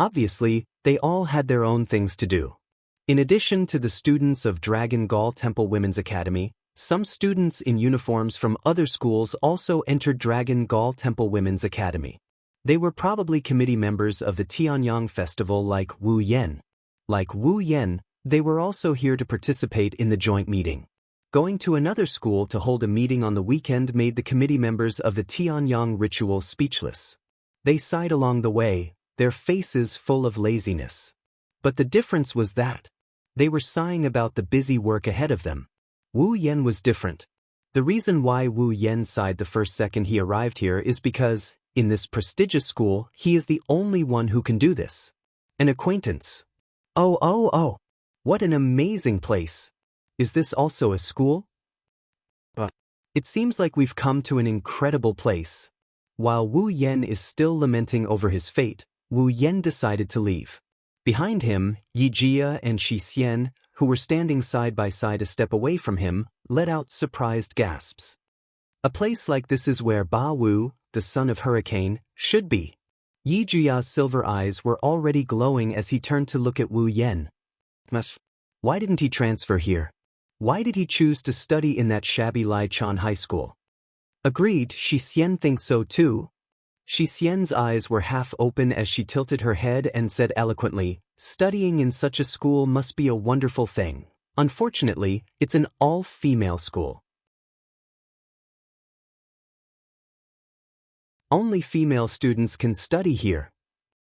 Obviously, they all had their own things to do. In addition to the students of Dragon Gall Temple Women's Academy, some students in uniforms from other schools also entered Dragon Gall Temple Women's Academy. They were probably committee members of the Tianyang Festival like Wu Yen. Like Wu Yen, they were also here to participate in the joint meeting. Going to another school to hold a meeting on the weekend made the committee members of the Tianyang ritual speechless. They sighed along the way, their faces full of laziness. But the difference was that they were sighing about the busy work ahead of them. Wu Yen was different. The reason why Wu Yen sighed the first second he arrived here is because, in this prestigious school, he is the only one who can do this. An acquaintance. Oh. What an amazing place. Is this also a school? But it seems like we've come to an incredible place. While Wu Yen is still lamenting over his fate, Wu Yen decided to leave. Behind him, Yi Jia and Shi Xian, who were standing side by side a step away from him, let out surprised gasps. A place like this is where Ba Wu, the son of Hurricane, should be. Yi Jia's silver eyes were already glowing as he turned to look at Wu Yen. Why didn't he transfer here? Why did he choose to study in that shabby Lichang High School? Agreed, Shi Xian thinks so too. Shi Xian's eyes were half open as she tilted her head and said eloquently, studying in such a school must be a wonderful thing. Unfortunately, it's an all-female school. Only female students can study here.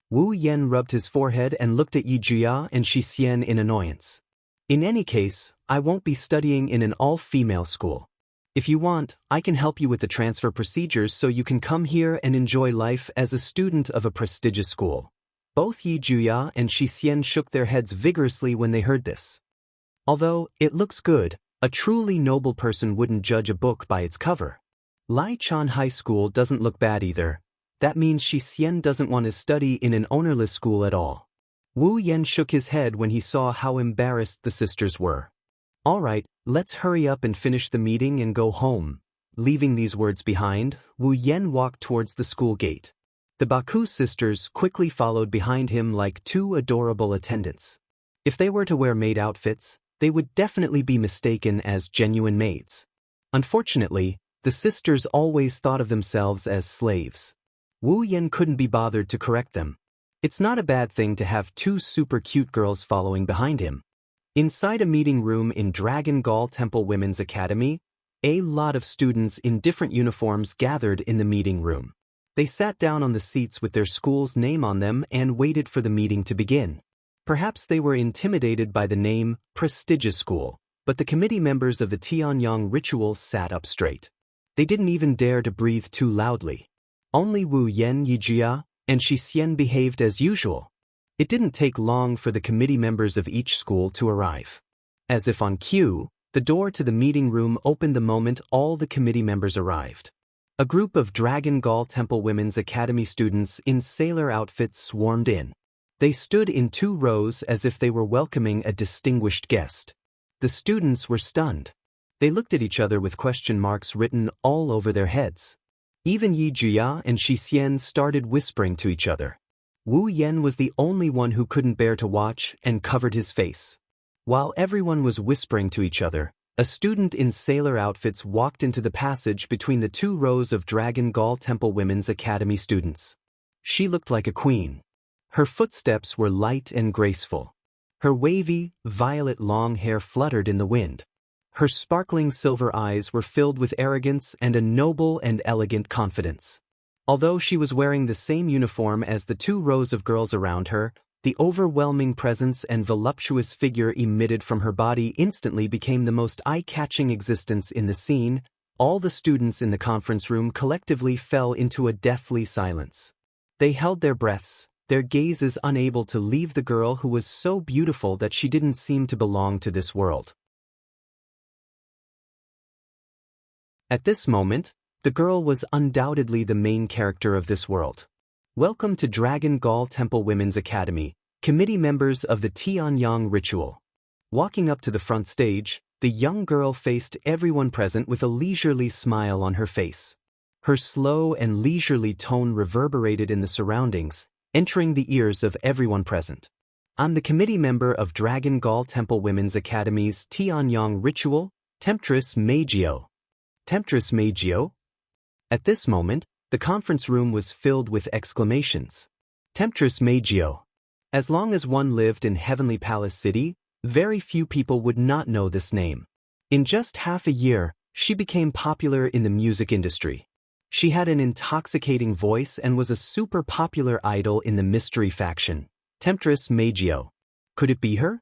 Wu Yen rubbed his forehead and looked at Yi Jia and Shi Xian in annoyance. In any case, I won't be studying in an all-female school. If you want, I can help you with the transfer procedures so you can come here and enjoy life as a student of a prestigious school. Both Yi Jia and Shi Xian shook their heads vigorously when they heard this. Although, it looks good, a truly noble person wouldn't judge a book by its cover. Lichang High School doesn't look bad either. That means Shi Xian doesn't want to study in an ownerless school at all. Wu Yen shook his head when he saw how embarrassed the sisters were. Alright, let's hurry up and finish the meeting and go home. Leaving these words behind, Wu Yen walked towards the school gate. The Baku sisters quickly followed behind him like two adorable attendants. If they were to wear maid outfits, they would definitely be mistaken as genuine maids. Unfortunately, the sisters always thought of themselves as slaves. Wu Yen couldn't be bothered to correct them. It's not a bad thing to have two super cute girls following behind him. Inside a meeting room in Dragon Gall Temple Women's Academy, a lot of students in different uniforms gathered in the meeting room. They sat down on the seats with their school's name on them and waited for the meeting to begin. Perhaps they were intimidated by the name prestigious school, but the committee members of the Tianyang ritual sat up straight. They didn't even dare to breathe too loudly. Only Wu Yen, Yijia, and Shi Xian behaved as usual. It didn't take long for the committee members of each school to arrive. As if on cue, the door to the meeting room opened the moment all the committee members arrived. A group of Dragon Gall Temple Women's Academy students in sailor outfits swarmed in. They stood in 2 rows as if they were welcoming a distinguished guest. The students were stunned. They looked at each other with question marks written all over their heads. Even Yi Jia and Shi Xian started whispering to each other. Wu Yen was the only one who couldn't bear to watch and covered his face. While everyone was whispering to each other, a student in sailor outfits walked into the passage between the 2 rows of Dragon Gall Temple Women's Academy students. She looked like a queen. Her footsteps were light and graceful. Her wavy, violet long hair fluttered in the wind. Her sparkling silver eyes were filled with arrogance and a noble and elegant confidence. Although she was wearing the same uniform as the 2 rows of girls around her, the overwhelming presence and voluptuous figure emitted from her body instantly became the most eye-catching existence in the scene. All the students in the conference room collectively fell into a deathly silence. They held their breaths, their gazes unable to leave the girl who was so beautiful that she didn't seem to belong to this world. At this moment, the girl was undoubtedly the main character of this world. Welcome to Dragon Gall Temple Women's Academy, committee members of the Tianyang ritual. Walking up to the front stage, the young girl faced everyone present with a leisurely smile on her face. Her slow and leisurely tone reverberated in the surroundings, entering the ears of everyone present. I'm the committee member of Dragon Gall Temple Women's Academy's Tianyang ritual, Temptress Meijio. Temptress Meijio? At this moment, the conference room was filled with exclamations. Temptress Meijio. As long as one lived in Heavenly Palace City, very few people would not know this name. In just half a year, she became popular in the music industry. She had an intoxicating voice and was a super popular idol in the mystery faction, Temptress Meijio. Could it be her?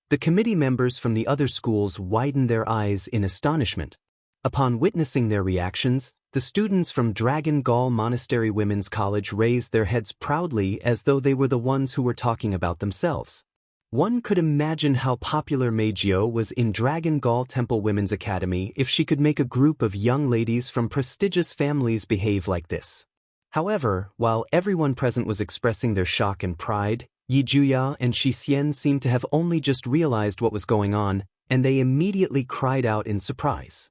The committee members from the other schools widened their eyes in astonishment. Upon witnessing their reactions, the students from Dragon Gall Monastery Women's College raised their heads proudly as though they were the ones who were talking about themselves. One could imagine how popular Meijio was in Dragon Gall Temple Women's Academy if she could make a group of young ladies from prestigious families behave like this. However, while everyone present was expressing their shock and pride, Yi Juya and Shi Xian seemed to have only just realized what was going on, and they immediately cried out in surprise.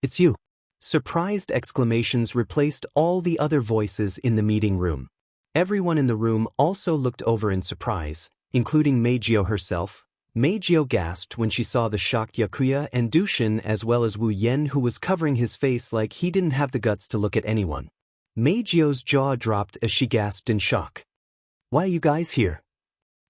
It's you. Surprised exclamations replaced all the other voices in the meeting room. Everyone in the room also looked over in surprise, including Meijio herself. Meijio gasped when she saw the shocked Yakuya and Dushin as well as Wu Yen, who was covering his face like he didn't have the guts to look at anyone. Meijio's jaw dropped as she gasped in shock. Why are you guys here?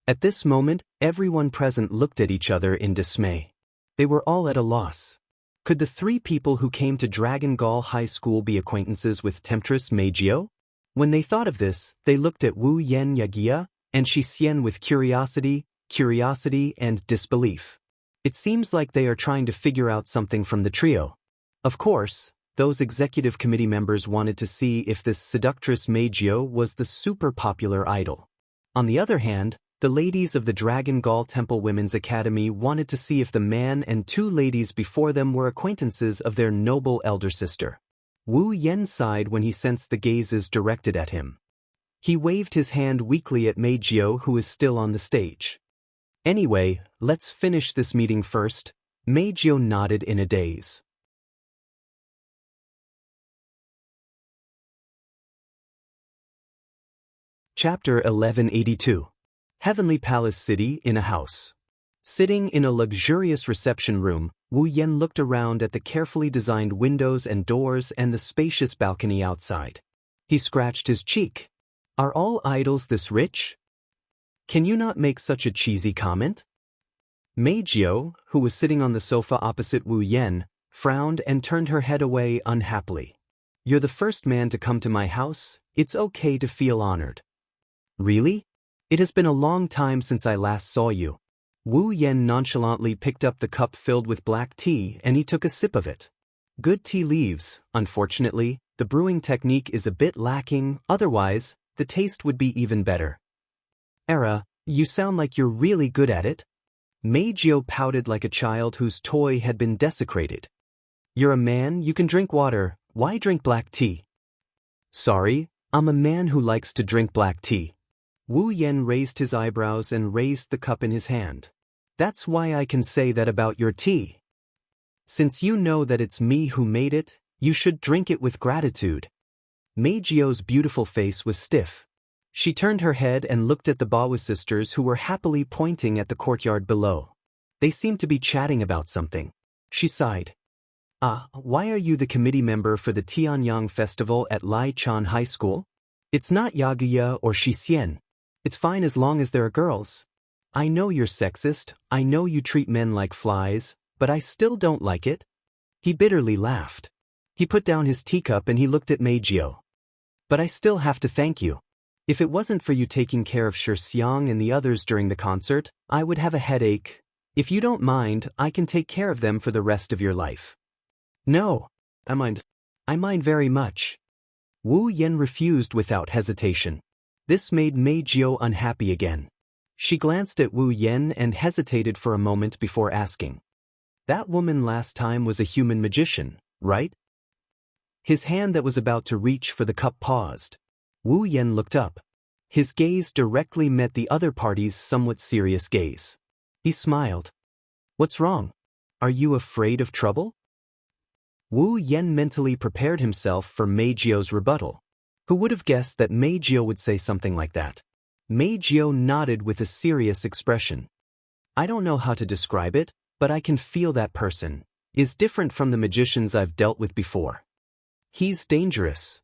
At this moment, everyone present looked at each other in dismay. They were all at a loss. Could the 3 people who came to Dragon Gall High School be acquaintances with Temptress Meijio? When they thought of this, they looked at Wu Yen Yagia and Shi Xian with curiosity, and disbelief. It seems like they are trying to figure out something from the trio. Of course, those executive committee members wanted to see if this seductress Meijio was the super popular idol. On the other hand, the ladies of the Dragon Gall Temple Women's Academy wanted to see if the man and 2 ladies before them were acquaintances of their noble elder sister. Wu Yen sighed when he sensed the gazes directed at him. He waved his hand weakly at Meijio, who is still on the stage. Anyway, let's finish this meeting first. Meijio nodded in a daze. Chapter 1182. Heavenly Palace City in a House. Sitting in a luxurious reception room, Wu Yan looked around at the carefully designed windows and doors and the spacious balcony outside. He scratched his cheek. Are all idols this rich? Can you not make such a cheesy comment? Meijio, who was sitting on the sofa opposite Wu Yan, frowned and turned her head away unhappily. You're the first man to come to my house, it's okay to feel honored. Really? It has been a long time since I last saw you. Wu Yan nonchalantly picked up the cup filled with black tea and he took a sip of it. Good tea leaves, unfortunately, the brewing technique is a bit lacking, otherwise, the taste would be even better. Era, you sound like you're really good at it. Meijio pouted like a child whose toy had been desecrated. You're a man, you can drink water, why drink black tea? Sorry, I'm a man who likes to drink black tea. Wu Yan raised his eyebrows and raised the cup in his hand. That's why I can say that about your tea. Since you know that it's me who made it, you should drink it with gratitude. Meijio's beautiful face was stiff. She turned her head and looked at the Bawa sisters who were happily pointing at the courtyard below. They seemed to be chatting about something. She sighed. Why are you the committee member for the Tianyang festival at Lai Chan High School? It's not Yaguya or Shixian. It's fine as long as there are girls. I know you're sexist, I know you treat men like flies, but I still don't like it. He bitterly laughed. He put down his teacup and he looked at Meijio. But I still have to thank you. If it wasn't for you taking care of Xiang and the others during the concert, I would have a headache. If you don't mind, I can take care of them for the rest of your life. No, I mind. I mind very much. Wu Yan refused without hesitation. This made Meijio unhappy again. She glanced at Wu Yan and hesitated for a moment before asking. That woman last time was a human magician, right? His hand that was about to reach for the cup paused. Wu Yan looked up. His gaze directly met the other party's somewhat serious gaze. He smiled. What's wrong? Are you afraid of trouble? Wu Yan mentally prepared himself for Meijio's rebuttal. Who would have guessed that Meijio would say something like that? Meijio nodded with a serious expression. I don't know how to describe it, but I can feel that person is different from the magicians I've dealt with before. He's dangerous.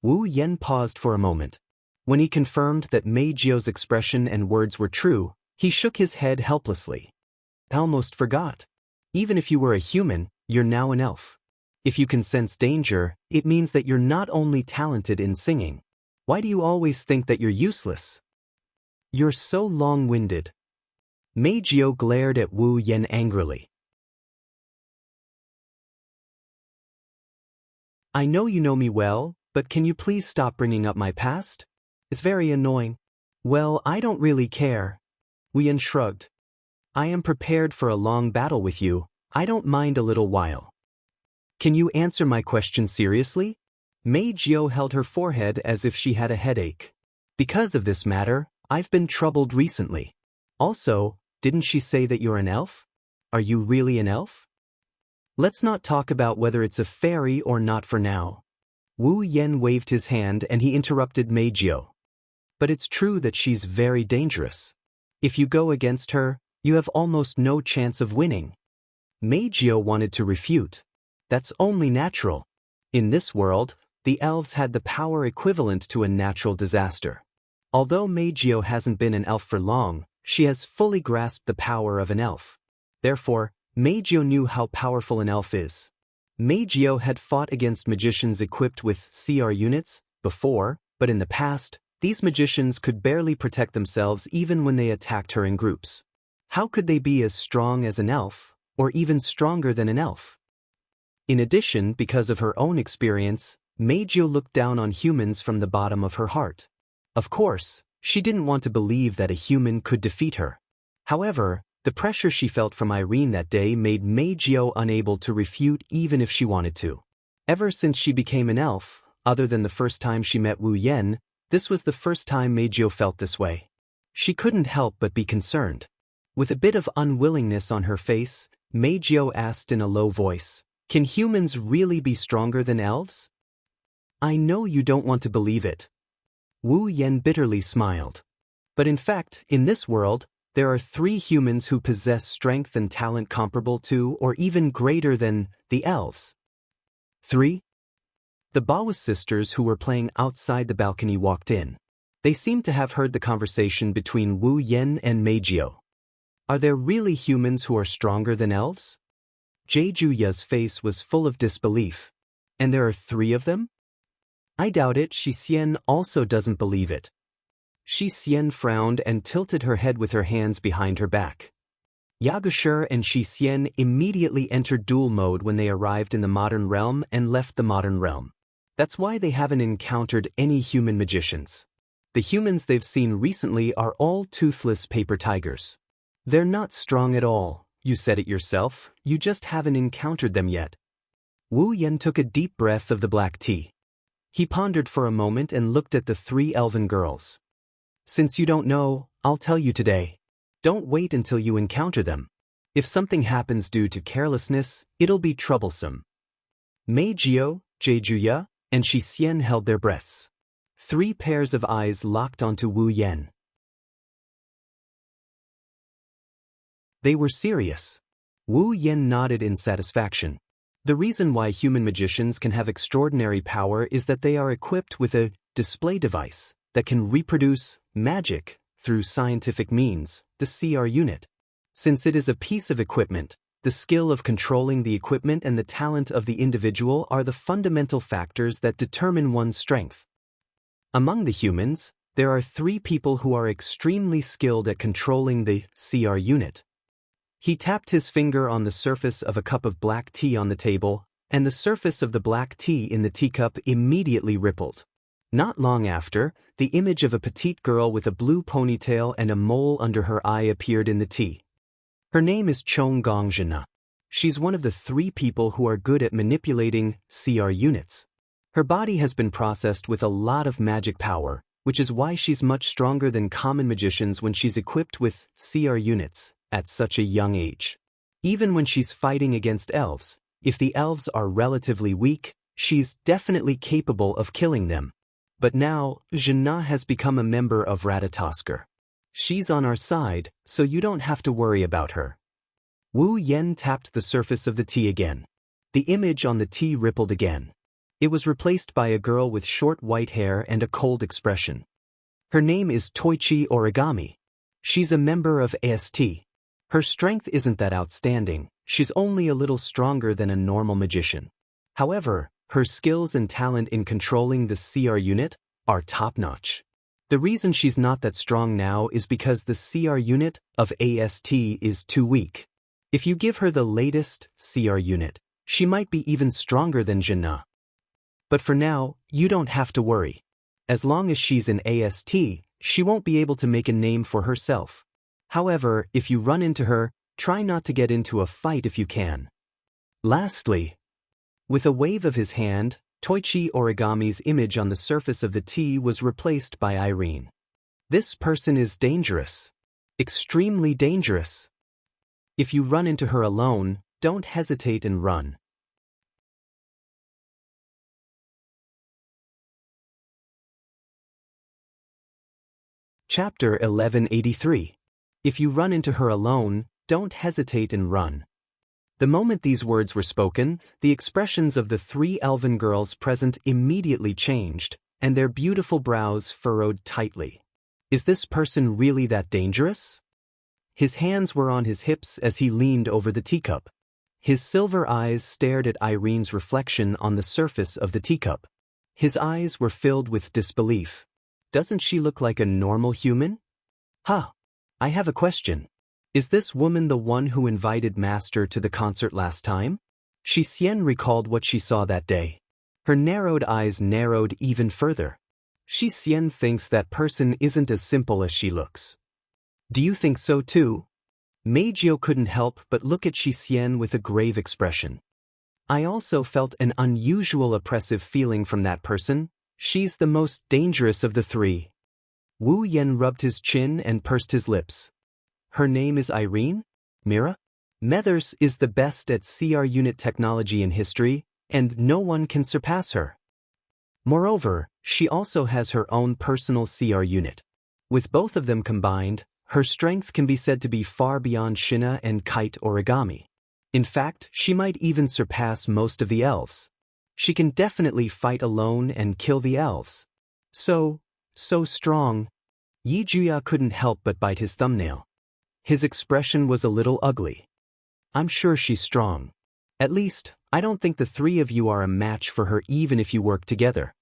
Wu Yan paused for a moment. When he confirmed that Meijio's expression and words were true, he shook his head helplessly. I almost forgot. Even if you were a human, you're now an elf. If you can sense danger, it means that you're not only talented in singing. Why do you always think that you're useless? You're so long-winded. Meijio glared at Wu Yan angrily. I know you know me well, but can you please stop bringing up my past? It's very annoying. Well, I don't really care. Wu Yan shrugged. I am prepared for a long battle with you. I don't mind a little while. Can you answer my question seriously? Meijio held her forehead as if she had a headache. Because of this matter, I've been troubled recently. Also, didn't she say that you're an elf? Are you really an elf? Let's not talk about whether it's a fairy or not for now. Wu Yan waved his hand and he interrupted Meijio. But it's true that she's very dangerous. If you go against her, you have almost no chance of winning. Meijio wanted to refute. That's only natural. In this world, the elves had the power equivalent to a natural disaster. Although Meijio hasn't been an elf for long, she has fully grasped the power of an elf. Therefore, Meijio knew how powerful an elf is. Meijio had fought against magicians equipped with CR units before, but in the past, these magicians could barely protect themselves even when they attacked her in groups. How could they be as strong as an elf, or even stronger than an elf? In addition, because of her own experience, Meijio looked down on humans from the bottom of her heart. Of course, she didn't want to believe that a human could defeat her. However, the pressure she felt from Irene that day made Meijio unable to refute even if she wanted to. Ever since she became an elf, other than the first time she met Wu Yan, this was the first time Meijio felt this way. She couldn't help but be concerned. With a bit of unwillingness on her face, Meijio asked in a low voice, "Can humans really be stronger than elves?" "I know you don't want to believe it." Wu Yen bitterly smiled. "But in fact, in this world, there are 3 humans who possess strength and talent comparable to or even greater than the elves." 3? The Bao's sisters who were playing outside the balcony walked in. They seemed to have heard the conversation between Wu Yen and Meijio. "Are there really humans who are stronger than elves?" Jejuya's face was full of disbelief. "And there are 3 of them?" "I doubt it." Shi Xian also doesn't believe it. Shi Xian frowned and tilted her head with her hands behind her back. Yagushir and Shi Xian immediately entered duel mode when they arrived in the modern realm and left the modern realm. That's why they haven't encountered any human magicians. The humans they've seen recently are all toothless paper tigers. They're not strong at all. You said it yourself, you just haven't encountered them yet. Wu Yen took a deep breath of the black tea. He pondered for a moment and looked at the 3 elven girls. "Since you don't know, I'll tell you today. Don't wait until you encounter them. If something happens due to carelessness, it'll be troublesome." Meijio, Jejuya, and Shi Xian held their breaths. 3 pairs of eyes locked onto Wu Yen. They were serious. Wu Yen nodded in satisfaction. The reason why human magicians can have extraordinary power is that they are equipped with a display device that can reproduce magic through scientific means, the CR unit. Since it is a piece of equipment, the skill of controlling the equipment and the talent of the individual are the fundamental factors that determine one's strength. Among the humans, there are 3 people who are extremely skilled at controlling the CR unit. He tapped his finger on the surface of a cup of black tea on the table, and the surface of the black tea in the teacup immediately rippled. Not long after, the image of a petite girl with a blue ponytail and a mole under her eye appeared in the tea. Her name is Chong Gong Jina. She's one of the 3 people who are good at manipulating CR units. Her body has been processed with a lot of magic power, which is why she's much stronger than common magicians when she's equipped with CR units at such a young age. Even when she's fighting against elves, if the elves are relatively weak, she's definitely capable of killing them. But now, Jina has become a member of Ratatosker. She's on our side, so you don't have to worry about her. Wu Yen tapped the surface of the tea again. The image on the tea rippled again. It was replaced by a girl with short white hair and a cold expression. Her name is Toichi Origami. She's a member of AST. Her strength isn't that outstanding, she's only a little stronger than a normal magician. However, her skills and talent in controlling the CR unit are top-notch. The reason she's not that strong now is because the CR unit of AST is too weak. If you give her the latest CR unit, she might be even stronger than Jina. But for now, you don't have to worry. As long as she's in AST, she won't be able to make a name for herself. However, if you run into her, try not to get into a fight if you can. Lastly, with a wave of his hand, Toichi Origami's image on the surface of the tea was replaced by Irene. This person is dangerous. Extremely dangerous. If you run into her alone, don't hesitate and run. Chapter 1183. If you run into her alone, don't hesitate and run. The moment these words were spoken, the expressions of the 3 elven girls present immediately changed, and their beautiful brows furrowed tightly. Is this person really that dangerous? His hands were on his hips as he leaned over the teacup. His silver eyes stared at Irene's reflection on the surface of the teacup. His eyes were filled with disbelief. Doesn't she look like a normal human? I have a question. Is this woman the one who invited Master to the concert last time? Shi Xian recalled what she saw that day. Her narrowed eyes narrowed even further. Shi Xian thinks that person isn't as simple as she looks. Do you think so too? Meijio couldn't help but look at Shi Xian with a grave expression. I also felt an unusual oppressive feeling from that person. She's the most dangerous of the 3. Wu Yen rubbed his chin and pursed his lips. Her name is Irene? Mira? Maidens is the best at CR unit technology in history, and no one can surpass her. Moreover, she also has her own personal CR unit. With both of them combined, her strength can be said to be far beyond Shina and Kite Origami. In fact, she might even surpass most of the elves. She can definitely fight alone and kill the elves. So strong. Yi Juya couldn't help but bite his thumbnail. His expression was a little ugly. I'm sure she's strong. At least, I don't think the three of you are a match for her even if you work together.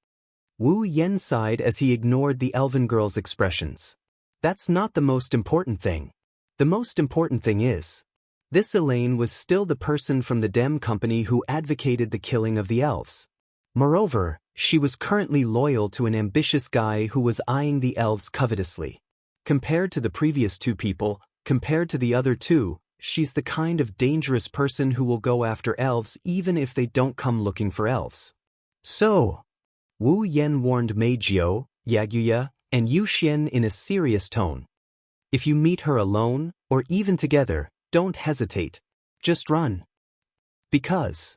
Wu Yen sighed as he ignored the elven girl's expressions. That's not the most important thing. The most important thing is, this Elaine was still the person from the Dem company who advocated the killing of the elves. Moreover, she was currently loyal to an ambitious guy who was eyeing the elves covetously. Compared to the previous two people, compared to the other two, she's the kind of dangerous person who will go after elves even if they don't come looking for elves. So, Wu Yen warned Meijio, Yaguya, and Yu Xian in a serious tone. If you meet her alone, or even together, don't hesitate. Just run. Because,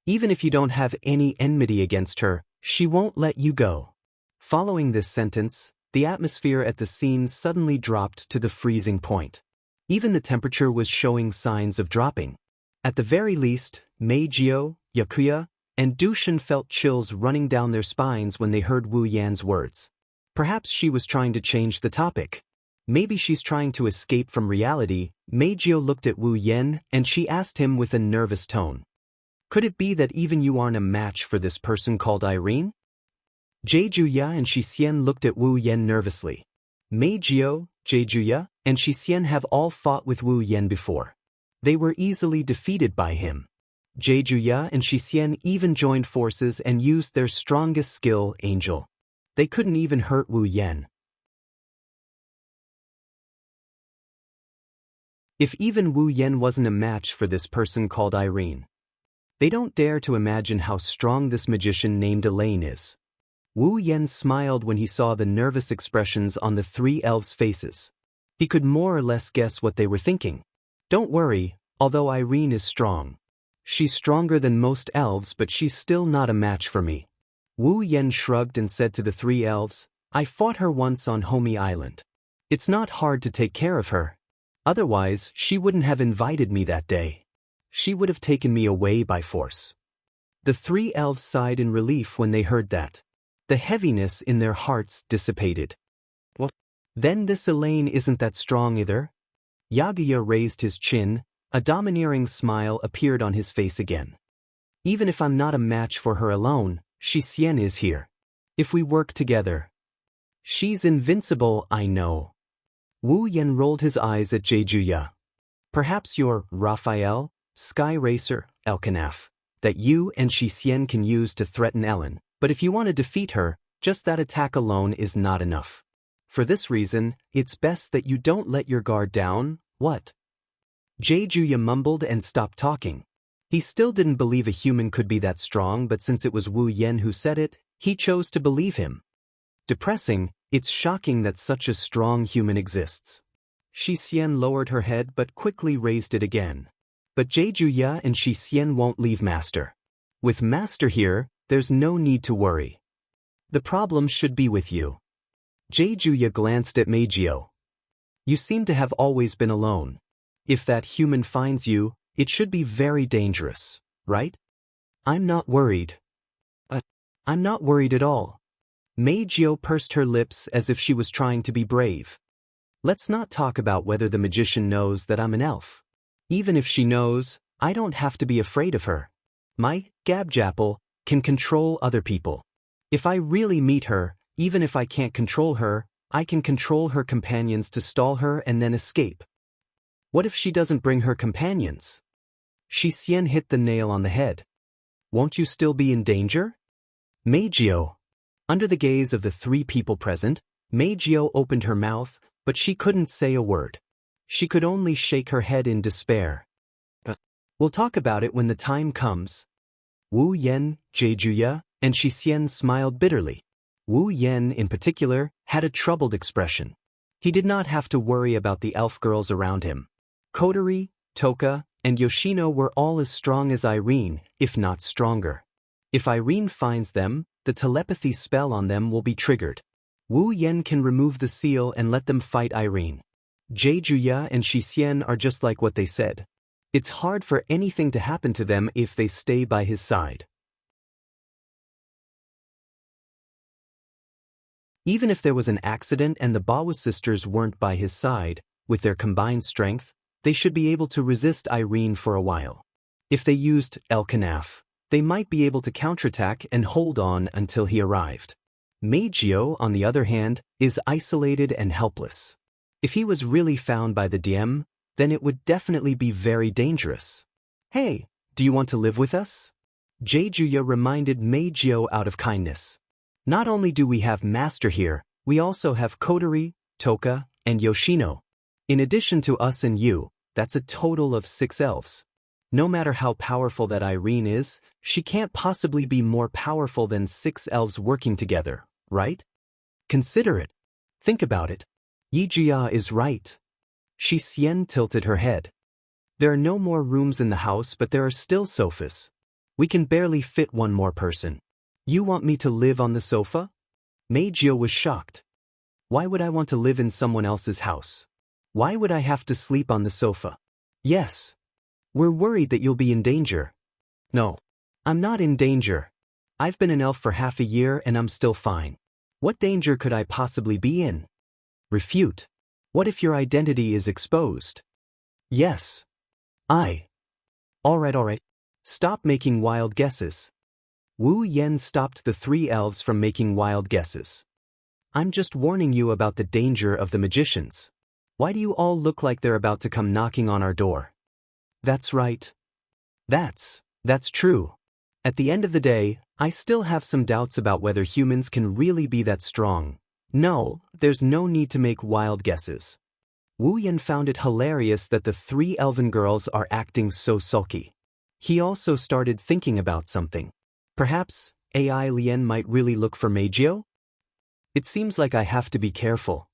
even if you don't have any enmity against her, she won't let you go. Following this sentence, the atmosphere at the scene suddenly dropped to the freezing point. Even the temperature was showing signs of dropping. At the very least, Meijio, Yakuya, and Dushin felt chills running down their spines when they heard Wu Yan's words. Perhaps she was trying to change the topic. Maybe she's trying to escape from reality. Meijio looked at Wu Yan and she asked him with a nervous tone. Could it be that even you aren't a match for this person called Irene? Jejuya and Shixien looked at Wu Yan nervously. Meijio, Jejuya, and Shixien have all fought with Wu Yan before. They were easily defeated by him. Jejuya and Shixien even joined forces and used their strongest skill, Angel. They couldn't even hurt Wu Yan. If even Wu Yan wasn't a match for this person called Irene. They don't dare to imagine how strong this magician named Elaine is. Wu Yan smiled when he saw the nervous expressions on the three elves' faces. He could more or less guess what they were thinking. Don't worry, although Irene is strong. She's stronger than most elves, but she's still not a match for me. Wu Yan shrugged and said to the three elves, I fought her once on Homie Island. It's not hard to take care of her. Otherwise, she wouldn't have invited me that day. She would have taken me away by force. The three elves sighed in relief when they heard that. The heaviness in their hearts dissipated. What? Then this Elaine isn't that strong either? Yaguya raised his chin. A domineering smile appeared on his face again. Even if I'm not a match for her alone, Shixien is here. If we work together. She's invincible, I know. Wu Yan rolled his eyes at Jejuya. Perhaps you're Raphael, Sky Racer, Elkanaf, that you and Shixien can use to threaten Ellen, but if you want to defeat her, just that attack alone is not enough. For this reason, it's best that you don't let your guard down. What? Jejuya mumbled and stopped talking. He still didn't believe a human could be that strong, but since it was Wu Yan who said it, he chose to believe him. Depressing, it's shocking that such a strong human exists. Shixien lowered her head but quickly raised it again. But Jejuya and Shixien won't leave Master. With Master here, there's no need to worry. The problem should be with you. Jejuya glanced at Meijio. You seem to have always been alone. If that human finds you, it should be very dangerous, right? I'm not worried. I'm not worried at all. Meijio pursed her lips as if she was trying to be brave. Let's not talk about whether the magician knows that I'm an elf. Even if she knows, I don't have to be afraid of her. My Gabjapple can control other people. If I really meet her, even if I can't control her, I can control her companions to stall her and then escape. What if she doesn't bring her companions? Shixien hit the nail on the head. Won't you still be in danger? Meijio. Under the gaze of the three people present, Meijio opened her mouth, but she couldn't say a word. She could only shake her head in despair. We'll talk about it when the time comes. Wu Yan, Jejuya, and Shixien smiled bitterly. Wu Yan, in particular, had a troubled expression. He did not have to worry about the elf girls around him. Kotori, Toka, and Yoshino were all as strong as Irene, if not stronger. If Irene finds them, the telepathy spell on them will be triggered. Wu Yen can remove the seal and let them fight Irene. Jejuya and Shixien are just like what they said. It's hard for anything to happen to them if they stay by his side. Even if there was an accident and the Bawa sisters weren't by his side, with their combined strength, they should be able to resist Irene for a while. If they used Elkanaf, they might be able to counterattack and hold on until he arrived. Meijio, on the other hand, is isolated and helpless. If he was really found by the DM, then it would definitely be very dangerous. Hey, do you want to live with us? Jejuya reminded Meijio out of kindness. Not only do we have Master here, we also have Kotori, Toka, and Yoshino. In addition to us and you, that's a total of 6 elves. No matter how powerful that Irene is, she can't possibly be more powerful than 6 elves working together, right? Consider it. Think about it. Yijia is right. Shixien tilted her head. There are no more rooms in the house, but there are still sofas. We can barely fit one more person. You want me to live on the sofa? Meijio was shocked. Why would I want to live in someone else's house? Why would I have to sleep on the sofa? Yes. We're worried that you'll be in danger. No. I'm not in danger. I've been an elf for half a year and I'm still fine. What danger could I possibly be in? Refute. What if your identity is exposed? Yes. All right. Stop making wild guesses. Wu Yen stopped the 3 elves from making wild guesses. I'm just warning you about the danger of the magicians. Why do you all look like they're about to come knocking on our door? That's right. That's true. At the end of the day, I still have some doubts about whether humans can really be that strong. No, there's no need to make wild guesses. Wu Yen found it hilarious that the 3 elven girls are acting so sulky. He also started thinking about something. Perhaps AI Lien might really look for Meijio? It seems like I have to be careful.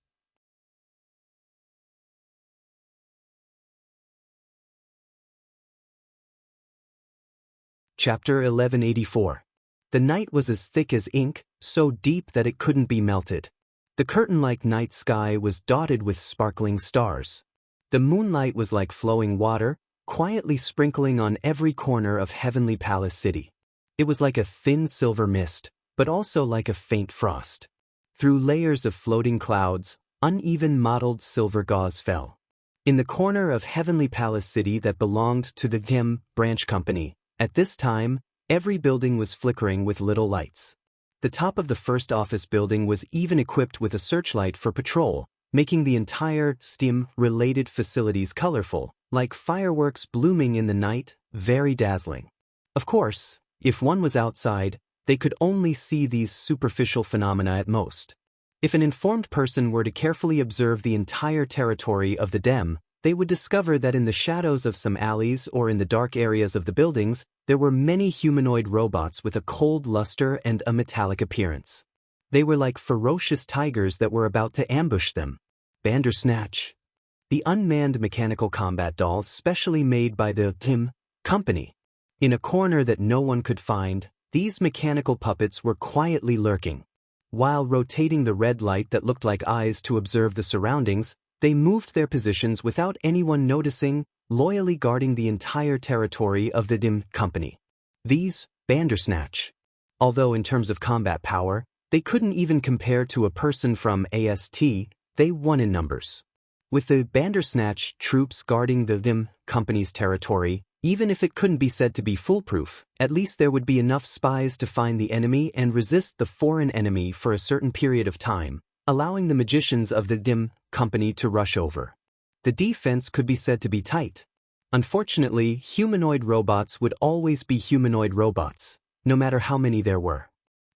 Chapter 1184. The night was as thick as ink, so deep that it couldn't be melted. The curtain-like night sky was dotted with sparkling stars. The moonlight was like flowing water, quietly sprinkling on every corner of Heavenly Palace City. It was like a thin silver mist, but also like a faint frost. Through layers of floating clouds, uneven mottled silver gauze fell. In the corner of Heavenly Palace City that belonged to the Gem branch company, at this time, every building was flickering with little lights. The top of the first office building was even equipped with a searchlight for patrol, making the entire STEAM-related facilities colorful, like fireworks blooming in the night, very dazzling. Of course, if one was outside, they could only see these superficial phenomena at most. If an informed person were to carefully observe the entire territory of the DEM, they would discover that in the shadows of some alleys or in the dark areas of the buildings, there were many humanoid robots with a cold luster and a metallic appearance. They were like ferocious tigers that were about to ambush them. Bandersnatch. The unmanned mechanical combat dolls specially made by the TIM company. In a corner that no one could find, these mechanical puppets were quietly lurking. While rotating the red light that looked like eyes to observe the surroundings, they moved their positions without anyone noticing, loyally guarding the entire territory of the DIM company. These, Bandersnatch. Although in terms of combat power, they couldn't even compare to a person from AST, they won in numbers. With the Bandersnatch troops guarding the DIM company's territory, even if it couldn't be said to be foolproof, at least there would be enough spies to find the enemy and resist the foreign enemy for a certain period of time, allowing the magicians of the DIM company to rush over. The defense could be said to be tight. Unfortunately, humanoid robots would always be humanoid robots, no matter how many there were.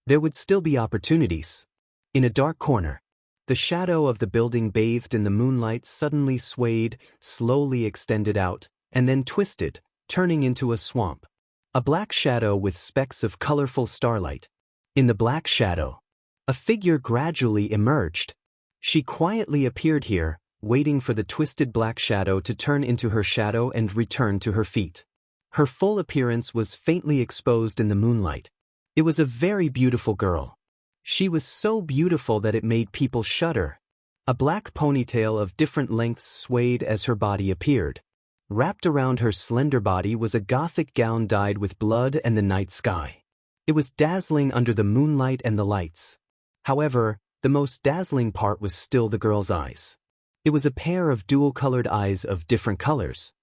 There would still be opportunities. In a dark corner, the shadow of the building bathed in the moonlight suddenly swayed, slowly extended out, and then twisted, turning into a swamp. A black shadow with specks of colorful starlight. In the black shadow, a figure gradually emerged. She quietly appeared here, waiting for the twisted black shadow to turn into her shadow and return to her feet. Her full appearance was faintly exposed in the moonlight. It was a very beautiful girl. She was so beautiful that it made people shudder. A black ponytail of different lengths swayed as her body appeared. Wrapped around her slender body was a gothic gown dyed with blood and the night sky. It was dazzling under the moonlight and the lights. However, the most dazzling part was still the girl's eyes. It was a pair of dual-colored eyes of different colors.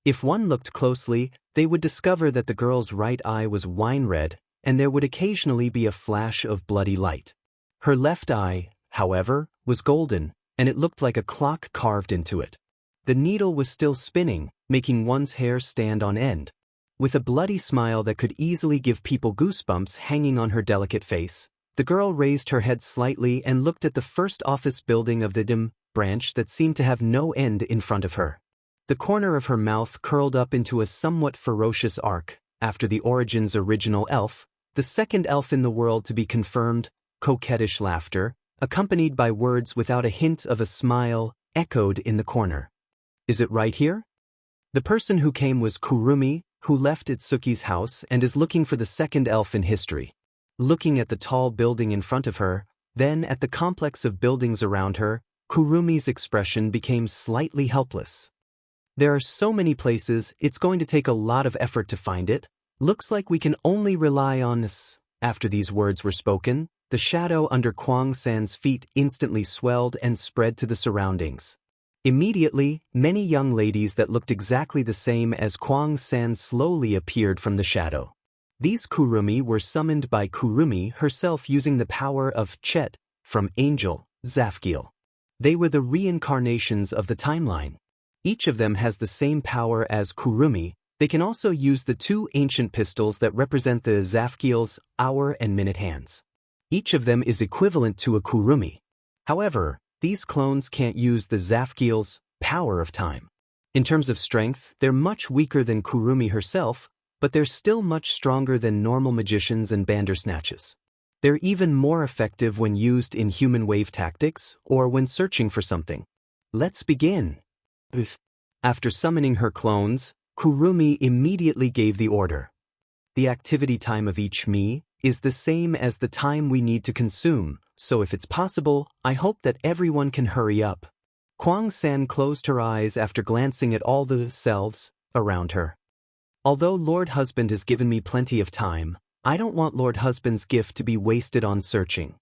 If one looked closely, they would discover that the girl's right eye was wine red, and there would occasionally be a flash of bloody light. Her left eye, however, was golden, and it looked like a clock carved into it. The needle was still spinning, making one's hair stand on end. With a bloody smile that could easily give people goosebumps hanging on her delicate face, the girl raised her head slightly and looked at the first office building of the dim branch that seemed to have no end in front of her. The corner of her mouth curled up into a somewhat ferocious arc. After the Origin's original elf, the second elf in the world to be confirmed, coquettish laughter, accompanied by words without a hint of a smile, echoed in the corner. Is it right here? The person who came was Kurumi, who left Itsuki's house and is looking for the second elf in history. Looking at the tall building in front of her, then at the complex of buildings around her, Kurumi's expression became slightly helpless. There are so many places, it's going to take a lot of effort to find it. Looks like we can only rely on this. After these words were spoken, the shadow under Kwang-san's feet instantly swelled and spread to the surroundings. Immediately, many young ladies that looked exactly the same as Kwang-san slowly appeared from the shadow. These Kurumi were summoned by Kurumi herself using the power of Chet from Angel, Zafkiel. They were the reincarnations of the timeline. Each of them has the same power as Kurumi. They can also use the two ancient pistols that represent the Zafkiel's hour and minute hands. Each of them is equivalent to a Kurumi. However, these clones can't use the Zafkiel's power of time. In terms of strength, they're much weaker than Kurumi herself, but they're still much stronger than normal magicians and bandersnatches. They're even more effective when used in human wave tactics or when searching for something. Let's begin. After summoning her clones, Kurumi immediately gave the order. The activity time of each me is the same as the time we need to consume, so if it's possible, I hope that everyone can hurry up. Kwang-san closed her eyes after glancing at all the selves around her. Although Lord Husband has given me plenty of time, I don't want Lord Husband's gift to be wasted on searching.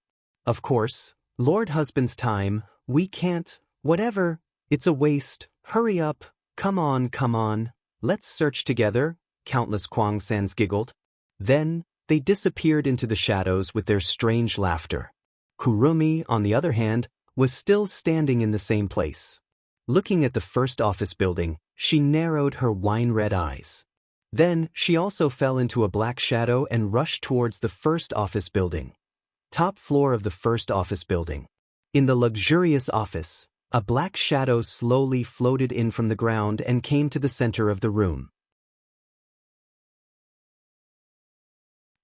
Of course, Lord Husband's time, we can't, whatever, it's a waste. Hurry up, come on, let's search together, countless Kwang-sans giggled. Then, they disappeared into the shadows with their strange laughter. Kurumi, on the other hand, was still standing in the same place. Looking at the first office building, she narrowed her wine-red eyes. Then, she also fell into a black shadow and rushed towards the first office building. Top floor of the first office building. In the luxurious office, a black shadow slowly floated in from the ground and came to the center of the room.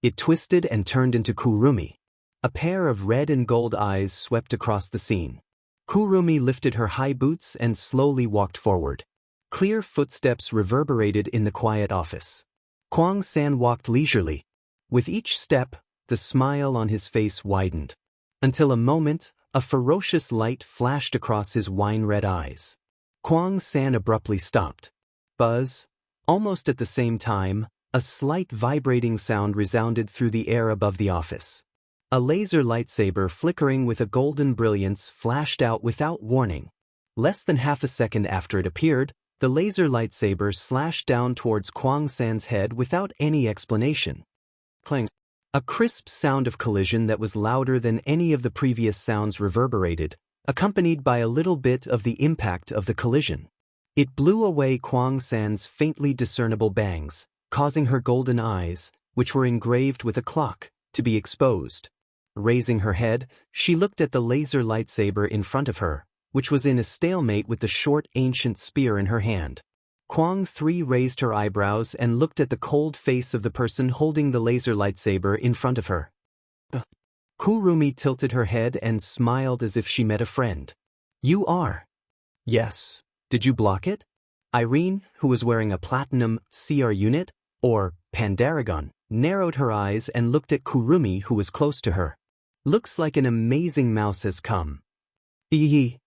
It twisted and turned into Kurumi. A pair of red and gold eyes swept across the scene. Kurumi lifted her high boots and slowly walked forward. Clear footsteps reverberated in the quiet office. Kwang-san walked leisurely. With each step, the smile on his face widened. Until a moment, a ferocious light flashed across his wine-red eyes. Kwang-san abruptly stopped. Buzz. Almost at the same time, a slight vibrating sound resounded through the air above the office. A laser lightsaber flickering with a golden brilliance flashed out without warning. Less than half a second after it appeared, the laser lightsaber slashed down towards Kwang-san's head without any explanation. Clang. A crisp sound of collision that was louder than any of the previous sounds reverberated, accompanied by a little bit of the impact of the collision. It blew away Kwang-san's faintly discernible bangs, causing her golden eyes, which were engraved with a clock, to be exposed. Raising her head, she looked at the laser lightsaber in front of her, which was in a stalemate with the short ancient spear in her hand. Kwang-3 raised her eyebrows and looked at the cold face of the person holding the laser lightsaber in front of her. Kurumi tilted her head and smiled as if she met a friend. You are. Yes. Did you block it? Irene, who was wearing a platinum CR unit, or Pandaragon, narrowed her eyes and looked at Kurumi, who was close to her. Looks like an amazing mouse has come. Eehee.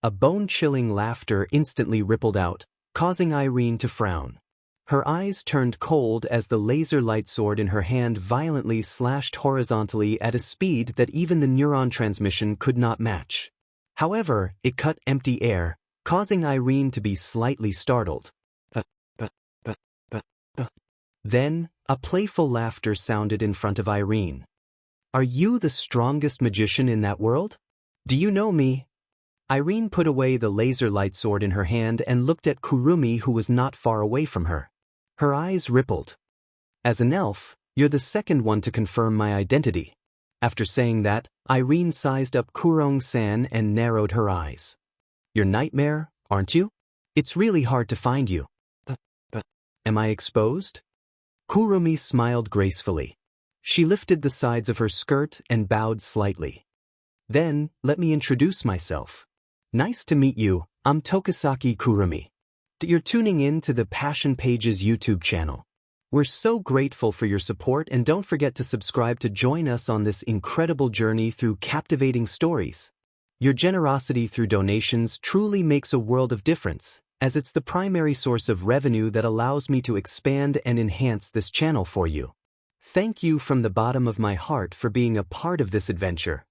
A bone-chilling laughter instantly rippled out, causing Irene to frown. Her eyes turned cold as the laser light sword in her hand violently slashed horizontally at a speed that even the neuron transmission could not match. However, it cut empty air, causing Irene to be slightly startled. Then, a playful laughter sounded in front of Irene. Are you the strongest magician in that world? Do you know me? Irene put away the laser light sword in her hand and looked at Kurumi, who was not far away from her. Her eyes rippled. As an elf, you're the second one to confirm my identity. After saying that, Irene sized up Kurong-san and narrowed her eyes. Your nightmare, aren't you? It's really hard to find you. But, am I exposed? Kurumi smiled gracefully. She lifted the sides of her skirt and bowed slightly. Then, let me introduce myself. Nice to meet you, I'm Tokisaki Kurumi. You're tuning in to the Passion Pages YouTube channel. We're so grateful for your support, and don't forget to subscribe to join us on this incredible journey through captivating stories. Your generosity through donations truly makes a world of difference, as it's the primary source of revenue that allows me to expand and enhance this channel for you. Thank you from the bottom of my heart for being a part of this adventure.